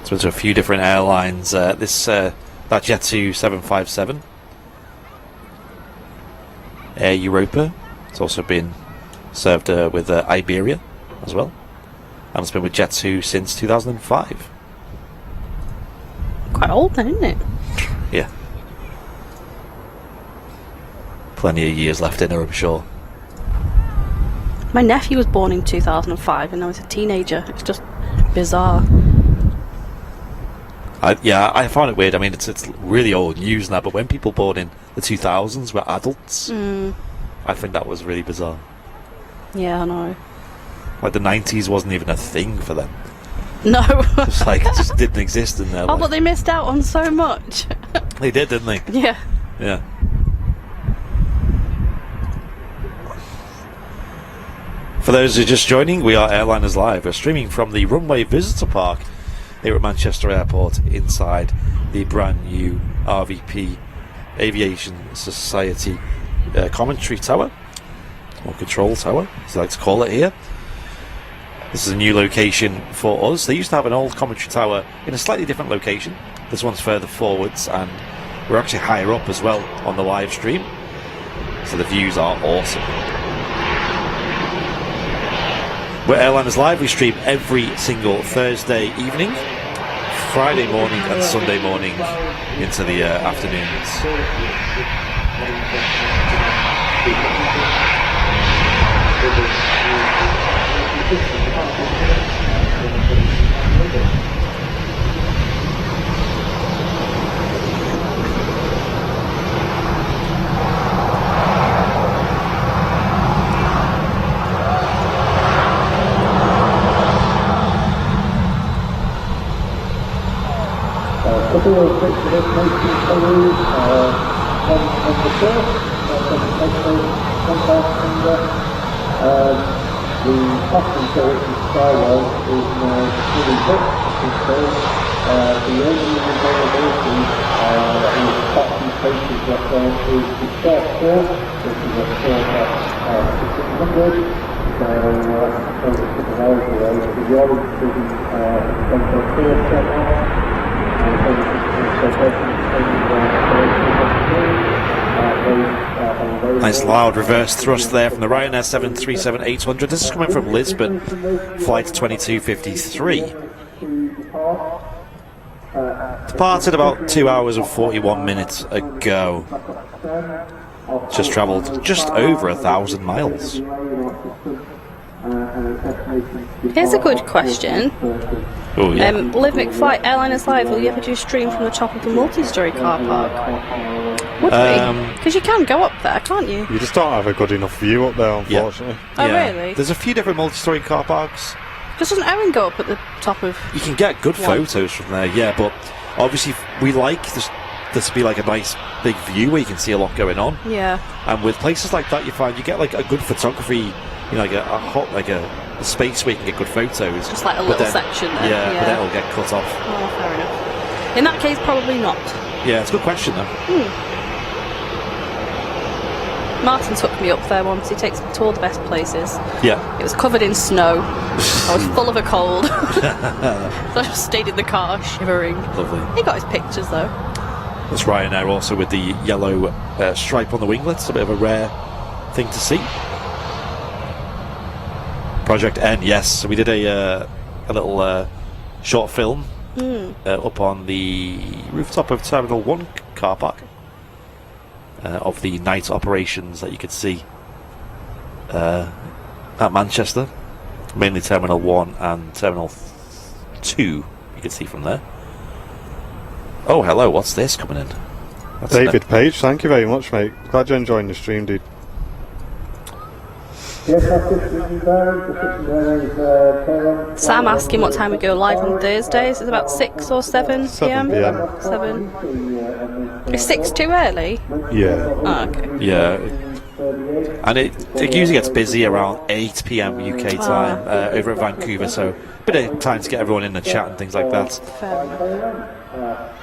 B: So there's a few different airlines. That Jet 2 757, Air Europa. It's also been served with Iberia as well, and it's been with Jet 2 since 2005.
C: Quite old then, isn't it?
B: Yeah. Plenty of years left in her, I'm sure.
C: My nephew was born in 2005 and I was a teenager. It's just bizarre.
B: I find it weird. I mean, it's really old news now, but when people born in the 2000s were adults, I think that was really bizarre.
C: Yeah, I know.
B: Like the 90s wasn't even a thing for them.
C: No.
B: It's like it just didn't exist in their life.
C: But they missed out on so much.
B: They did, didn't they?
C: Yeah.
B: Yeah. For those who are just joining, we are Airliners Live. We're streaming from the Runway Visitor Park here at Manchester Airport inside the brand new RVP Aviation Society commentary tower, or control tower, as I like to call it here. This is a new location for us. They used to have an old commentary tower in a slightly different location. This one's further forwards, and we're actually higher up as well on the live stream. So the views are awesome. We're Airliners Live. We stream every single Thursday evening, Friday morning and Sunday morning into the afternoons.
D: Couple of bits of information for you on the first, the passenger skyway is now fully booked. The only availability is parking spaces that there is the short term, which is a short at 1600. So that's over 6 hours away. So the orange is the first set off.
B: Nice loud reverse thrust there from the Ryanair 737-800. This is coming from Lisbon, flight 2253. Departed about 2 hours and 41 minutes ago. Just travelled just over 1,000 miles.
C: Here's a good question.
B: Oh, yeah.
C: Liv McFly, Airliners Live, will you ever do stream from the top of the multi-storey car park? Would we? Because you can go up there, can't you?
A: You just don't have a good enough view up there, unfortunately.
C: Oh, really?
B: There's a few different multi-storey car parks.
C: Because doesn't Owen go up at the top of...
B: You can get good photos from there, yeah, but obviously we like this to be like a nice big view where you can see a lot going on.
C: Yeah.
B: And with places like that, you find you get like a good photography, you know, like a space where you can get good photos.
C: Just like a little section there.
B: Yeah, but then it'll get cut off.
C: Oh, fair enough. In that case, probably not.
B: Yeah, it's a good question though.
C: Martin took me up there once. He takes me to all the best places.
B: Yeah.
C: It was covered in snow. I was full of a cold. So I just stayed in the car shivering.
B: Lovely.
C: He got his pictures though.
B: That's Ryanair also with the yellow stripe on the winglets. A bit of a rare thing to see. Project N, yes. So we did a little short film up on the rooftop of Terminal 1 car park of the night operations that you could see at Manchester. Mainly Terminal 1 and Terminal 2 you could see from there. Oh, hello, what's this coming in? That's
A: David Page, thank you very much, mate. Glad you're enjoying the stream, dude.
C: Sam asking what time we go live on Thursdays. It's about 6 or 7
A: 7
C: p.m.
A: p.m.
C: 7. Is 6 too early?
A: Yeah.
C: Oh, okay.
B: Yeah. And it usually gets busy around 8 p.m. UK time over at Vancouver, so a bit of time to get everyone in the chat and things like that.
C: Fair enough.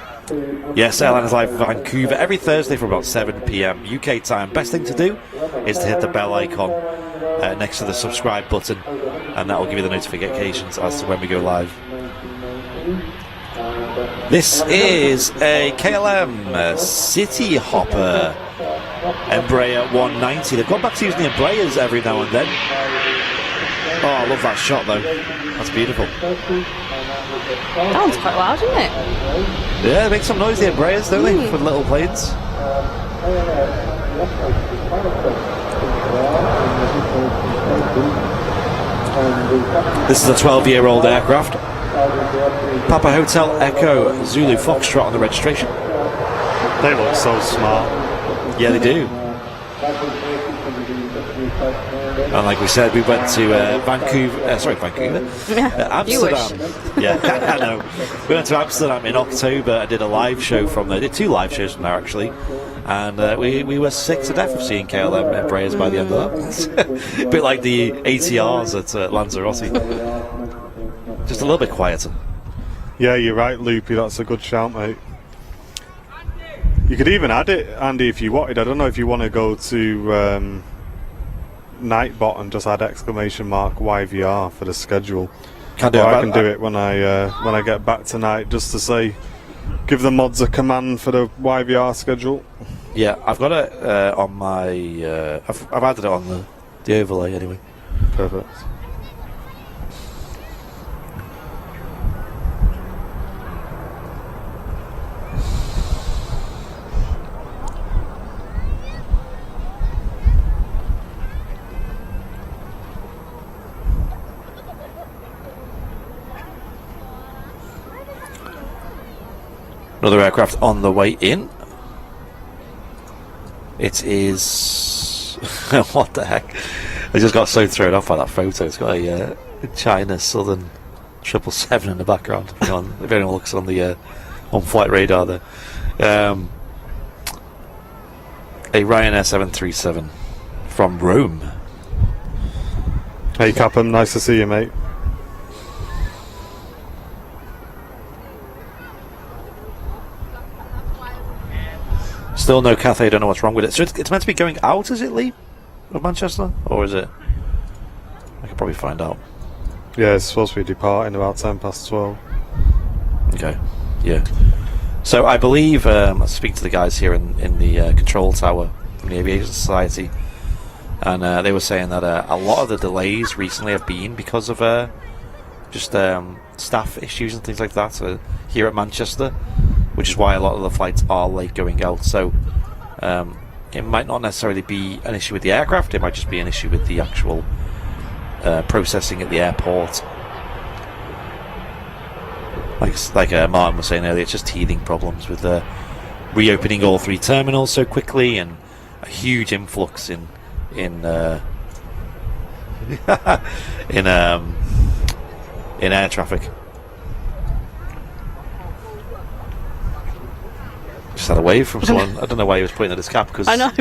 B: Yes, Airliners Live Vancouver every Thursday from about 7 p.m. UK time. Best thing to do is to hit the bell icon next to the subscribe button, and that will give you the notifications as to when we go live. This is a KLM City Hopper Embraer 190. They've gone back to using the Embraers every now and then. Oh, I love that shot though. That's beautiful.
C: That one's quite loud, isn't it?
B: Yeah, they make some noise, the Embraers, don't they, for little planes? This is a 12-year-old aircraft. Papa Hotel Echo Zulu Foxtrot on the registration.
A: They look so smart.
B: Yeah, they do. And like we said, we went to Vancouver, Amsterdam. Yeah, I know. We went to Amsterdam in October and did a live show from there. Did 2 live shows from there, actually. And we were sick to death of seeing KLM Embraers by the end of that. A bit like the ATRs at Lanzarote. Just a little bit quieter.
A: Yeah, you're right, Loopy. That's a good shout, mate. You could even add it, Andy, if you wanted. I don't know if you want to go to Nightbot and just add !YVR for the schedule.
B: Can do it.
A: I can do it when I get back tonight, just to say, give the mods a command for the YVR schedule.
B: Yeah, I've got it on my. I've added it on the overlay anyway.
A: Perfect.
B: Another aircraft on the way in. It is... what the heck? I just got so thrown off by that photo. It's got a China Southern 777 in the background. If anyone looks on the on-flight radar there. A Ryanair 737 from Rome.
A: Hey Capham, nice to see you, mate.
B: Still no Cathay, don't know what's wrong with it. So it's meant to be going out, is it, Lee? Of Manchester? Or is it? I could probably find out.
A: Yeah, it's supposed to be departing about 12:10.
B: Okay, yeah. So I believe, I speak to the guys here in the control tower from the Aviation Society, and they were saying that a lot of the delays recently have been because of just staff issues and things like that here at Manchester, which is why a lot of the flights are late going out. So it might not necessarily be an issue with the aircraft, it might just be an issue with the actual processing at the airport. Like Martin was saying earlier, it's just teething problems with reopening all 3 terminals so quickly, and a huge influx in air traffic. Just had a wave from someone. I don't know why he was pointing at his cap, because
C: I know.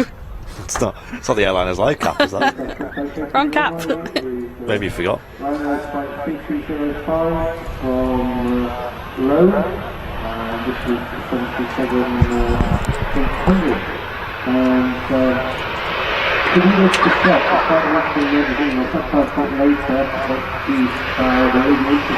B: it's not the airliner's live cap, is that?
C: Wrong cap.
B: Maybe you forgot.
D: Runway flight 3305 from Rome. This is 737-600. And could you just check, despite the last thing you're doing, I'll touch on that later, but the aviation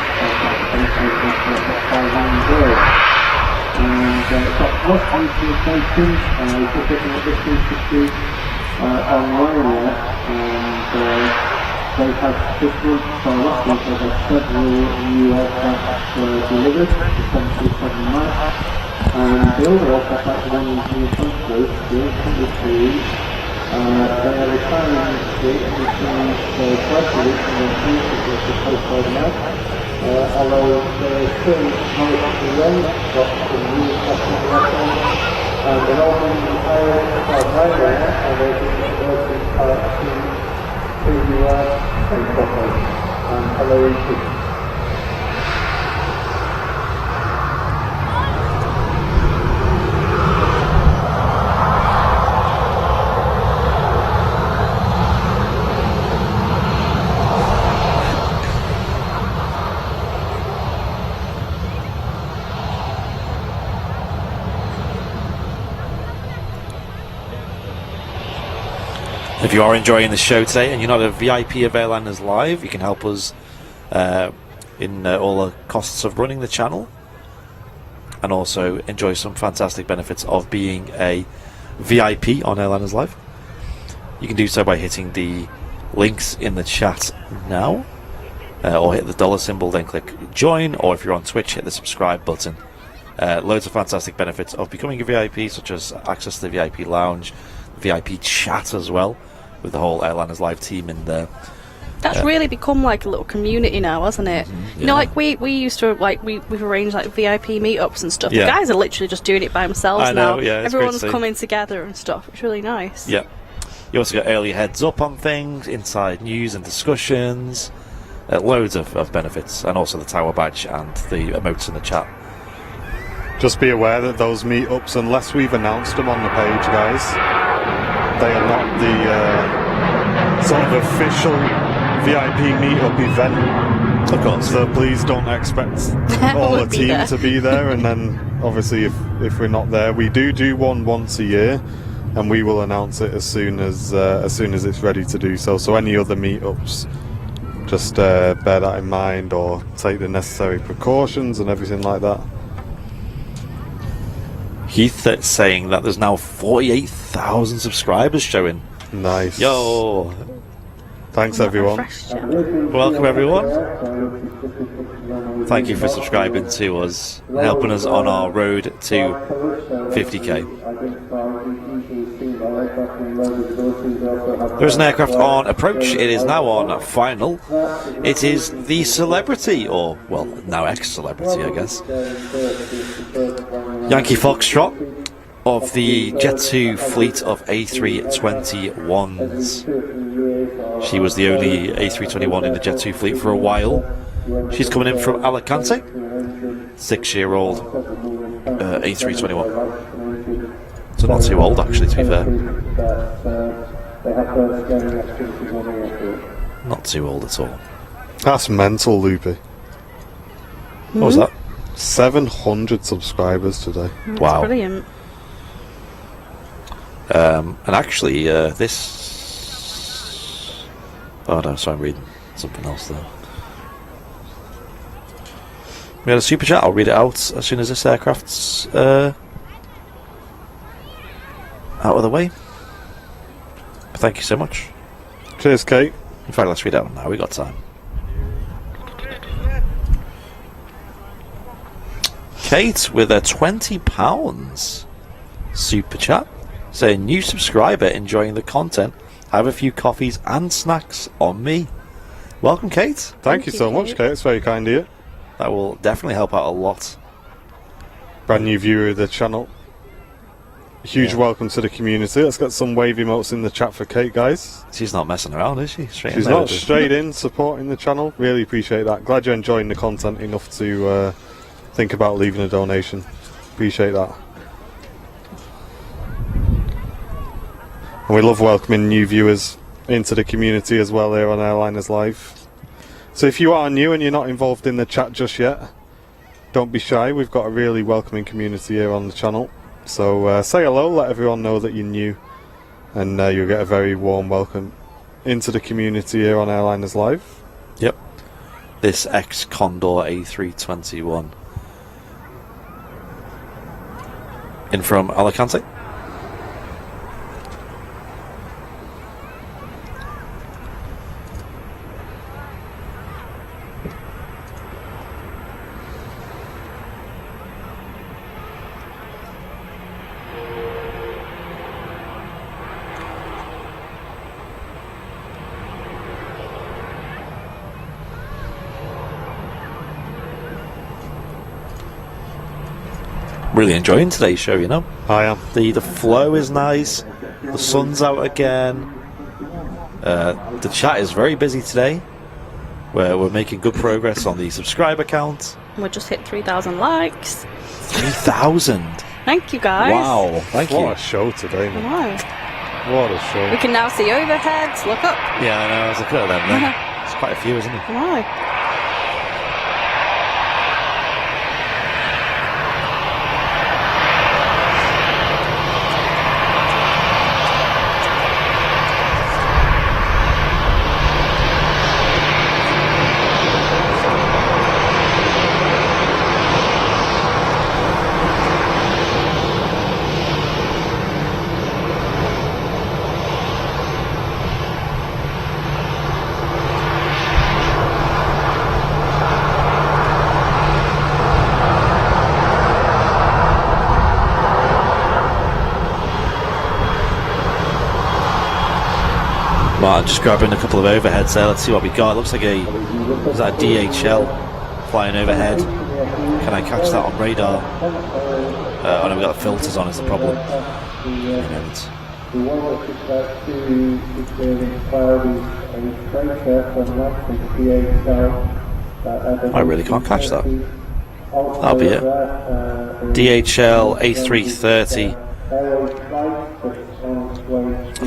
D: and it's got plus communications, just looking at this institute on Runway, and they have this month, last month they had several new aircraft delivered, the 737 MAX, and the older aircraft like the one in the front group, the 800 series, they are retiring the 800 series gradually from their fleet, which is post-fired now. Although they're still not to run, got some new stuff in the aircraft, and they're all being retired by Runway, and they're being converted to space operators and LOE.
B: If you are enjoying the show today and you're not a VIP of Airliners Live, you can help us in all the costs of running the channel, and also enjoy some fantastic benefits of being a VIP on Airliners Live. You can do so by hitting the links in the chat now, or hit the dollar symbol, then click join, or if you're on Twitch, hit the subscribe button. Loads of fantastic benefits of becoming a VIP, such as access to the VIP lounge, VIP chat as well, with the whole Airliners Live team in there.
C: That's really become like a little community now, hasn't it? You know, like we used to we've arranged like VIP meetups and stuff.
B: Yeah.
C: The guys are literally just doing it by themselves
B: I know,
C: now.
B: yeah, it's great
C: Everyone's
B: to see.
C: coming together and stuff. It's really nice.
B: Yeah. You also get early heads up on things, inside news and discussions, loads of benefits, and also the tower badge and the emotes in the chat.
A: Just be aware that those meetups, unless we've announced them on the page, guys, they are not the sort of official VIP meetup event.
B: Of course.
A: So please don't expect all the
C: We'll be
A: team
C: there.
A: to be there, and then obviously if we're not there, we do one once a year, and we will announce it as soon as it's ready to do so. So any other meetups, just bear that in mind, or take the necessary precautions and everything like that.
B: Heath saying that there's now 48,000 subscribers showing.
A: Nice.
B: Yo!
A: Thanks everyone.
C: Fresh chat.
B: Welcome everyone. Thank you for subscribing to us and helping us on our road to 50k. There's an aircraft on approach. It is now on final. It is the Celebrity, or, well, now ex-Celebrity, I guess. Yankee Foxtrot of the Jet 2 fleet of A321s. She was the only A321 in the Jet 2 fleet for a while. She's coming in from Alicante. 6-year-old A321. So not too old, actually, to be fair. Not too old at all.
A: That's mental, Loopy.
B: What was that?
A: 700 subscribers today.
C: That's
B: Wow.
C: brilliant.
B: And actually, this... Oh no, sorry, I'm reading something else there. We had a super chat. I'll read it out as soon as this aircraft's out of the way. But thank you so much.
A: Cheers, Kate.
B: In fact, let's read it out now. We got time. Kate with a £20 super chat saying, new subscriber enjoying the content. Have a few coffees and snacks on me. Welcome, Kate.
A: Thank you so much, Kate. It's very kind of you.
B: That will definitely help out a lot.
A: Brand new viewer of the channel. Huge welcome to the community. Let's get some wave emotes in the chat for Kate, guys.
B: She's not messing around, is she? Straight in
A: She's
B: there
A: not
B: with it.
A: straight in supporting the channel. Really appreciate that. Glad you're enjoying the content enough to think about leaving a donation. Appreciate that. And we love welcoming new viewers into the community as well here on Airliners Live. So if you are new and you're not involved in the chat just yet, don't be shy. We've got a really welcoming community here on the channel. So say hello, let everyone know that you're new, and you'll get a very warm welcome into the community here on Airliners Live.
B: Yep. This ex-Condor A321. In from Alicante. Really enjoying today's show, you know.
A: I am.
B: The flow is nice. The sun's out again. The chat is very busy today. We're making good progress on the subscriber count.
C: We just hit 3,000 likes.
B: 3,000.
C: Thank you, guys.
B: Wow, thank you.
A: What a show today, man.
C: Wow.
A: What a show.
C: We can now see overheads. Look up.
B: Yeah, I know. I was looking at them then. It's quite a few, isn't it?
C: Wow.
B: Smart. Just grabbing a couple of overheads there. Let's see what we got. It looks like is that a DHL flying overhead. Can I catch that on radar? Oh no, we got the filters on is the problem. I really can't catch that. That'll be it. DHL A330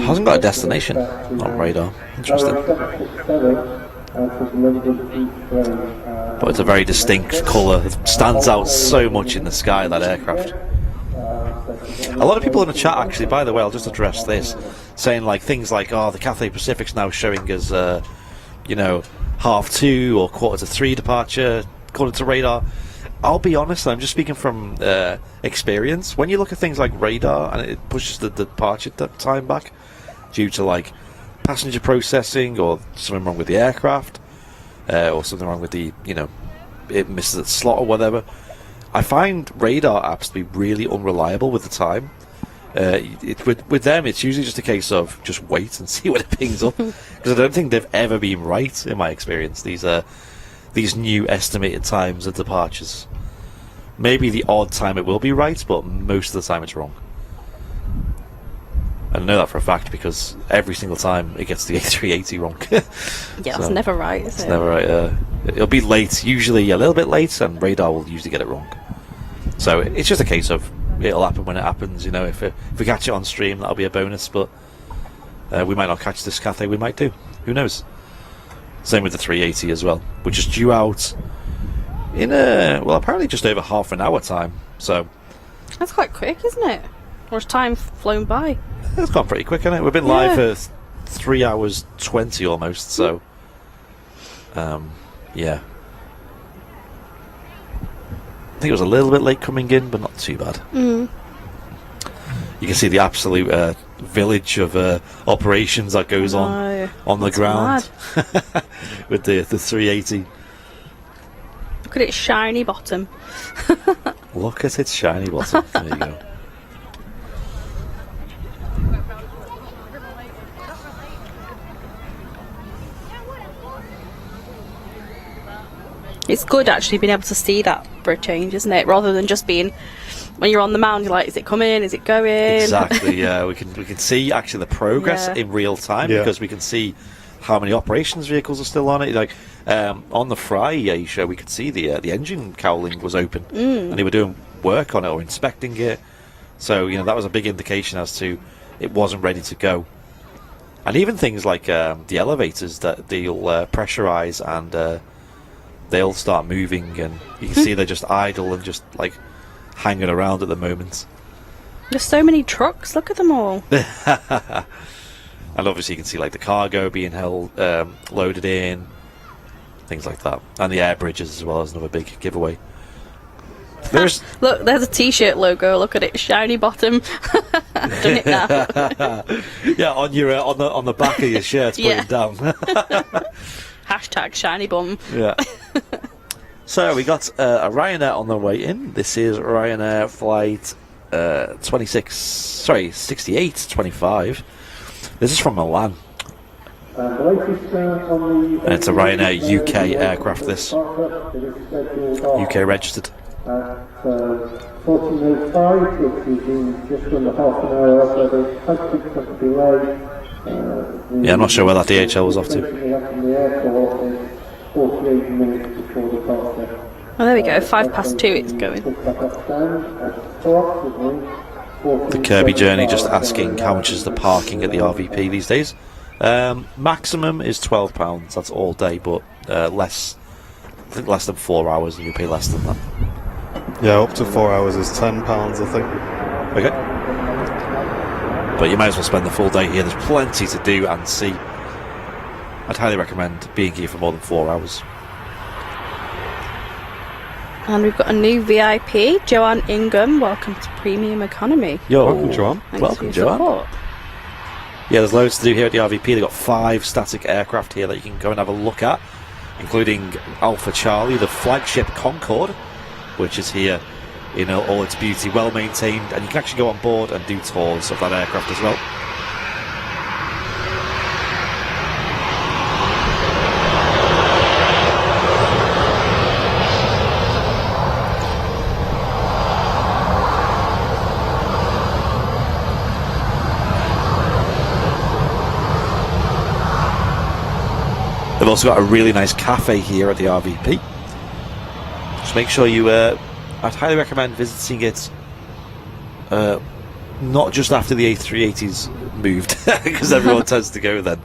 B: hasn't got a destination on radar. Interesting. But it's a very distinct colour. It stands out so much in the sky, that aircraft. A lot of people in the chat, actually, by the way, I'll just address this, saying like things like, oh, the Cathay Pacific's now showing us, 2:30 or 2:45 departure according to radar. I'll be honest, I'm just speaking from experience. When you look at things like radar and it pushes the departure time back due to like passenger processing or something wrong with the aircraft or something wrong with the, it misses its slot or whatever, I find radar apps to be really unreliable with the time. With them, it's usually just a case of just wait and see when it pings up, because I don't think they've ever been right in my experience. These new estimated times of departures. Maybe the odd time it will be right, but most of the time it's wrong. I know that for a fact because every single time it gets the A380 wrong.
C: Yeah, so it's never right, is it?
B: It's never right. It'll be late, usually a little bit late, and radar will usually get it wrong. So it's just a case of it'll happen when it happens. If we catch it on stream, that'll be a bonus. But we might not catch this Cathay. We might do. Who knows? Same with the 380 as well, which is due out in apparently just over half an hour time. So
C: that's quite quick, isn't it? Or has time flown by?
B: It's gone pretty quick, hasn't it? We've been live for 3 hours 20 almost. So yeah. I think it was a little bit late coming in, but not too bad. You can see the absolute village of operations that goes on the ground with the 380.
C: Look at its shiny bottom.
B: Look at its shiny bottom. There you go.
C: It's good actually being able to see that for a change, isn't it? Rather than just being, when you're on the mound, you're like, is it coming? Is it going?
B: Exactly. Yeah, we can see actually the progress in real time because we can see how many operations vehicles are still on it. Like on the Friday show, we could see the engine cowling was open, and they were doing work on it or inspecting it. So that was a big indication as to it wasn't ready to go. And even things like the elevators that they'll pressurize and they'll start moving, and you can see they're just idle and just like hanging around at the moment.
C: There's so many trucks, look at them all.
B: And obviously you can see like the cargo being held loaded in, things like that, and the air bridges as well as another big giveaway.
C: Look, there's a t-shirt logo, look at it, shiny bottom. I've done it now.
B: Yeah, on your on the back of your shirt, put it down.
C: Hashtag shiny bum. Yeah.
B: So we got a Ryanair on the way in. This is Ryanair flight 6825. This is from Milan. And it's a Ryanair UK aircraft, this. UK registered.
D: 14:05, which is in just under half an hour, so there's hopefully some delay.
B: Yeah, I'm not sure where that DHL was off to.
D: 48 minutes before departure.
C: Oh, there we go, 2:05 it's going.
B: The Kirby journey just asking how much is the parking at the RVP these days. Maximum is £12, that's all day, but less than 4 hours and you pay less than that.
A: Yeah, up to 4 hours is £10, I think.
B: Okay. But you might as well spend the full day here. There's plenty to do and see. I'd highly recommend being here for more than 4 hours.
C: And we've got a new VIP, Joanne Ingham. Welcome to Premium Economy.
B: Yo,
A: welcome, Joanne.
B: Welcome, Joanne. Yeah, there's loads to do here at the RVP. They've got 5 static aircraft here that you can go and have a look at, including Alpha Charlie, the flagship Concorde, which is here in all its beauty, well maintained, and you can actually go on board and do tours of that aircraft as well. They've also got a really nice cafe here at the RVP. Just make sure you, I'd highly recommend visiting it, not just after the A380's moved, because everyone tends to go then.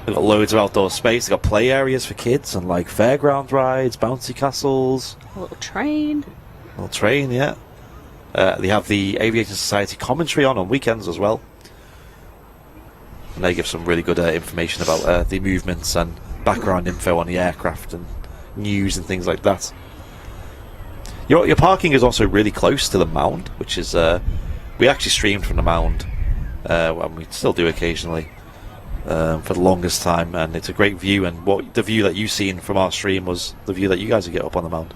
B: They've got loads of outdoor space. They've got play areas for kids and like fairground rides, bouncy castles.
C: A little train.
B: Yeah. They have the Aviation Society commentary on weekends as well. And they give some really good information about the movements and background info on the aircraft and news and things like that. Your parking is also really close to the mound, which is we actually streamed from the mound, and we still do occasionally for the longest time, and it's a great view. And the view that you've seen from our stream was the view that you guys would get up on the mound.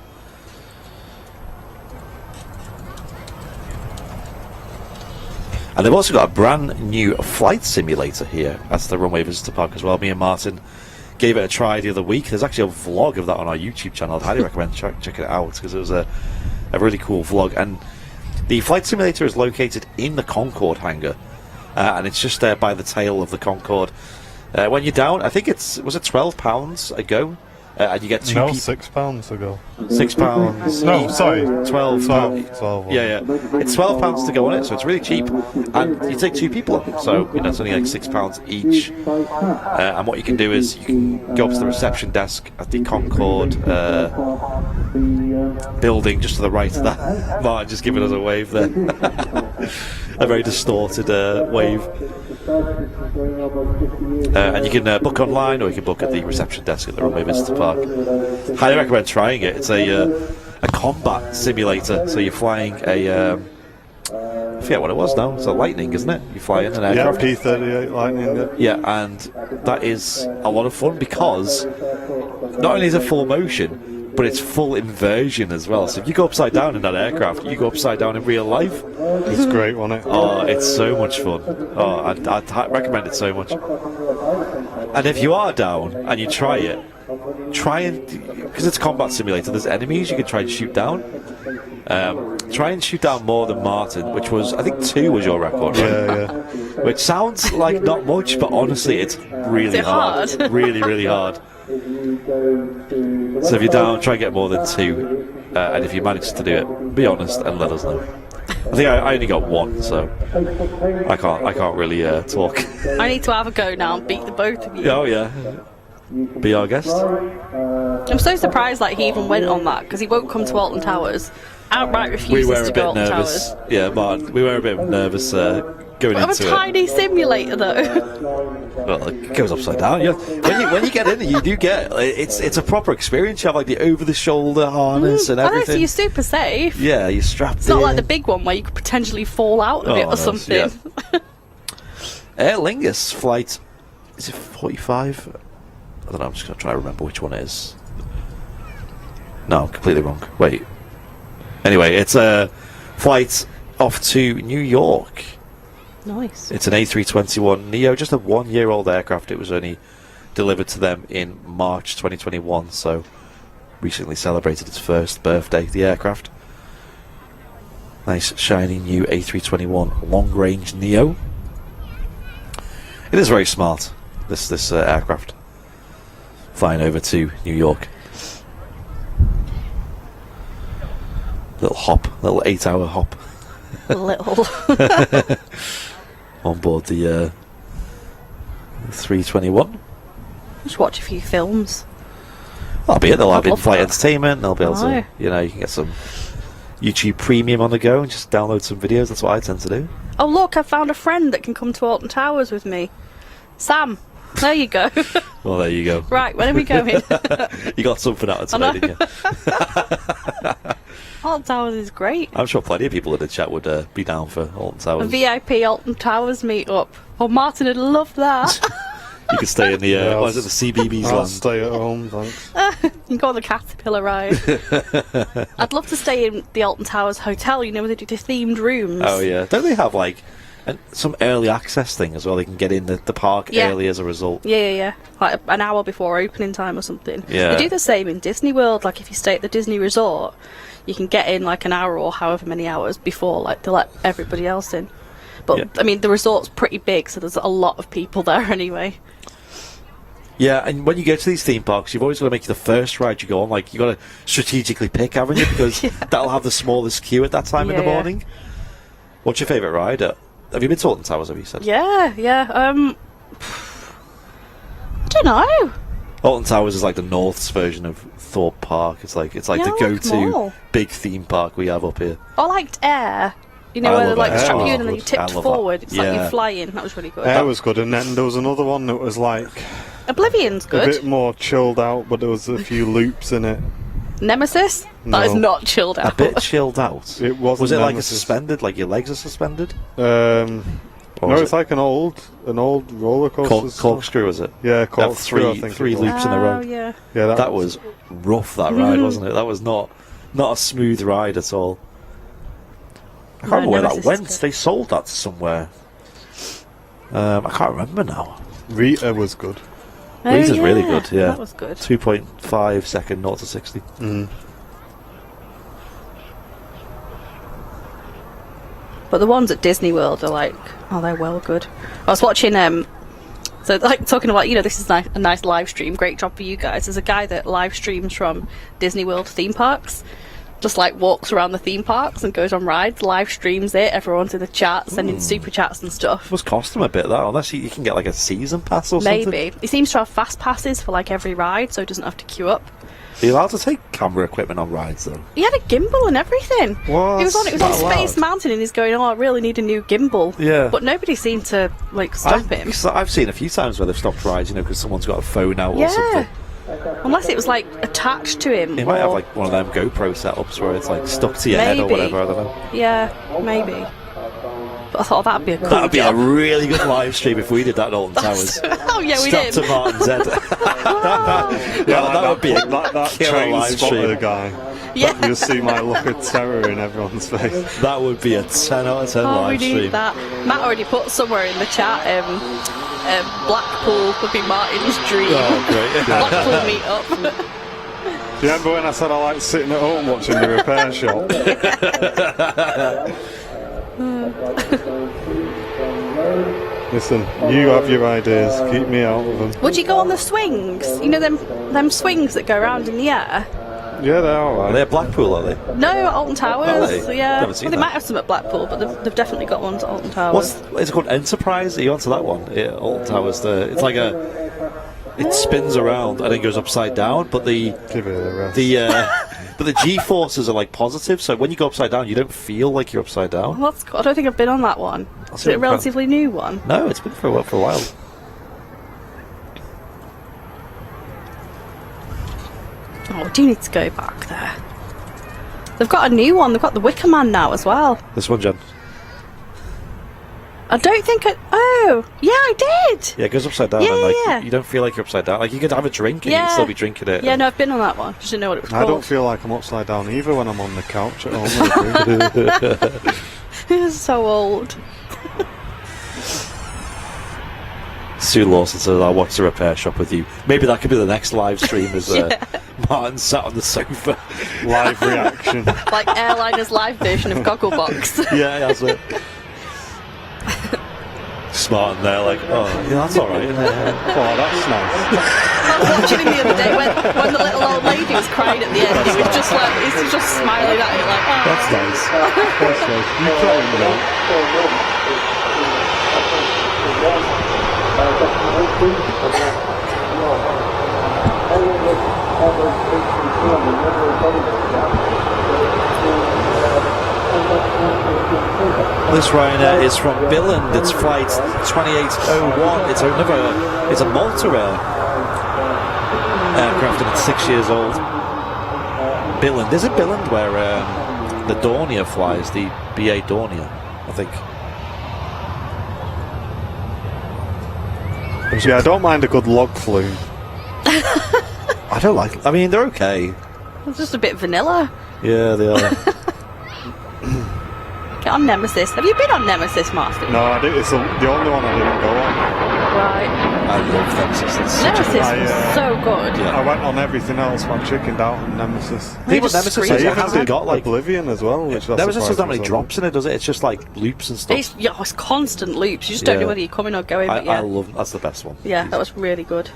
B: And they've also got a brand new flight simulator here at the Runway Visitor Park as well. Me and Martin gave it a try the other week. There's actually a vlog of that on our YouTube channel. I'd highly recommend checking it out because it was a really cool vlog. And the flight simulator is located in the Concorde hangar, and it's just there by the tail of the Concorde. When you're down, I think was it £12 a go? And you get two people.
A: £6 ago.
B: £6.
A: No, sorry.
B: 12.
A: 12.
B: Yeah. It's £12 to go on it, so it's really cheap. And you take two people on, so it's only like £6 each. And what you can do is you can go up to the reception desk at the Concorde building just to the right of that. Martin just giving us a wave there. A very distorted wave. And you can book online, or you can book at the reception desk at the Runway Visitor Park. Highly recommend trying it. It's a combat simulator, so you're flying I forget what it was now. It's a Lightning, isn't it? You fly in an aircraft.
A: Yeah, P-38 Lightning.
B: Yeah, and that is a lot of fun because not only is it full motion, but it's full inversion as well. So if you go upside down in that aircraft, you go upside down in real life.
A: It's great, wasn't it?
B: Oh, it's so much fun. Oh, I'd recommend it so much. And if you are down and you try it, because it's a combat simulator, there's enemies you can try and shoot down. Try and shoot down more than Martin, which was, I think 2 was your record, right?
A: Yeah.
B: Which sounds like not much, but honestly it's really hard. Really, really hard. So if you're down, try and get more than 2, and if you manage to do it, be honest and let us know. I think I only got 1, so I can't really talk.
C: I need to have a go now and beat the both of you.
B: Oh yeah, be our guest.
C: I'm so surprised he even went on that, because he won't come to Alton Towers. Outright refuses
B: We were
C: to
B: a
C: go
B: bit
C: Alton
B: nervous.
C: Towers.
B: Yeah, Martin, we were a bit nervous going
C: Of a
B: into it.
C: tiny simulator though.
B: Well, it goes upside down. When you get in it, you do get it's a proper experience. You have the over the shoulder harness and
C: I know, so
B: everything.
C: you're super safe.
B: Yeah, you're strapped
C: It's
B: in.
C: not like the big one where you could potentially fall out of it or something.
B: Yeah. Aer Lingus flight, is it 45? I don't know, I'm just going to try to remember which one it is. No, completely wrong. Wait. Anyway, it's a flight off to New York.
C: Nice.
B: It's an A321neo, just a 1-year-old aircraft. It was only delivered to them in March 2021, so recently celebrated its first birthday, the aircraft. Nice, shiny new A321 long-range neo. It is very smart, this aircraft. Flying over to New York. Little 8-hour hop.
C: Little.
B: On board the 321.
C: Just watch a few films.
B: That'll be it. They'll have
C: I'd love
B: in-flight
C: that.
B: entertainment. They'll be able to, you can get some YouTube Premium on the go and just download some videos. That's what I tend to do.
C: Oh look, I found a friend that can come to Alton Towers with me. Sam. There you go.
B: Well, there you go.
C: Right, when are we going?
B: You got something out of today, didn't you?
C: Alton Towers is great.
B: I'm sure plenty of people in the chat would be down for Alton
C: A
B: Towers.
C: VIP Alton Towers meet-up. Oh, Martin would love that.
B: You could stay in the what is it, the CBBS
A: I'll
B: land.
A: stay at home, thanks.
C: You can go on the Caterpillar ride. I'd love to stay in the Alton Towers Hotel, where they do the themed rooms.
B: Oh yeah, don't they have some early access thing as well? They can get in the park early as a result.
C: Yeah. Like an hour before opening time or something.
B: Yeah.
C: They do the same in Disney World. Like if you stay at the Disney Resort, you can get in an hour or however many hours before they let everybody else in. But
B: Yeah.
C: I mean, the resort's pretty big, so there's a lot of people there anyway.
B: Yeah, and when you go to these theme parks, you've always got to make the first ride you go on. Like, you've got to strategically pick, haven't you? Because that'll have the smallest queue at that time in the morning. What's your favourite ride? Have you been to Alton Towers, have you said?
C: Yeah. I don't know.
B: Alton Towers is like the North's version of Thorpe Park. It's like the go-to big theme park we have up here.
C: I liked Air. You know,
B: I
C: where they
B: love
C: like
B: Air.
C: strap
B: Oh,
C: you in and then
B: good.
C: you tipped
B: I love
C: forward.
B: that.
C: It's like
B: Yeah.
C: you're flying. That was really good.
A: Air was good, and then there was another one that was like
C: Oblivion's
A: a
C: good.
A: bit more chilled out, but there was a few loops in it.
C: Nemesis? That is
A: No.
C: not chilled
B: A
C: out.
B: bit chilled out.
A: It wasn't.
B: Was it like a
A: Nemesis.
B: suspended, like your legs are suspended?
A: No,
B: was
A: it's like an old roller coaster.
B: Corkscrew, was it?
A: Yeah,
B: Have
A: corkscrew. I think
B: three
A: it was.
B: loops in a row.
C: Oh, yeah.
A: Yeah,
B: That was rough, that ride, wasn't it? That was not a smooth ride at all. I can't remember where that
C: Nemesis is
B: went.
C: good.
B: They sold that to somewhere. I can't remember now.
A: Rita was good.
C: Oh,
B: Rita's
C: yeah.
B: really good, yeah.
C: That was good.
B: 2.5 second 0 to 60.
C: But the ones at Disney World are like, oh, they're well good. I was watching, so like talking about, you know, this is a nice live stream. Great job for you guys. There's a guy that live streams from Disney World theme parks. Just like walks around the theme parks and goes on rides, live streams it. Everyone's in the chat, sending super chats and stuff.
B: Must cost them a bit, that, unless you can get like a season pass or something.
C: Maybe. He seems to have fast passes for like every ride, so he doesn't have to queue up.
B: Are you allowed to take camera equipment on rides though?
C: He had a gimbal and everything.
A: What?
C: It was on Space Mountain, and he's going, oh, I really need a new gimbal.
B: Yeah.
C: But nobody seemed to like stop him.
B: I've seen a few times where they've stopped rides, you know, because someone's got a phone out or
C: Yeah.
B: something.
C: Unless it was like attached to him.
B: He might have
C: or-
B: like one of them GoPro setups where it's like stuck to your head or
C: Maybe.
B: whatever, I don't know.
C: Yeah, maybe. But I thought that'd be a cool
B: That'd be a
C: job.
B: really good live stream if we did that at Alton Towers.
C: Oh yeah, we
B: Strapped
C: did.
B: to Martin's head. that would be a
A: that
B: killer
A: train
B: live
A: spotter
B: stream.
A: guy.
C: Yeah.
A: You'll see my look of terror in everyone's face.
B: That would be a 10 out of 10
C: Oh, we
B: live
C: need
B: stream.
C: that. Matt already put somewhere in the chat. Blackpool would be Martin's dream.
B: Oh, great.
C: Blackpool meet up.
A: Do you remember when I said I like sitting at home watching the repair shop? Listen, you have your ideas. Keep me out of them.
C: Would you go on the swings? You know them swings that go around in the air?
A: Yeah, they're
B: Are
A: alright.
B: they at Blackpool, are they?
C: No, at Alton Towers.
B: Are they?
C: Yeah.
B: Haven't seen
C: Well, they
B: that.
C: might have some at Blackpool, but they've definitely got ones at Alton Towers.
B: Is it called Enterprise? Are you onto that one? Yeah, Alton Towers. It's like it spins around and then goes upside down, but
A: Give it a rest.
B: but the G-forces are like positive, so when you go upside down, you don't feel like you're upside down.
C: Well, I don't think I've been on that one. Is
B: see
C: it a
B: what-
C: relatively new one?
B: No, it's been for a while.
C: Oh, I do need to go back there. They've got a new one. They've got the Wicker Man now as well.
B: This one, Jen.
C: I don't think Oh, yeah, I did.
B: Yeah, it goes upside down,
C: Yeah,
B: and like
C: yeah.
B: you don't feel like you're upside down. Like you could have a drink and
C: Yeah.
B: you'd still be drinking it.
C: Yeah, no, I've been on that one. Just didn't know what it was
A: I don't
C: called.
A: feel like I'm upside down either when I'm on the couch at home.
C: It's so old.
B: Sue Lawson says, "I'll watch the repair shop with you." Maybe that could be the next live stream. As Martin sat on the sofa.
A: Live reaction.
C: Like Airliner's live version of Gogglebox.
B: Yeah, that's it. Smart in there, like, oh, yeah, that's all right.
A: Oh, that's nice.
C: I was watching him the other day when the little old lady was crying at the end. He was just like, he's just smiling at it like, oh.
B: That's nice.
A: That's nice. You crying, though?
B: This Ryanair is from Billund. It's flight 2801. It's a Malta-Rail aircraft, and it's 6 years old. Billund. Is it Billund where the Dornier flies? The BA Dornier, I think.
A: Yeah, I don't mind a good log flume.
B: I don't like. I mean, they're okay.
C: It's just a bit vanilla.
B: Yeah, they are.
C: Get on Nemesis. Have you been on Nemesis, Master?
A: No, I did, it's the only one I didn't go on.
C: Right.
B: I love Nemesis. It's such
C: Nemesis was so good.
B: Yeah.
A: I went on everything else, but I chickened out on Nemesis.
C: They
B: But
C: just
B: Nemesis
C: scream.
A: I
B: it
A: even
B: hasn't
A: did
B: got like.
A: Oblivion as well, which
B: Nemesis doesn't have
A: surprised
B: any
A: me so
B: drops in it, does it? It's just like loops and stuff.
C: It's constant loops. You just don't
B: Yeah.
C: know whether you're coming or going.
B: I
C: But yeah,
B: love. That's the best one.
C: yeah, that was really good.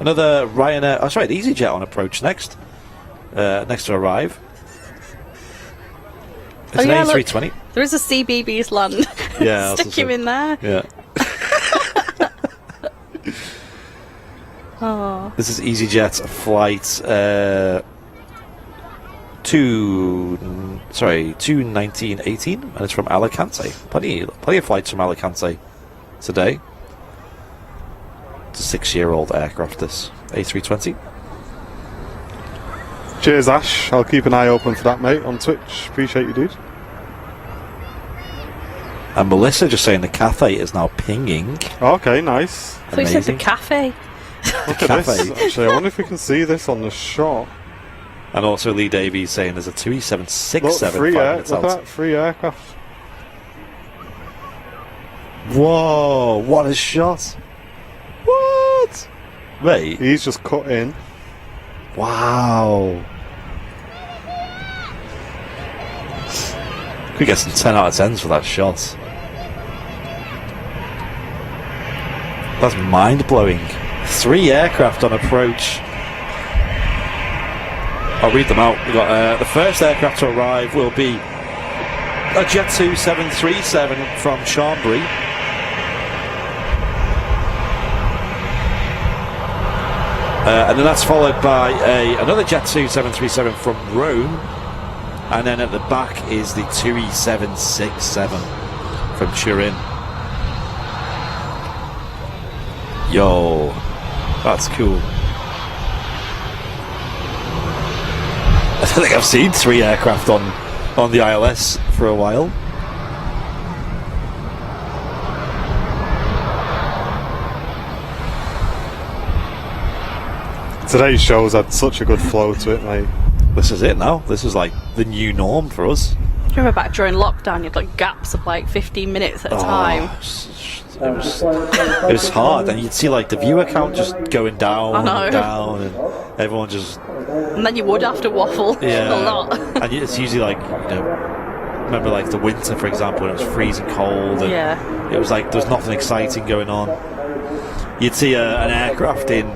B: Another Ryanair. Oh, sorry, EasyJet on approach next. Next to arrive. It's an A320.
C: Look, there is a CBeebies land.
B: Yeah,
C: Stick him in there.
B: Yeah.
C: Oh.
B: This is EasyJet flight 21918, and it's from Alicante. Plenty of flights from Alicante today. It's a 6-year-old aircraft, this A320.
A: Cheers, Ash. I'll keep an eye open for that, mate, on Twitch. Appreciate you, dude.
B: And Melissa just saying the cafe is now pinging.
A: Okay, nice.
C: So you said the cafe.
A: Look at this. Actually, I wonder if we can see this on the shot.
B: And also Lee Davies saying there's a 2767
A: Look,
B: 5 minutes
A: look
B: out.
A: at that, free aircraft.
B: Whoa, what a shot. What? Mate.
A: He's just cut in.
B: Wow. Could get some 10 out of 10s for that shot. That's mind-blowing. 3 aircraft on approach. I'll read them out. We've got the first aircraft to arrive will be a Jet 2 737 from Chambéry. And then that's followed by another Jet 2 737 from Rome. And then at the back is the TUI 767 from Turin. Yo, that's cool. I don't think I've seen 3 aircraft on the ILS for a while.
A: Today's show's had such a good flow to it, mate.
B: This is it now. This is like the new norm for us.
C: Do you remember back during lockdown, you had like gaps of like 15 minutes at a time?
B: It was hard, and you'd see like the viewer count just going down and down, and everyone just.
C: And then you would have to waffle a lot.
B: And it's usually like, remember like the winter, for example, when it was freezing cold, and it was like there was nothing exciting going on. You'd see an aircraft in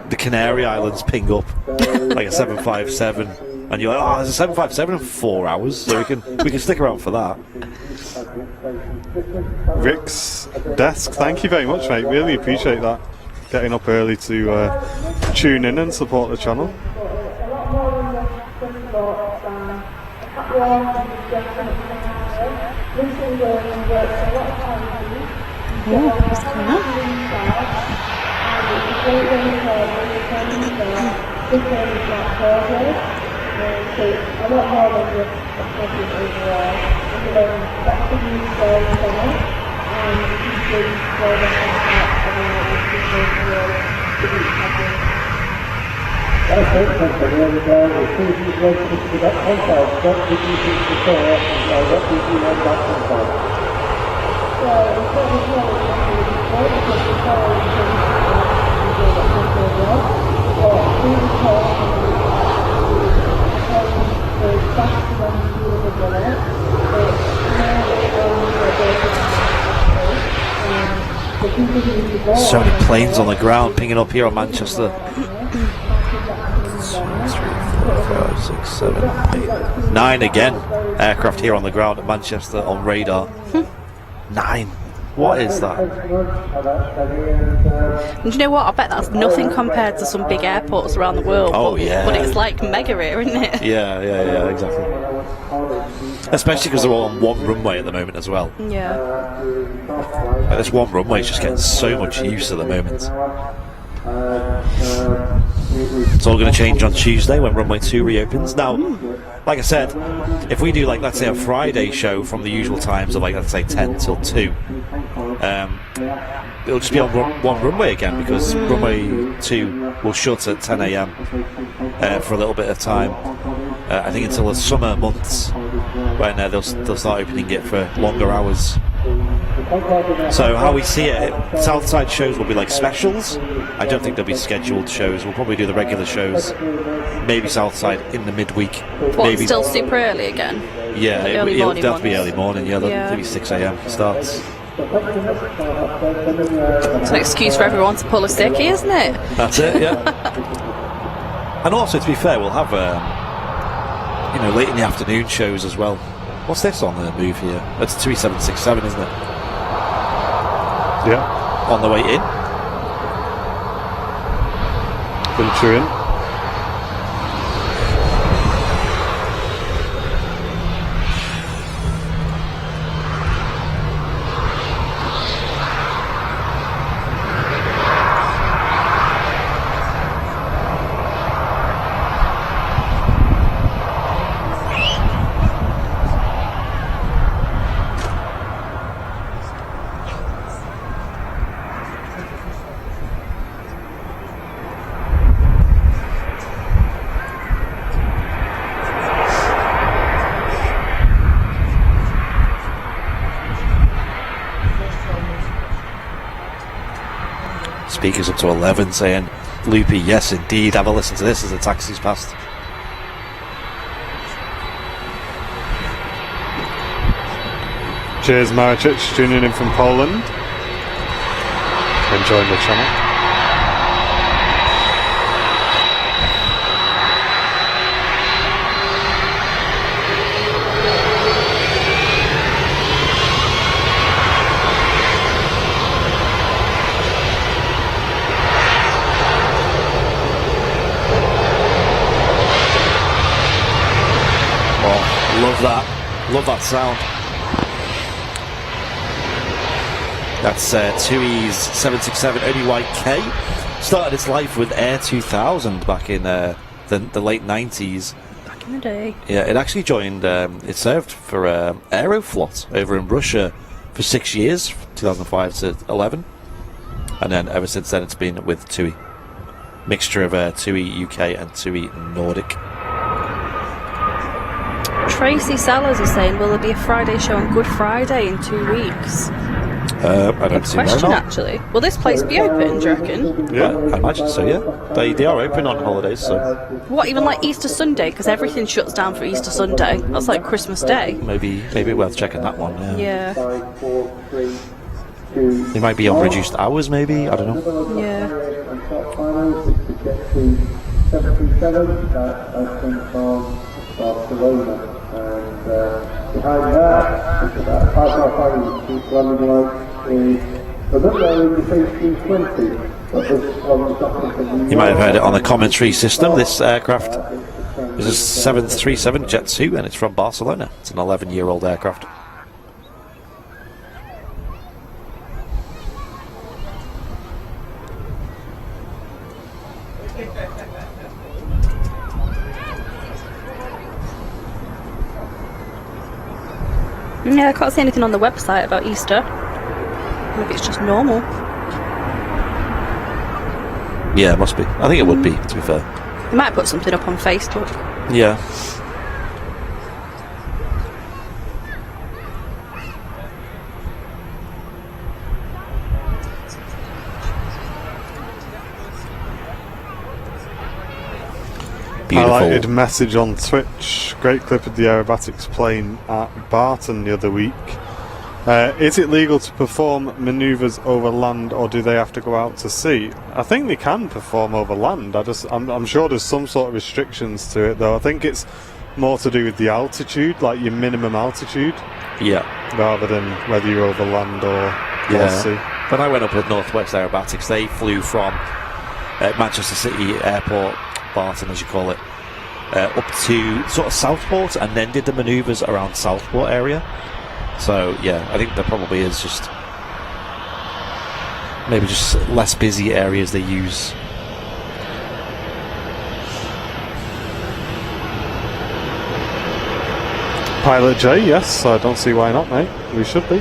B: the Canary Islands ping up like a 757, and you're like, oh, there's a 757 in 4 hours, so we can stick around for that.
A: Rick's desk, thank you very much, mate. Really appreciate that. Getting up early to tune in and support the channel.
C: What's going on?
B: So many planes on the ground pinging up here on Manchester. 2, 3, 4, 5, 6, 7, 8, 9 again. Aircraft here on the ground at Manchester on radar. 9. What is that?
C: And do you know what? I bet that's nothing compared to some big airports around the world.
B: Oh, yeah.
C: But it's like mega here, isn't it?
B: Yeah, exactly. Especially because they're all on one runway at the moment as well.
C: Yeah.
B: Like, this one runway is just getting so much use at the moment. It's all going to change on Tuesday when runway 2 reopens. Now, like I said, if we do, like, let's say a Friday show from the usual times of, like, let's say 10 till 2, it'll just be on one runway again, because runway 2 will shut at 10 a.m. For a little bit of time. I think until the summer months, when they'll start opening it for longer hours. So how we see it, Southside shows will be like specials. I don't think there'll be scheduled shows. We'll probably do the regular shows. Maybe Southside in the midweek.
C: What,
B: maybe
C: still super early again?
B: Yeah,
C: Early
B: it'll
C: morning
B: have to be
C: ones.
B: early morning. Yeah,
C: Yeah.
B: maybe 6 a.m. starts.
C: It's an excuse for everyone to pull a sickie, isn't it?
B: That's it, yeah. And also, to be fair, we'll have, late in the afternoon shows as well. What's this on the move here? That's 2767, isn't it?
A: Yeah.
B: On the way in.
A: Venture in.
B: Speakers up to 11 saying, Loopy, yes indeed, have a listen to this as the taxi's passed.
A: Cheers, Maricic, tuning in from Poland. Enjoying the channel.
B: Love that sound. That's TUI's 767 ODYK. Started its life with Air 2000 back in the late 90s.
C: Back in the day.
B: Yeah, it actually joined, it served for Aeroflot over in Russia for 6 years, 2005 to 11. And then ever since then it's been with TUI. Mixture of TUI UK and TUI Nordic.
C: Tracy Sellers is saying, will there be a Friday show on Good Friday in 2 weeks?
B: I don't see why
C: Question,
B: not.
C: actually. Will this place be open, do you reckon?
B: Yeah, I imagine so, yeah. They are open on holidays, so...
C: What, even like Easter Sunday? Because everything shuts down for Easter Sunday. That's like Christmas Day.
B: Maybe worth checking that one, yeah.
C: Yeah.
B: They might be on reduced hours, maybe, I don't know.
C: Yeah.
D: Barcelona, and behind that, it's about 5 keep running like the number in the 1820, but this one's not.
B: You might have heard it on the commentary system. This aircraft is a 737 Jet 2 and it's from Barcelona. It's an 11-year-old aircraft.
C: Yeah, I can't see anything on the website about Easter. Maybe it's just normal.
B: Yeah, it must be. I think it would be, to be fair.
C: You might put something up on Facebook.
B: Yeah. Beautiful.
A: Highlighted message on Twitch. Great clip of the aerobatics plane at Barton the other week. Is it legal to perform manoeuvres over land, or do they have to go out to sea? I think they can perform over land. I'm sure there's some sort of restrictions to it, though. I think it's more to do with the altitude, like your minimum altitude.
B: Yeah.
A: Rather than whether you're over land or sea.
B: When I went up with Northwest Aerobatics, they flew from Manchester City Airport, Barton as you call it, up to sort of Southport, and then did the manoeuvres around Southport area. So yeah, I think there probably is just maybe just less busy areas they use.
A: Pilot J, yes, I don't see why not, mate. We should be.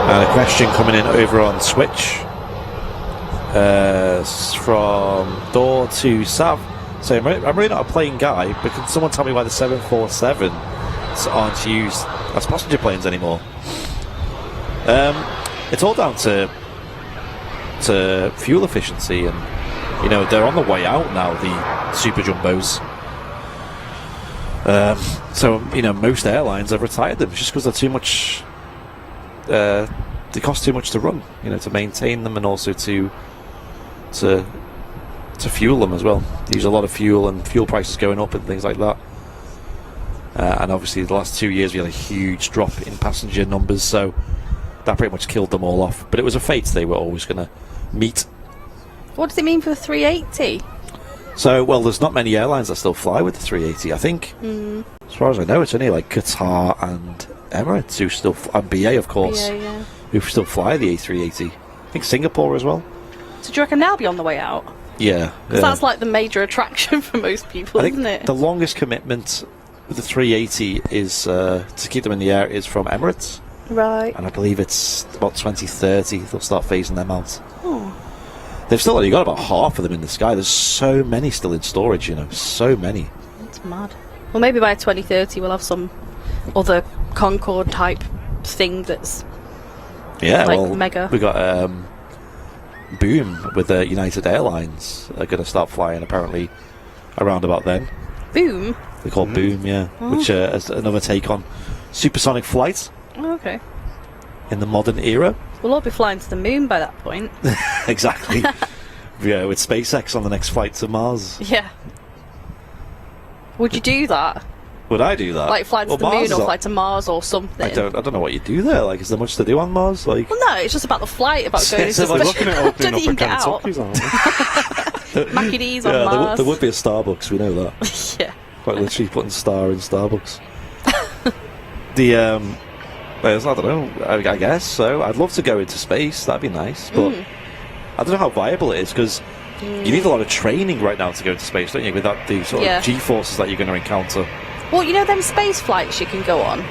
B: And a question coming in over on Switch from Door to Sav saying, I'm really not a plane guy, but can someone tell me why the 747s aren't used as passenger planes anymore? It's all down to fuel efficiency, and you know they're on the way out now, the super jumbos. So most airlines have retired them just because they're too much. They cost too much to run, to maintain them and also to fuel them as well. They use a lot of fuel, and fuel prices going up and things like that. And obviously, the last 2 years we had a huge drop in passenger numbers, so that pretty much killed them all off. But it was a fate they were always going to meet.
C: What does it mean for the 380?
B: So, well, there's not many airlines that still fly with the 380. I think, as far as I know, it's only like Qatar and Emirates who still, and BA, of course, who still fly the A380. I think Singapore as well.
C: So do you reckon they'll be on the way out?
B: Yeah.
C: Because that's like the major attraction for most people, isn't it?
B: The longest commitment with the 380 is to keep them in the air is from Emirates.
C: Right.
B: And I believe it's about 2030 they'll start phasing them out.
C: Oh.
B: They've still only got about half of them in the sky. There's so many still in storage, so many.
C: That's mad. Well, maybe by 2030 we'll have some other Concorde type thing that's mega.
B: We got Boom with United Airlines are going to start flying apparently around about then.
C: Boom?
B: They're called Boom, yeah. Oh. Which is another take on supersonic flight.
C: Oh, okay.
B: In the modern era.
C: We'll all be flying to the moon by that point.
B: Exactly. Yeah, with SpaceX on the next flight to Mars.
C: Yeah. Would you do that?
B: Would I do that?
C: Like fly to the moon or fly to Mars or something?
B: I don't know what you do there. Like, is there much to do on Mars? Like,
C: well, no, it's just about the flight, about going into
A: like looking at opening up a
C: Kentucky's, Mackie D's on Mars.
B: There would be a Starbucks, we know that.
C: Yeah.
B: Quite literally putting star in Starbucks. I don't know, I guess so. I'd love to go into space, that'd be nice, but I don't know how viable it is, because you need a lot of training right now to go into space, don't you, without the sort of G-forces that you're going to encounter.
C: Well, them space flights you can go on?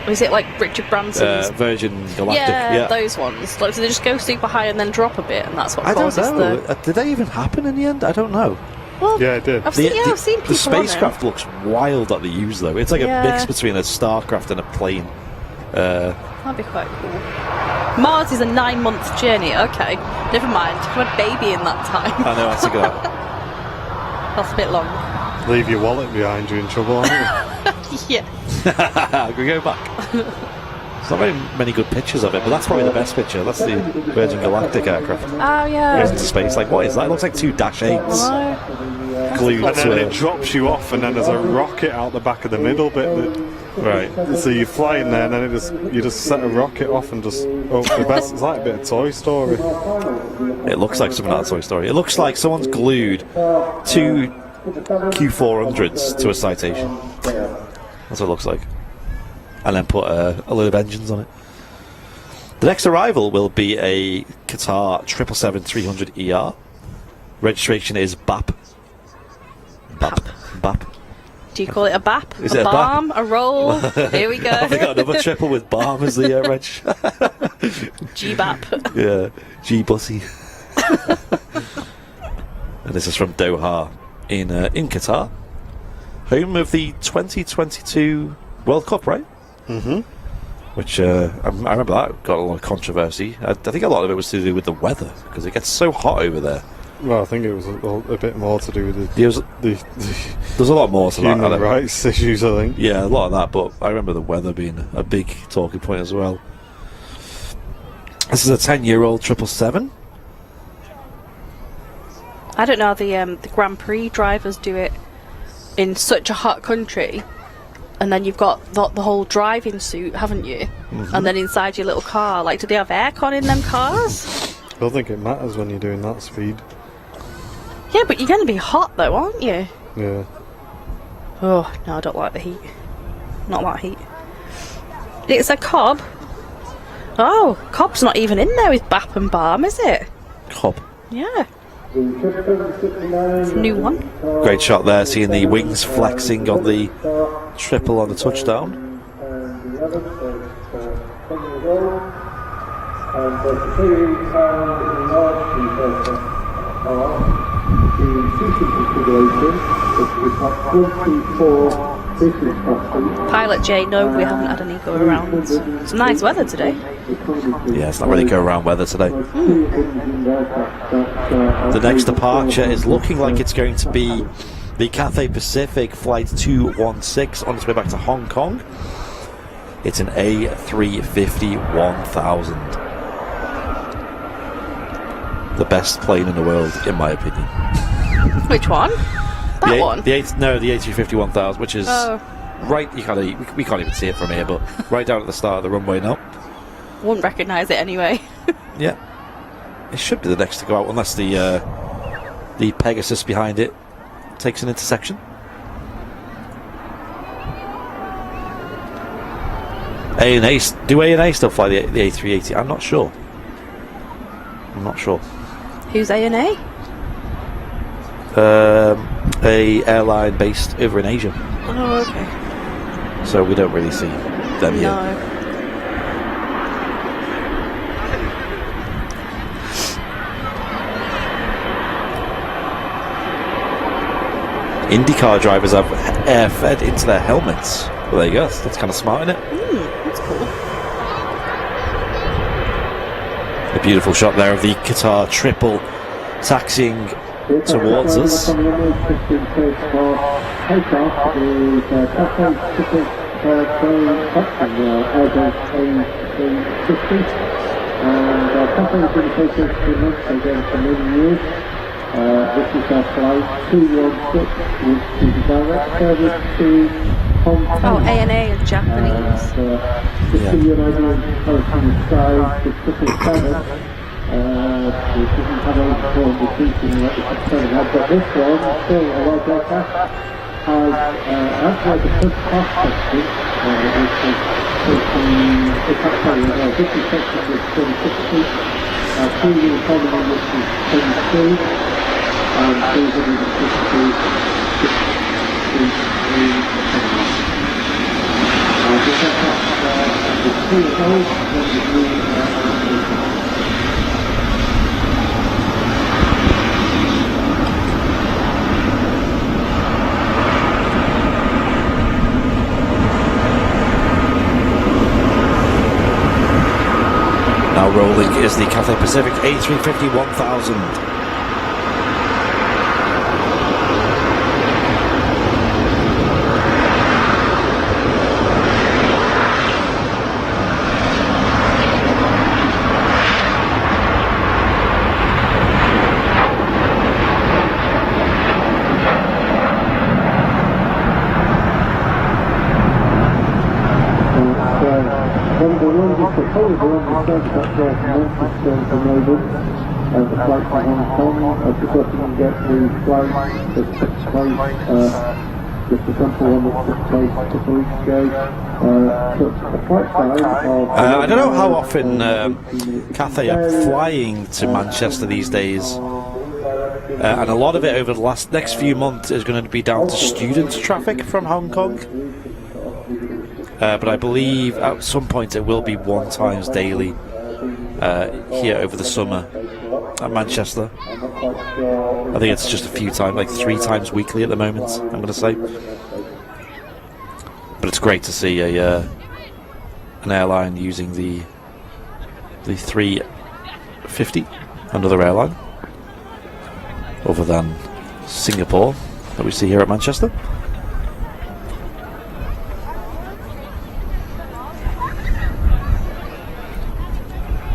C: Or is it like Richard Branson's?
B: Virgin Galactic, yeah.
C: Those ones. Like, so they just go super high and then drop a bit, and that's what causes
B: I don't know. Did they even happen in the end? I don't know.
C: Well,
A: yeah, it did.
C: I've seen people
B: the spacecraft looks wild that they use, though. It's like a mix between a starcraft and a plane.
C: That'd be quite cool. Mars is a 9-month journey. Okay, never mind. I had a baby in that time.
B: I know, that's a good.
C: That's a bit long.
A: Leave your wallet behind, you're in trouble, aren't you?
C: Yeah.
B: We go back. There's not very many good pictures of it, but that's probably the best picture. That's the Virgin Galactic aircraft.
C: Oh, yeah.
B: Goes into space. Like, what is that? It looks like 2 -8s glued
A: and then
B: to
A: it drops you off, and then there's a rocket out the back of the middle bit.
B: Right.
A: So you're flying there, and then you just set a rocket off and just hope for the best. It's like a bit of Toy Story.
B: It looks like something out of Toy Story. It looks like someone's glued 2 Q400s to a Citation. That's what it looks like. And then put a load of engines on it. The next arrival will be a Qatar 777-300ER. Registration is BAP. BAP.
C: Do you call it a BAP?
B: Is
C: a
B: it
C: bomb?
B: a BAP?
C: A roll? Here we go.
B: They got another triple with BAM as the reg.
C: G-BAP.
B: Yeah, G-Bussy. And this is from Doha in Qatar. Home of the 2022 World Cup, right?
A: Mm-hmm.
B: Which I remember that got a lot of controversy. I think a lot of it was to do with the weather, because it gets so hot over there.
A: Well, I think it was a bit more to do with
B: there's a lot more to that.
A: Human rights issues, I think.
B: Yeah, a lot of that, but I remember the weather being a big talking point as well. This is a 10-year-old 777.
C: I don't know how the Grand Prix drivers do it in such a hot country, and then you've got the whole driving suit, haven't you? Mm-hmm. And then inside your little car, like, do they have aircon in them cars?
A: I don't think it matters when you're doing that speed.
C: Yeah, but you're going to be hot though, aren't you?
A: Yeah.
C: Oh, no, I don't like the heat. Not that heat. It's a Cobb. Oh, Cobb's not even in there with BAP and BAM, is it?
B: Cobb.
C: Yeah. It's a new one.
B: Great shot there, seeing the wings flexing on the triple on the touchdown.
C: Pilot J, no, we haven't had any go around. It's nice weather today.
B: Yeah, it's not really go around weather today. The next departure is looking like it's going to be the Cathay Pacific Flight 216 on its way back to Hong Kong. It's an A350 1000. The best plane in the world, in my opinion.
C: Which one? That one?
B: The A350 1000, which is right. We can't even see it from here, but right down at the start of the runway now.
C: Wouldn't recognise it anyway.
B: Yeah, it should be the next to go out, unless the Pegasus behind it takes an intersection. A&A, do A&A still fly the A380? I'm not sure.
C: Who's A&A?
B: A airline based over in Asia.
C: Oh, okay.
B: So we don't really see them here.
C: No.
B: IndyCar drivers have air fed into their helmets. Well, there you go. That's kind of smart, isn't it?
C: That's cool.
B: A beautiful shot there of the Qatar triple taxiing towards us.
D: This is our flight 216, which is a direct service to Hong Kong.
C: Oh, A&A is Japanese.
D: Just to give you an idea of the comparison of size, the 777, which doesn't have any form of seating like the 777 had, but this one, still a large aircraft, has outside the first class section, which is 50 section with 26 seats, premium economy, which is 22. And 350
B: Now rolling is the Cathay Pacific A350 1000.
D: And the flight to Hong Kong, I've just got to get the flight that took place, just the simple one that took place a couple of weeks ago. Took a flight time of...
B: I don't know how often Cathay are flying to Manchester these days. And a lot of it over the next few months is going to be down to student traffic from Hong Kong. But I believe at some point it will be 1 times daily here over the summer at Manchester. I think it's just a few times, like 3 times weekly at the moment, I'm going to say. But it's great to see an airline using the 350, another airline, other than Singapore that we see here at Manchester.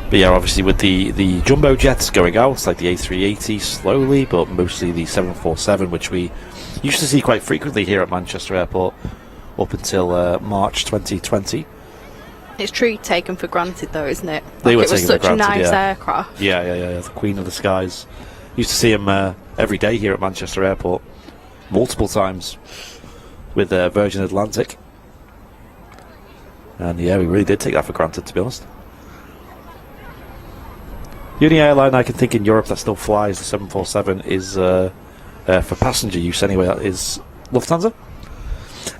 B: But yeah, obviously with the jumbo jets going out, like the A380 slowly, but mostly the 747, which we used to see quite frequently here at Manchester Airport up until March 2020.
C: It's truly taken for granted, though, isn't it?
B: They were
C: it was
B: taken for
C: such a
B: granted,
C: nice
B: yeah.
C: aircraft.
B: Yeah, the Queen of the Skies. Used to see them every day here at Manchester Airport, multiple times with Virgin Atlantic. And yeah, we really did take that for granted, to be honest. The only airline I can think in Europe that still flies the 747 is, for passenger use anyway, that is Lufthansa.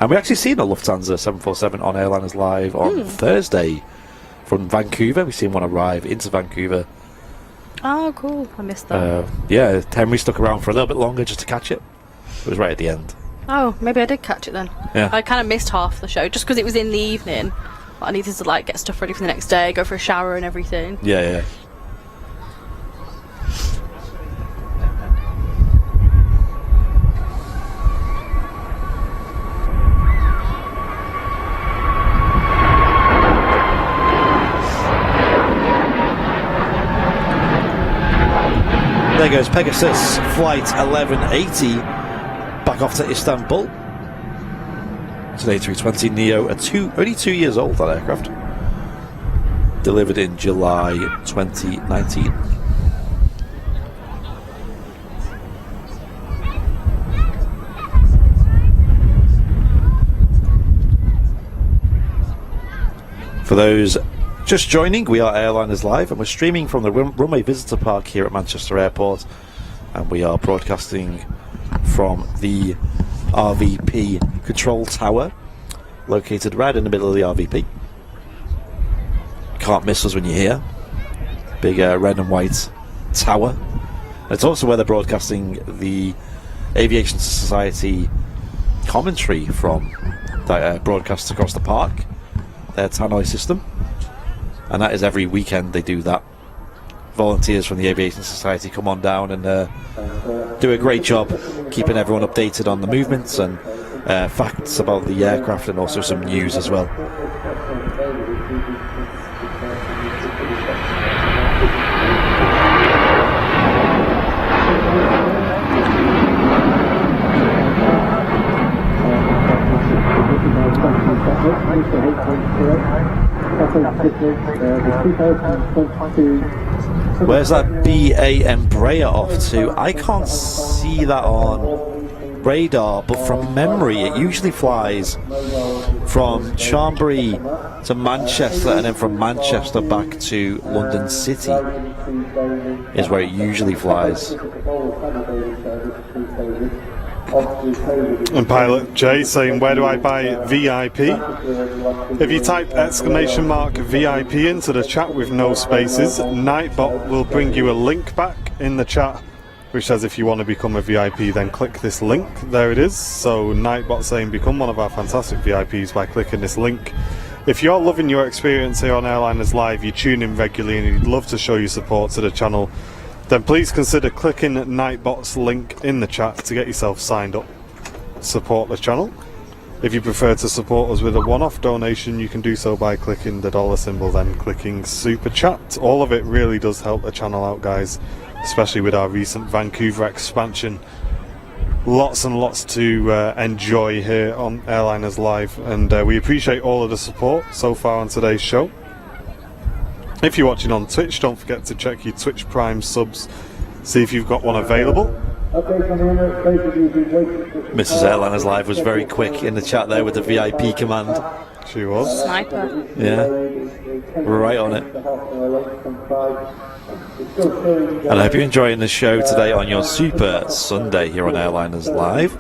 B: And we actually seen a Lufthansa 747 on Airliners Live on Thursday from Vancouver. We've seen one arrive into Vancouver.
C: Oh, cool. I missed that.
B: Yeah, Henry stuck around for a little bit longer just to catch it. It was right at the end.
C: Oh, maybe I did catch it then.
B: Yeah.
C: I kind of missed half the show just because it was in the evening. But I needed to get stuff ready for the next day, go for a shower and everything.
B: Yeah. There goes Pegasus Flight 1180 back off to Istanbul. Today 320 Neo, only 2 years old, that aircraft. Delivered in July 2019. For those just joining, we are Airliners Live and we're streaming from the Runway Visitor Park here at Manchester Airport, and we are broadcasting from the RVP control tower located right in the middle of the RVP. Can't miss us when you're here. Big red and white tower. And it's also where they're broadcasting the Aviation Society commentary from that broadcasts across the park, their tannoy system, and that is every weekend they do that. Volunteers from the Aviation Society come on down and do a great job keeping everyone updated on the movements and facts about the aircraft, and also some news as well. Where's that BA Embraer off to? I can't see that on radar, but from memory it usually flies from Chambéry to Manchester, and then from Manchester back to London City is where it usually flies.
A: And Pilot J saying, where do I buy VIP? If you type !VIP into the chat with no spaces, Nightbot will bring you a link back in the chat which says if you want to become a VIP, then click this link. There it is. So Nightbot saying become one of our fantastic VIPs by clicking this link. If you're loving your experience here on Airliners Live, you tune in regularly and you'd love to show your support to the channel, then please consider clicking Nightbot's link in the chat to get yourself signed up. Support the channel. If you prefer to support us with a one-off donation, you can do so by clicking the dollar symbol, then clicking Super Chat. All of it really does help the channel out, guys, especially with our recent Vancouver expansion. Lots and lots to enjoy here on Airliners Live, and we appreciate all of the support so far on today's show. If you're watching on Twitch, don't forget to check your Twitch Prime subs, see if you've got one available.
B: Mrs. Airliners Live was very quick in the chat there with the VIP command.
A: She was.
C: Sniper.
B: Yeah, right on it. And I hope you're enjoying the show today on your Super Sunday here on Airliners Live.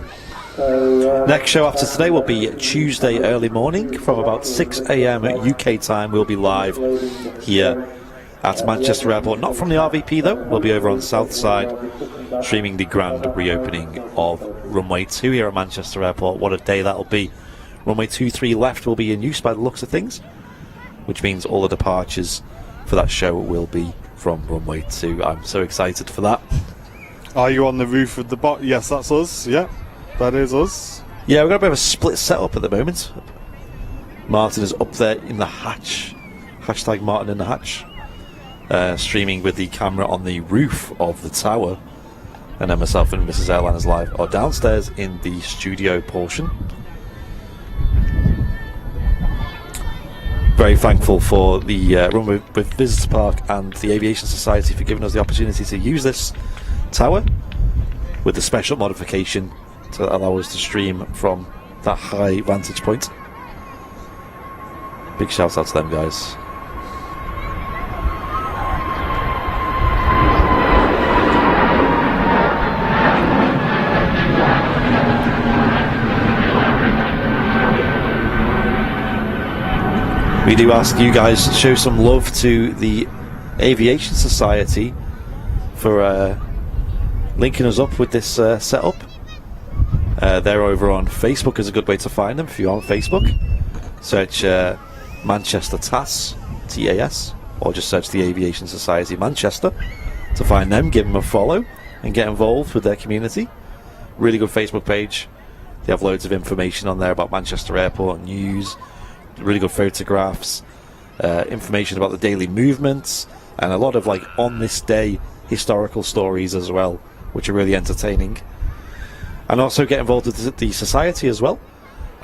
B: Next show after today will be Tuesday early morning from about 6 AM UK time. We'll be live here at Manchester Airport, not from the RVP though. We'll be over on South Side streaming the grand reopening of Runway 2 here at Manchester Airport. What a day that'll be. Runway 23 left will be in use by the looks of things, which means all the departures for that show will be from Runway 2. I'm so excited for that.
A: Are you on the roof of the bot? Yes, that's us. Yeah, that is us.
B: Yeah, we've got a bit of a split setup at the moment. Martin is up there in the hatch. Hashtag Martin in the hatch. Streaming with the camera on the roof of the tower. And then myself and Mrs. Airliners Live are downstairs in the studio portion. Very thankful for the Runway with Visitor Park and the Aviation Society for giving us the opportunity to use this tower with the special modification to allow us to stream from that high vantage point. Big shout out to them, guys. We do ask you guys to show some love to the Aviation Society for linking us up with this setup. They're over on Facebook is a good way to find them. If you're on Facebook, search Manchester TAS, TAS, or just search the Aviation Society Manchester to find them. Give them a follow and get involved with their community. Really good Facebook page. They have loads of information on there about Manchester Airport news, really good photographs, information about the daily movements, and a lot of like on this day historical stories as well, which are really entertaining. And also get involved with the society as well.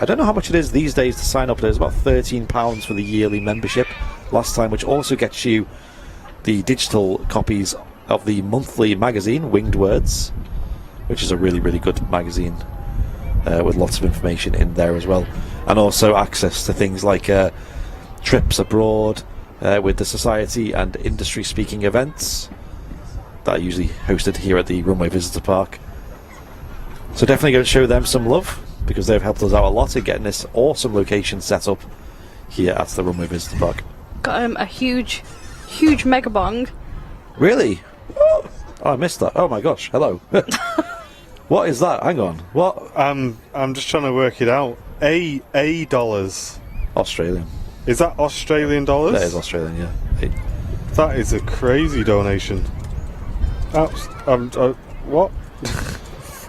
B: I don't know how much it is these days to sign up. There's about £13 for the yearly membership last time, which also gets you the digital copies of the monthly magazine, Winged Words, which is a really, really good magazine with lots of information in there as well. And also access to things like trips abroad with the society and industry speaking events that are usually hosted here at the Runway Visitor Park. So definitely go and show them some love, because they've helped us out a lot in getting this awesome location set up here at the Runway Visitor Park.
C: Got a huge mega bong.
B: Really? Oh, I missed that. Oh my gosh, hello. What is that? Hang on. What?
A: I'm just trying to work it out. A dollars.
B: Australian.
A: Is that Australian dollars?
B: That is Australian, yeah.
A: That is a crazy donation. What?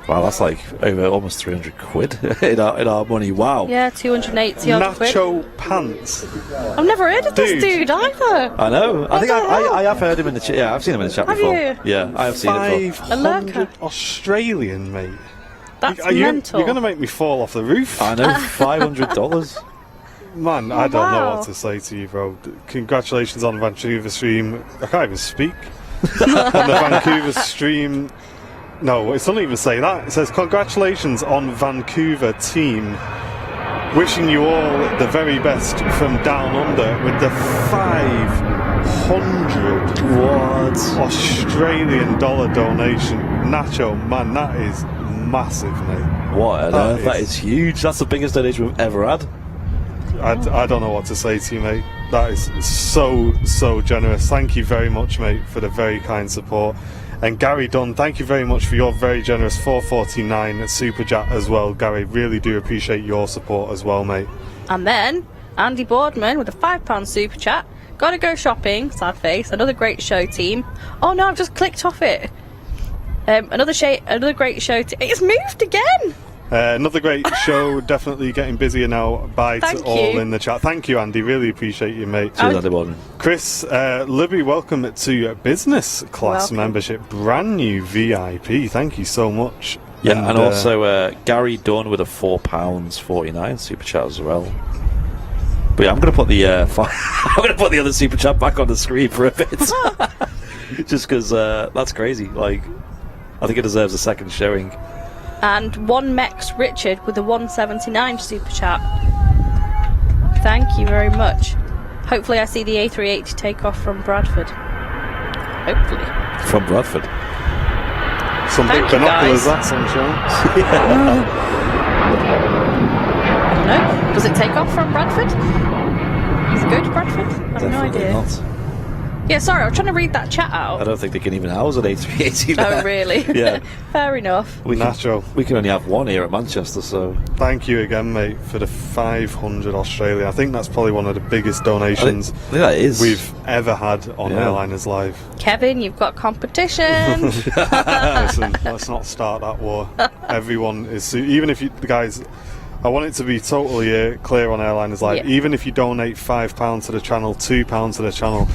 B: Wow, that's like over almost 300 quid in our money. Wow.
C: Yeah, 280 odd quid.
A: Nacho pants.
C: I've never heard of this dude either.
B: I know. I think
C: the hell?
B: I have heard him in the chat. Yeah, I've seen him in the chat
C: Have
B: before.
C: you?
B: Yeah, I have seen it before.
A: 500 Australian, mate.
C: That's
A: Are
C: mental.
A: You're going to make me fall off the roof.
B: I know, $500.
A: Man, I don't know
C: Wow.
A: what to say to you, bro. Congratulations on Vancouver stream. I can't even speak. On the Vancouver stream. No, it doesn't even say that. It says, congratulations on Vancouver team. Wishing you all the very best from down under with the 500 Australian dollar donation. Nacho, man, that is massive, mate.
B: What on earth? That is huge. That's the biggest donation we've ever had.
A: I don't know what to say to you, mate. That is so generous. Thank you very much, mate, for the very kind support. And Gary Dunn, thank you very much for your very generous $4.49 super chat as well, Gary. Really do appreciate your support as well, mate.
C: And then Andy Boardman with a £5 super chat. Gotta go shopping, sad face. Another great show, team. Oh no, I've just clicked off it. Another great show. It's moved again.
A: Another great show. Definitely getting busier now. Bye
C: Thank
A: to all
C: you.
A: in the chat. Thank you, Andy. Really appreciate you, mate.
B: Cheers, Andy Borden.
A: Chris, Libby, welcome to business class
C: Welcome.
A: membership. Brand new VIP. Thank you so much.
B: Yeah, and also Gary Dunn with a £4.49 super chat as well. But yeah, I'm gonna put the other super chat back on the screen for a bit, just because that's crazy. Like, I think it deserves a second showing.
C: And one Mex Richard with a $1.79 super chat. Thank you very much. Hopefully I see the A380 take off from Bradford. Hopefully.
B: From Bradford.
A: Some
C: Thank
A: big
C: you,
A: binoculars,
C: guys.
A: that's I'm sure.
C: I don't know. Does it take off from Bradford? Does it go to Bradford? I have no
B: Definitely
C: idea.
B: not.
C: Yeah, sorry, I was trying to read that chat
B: I
C: out.
B: don't think they can even house an A380 there.
C: Oh, really?
B: Yeah.
C: Fair enough.
A: Nacho,
B: We can only have one here at Manchester, so
A: thank you again, mate, for the 500 Australia. I think that's probably one of the biggest donations
B: I think that is.
A: we've ever had on
B: Yeah.
A: Airliners Live.
C: Kevin, you've got competition.
A: Listen, let's not start that war. Everyone is, even if you guys, I want it to be totally clear on Airliners Live.
C: Yeah.
A: Even if you donate £5 to the channel, £2 to the channel,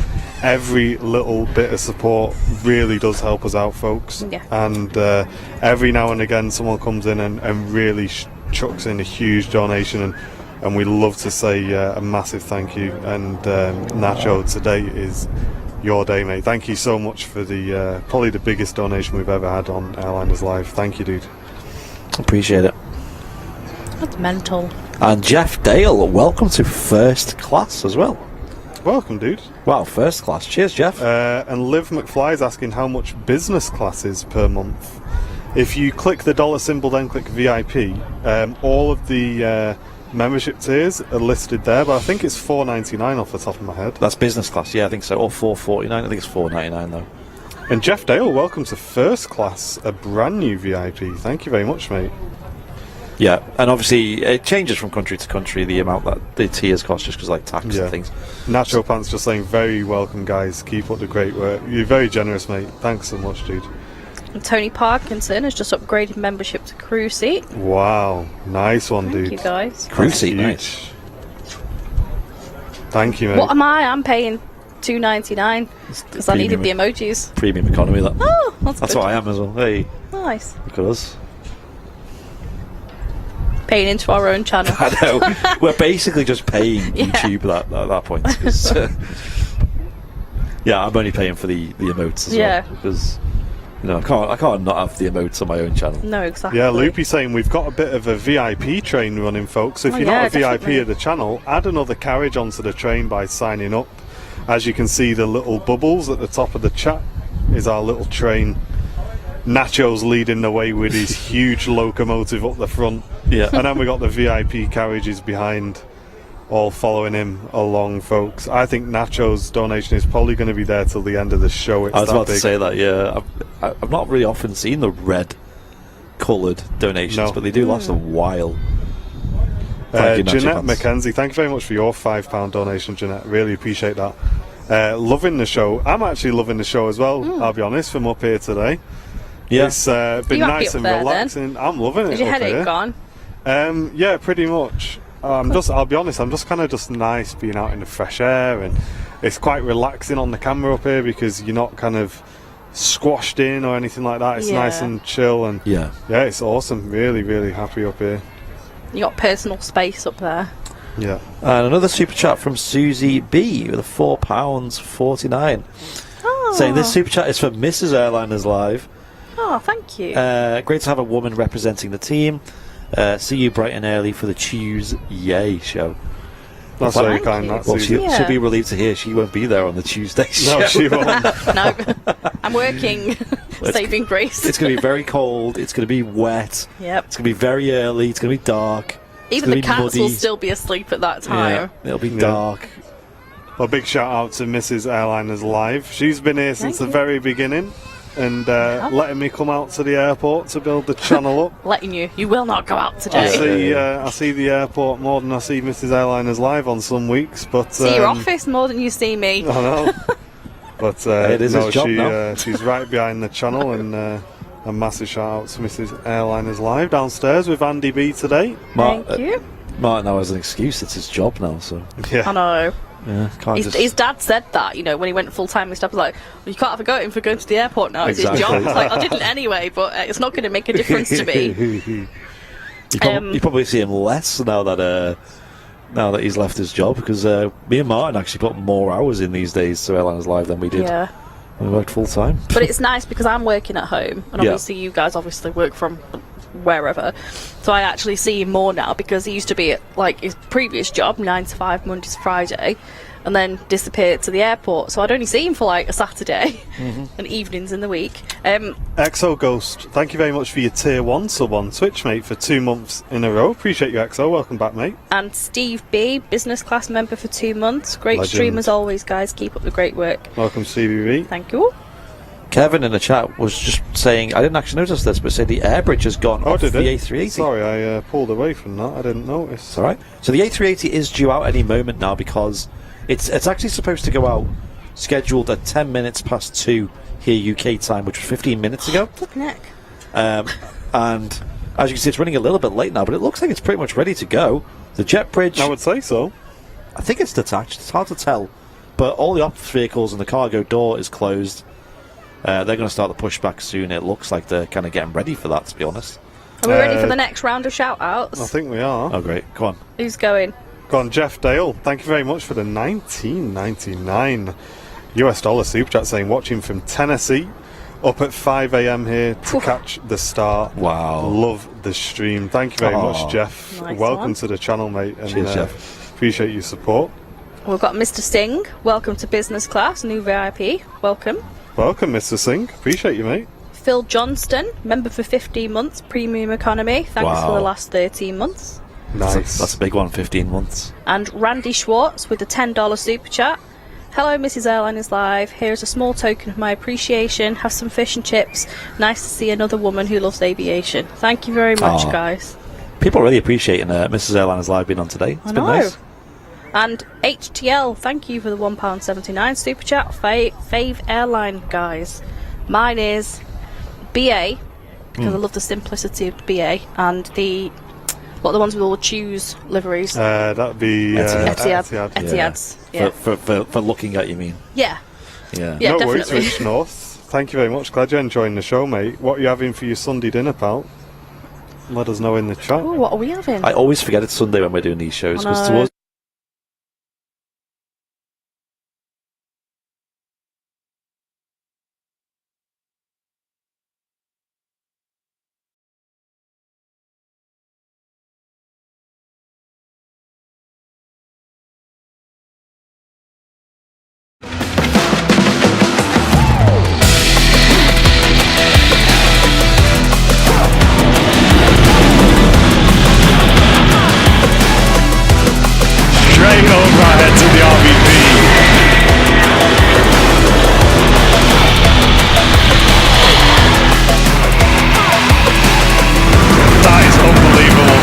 A: every little bit of support really does help us out, folks.
C: Yeah.
A: And every now and again, someone comes in and really chucks in a huge donation, and we love to say a massive thank you. And Nacho, today is your day, mate. Thank you so much for the probably the biggest donation we've ever had on Airliners Live. Thank you, dude.
B: appreciate it.
C: That's mental.
B: And Jeff Dale, welcome to first class as well.
A: Welcome, dude.
B: Wow, first class. Cheers, Jeff.
A: And Liv McFly is asking how much business class is per month. If you click the dollar symbol, then click VIP, all of the membership tiers are listed there, but I think it's $4.99 off the top of my head.
B: That's business class, yeah, I think so. Or $4.49. I think it's $4.99 though.
A: And Jeff Dale, welcome to first class, a brand new VIP. Thank you very much, mate.
B: Yeah, and obviously it changes from country to country, the amount that the tiers cost, just because like tax
A: Yeah.
B: and things.
A: Nacho Pants just saying, very welcome, guys. Keep up the great work. You're very generous, mate. Thanks so much, dude.
C: And Tony Parkinson has just upgraded membership to crew seat.
A: Wow, nice one,
C: Thank
A: dude.
C: you guys.
B: Crew
A: That's
B: seat,
A: huge.
B: nice.
A: Thank you, mate.
C: What am I? I'm paying $2.99 because I needed the emojis.
B: Premium economy, that.
C: Oh, that's
B: That's
C: good.
B: what I am as well. Hey,
C: Nice.
B: look at us.
C: Paying into our own channel.
B: I know. We're basically just paying
C: Yeah.
B: YouTube at that point. 'Cause, yeah, I'm only paying for the emotes as
C: Yeah.
B: well. Because, I can't not have the emotes on my own channel.
C: No, exactly.
A: Yeah, Loopy saying we've got a bit of a VIP train running, folks. If
C: Oh,
A: you're
C: yeah,
A: not a VIP
C: definitely.
A: of the channel, add another carriage onto the train by signing up. As you can see, the little bubbles at the top of the chat is our little train. Nacho's leading the way with his huge locomotive up the front.
B: Yeah.
A: And then we got the VIP carriages behind, all following him along, folks. I think Nacho's donation is probably going to be there till the end of the show. It's
B: I was
A: that
B: about to
A: big.
B: say that, yeah. I've not really often seen the red coloured donations,
A: No.
B: but they do last a while. Thank you, Nacho
A: Jeanette
B: fans.
A: McKenzie, thank you very much for your £5 donation, Jeanette. Really appreciate that. Loving the show. I'm actually loving the show as well, I'll be honest, from up here today.
B: Yeah.
A: It's been
C: You happy
A: nice
C: up
A: and
C: there, then?
A: relaxing. I'm loving it.
C: Is your
A: up
C: headache
A: here.
C: gone?
A: Yeah, pretty much. I'll be honest, I'm just kind of just nice being out in the fresh air, and it's quite relaxing on the camera up here because you're not kind of squashed in or anything like that. It's
C: Yeah.
A: nice and chill, and
B: Yeah.
A: yeah, it's awesome. Really, really happy up here.
C: You got personal space up there.
A: Yeah.
B: And another super chat from Susie B with a £4.49. Saying this super chat is for Mrs. Airliners Live.
C: Oh, thank you.
B: Great to have a woman representing the team. See you bright and early for the Tuesday show.
A: That's
C: Thank
A: very kind.
C: you.
A: That's
B: Well,
A: easy.
C: Yeah.
B: she'll be relieved to hear she won't be there on the Tuesday show.
A: No, she won't.
C: No, I'm working. Saving grace.
B: It's going to be very cold. It's going to be wet.
C: Yep.
B: It's going to be very early. It's going to be dark.
C: Even
B: gonna
C: the
B: be
C: cats will
B: muddy.
C: still be asleep at that
B: Yeah,
C: time.
B: it'll be
A: Yeah.
B: dark.
A: Well, big shout out to Mrs. Airliners Live. She's been here since the
C: you.
A: very beginning and letting me come out to the airport to build the channel up.
C: Letting you. You will not go out
A: I
C: today.
A: see the airport more than I see Mrs. Airliners Live on some weeks, but
C: See your office more than you see me.
A: I know. But
B: It is
A: no,
B: his job now.
A: she's right behind the channel, and a massive shout out to Mrs. Airliners Live downstairs with Andy B today.
C: Thank you.
B: Martin now has an excuse. It's his job now, so
C: I
A: Yeah,
C: know.
B: yeah, can't just.
C: His dad said that, when he went full time, his dad was like, well, you can't have a go at him for going to the airport now. It's
B: Exactly.
C: his job. It's like, I didn't anyway, but it's not going to make a difference to me.
B: You probably see him less now that he's left his job, because me and Martin actually put more hours in these days to Airliners Live than we did
C: Yeah.
B: when we worked full time.
C: But it's nice because I'm working at home, and
B: Yeah.
C: obviously you guys obviously work from wherever. So I actually see him more now, because he used to be at his previous job, 9 to 5, Monday to Friday, and then disappeared to the airport. So I'd only see him for a Saturday and evenings in the week.
A: Exo Ghost, thank you very much for your tier 1 sub on Twitch, mate, for 2 months in a row. Appreciate you, Exo. Welcome back, mate.
C: And Steve B, business class member for 2 months. Great
A: Legend.
C: stream as always, guys. Keep up the great work.
A: Welcome, CBB.
C: Thank you.
B: Kevin in the chat was just saying, I didn't actually notice this, but said the air bridge has gone off
A: did
B: the
A: it?
B: A380.
A: Sorry, I pulled away from that. I didn't notice.
B: It's all right. So the A380 is due out any moment now, because it's actually supposed to go out scheduled at 10 minutes past 2 here UK time, which was 15 minutes ago.
C: Flipping heck.
B: And as you can see, it's running a little bit late now, but it looks like it's pretty much ready to go. The jet bridge,
A: I would say so.
B: I think it's detached. It's hard to tell. But all the ops vehicles and the cargo door is closed. They're going to start the pushback soon. It looks like they're kind of getting ready for that, to be honest.
C: Are we ready for the next round of shout outs?
A: I think we are.
B: Oh, great. Come on.
C: Who's going?
A: Go on, Jeff Dale. Thank you very much for the $19.99 US dollar super chat, saying watching from Tennessee, up at 5 a.m. here to catch the start.
B: Wow.
A: Love the stream. Thank you very much, Jeff.
C: Nice
A: Welcome
C: one.
A: to the channel, mate. And,
B: Cheers, Jeff.
A: Appreciate your support.
C: We've got Mr. Singh. Welcome to business class, new VIP. Welcome.
A: Welcome, Mr. Singh. Appreciate you, mate.
C: Phil Johnston, member for 15 months, premium economy. Thanks for
B: Wow.
C: the last 13 months.
A: Nice.
B: That's a big one, 15 months.
C: And Randy Schwartz with the $10 super chat. Hello, Mrs. Airliners Live. Here's a small token of my appreciation. Have some fish and chips. Nice to see another woman who loves aviation. Thank you very much,
B: Aw.
C: guys.
B: People are really appreciating Mrs. Airliners Live being on today. It's
C: I
B: been
C: know.
B: nice.
C: And HTL, thank you for the £1.79 super chat. Fave airline, guys. Mine is BA, because I love the simplicity of BA, and the What, the ones with all the choose liveries?
A: That'd be
C: Etihad.
A: Etihad.
C: Etihad's. Yeah.
B: For looking at, you mean?
C: Yeah.
B: Yeah.
C: Yeah,
A: No worries,
C: definitely.
A: Rich North. Thank you very much. Glad you're enjoying the show, mate. What are you having for your Sunday dinner, pal? Let us know in the chat.
C: Oh, what are we having?
B: I always forget it's Sunday when we're doing these shows
C: I
B: because
C: know.
B: towards
A: Straight over our head to the RVP. That is unbelievable.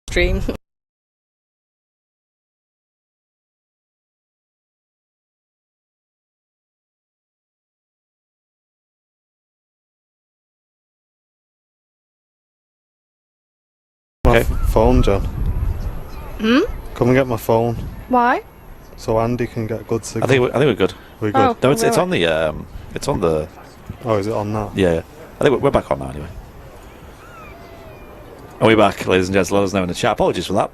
C: Stream.
A: My
B: Okay.
A: phone, John. Come and get my phone
C: Why?
A: so Andy can get good
B: I
A: signal.
B: think we're good.
A: We're good.
C: Oh.
B: No, it's
C: Right.
B: on the it's on the
A: Oh, is it on that?
B: yeah. I think we're back on now anyway. Are we back, ladies and gents? Let us know in the chat. Apologies for that.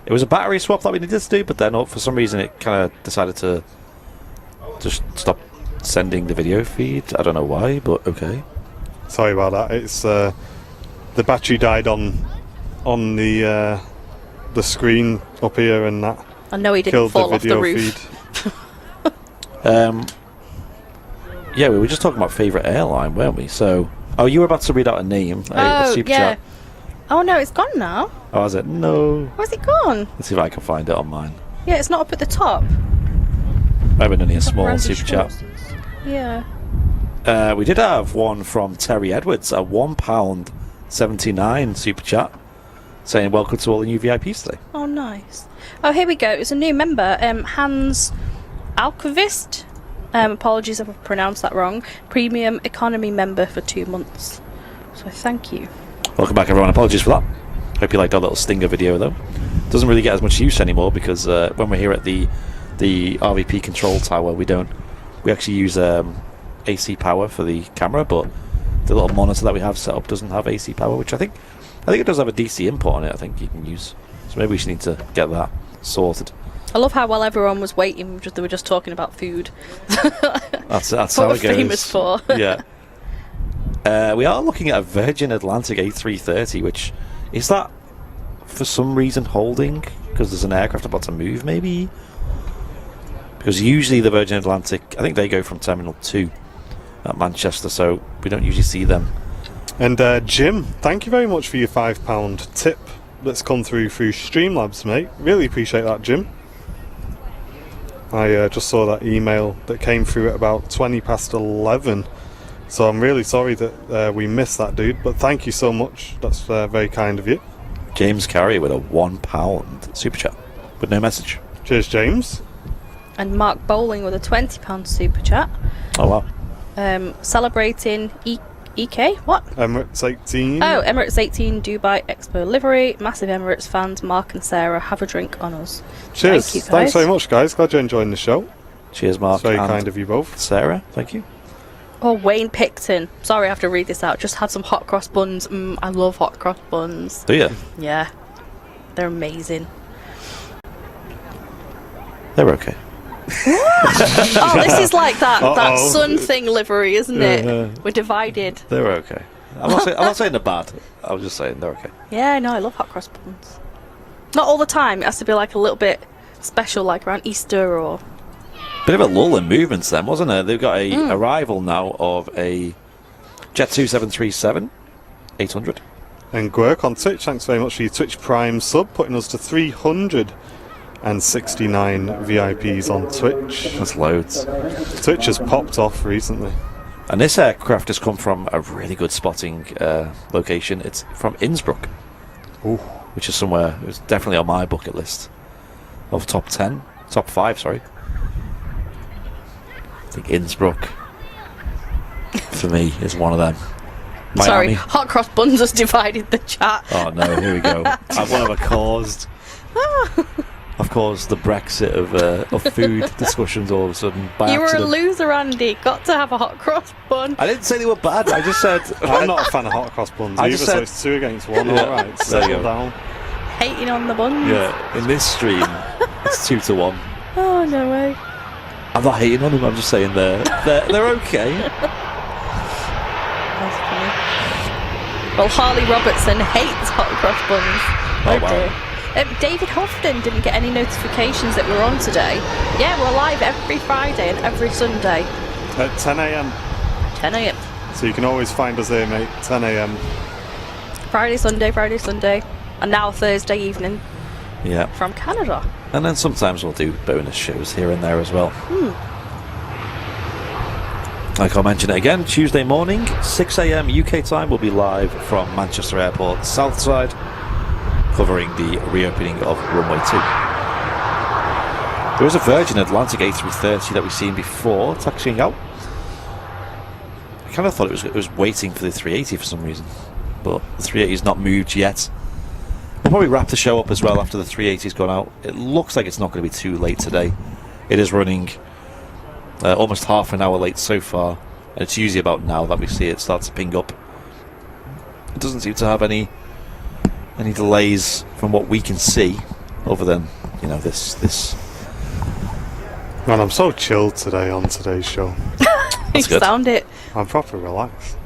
B: It was a battery swap that we needed to do, but then for some reason it kind of decided to just stop sending the video feed. I don't know why, but okay.
A: Sorry about that. It's the battery died on the screen up here, and that
C: I know he didn't
A: killed
C: fall
A: the
C: off the
A: video
C: roof.
A: feed.
B: Yeah, we were just talking about favourite airline, weren't we? So, you were about to read out a name, a super
C: yeah.
B: chat.
C: Oh no, it's gone now.
B: Oh, is it? No.
C: Where's it gone?
B: Let's see if I can find it on mine.
C: Yeah, it's not up at the top.
B: Maybe only a small
C: Randy
B: super chat.
C: Schwartz's. Yeah.
B: We did have one from Terry Edwards, a £1.79 super chat, saying welcome to all the new VIPs today.
C: Oh, nice. Oh, here we go. It's a new member, Hans Alkvist. Apologies if I've pronounced that wrong. Premium economy member for 2 months. So thank you.
B: Welcome back, everyone. Apologies for that. Hope you liked our little stinger video, though. Doesn't really get as much use anymore because when we're here at the RVP control tower, we actually use AC power for the camera, but the little monitor that we have set up doesn't have AC power, which I think it does have a DC input on it. I think you can use. So maybe we should need to get that sorted.
C: I love how while everyone was waiting, they were just talking about food.
B: That's
C: What
B: how
C: we're
B: it goes.
C: famous for.
B: Yeah. We are looking at a Virgin Atlantic A330, which is that for some reason holding because there's an aircraft about to move, maybe. Because usually the Virgin Atlantic, I think they go from Terminal 2 at Manchester, so we don't usually see them.
A: And Jim, thank you very much for your £5 tip that's come through Streamlabs, mate. Really appreciate that, Jim. I just saw that email that came through at about 11:20, so I'm really sorry that we missed that, dude, but thank you so much. That's very kind of you.
B: James Carey with a £1 super chat with no message.
A: Cheers, James.
C: And Mark Bowling with a £20 super chat.
B: Oh wow.
C: Celebrating EK? What?
A: Emirates 18.
C: Oh, Emirates 18 Dubai Expo livery. Massive Emirates fans, Mark and Sarah, have a drink on us.
A: Cheers.
C: Thank you, guys.
A: Thanks very much, guys. Glad you're enjoying the show.
B: Cheers, Mark.
A: It's very
B: and
A: kind of you both.
B: Sarah, thank you.
C: Oh, Wayne Picton. Sorry, I have to read this out. Just had some hot cross buns. I love hot cross buns.
B: Do you?
C: Yeah. They're amazing.
B: They're okay.
C: Oh, this is like that
A: Uh-oh.
C: sun thing livery, isn't it? We're divided.
B: They're okay. I'm not saying they're bad. I was just saying they're okay.
C: Yeah, no, I love hot cross buns. Not all the time. It has to be like a little bit special, like around Easter or...
B: Bit of a lull in movements then, wasn't it? They've got a arrival now of a Jet 2737 800.
A: And Gwerk on Twitch, thanks very much for your Twitch Prime sub, putting us to 369 VIPs on Twitch.
B: That's loads.
A: Twitch has popped off recently.
B: And this aircraft has come from a really good spotting location. It's from Innsbruck, which is somewhere, it's definitely on my bucket list of top 5, sorry. I think Innsbruck, for me, is one of them.
C: Sorry,
B: Miami.
C: hot cross buns has divided the chat.
B: Oh no, here we go. What have I caused? I've caused the Brexit of food discussions all of a sudden by
C: You were a
B: accident.
C: loser, Andy. Got to have a hot cross bun.
B: I didn't say they were bad, I just said...
A: I'm not a fan of hot cross buns
B: I
A: either,
B: just
A: so
B: said-
A: it's 2 against 1,
B: Yeah,
A: alright.
B: there you
A: Settle
B: go.
A: down.
C: Hating on the buns.
B: Yeah, in this stream, it's 2-1.
C: Oh, no way.
B: I'm not hating on them, I'm just saying they're okay.
C: That's funny. Well, Harley Robertson hates hot cross buns.
B: Oh, wow.
C: dear. David Houghton didn't get any notifications that we're on today. Yeah, we're live every Friday and every Sunday.
A: At 10 a.m.
C: 10 a.m.
A: So you can always find us here, mate. 10 a.m.
C: Friday, Sunday, and now Thursday evening
B: Yeah,
C: from Canada.
B: and then sometimes we'll do bonus shows here and there as well. Like I'll mention it again, Tuesday morning, 6 a.m. UK time, we'll be live from Manchester Airport South Side, covering the reopening of Runway 2. There is a Virgin Atlantic A330 that we've seen before taxiing out. I kind of thought it was waiting for the 380 for some reason, but the 380 has not moved yet. We'll probably wrap the show up as well after the 380's gone out. It looks like it's not going to be too late today. It is running almost half an hour late so far, and it's usually about now that we see it start to ping up. It doesn't seem to have any delays from what we can see, other than this.
A: Man, I'm so chilled today on today's show.
C: You
B: good.
C: sound it.
A: I'm proper relaxed.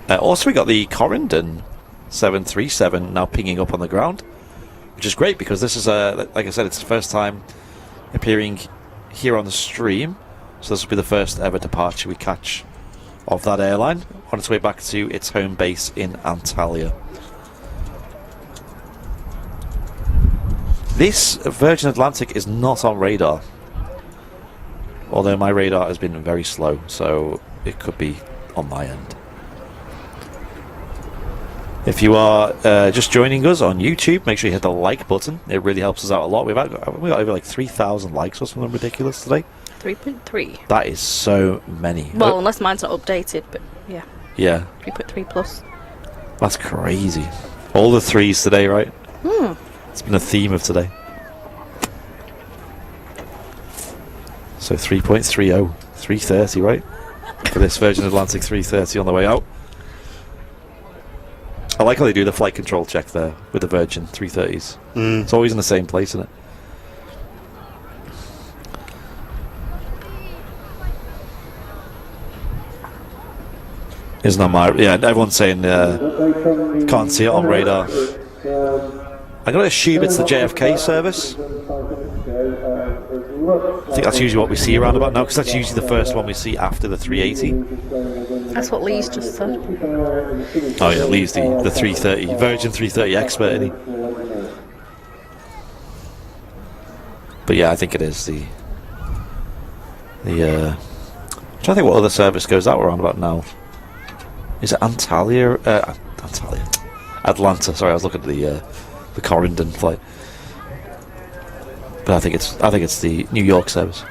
B: Also, we got the Corendon 737 now pinging up on the ground, which is great because this is like I said, it's the first time appearing here on the stream, so this will be the first ever departure we catch of that airline on its way back to its home base in Antalya. This Virgin Atlantic is not on radar, although my radar has been very slow, so it could be on my end. If you are just joining us on YouTube, make sure you hit the like button. It really helps us out a lot. We got over like 3,000 likes or something ridiculous today.
C: 3.3.
B: That is so many.
C: Well, unless mine's not updated, but yeah.
B: Yeah,
C: 3.3 plus.
B: that's crazy. All the threes today, right? It's been a theme of today. So 3.30, 330, right? For this Virgin Atlantic 330 on the way out. I like how they do the flight control check there with the Virgin 330s. It's always in the same place, isn't it? Isn't that my... Yeah, everyone's saying can't see it on radar. I'm going to assume it's the JFK service. I think that's usually what we see around about now, because that's usually the first one we see after the 380.
C: That's what Lee's just said.
B: Oh yeah, Lee's the 330, Virgin 330 expert, isn't he? But yeah, I think it is the I'm trying to think what other service goes out around about now. Is it Antalya? Atlanta. Sorry, I was looking at the Corendon flight. But I think it's the New York service.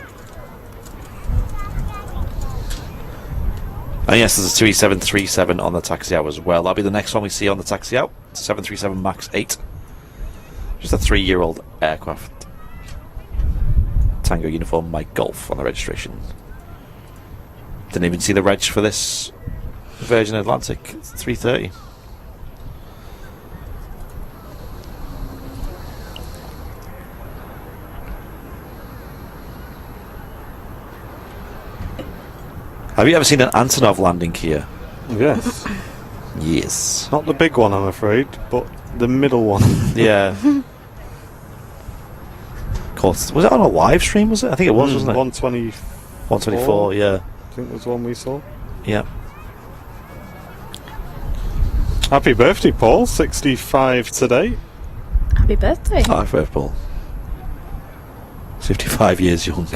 B: And yes, there's a 3737 on the taxi out as well. That'll be the next one we see on the taxi out. It's a 737 MAX 8. Just a 3-year-old aircraft. Tango uniform Mike Golf on the registration. Didn't even see the reg for this Virgin Atlantic 330. Have you ever seen an Antonov landing here?
A: Yes.
B: Yes.
A: Not the big one, I'm afraid, but the middle one.
B: Yeah. Of course. Was it on a live stream, was it? I think it was, wasn't it?
A: 120.
B: 124, yeah.
A: I think was the one we saw.
B: Yeah.
A: Happy birthday, Paul. 65 today.
C: Happy birthday.
B: Oh, fair Paul. 55 years young.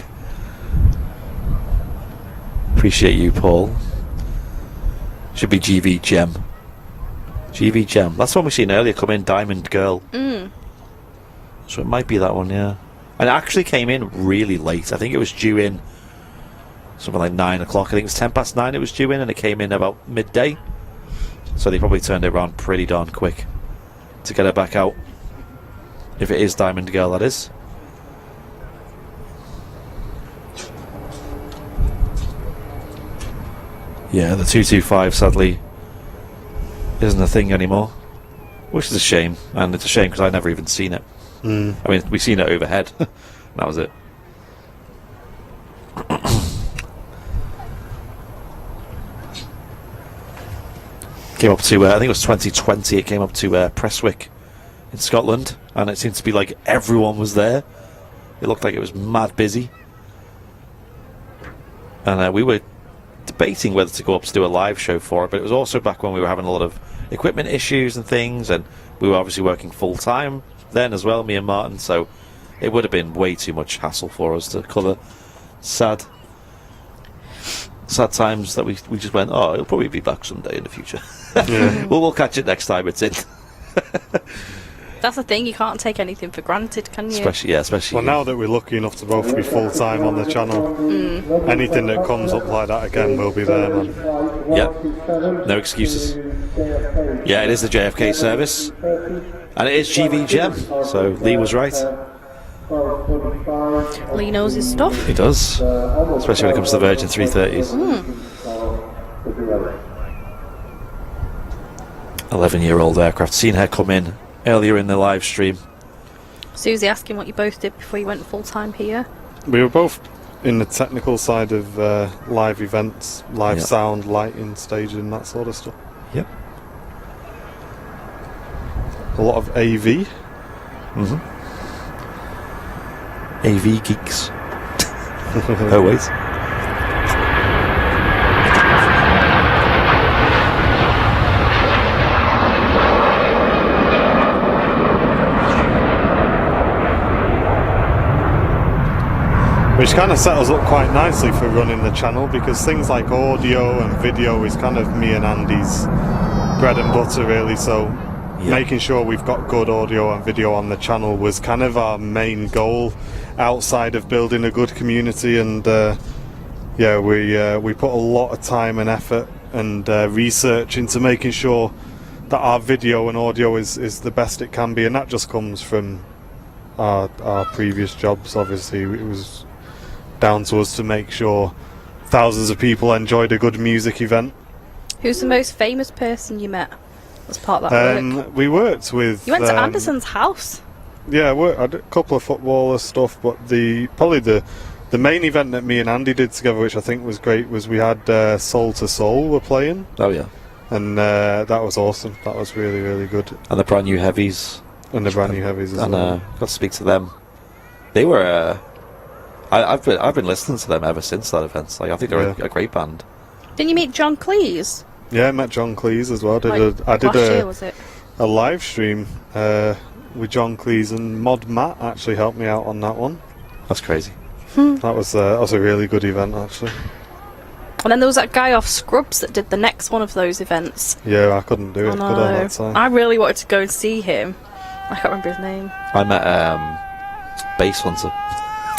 B: Appreciate you, Paul. Should be GV Gem. GV Gem. That's the one we seen earlier come in, Diamond Girl. So it might be that one, yeah. And it actually came in really late. I think it was due in something like 9 o'clock. I think it was 10 past 9 it was due in, and it came in about midday. So they probably turned it around pretty darn quick to get it back out. If it is Diamond Girl, that is. Yeah, the 225 sadly isn't a thing anymore, which is a shame, and it's a shame because I never even seen it. I mean, we seen it overhead. That was it. Came up to I think it was 2020. It came up to Prestwick in Scotland, and it seemed to be like everyone was there. It looked like it was mad busy, and we were debating whether to go up to do a live show for it, but it was also back when we were having a lot of equipment issues and things, and we were obviously working full time then as well, me and Martin, so it would have been way too much hassle for us to cover. Sad times that we just went, oh, it'll probably be back someday in the future.
A: Yeah.
B: We'll catch it next time it's in.
C: That's the thing, you can't take anything for granted, can you?
B: Especially
A: Well, now that we're lucky enough to both be full time on the channel, anything that comes up like that again will be there, man.
B: Yep. No excuses. Yeah, it is the JFK service, and it is GV Gem, so Lee was right.
C: Lee knows his stuff.
B: He does, especially when it comes to the Virgin 330s. 11-year-old aircraft. Seen her come in earlier in the live stream.
C: Susie asking what you both did before you went full time here.
A: We were both in the technical side of live events, live sound, lighting, staging, that sort of stuff.
B: Yep.
A: A lot of AV.
B: AV geeks. Always.
A: Which kind of set us up quite nicely for running the channel, because things like audio and video is kind of me and Andy's bread and butter really, so making sure we've got good audio and video on the channel was kind of our main goal outside of building a good community. And we put a lot of time and effort and research into making sure that our video and audio is the best it can be, and that just comes from our previous jobs. Obviously it was down to us to make sure thousands of people enjoyed a good music event.
C: Who's the most famous person you met as part of that work?
A: We worked with...
C: You went to Anderson's house?
A: Yeah, I did a couple of footballer stuff, but probably the main event that me and Andy did together, which I think was great, was we had Soul to Soul were playing.
B: Oh yeah.
A: And that was awesome. That was really, really good.
B: And the brand new heavies.
A: And the brand new heavies as
B: and
A: well.
B: got to speak to them. They were... I've been listening to them ever since that event. Like, I think they're a great band.
C: Didn't you meet John Cleese?
A: Yeah, I met John Cleese as well. I did
C: last year, was it?
A: A live stream with John Cleese, and Mod Matt actually helped me out on that one.
B: That's crazy.
A: That was a really good event, actually.
C: And then there was that guy off Scrubs that did the next one of those events.
A: Yeah, I couldn't do it. Could I, that time?
C: I really wanted to go and see him. I can't remember his name.
B: I met Bass Hunter.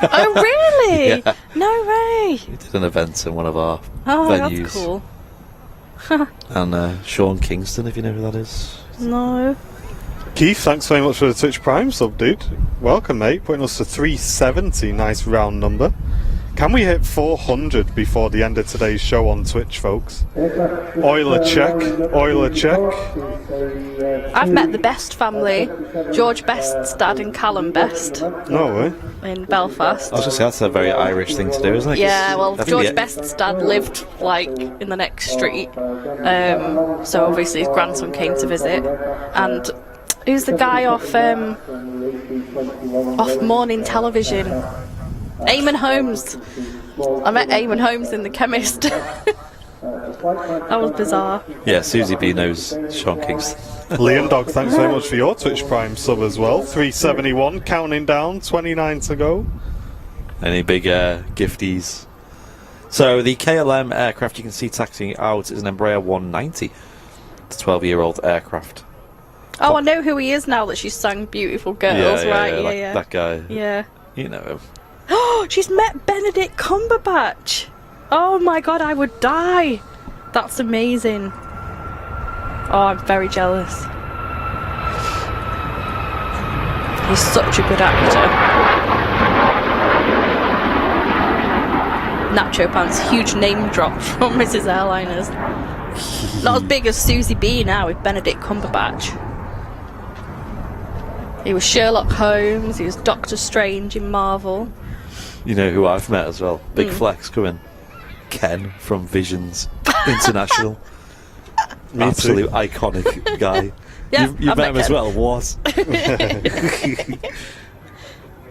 C: Oh, really?
B: Yeah.
C: No way.
B: He did an event in one of our venues.
C: That's cool.
B: And Sean Kingston, if you know who that is.
C: No.
A: Keith, thanks very much for the Twitch Prime sub, dude. Welcome, mate. Putting us to 370. Nice round number. Can we hit 400 before the end of today's show on Twitch, folks? Oiler check. Oiler check.
C: I've met the Best family, George Best's dad and Callum Best
A: No way.
C: in Belfast.
B: I was just say that's a very Irish thing to do, isn't it?
C: Yeah, well,
B: I think
C: George Best's dad lived like in the next street, so obviously his grandson came to visit. And who's the guy off morning television? Eamon Holmes. I met Eamon Holmes in the chemist. That was bizarre.
B: Yeah, Susie B knows Sean Kingston.
A: Liam Dog, thanks very much for your Twitch Prime sub as well. 371, counting down, 29 to go.
B: Any big gifties? So the KLM aircraft you can see taxiing out is an Embraer 190. It's a 12-year-old aircraft.
C: Oh, I know who he is now that she's sung Beautiful Girls, right? Yeah.
B: That guy.
C: Yeah.
B: You know him.
C: Oh, she's met Benedict Cumberbatch. Oh my god, I would die. That's amazing. Oh, I'm very jealous. He's such a good actor. Nacho Pants, huge name drop from Mrs. Airliners. Not as big as Susie B now with Benedict Cumberbatch. He was Sherlock Holmes, he was Doctor Strange in Marvel.
B: You know who I've met as well? Big flex coming. Ken from Visions International. Absolute iconic guy.
C: Yeah,
B: you've
C: I've
B: met him as
C: Ken.
B: well. What?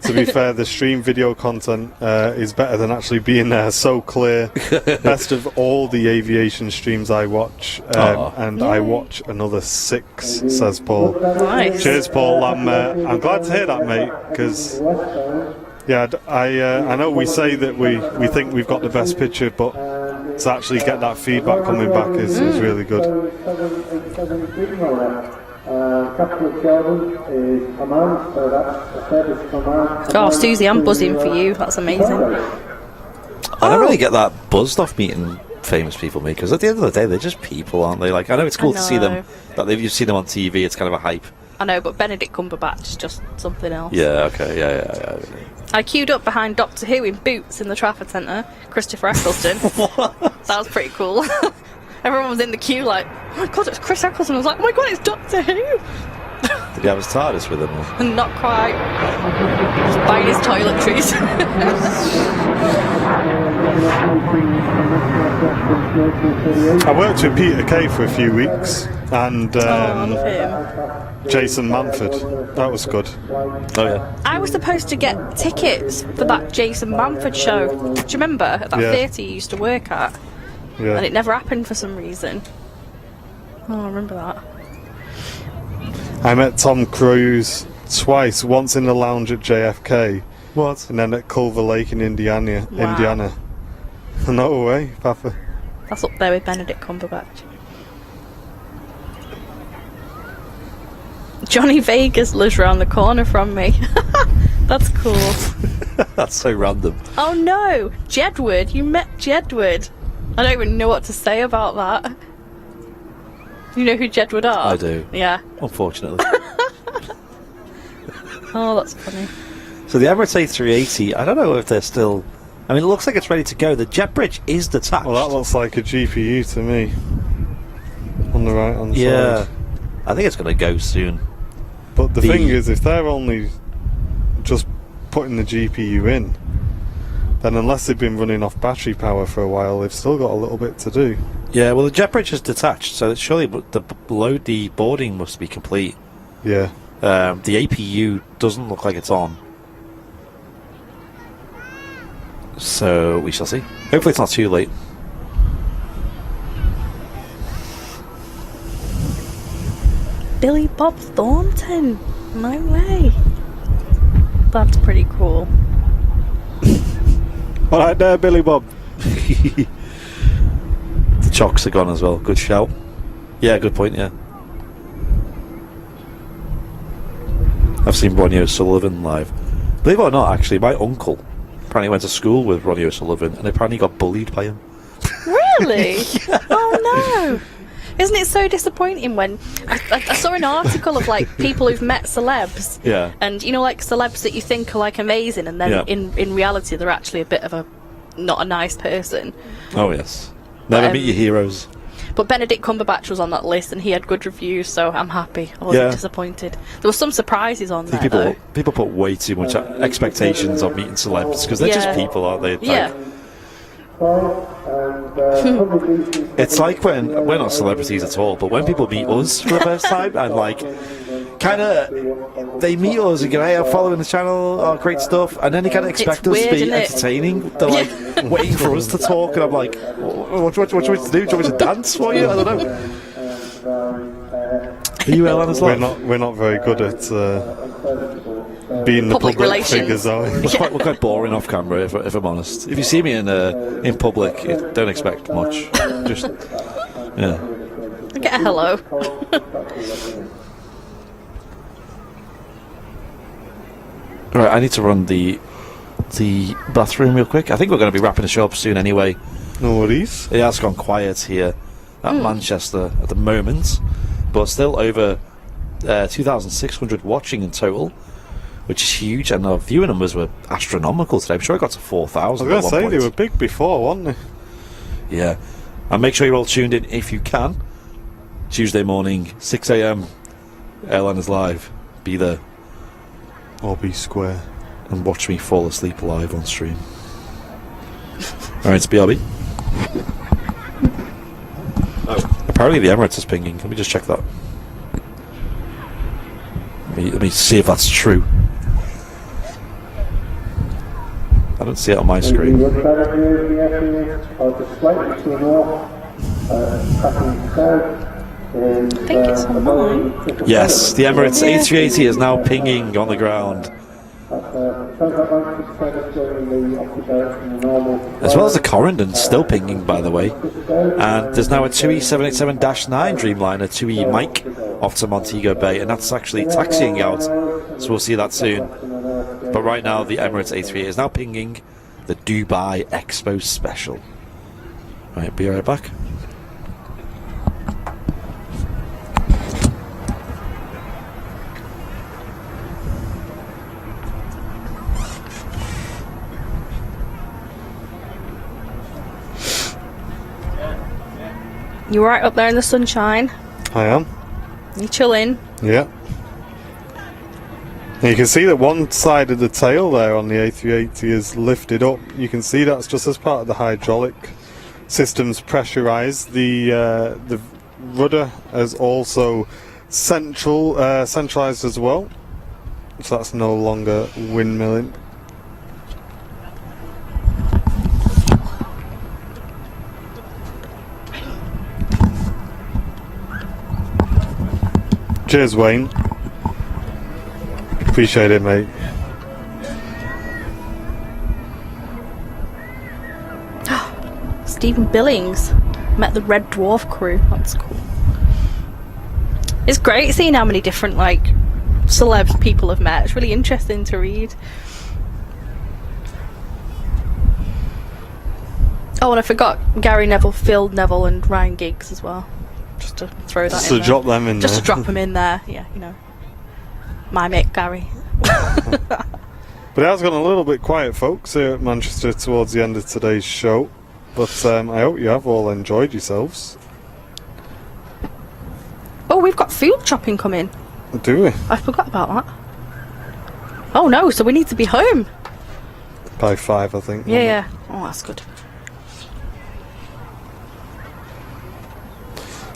A: To be fair, the stream video content is better than actually being there. So clear. Best of all the aviation streams I watch, and I watch another 6, says Paul.
C: Nice.
A: Cheers, Paul. I'm glad to hear that, mate, because yeah, I know we say that we think we've got the best picture, but to actually get that feedback coming back is really good.
D: Capital German is command, so that's a service command.
C: Oh, Susie, I'm buzzing for you. That's amazing.
B: I don't really get that buzzed off meeting famous people, me, because at the end of the day, they're just people, aren't they? Like, I know it's cool to see them, that you see them on TV. It's kind of a hype.
C: I know, but Benedict Cumberbatch is just something else.
B: Yeah. Okay. Yeah.
C: I queued up behind Doctor Who in boots in the Trafford Centre. Christopher Eccleston. That was pretty cool. Everyone was in the queue like, oh my god, it's Chris Eccleston. I was like, oh my god, it's Doctor Who.
B: Did he have his TARDIS with him? Or?
C: And not quite. Just buying his toiletries.
A: I worked with Peter Kay for a few weeks, and
C: Oh, I love him.
A: Jason Manford. That was good.
B: Oh yeah.
C: I was supposed to get tickets for that Jason Manford show. Do you remember? At that theatre you used to work at?
A: Yeah.
C: And it never happened for some reason. Oh, I remember that.
A: I met Tom Cruise twice, once in the lounge at JFK.
B: What?
A: And then at Culver Lake in Indiana.
C: Wow.
A: No way, Papa.
C: That's up there with Benedict Cumberbatch. Johnny Vegas lives round the corner from me. That's cool.
B: That's so random.
C: Oh no! Jedward! You met Jedward! I don't even know what to say about that. You know who Jedward are?
B: I do.
C: Yeah.
B: Unfortunately.
C: Oh, that's funny.
B: So the Emirates A380, I don't know if they're still... I mean, it looks like it's ready to go. The jet bridge is detached.
A: Well, that looks like a GPU to me. On the right hand
B: Yeah.
A: side.
B: I think it's going to go soon.
A: But the thing is, if they're only just putting the GPU in, then unless they've been running off battery power for a while, they've still got a little bit to do.
B: Yeah, well, the jet bridge is detached, so surely the boarding must be complete.
A: Yeah.
B: The APU doesn't look like it's on. So we shall see. Hopefully it's not too late.
C: Billy Bob Thornton! No way! That's pretty cool.
A: Alright there, Billy Bob.
B: The chocks are gone as well. Good shout. Yeah, good point, yeah. I've seen Ronnie O'Sullivan live. Believe it or not, actually, my uncle apparently went to school with Ronnie O'Sullivan and apparently got bullied by him.
C: Really? Oh no! Isn't it so disappointing when I saw an article of like people who've met celebs,
B: Yeah.
C: and you know, like celebs that you think are like amazing, and then
B: Yeah.
C: in reality they're actually a bit of a not a nice person.
B: Oh, yes. Never
C: But,
B: meet your heroes.
C: But Benedict Cumberbatch was on that list and he had good reviews, so I'm happy. I wasn't disappointed. There were some surprises on there, though.
B: People put way too much expectations on meeting celebs because they're just people, aren't they?
C: Yeah.
B: It's like when we're not celebrities at all, but when people meet us for the first time and like kind of they meet us and go, hey, I'm following the channel, oh, great stuff, and then they kind of expect us to be entertaining. They're like waiting for us to talk, and I'm like, what do you want me to do? Do you want me to dance for you? I don't know. Are you Eleanor's live?
A: We're not very good at being the public figures, are we?
B: We're quite boring off camera, if I'm honest. If you see me in public, don't expect much. Just
C: Get a hello.
B: Right, I need to run the bathroom real quick. I think we're going to be wrapping the show up soon anyway.
A: No worries.
B: It has gone quiet here at Manchester at the moment, but still over 2,600 watching in total, which is huge, and our viewer numbers were astronomical today. I'm sure I got to 4,000.
A: I was going to say, they were big before, weren't they?
B: Yeah. And make sure you're all tuned in if you can. Tuesday morning, 6 a.m, Airline is live. Be there.
A: Or be square.
B: And watch me fall asleep live on stream. Alright, it's BRB. Oh. Apparently the Emirates is pinging. Let me just check that. Let me see if that's true. I don't see it on my screen.
C: I think it's on mine.
B: Yes, the Emirates A380 is now pinging on the ground. As well as the Corendon still pinging, by the way. And there's now a 2E787-9 Dreamliner 2E Mike off to Montego Bay, and that's actually taxiing out, so we'll see that soon. But right now the Emirates A380 is now pinging the Dubai Expo Special. Right, be right back.
C: You right up there in the sunshine?
A: I am.
C: You chilling?
A: Yeah. And you can see that one side of the tail there on the A380 is lifted up. You can see that's just as part of the hydraulic system's pressurised. The rudder is also centralised as well, so that's no longer windmilling. Cheers, Wayne. Appreciate it, mate.
C: Stephen Billings met the Red Dwarf crew. That's cool. It's great seeing how many different celebs people have met. It's really interesting to read. Oh, and I forgot Gary Neville, Phil Neville, and Ryan Giggs as well. Just to throw that
A: just
C: in
A: to
C: there.
A: drop them in
C: Just
A: there.
C: to drop them in there. Yeah, you know. My mate Gary.
A: But it has gone a little bit quiet, folks, here at Manchester towards the end of today's show. But I hope you have all enjoyed yourselves.
C: Oh, we've got food shopping coming.
A: Do we?
C: I forgot about that. Oh no, so we need to be home.
A: By 5, I think.
C: Yeah. Oh, that's good.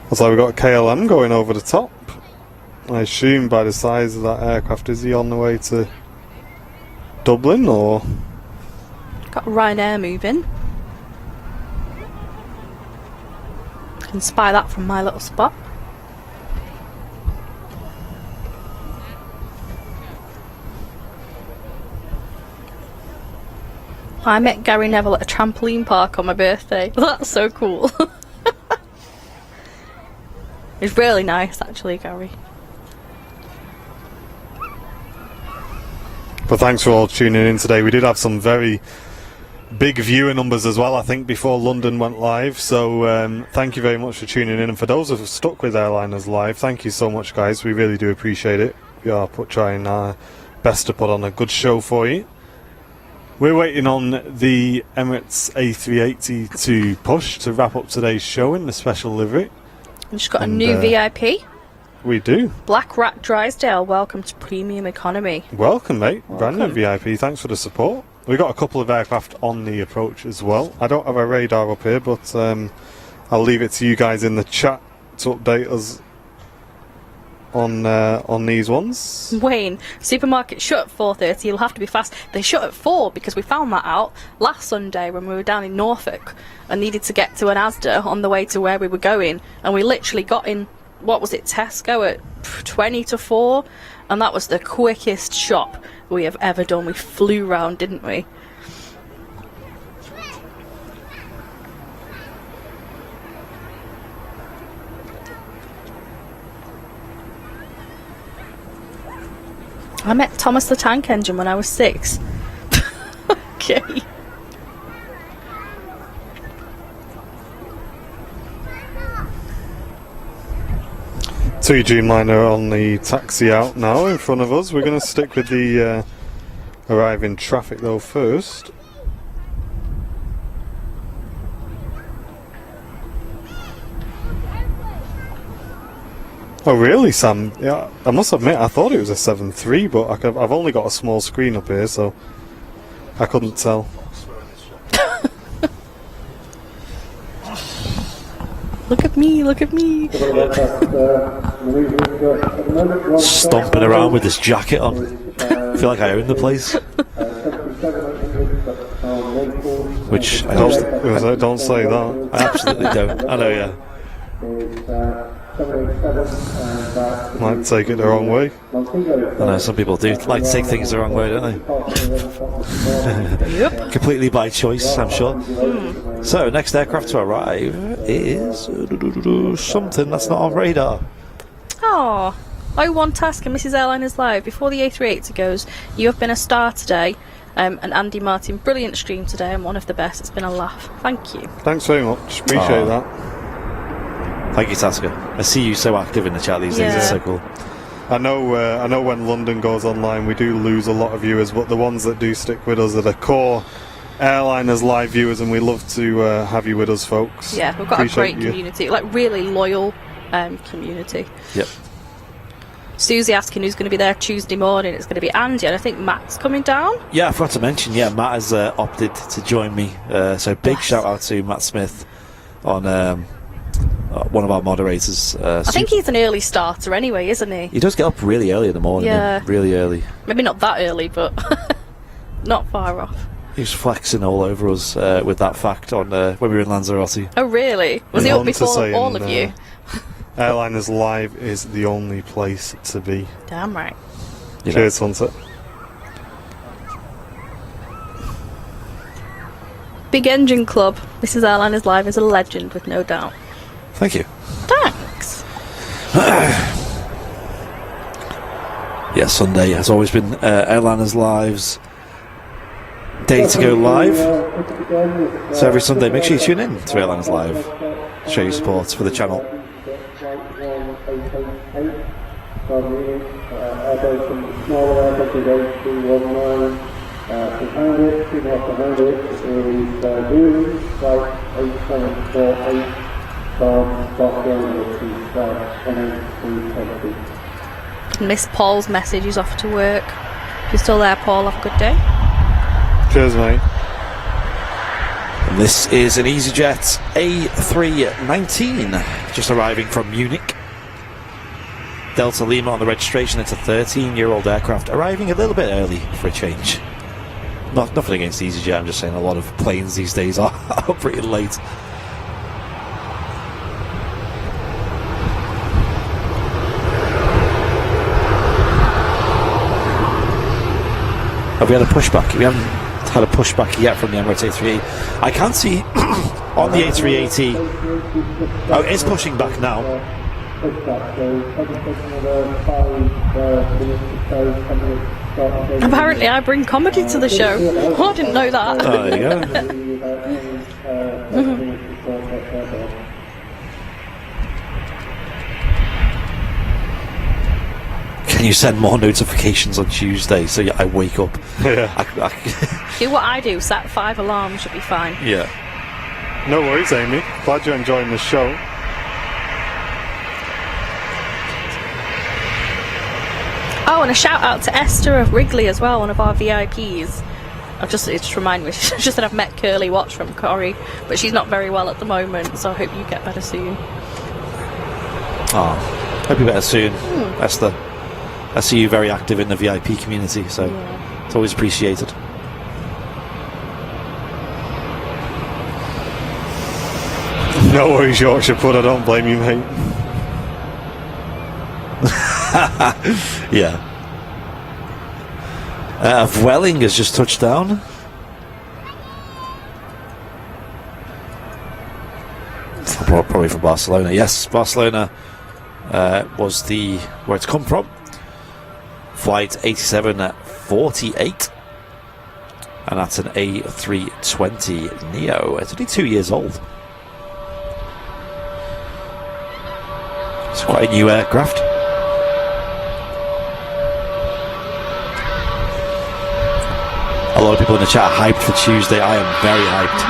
A: Looks like we've got KLM going over the top. I assume by the size of that aircraft, is he on the way to Dublin or?
C: Got Ryanair moving. Can spy that from my little spot. I met Gary Neville at a trampoline park on my birthday. That's so cool. It's really nice, actually, Gary.
A: But thanks for all tuning in today. We did have some very big viewer numbers as well, I think, before London went live. So thank you very much for tuning in. And for those who have stuck with Airliners Live, thank you so much, guys. We really do appreciate it. We are trying our best to put on a good show for you. We're waiting on the Emirates A380 to push to wrap up today's show in the special livery.
C: We've just got a new VIP.
A: We do.
C: Black Rat Drysdale, welcome to Premium Economy.
A: Welcome, mate. Brand new
C: Welcome.
A: VIP. Thanks for the support. We've got a couple of aircraft on the approach as well. I don't have a radar up here, but I'll leave it to you guys in the chat to update us on these ones.
C: Wayne, supermarket shut at 4:30. You'll have to be fast. They shut at 4 because we found that out last Sunday when we were down in Norfolk and needed to get to an Asda on the way to where we were going. And we literally got in, what was it, Tesco at 20 to 4. And that was the quickest shop we have ever done. We flew round, didn't we? I met Thomas the Tank Engine when I was 6. Okay.
A: Two Dreamliner on the taxi out now in front of us. We're going to stick with the arriving traffic though first. Oh really, Sam? Yeah, I must admit I thought it was a 7.3, but I've only got a small screen up here, so I couldn't tell.
C: Look at me, look at me.
B: Stomping around with this jacket on. I feel like I own the place. Which I
A: Don't say that.
B: I absolutely don't. I know, yeah.
A: Might take it the wrong way.
B: I know some people do like to take things the wrong way, don't they?
C: Yep.
B: Completely by choice, I'm sure. So, next aircraft to arrive is something that's not on radar.
C: Oh, 01 Task and Mrs. Airliners Live. Before the A380 goes, you have been a star today. And Andy Martin, brilliant stream today and one of the best. It's been a laugh. Thank you.
A: Thanks very much. Appreciate that.
B: Thank you, Tasker. I see you so active in the chat these days. It's so cool.
A: I know when London goes online we do lose a lot of viewers, but the ones that do stick with us are the core Airliners Live viewers, and we love to have you with us, folks.
C: Yeah, we've got
A: Appreciate
C: a great
A: you.
C: community, like really loyal community.
B: Yep.
C: Susie asking who's going to be there Tuesday morning. It's going to be Andy, and I think Matt's coming down.
B: Yeah, I forgot to mention, Matt has opted to join me. So big shout out to Matt Smith on one of our moderators.
C: I think he's an early starter anyway, isn't he?
B: He does get up really early in the morning.
C: Yeah.
B: Really early.
C: Maybe not that early, but not far off.
B: He was flexing all over us with that fact on when we were in Lanzarote.
C: Oh, really? Was he
A: And
C: up
A: on to
C: before
A: saying,
C: all of you?
A: Airliners Live is the only place to be.
C: Damn right.
B: You know.
A: Cheers, Hunter.
C: Big Engine Club. Mrs. Airliners Live is a legend, with no doubt.
B: Thank you.
C: Thanks.
B: Yeah, Sunday has always been Airliners Live's day to go live. So every Sunday, make sure you tune in to Airliners Live. Show your support for the channel.
C: Miss Paul's message is off to work. If you're still there, Paul, have a good day.
A: Cheers, mate.
B: And this is an EasyJet A319, just arriving from Munich. Delta Lima on the registration. It's a 13-year-old aircraft, arriving a little bit early for a change. Nothing against EasyJet, I'm just saying a lot of planes these days are pretty late. Have we had a pushback? We haven't had a pushback yet from the Emirates A380. I can't see on the A380. Oh, it is pushing back now.
C: Apparently, I bring comedy to the show. Oh, I didn't know that.
B: Oh, there you go. Can you send more notifications on Tuesday so I wake up?
A: Yeah.
C: Do what I do, set 5 alarms, should be fine.
B: Yeah.
A: No worries, Amy. Glad you're enjoying the show.
C: Oh, and a shout out to Esther of Wrigley as well, one of our VIPs. It just reminded me, she just said I've met Curly Watch from Corrie, but she's not very well at the moment, so I hope you get better soon.
B: Oh, hope you're better soon, Esther. I see you very active in the VIP community, so it's always appreciated.
A: No worries, Yorkshire Pud. I don't blame you, mate.
B: Yeah. Welling has just touched down. Probably from Barcelona. Yes, Barcelona was where it's come from. Flight 8748. And that's an A320 Neo. It's only 2 years old. It's quite a new aircraft. A lot of people in the chat are hyped for Tuesday. I am very hyped.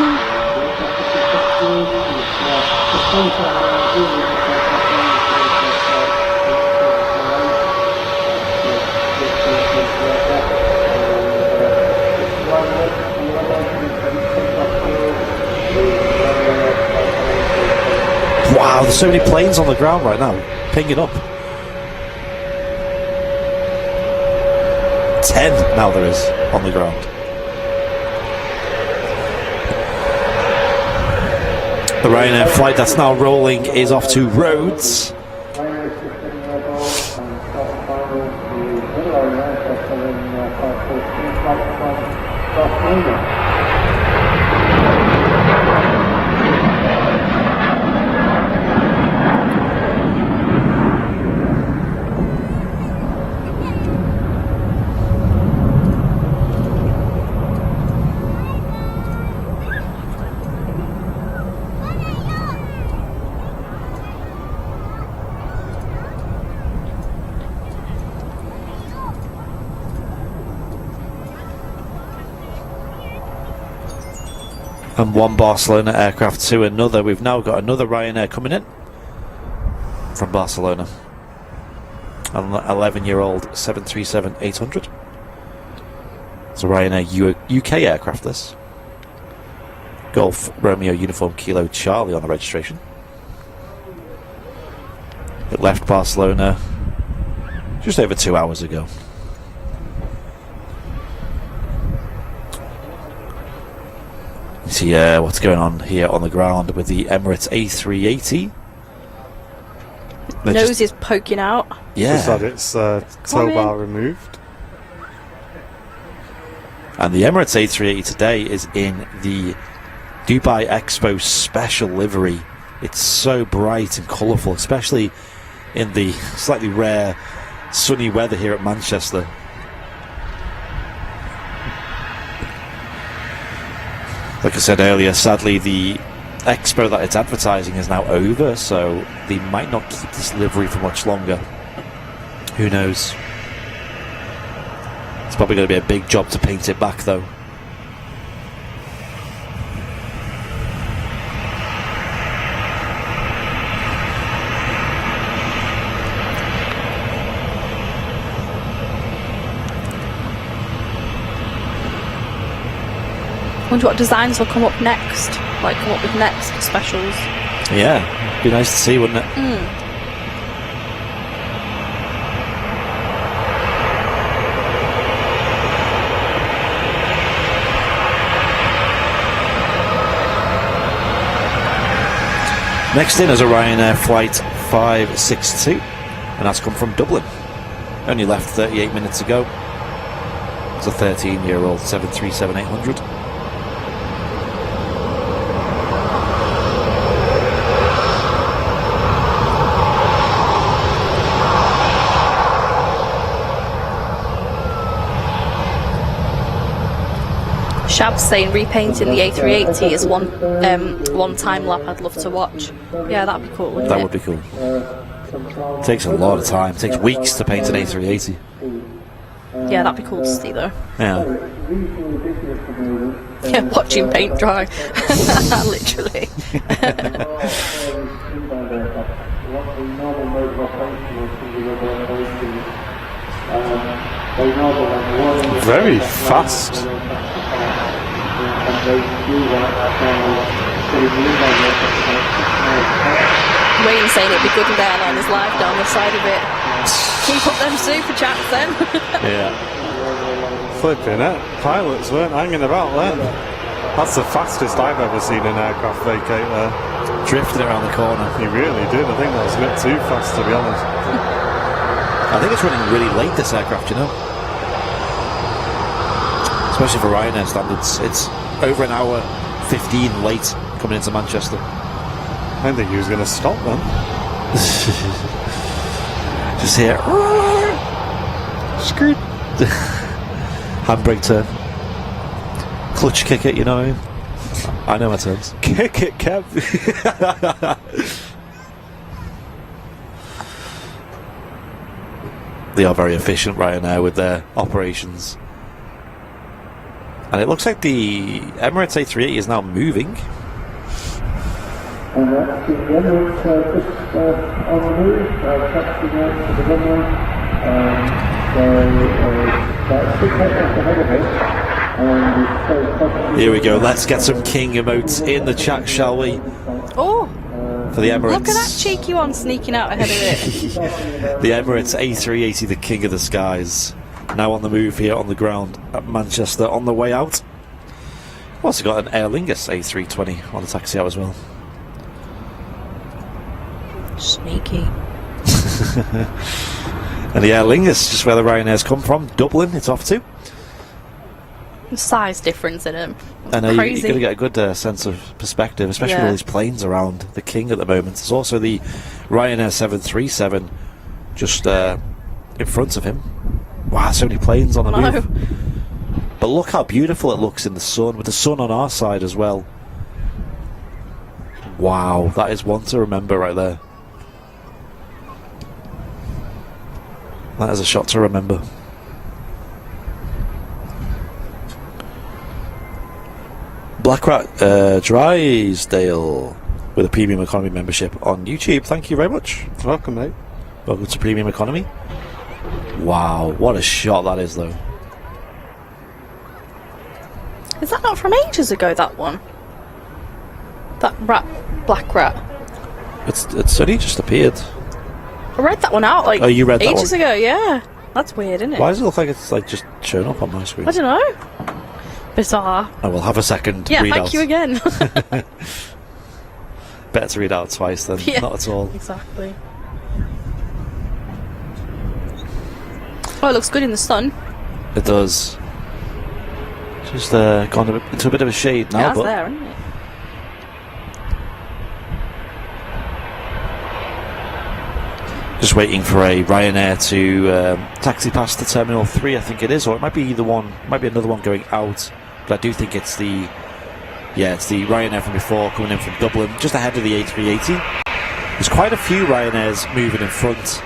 B: Wow, there's so many planes on the ground right now. Pinging up. 10 now there is on the ground. The Ryanair flight that's now rolling is off to Rhodes. And one Barcelona aircraft to another. We've now got another Ryanair coming in from Barcelona. An 11-year-old 737-800. It's a Ryanair UK aircraft, this. Golf Romeo Uniform Kilo Charlie on the registration. It left Barcelona just over 2 hours ago. See what's going on here on the ground with the Emirates A380.
C: Nose is poking out.
B: Yeah.
A: Just had its tow bar removed.
B: And the Emirates A380 today is in the Dubai Expo special livery. It's so bright and colourful, especially in the slightly rare sunny weather here at Manchester. Like I said earlier, sadly the expo that it's advertising is now over, so they might not keep this livery for much longer. Who knows? It's probably going to be a big job to paint it back though.
C: I wonder what designs will come up next, like come up with next specials.
B: Yeah, it'd be nice to see, wouldn't it? Next in is a Ryanair flight 562, and that's come from Dublin. Only left 38 minutes ago. It's a 13-year-old 737-800.
C: Shab's saying repainting the A380 is one time lap I'd love to watch. Yeah, that'd be cool, wouldn't it?
B: That would be cool. It takes a lot of time. It takes weeks to paint an A380.
C: Yeah, that'd be cool to see though.
B: Yeah.
C: Yeah, watching paint dry. Literally.
A: Very fast.
C: Wayne saying it'd be good with airliners live down the side of it. Keep up them super chats then.
B: Yeah.
A: Flipping it. Pilots weren't hanging about then. That's the fastest I've ever seen an aircraft vacate there.
B: Drifted around the corner.
A: He really did. I think that was a bit too fast, to be honest.
B: I think it's running really late, this aircraft, you know. Especially for Ryanair standards. It's over an hour 15 late coming into Manchester.
A: I didn't think he was going to stop then.
B: Just here. Screwed. Handbrake turn. Clutch kick it, you know what I mean? I know my terms.
A: Kick it, Kev.
B: They are very efficient right now with their operations. And it looks like the Emirates A380 is now moving.
D: And that's the Emirates just on the move, taxiing out to the runway. About 6 seconds ahead of it.
B: Here we go, let's get some king emotes in the chat, shall we?
C: Oh,
B: For the Emirates.
C: look at that cheeky one sneaking out ahead of it.
B: The Emirates A380, the king of the skies. Now on the move here on the ground at Manchester on the way out. Also got an Aer Lingus A320 on the taxi out as well.
C: Sneaky.
B: And the Aer Lingus, just where the Ryanair's come from, Dublin, it's off to.
C: Size difference in them.
B: I know you're
C: Crazy.
B: going to get a good sense of perspective, especially with
C: Yeah.
B: all these planes around the king at the moment. There's also the Ryanair 737 just in front of him. Wow, so many planes on the
C: I know.
B: move. But look how beautiful it looks in the sun, with the sun on our side as well. Wow, that is one to remember right there. That is a shot to remember. Black Rat Drysdale with a Premium Economy membership on YouTube. Thank you very much.
A: Welcome, mate.
B: Welcome to Premium Economy. Wow, what a shot that is, though.
C: Is that not from ages ago, that one? That black rat.
B: It's only just appeared.
C: I read that one out like
B: Oh, you read that
C: ages
B: one?
C: ago, yeah. That's weird, isn't it?
B: Why does it look like it's like just shown up on my screen?
C: I don't know. Bizarre.
B: I will have a second
C: Yeah,
B: read
C: thank
B: out.
C: you again.
B: Better to read out twice than
C: Yeah.
B: not at all.
C: Exactly. Oh, it looks good in the sun.
B: It does. Just gone into a bit of a shade now,
C: Yeah, that's
B: but
C: there, isn't it?
B: just waiting for a Ryanair to taxi past the Terminal 3, I think it is, or it might be either one, might be another one going out, but I do think it's the Ryanair from before coming in from Dublin, just ahead of the A380. There's quite a few Ryanairs moving in front,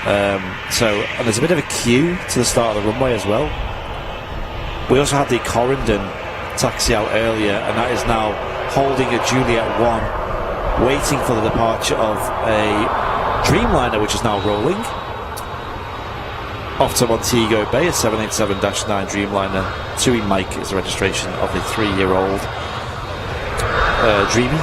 B: and there's a bit of a queue to the start of the runway as well. We also had the Corendon taxi out earlier, and that is now holding a Juliet 1, waiting for the departure of a Dreamliner, which is now rolling off to Montego Bay, a 787-9 Dreamliner. Tui Mike is the registration of the 3-year-old Dreamy.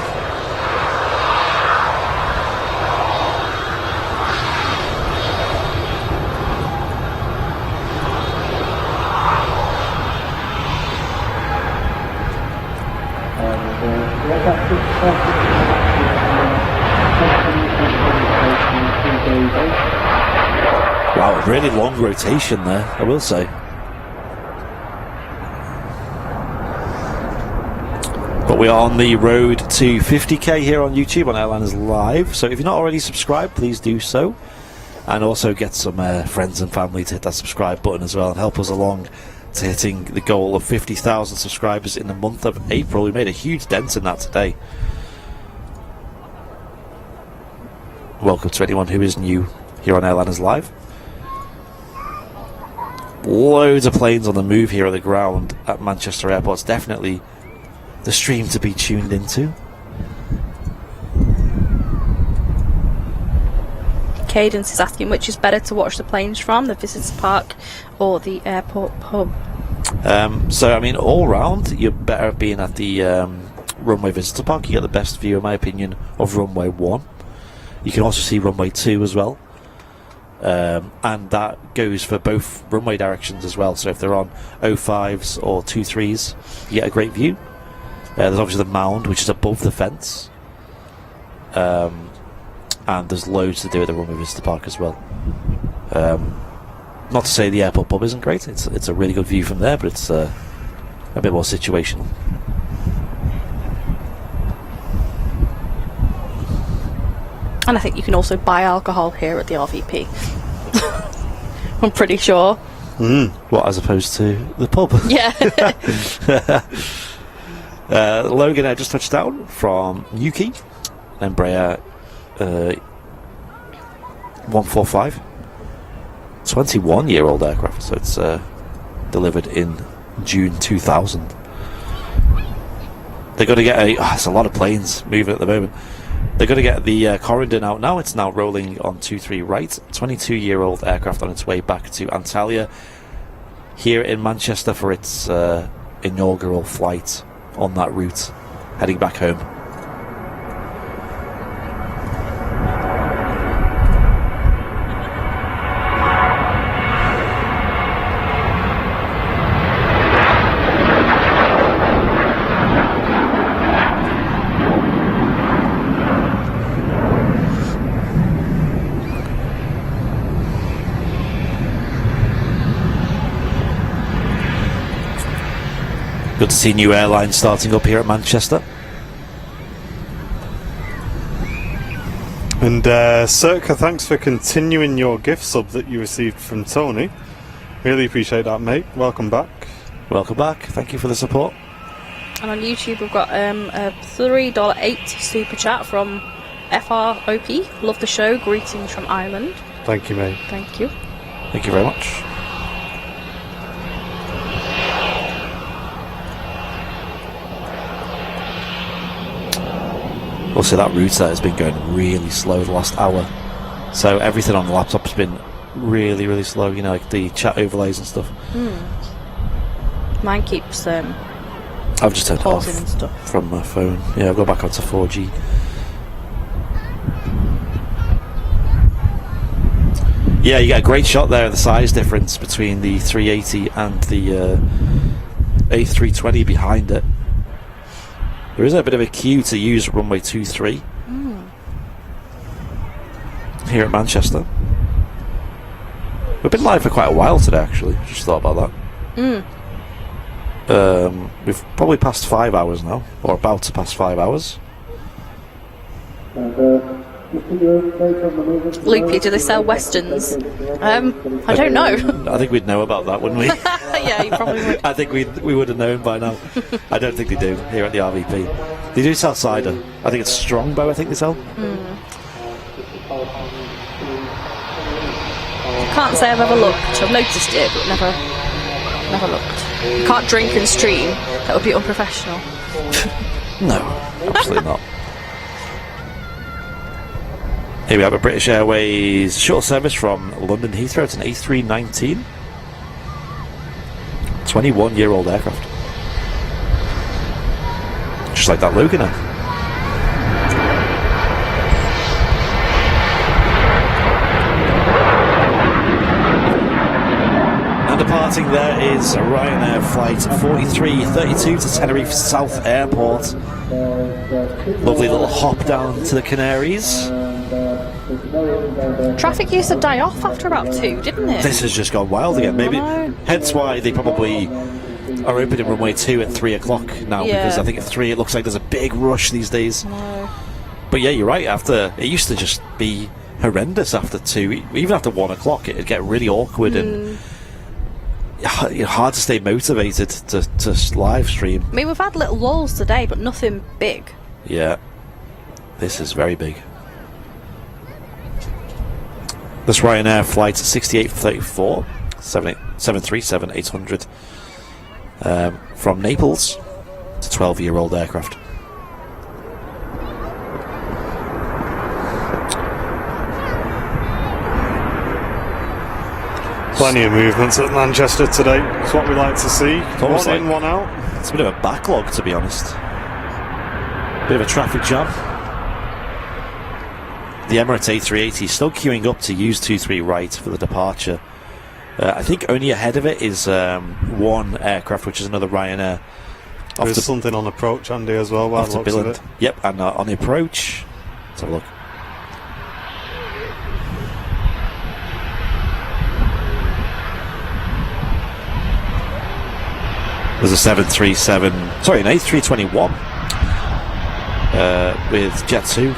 B: Wow, really long rotation there, I will say. But we are on the road to 50k here on YouTube on Airliners Live, so if you're not already subscribed, please do so. And also get some friends and family to hit that subscribe button as well and help us along to hitting the goal of 50,000 subscribers in the month of April. We made a huge dent in that today. welcome to anyone who is new here on Airliners Live. Loads of planes on the move here on the ground at Manchester Airport. It's definitely the stream to be tuned into.
C: Cadence is asking which is better to watch the planes from, the visitor park or the airport pub.
B: So, I mean, all round, you're better being at the Runway visitor park. You get the best view, in my opinion, of Runway 1. You can also see Runway 2 as well. And that goes for both runway directions as well. So if they're on 05s or 23s, you get a great view. There's obviously the mound, which is above the fence. And there's loads to do at the Runway visitor park as well. Not to say the airport pub isn't great. It's a really good view from there, but it's a bit more situational.
C: And I think you can also buy alcohol here at the RVP. I'm pretty sure.
B: What, as opposed to the pub?
C: Yeah.
B: Logan just touched down from Newquay, Embraer 145. 21-year-old aircraft, so it's delivered in June 2000. They're going to get it's a lot of planes moving at the moment. They're going to get the Corridon out now. It's now rolling on 23 right. 22-year-old aircraft on its way back to Antalya here in Manchester for its inaugural flight on that route, heading back home. Good to see new airlines starting up here at Manchester.
A: And Circa, thanks for continuing your gift sub that you received from Tony. Really appreciate that, mate. Welcome back.
B: Welcome back. Thank you for the support.
C: And on YouTube we've got a $3.08 super chat from FROP. Love the show. Greetings from Ireland.
A: Thank you, mate.
C: Thank you.
B: Thank you very much. Also, that router has been going really slow the last hour. So everything on the laptop's been really, really slow. You know, like the chat overlays and stuff.
C: Mine keeps
B: I've just turned it off
C: pausing and stuff.
B: from my phone. Yeah, I've got back onto 4G. Yeah, you get a great shot there of the size difference between the 380 and the A320 behind it. There is a bit of a queue to use runway 23 here at Manchester. We've been live for quite a while today, actually. Just thought about that. We've probably passed 5 hours now, or about to pass 5 hours.
C: Loopy, do they sell westerns? I don't know.
B: I think we'd know about that, wouldn't we?
C: Yeah, you probably would.
B: I think we would have known by now. I don't think they do here at the RVP. They do sell cider. I think it's Strongbow, I think they sell.
C: Can't say I've ever looked. I've noticed it, but never looked. Can't drink and stream. That would be unprofessional.
B: No, absolutely not. Here we have a British Airways shuttle service from London Heathrow. It's an A319. 21-year-old aircraft. Just like that Loganer. And departing there is Ryanair flight 4332 to Tenerife South Airport. Lovely little hop down to the Canaries.
C: Traffic used to die off after about 2, didn't it?
B: This has just gone wild again. Maybe hence why they probably are opening runway 2 at 3 o'clock now, because I think at 3 it looks like there's a big rush these days. But yeah, you're right. After it used to just be horrendous after 2, even after 1 o'clock, it'd get really awkward and hard to stay motivated to live stream.
C: I mean, we've had little lulls today, but nothing big.
B: Yeah, this is very big. This Ryanair flight 6834 737-800 from Naples. It's a 12-year-old aircraft.
A: Plenty of movements at Manchester today. It's what we like to see.
B: One
A: in, one out.
B: It's a bit of a backlog, to be honest. Bit of a traffic jam. The Emirates A380 still queuing up to use 23 right for the departure. I think only ahead of it is one aircraft, which is another Ryanair.
A: There's something on approach, Andy, as well. By the looks of it.
B: Yep, and on the approach, let's have a look. There's a 737, sorry, an A321 with Jet 2.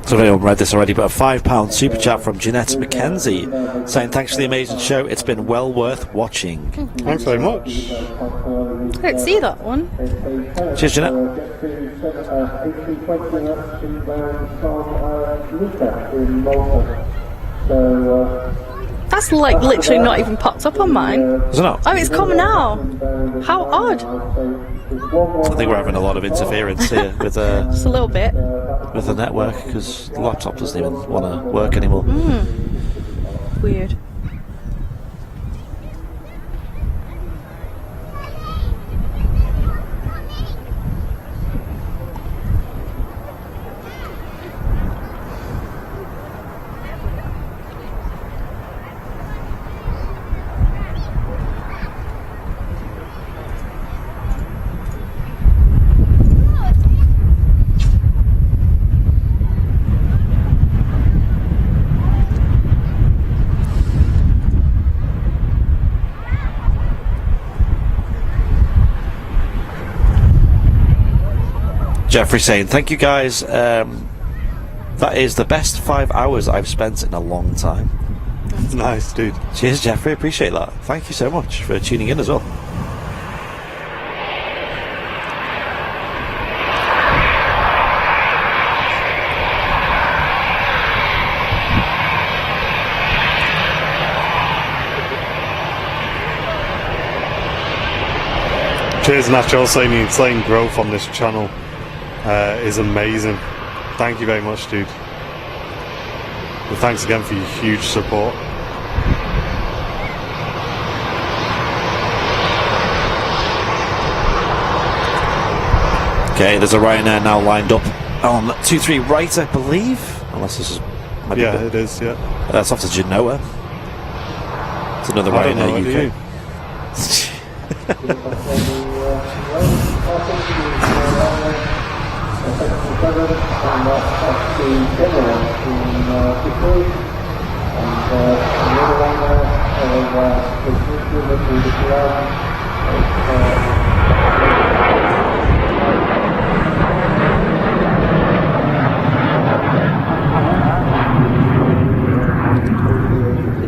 B: So if anyone read this already, but a £5 super chat from Jeanette McKenzie saying thanks for the amazing show. It's been well worth watching.
A: Thanks very much.
C: I don't see that one.
B: Cheers, Jeanette.
C: That's like literally not even popped up on mine.
B: Is it not?
C: Oh, it's come now. How odd.
B: I think we're having a lot of interference here with
C: Just a little bit.
B: the network because the laptop doesn't even want to work anymore.
C: Weird.
B: Jeffrey saying, thank you guys. That is the best 5 hours I've spent in a long time.
A: Nice, dude.
B: Cheers, Jeffrey. Appreciate that. Thank you so much for tuning in as well.
A: Cheers, Nacho, saying growth on this channel is amazing. Thank you very much, dude. And thanks again for your huge support.
B: Okay, there's a Ryanair now lined up on 23 right, I believe. Unless this is...
A: Yeah, it is, yeah.
B: That's off to Genoa. It's another Ryanair UK.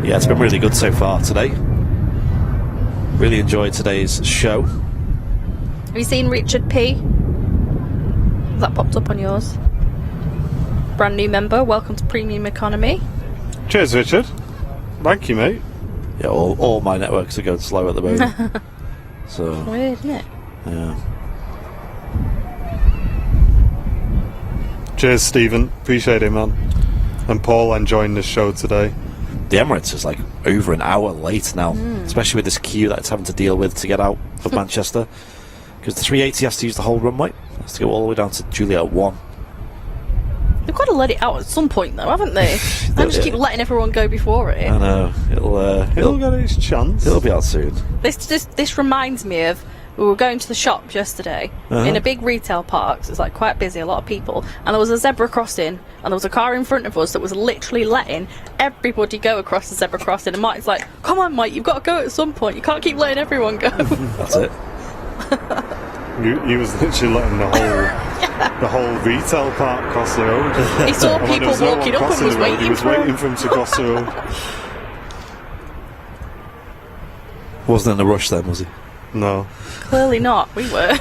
B: Yeah, it's been really good so far today. Really enjoyed today's show.
C: Have you seen Richard P? Has that popped up on yours? brand new member. Welcome to Premium Economy.
A: Cheers, Richard. Thank you, mate.
B: Yeah, all my networks are going slow at the moment. So
C: Weird, isn't it?
B: yeah.
A: Cheers, Stephen. Appreciate it, man. And Paul enjoying the show today.
B: The Emirates is like over an hour late now, especially with this queue that it's having to deal with to get out of Manchester. Because the 380 has to use the whole runway. It has to go all the way down to Juliet 1.
C: They've got to let it out at some point, though, haven't they? They just keep letting everyone go before it.
B: I know.
A: It'll get its chance.
B: It'll be out soon.
C: This reminds me of, we were going to the shops yesterday in a big retail park, so it's like quite busy, a lot of people, and there was a zebra crossing, and there was a car in front of us that was literally letting everybody go across the zebra crossing, and Mike's like, come on Mike, you've got to go at some point, you can't keep letting everyone go.
B: That's it.
A: He was literally letting the whole retail park cross the road.
C: He saw
A: And when
C: people
A: there no
C: walking
A: one
C: up and
A: crossing
C: was
A: the road, he
C: waiting
A: was
C: for
A: waiting
C: them.
A: for him to cross the road.
B: Wasn't in a rush then, was he?
A: No.
C: Clearly not, we were.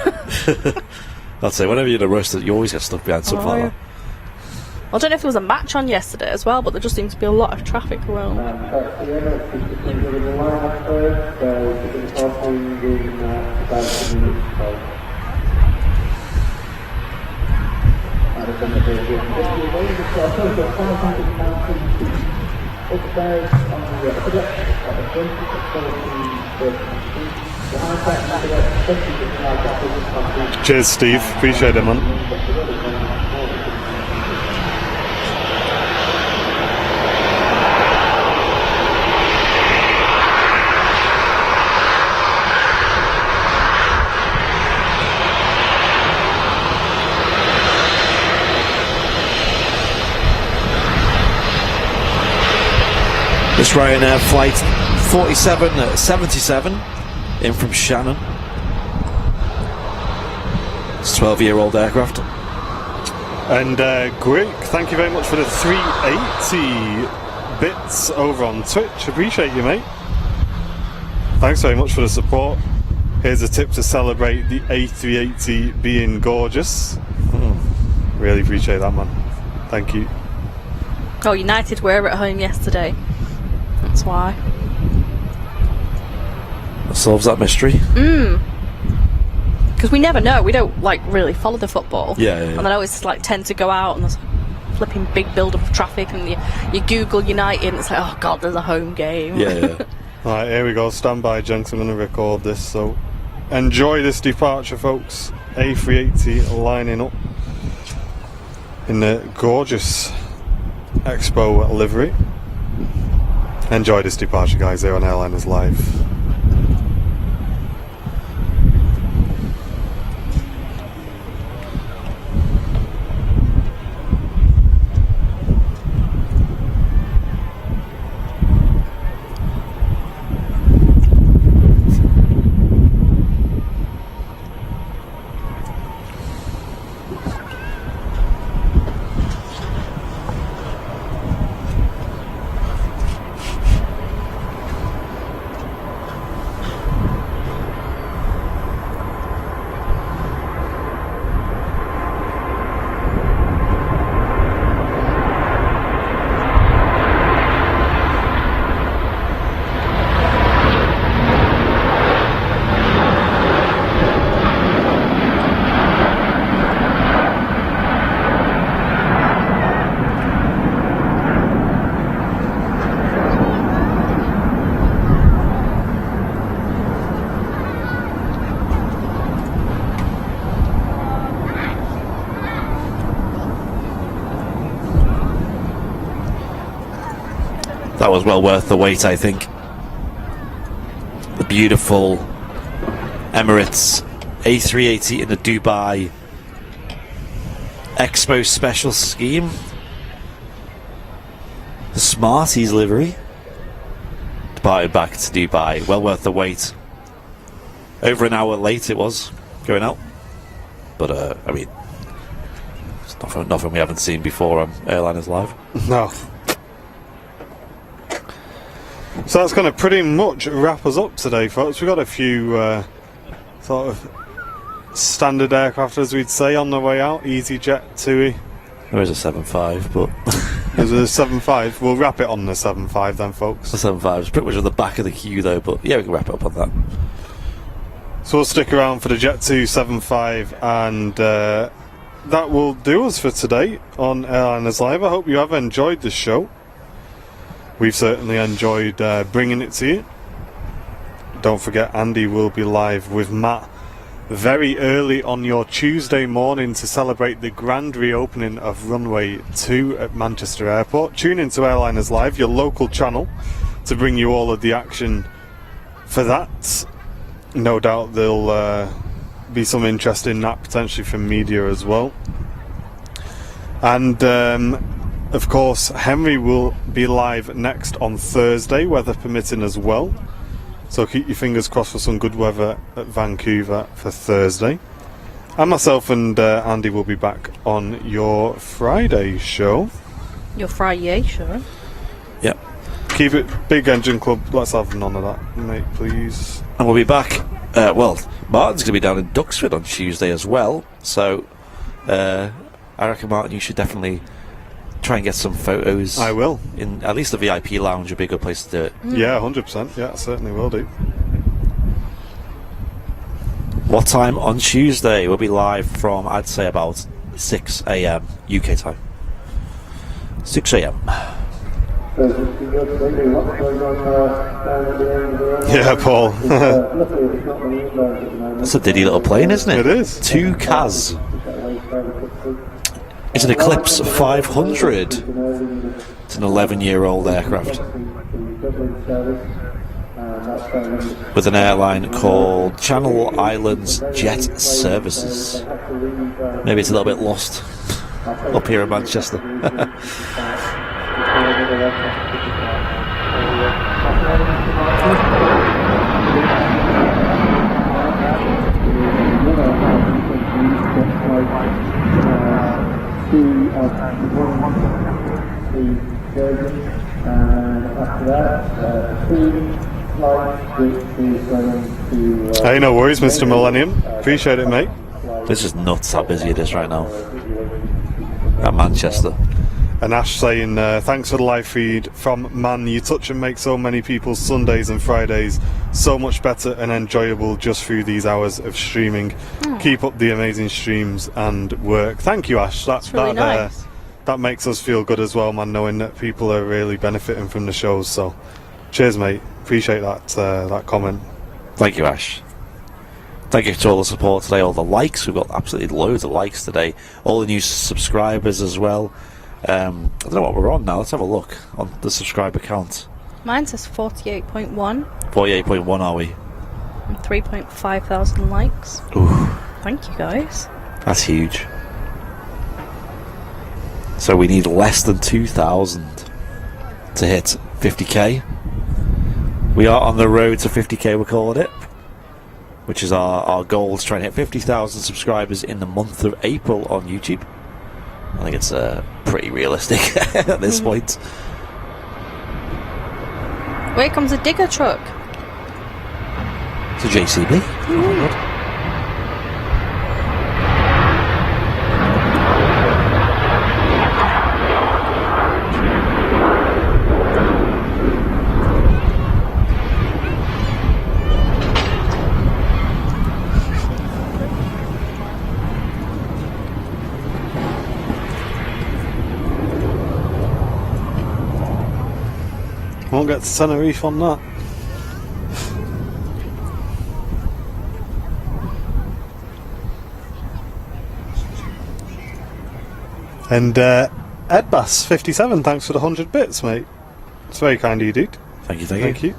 B: That's it. Whenever you're in a rush, you always get stuck behind something like that.
C: I don't know if there was a match on yesterday as well, but there just seems to be a lot of traffic around.
D: That's the Emirates is between the line up first, so it's crossing in about 2 minutes. So out of the upstairs on the project at the front, behind that,
A: Cheers, Steve. Appreciate it, man.
B: This Ryanair flight 4777 in from Shannon. It's a 12-year-old aircraft.
A: And Quick, thank you very much for the 380 bits over on Twitch. Appreciate you, mate. Thanks very much for the support. Here's a tip to celebrate the A380 being gorgeous. Really appreciate that, man. Thank you.
C: Oh, United were at home yesterday. That's why.
B: That solves that mystery.
C: Because we never know. We don't like really follow the football.
B: Yeah.
C: And I always like tend to go out and there's flipping big build-up of traffic, and you Google United and it's like, oh god, there's a home game.
B: Yeah.
A: Alright, here we go. Stand by, gents. I'm going to record this. So enjoy this departure, folks. A380 lining up in the gorgeous Expo livery. Enjoy this departure, guys, here on Airliners Live.
B: That was well worth the wait, I think. The beautiful Emirates A380 in the Dubai Expo special scheme. The Smarties livery. Departed back to Dubai. Well worth the wait. Over an hour late it was going out. But, I mean, it's nothing we haven't seen before on Airliners Live.
A: No. So that's going to pretty much wrap us up today, folks. We've got a few sort of standard aircraft, as we'd say, on the way out. EasyJet, TUI,
B: There is a 7.5, but
A: There's a 7.5. We'll wrap it on the 7.5 then, folks.
B: the 7.5 is pretty much at the back of the queue, though. But yeah, we can wrap it up on that.
A: So we'll stick around for the Jet 2 7.5, and that will do us for today on Airliners Live. I hope you have enjoyed the show. We've certainly enjoyed bringing it to you. Don't forget, Andy will be live with Matt very early on your Tuesday morning to celebrate the grand reopening of Runway 2 at Manchester Airport. Tune into Airliners Live, your local channel, to bring you all of the action for that. No doubt there'll be some interest in that potentially from media as well. And of course, Henry will be live next on Thursday, weather permitting as well. So keep your fingers crossed for some good weather at Vancouver for Thursday. And myself and Andy will be back on your Friday show.
C: Your Friday show.
B: Yep.
A: Keep it Big Engine Club. Let's have none of that, mate, please.
B: And we'll be back. Well, Martin's going to be down in Duxford on Tuesday as well. So I reckon, Martin, you should definitely try and get some photos.
A: I will.
B: In at least the VIP lounge would be a good place to do it.
A: Yeah, 100%. Yeah, certainly will do.
B: What time on Tuesday? We'll be live from, I'd say, about 6 a.m. UK time. 6 a.m.
A: Yeah, Paul.
B: That's a diddy little plane, isn't it?
A: It is.
B: 2 Kaz. It's an Eclipse 500. It's an 11-year-old aircraft with an airline called Channel Islands Jet Services. Maybe it's a little bit lost up here in Manchester.
A: Hey, no worries, Mr. Millennium. Appreciate it, mate.
B: This is nuts how busy it is right now at Manchester.
A: And Ash saying, thanks for the live feed from Man. You touch and make so many people's Sundays and Fridays so much better and enjoyable just through these hours of streaming. Keep up the amazing streams and work. Thank you, Ash.
C: That's really nice.
A: That makes us feel good as well, man, knowing that people are really benefiting from the shows. So, cheers, mate. Appreciate that comment.
B: Thank you, Ash. Thank you to all the support today, all the likes. We've got absolutely loads of likes today. All the new subscribers as well. I don't know what we're on now. Let's have a look on the subscriber count.
C: Mine says 48.1.
B: 48.1 are we?
C: And 3.5 thousand likes.
B: Ooh,
C: Thank you, guys.
B: that's huge. So we need less than 2,000 to hit 50k. We are on the road to 50k, we're calling it, which is our goal, to try and hit 50,000 subscribers in the month of April on YouTube. I think it's pretty realistic at this point.
C: Here comes a digger truck.
B: It's a JCB. Oh, good.
A: Won't get to Tenerife on that. And Ed Bass 57, thanks for the 100 bits, mate. It's very kind of you, dude.
B: Thank you.
A: Thank you.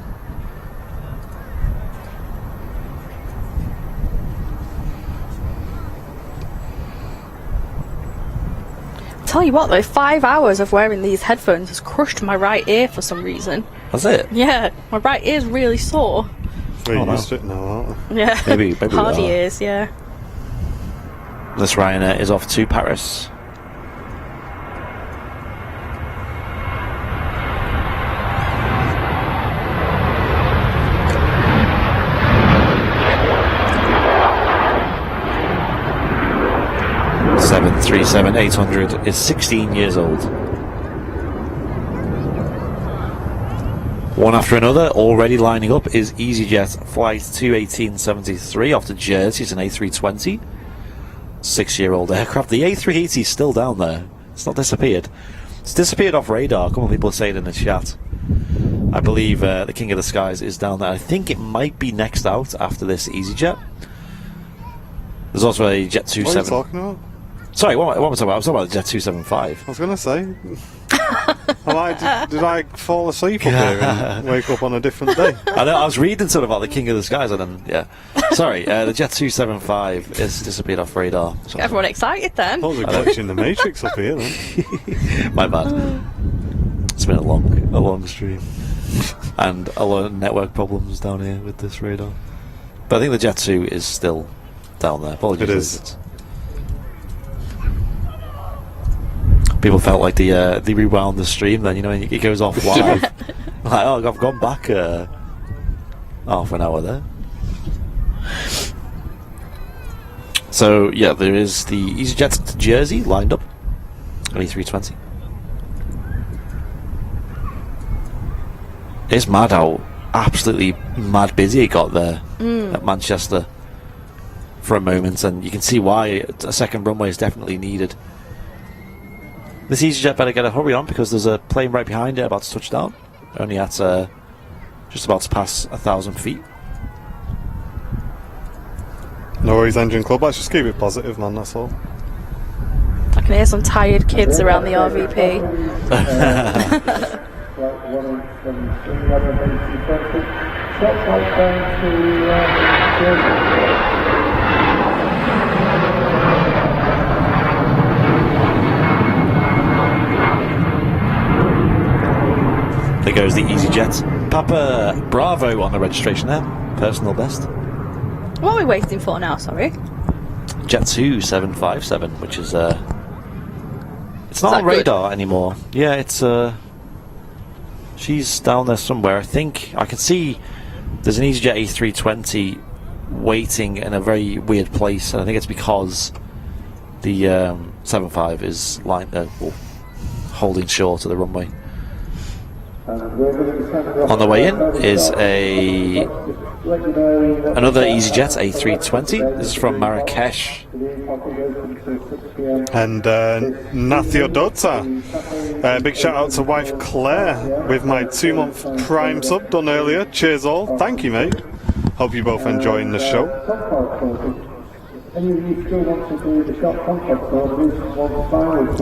C: Tell you what though, 5 hours of wearing these headphones has crushed my right ear for some reason.
B: That's it.
C: Yeah, my right ear's really sore.
A: We're
B: Oh,
A: used to it now, aren't we?
C: Yeah.
B: Maybe
C: Hardy
B: we are.
C: ears, yeah.
B: This Ryanair is off to Paris. 737-800 is 16 years old. One after another, already lining up, is EasyJet Flight 21873 off to Jersey. It's an A320. 6-year-old aircraft. The A380 is still down there. It's not disappeared. It's disappeared off radar. A couple of people are saying in the chat. I believe the King of the Skies is down there. I think it might be next out after this EasyJet. There's also a Jet 27.
A: What are you talking about?
B: Sorry, what am I talking about? I was talking about the Jet 275.
A: I was going to say. Did I fall asleep up here and wake up on a different day?
B: I know, I was reading something about the King of the Skies and then, yeah. Sorry, the Jet 275 has disappeared off radar.
C: Got everyone excited then.
A: I was glitching the Matrix up here then.
B: My bad. It's been a long stream. And a lot of network problems down here with this radar. But I think the Jet 2 is still down there. Apologies.
A: It is.
B: People felt like they rewound the stream then, it goes off live. Like, oh, I've gone back half an hour there. So, yeah, there is the EasyJet to Jersey lined up. A320. It's mad how absolutely mad busy it got there at Manchester for a moment, and you can see why a second runway is definitely needed. This EasyJet better get a hurry on because there's a plane right behind it about to touch down. Only at just about to pass 1,000 feet.
A: No worries, Engine Club. Let's just keep it positive, man. That's all.
C: I can hear some tired kids around the RVP.
B: There goes the EasyJet. Papa Bravo on the registration there. Personal best.
C: What are we waiting for now, sorry?
B: Jet 2757, which is it's not on radar anymore. Yeah, it's she's down there somewhere. I think I can see there's an EasyJet A320 waiting in a very weird place, and I think it's because the 75 is holding short of the runway. On the way in is another EasyJet A320. This is from Marrakesh.
A: And Nathiodota. Big shout out to wife Claire with my 2-month Prime sub done earlier. Cheers all. Thank you, mate. Hope you both enjoying the show.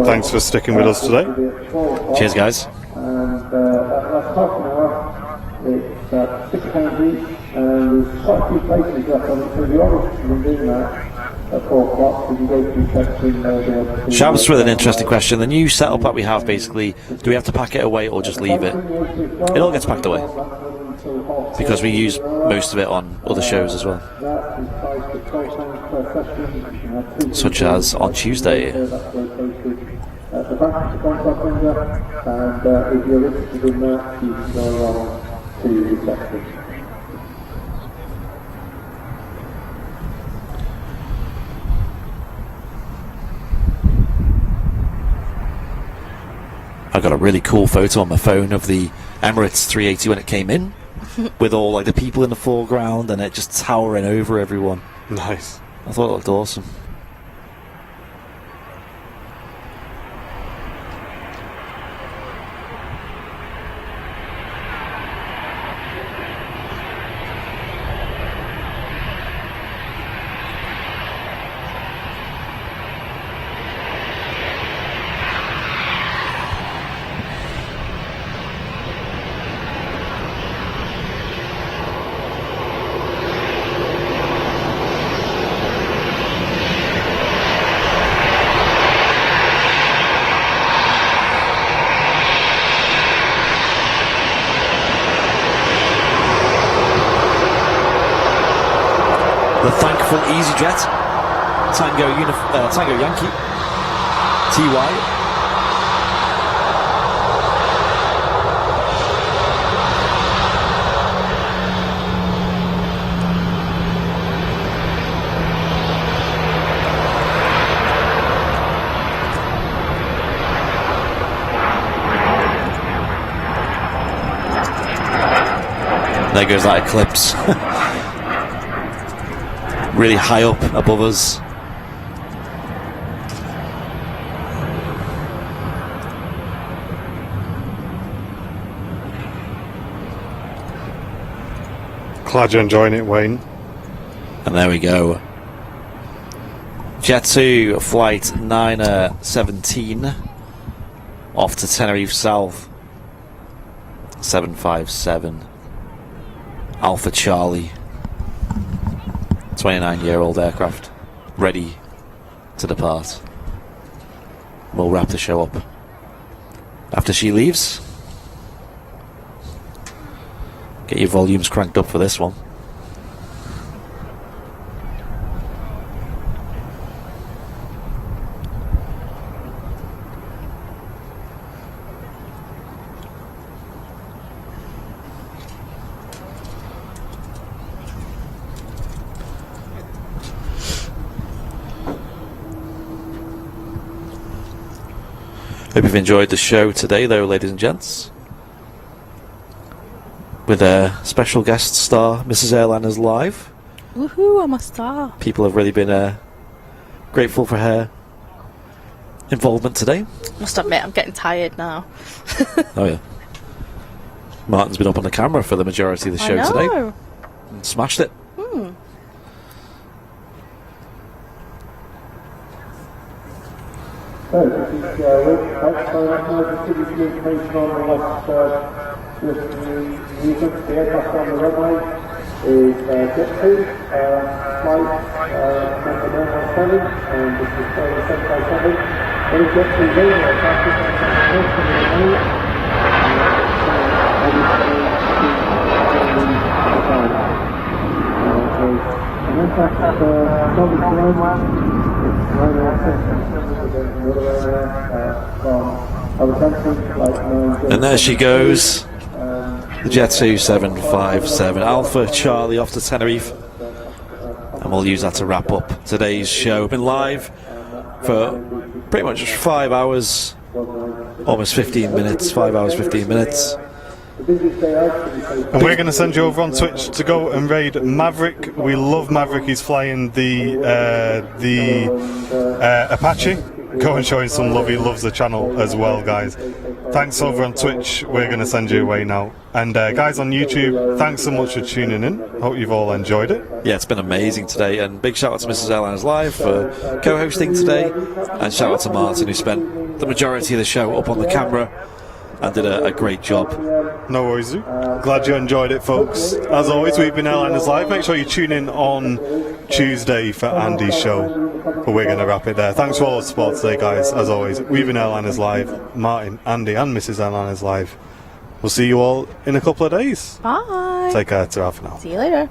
A: Thanks for sticking with us today.
B: Cheers, guys.
D: And that's half an hour. It's £6 each, and there's quite a few places left on it, so you're interested in doing that at 4 o'clock, so you go through section.
B: Shabs with an interesting question. The new setup that we have, basically, do we have to pack it away or just leave it? It all gets packed away because we use most of it on other shows as well, such as on Tuesday.
D: The back of the contact finger, and if you're interested in that, you can go along to reception.
B: I got a really cool photo on my phone of the Emirates 380 when it came in, with all like the people in the foreground and it just towering over everyone.
A: Nice.
B: I thought it looked awesome. The thankful EasyJet, Tango Yankee, TY. There goes that eclipse. Really high up above us.
A: Glad you're enjoying it, Wayne.
B: And there we go. Jet 2 flight 917 off to Tenerife South 757 Alpha Charlie, 29-year-old aircraft ready to depart. We'll wrap the show up after she leaves. Get your volumes cranked up for this one. Hope you've enjoyed the show today, though, ladies and gents. With a special guest star, Mrs. Airliners Live.
C: Woohoo, I'm a star.
B: People have really been grateful for her involvement today.
C: Must admit, I'm getting tired now.
B: Oh, yeah. Martin's been up on the camera for the majority of the show today. And smashed it.
D: So, this is Rick. Thanks very much for the information on the last movement. The aircraft on the runway is Jet 2, flight number 917, and this is 757. What is Jet 2 doing? Aircraft is
B: And there she goes, the Jet 757 Alpha Charlie off to Tenerife, and we'll use that to wrap up today's show. Been live for pretty much 5 hours, almost 15 minutes, 5 hours 15 minutes.
A: And we're going to send you over on Twitch to go and raid Maverick. We love Maverick. He's flying the Apache. Go and show him some love. He loves the channel as well, guys. Thanks over on Twitch. We're going to send you away now. And guys on YouTube, thanks so much for tuning in. Hope you've all enjoyed it.
B: Yeah, it's been amazing today. And big shout out to Mrs. Airliners Live for co-hosting today. And shout out to Martin, who spent the majority of the show up on the camera and did a great job.
A: No worries. Glad you enjoyed it, folks. As always, we've been Airliners Live. Make sure you tune in on Tuesday for Andy's show. But we're going to wrap it there. Thanks for all the support today, guys. As always, we've been Airliners Live. Martin, Andy, and Mrs. Airliners Live. We'll see you all in a couple of days.
C: Bye.
A: Take care. Ta-ra for now.
C: See you later.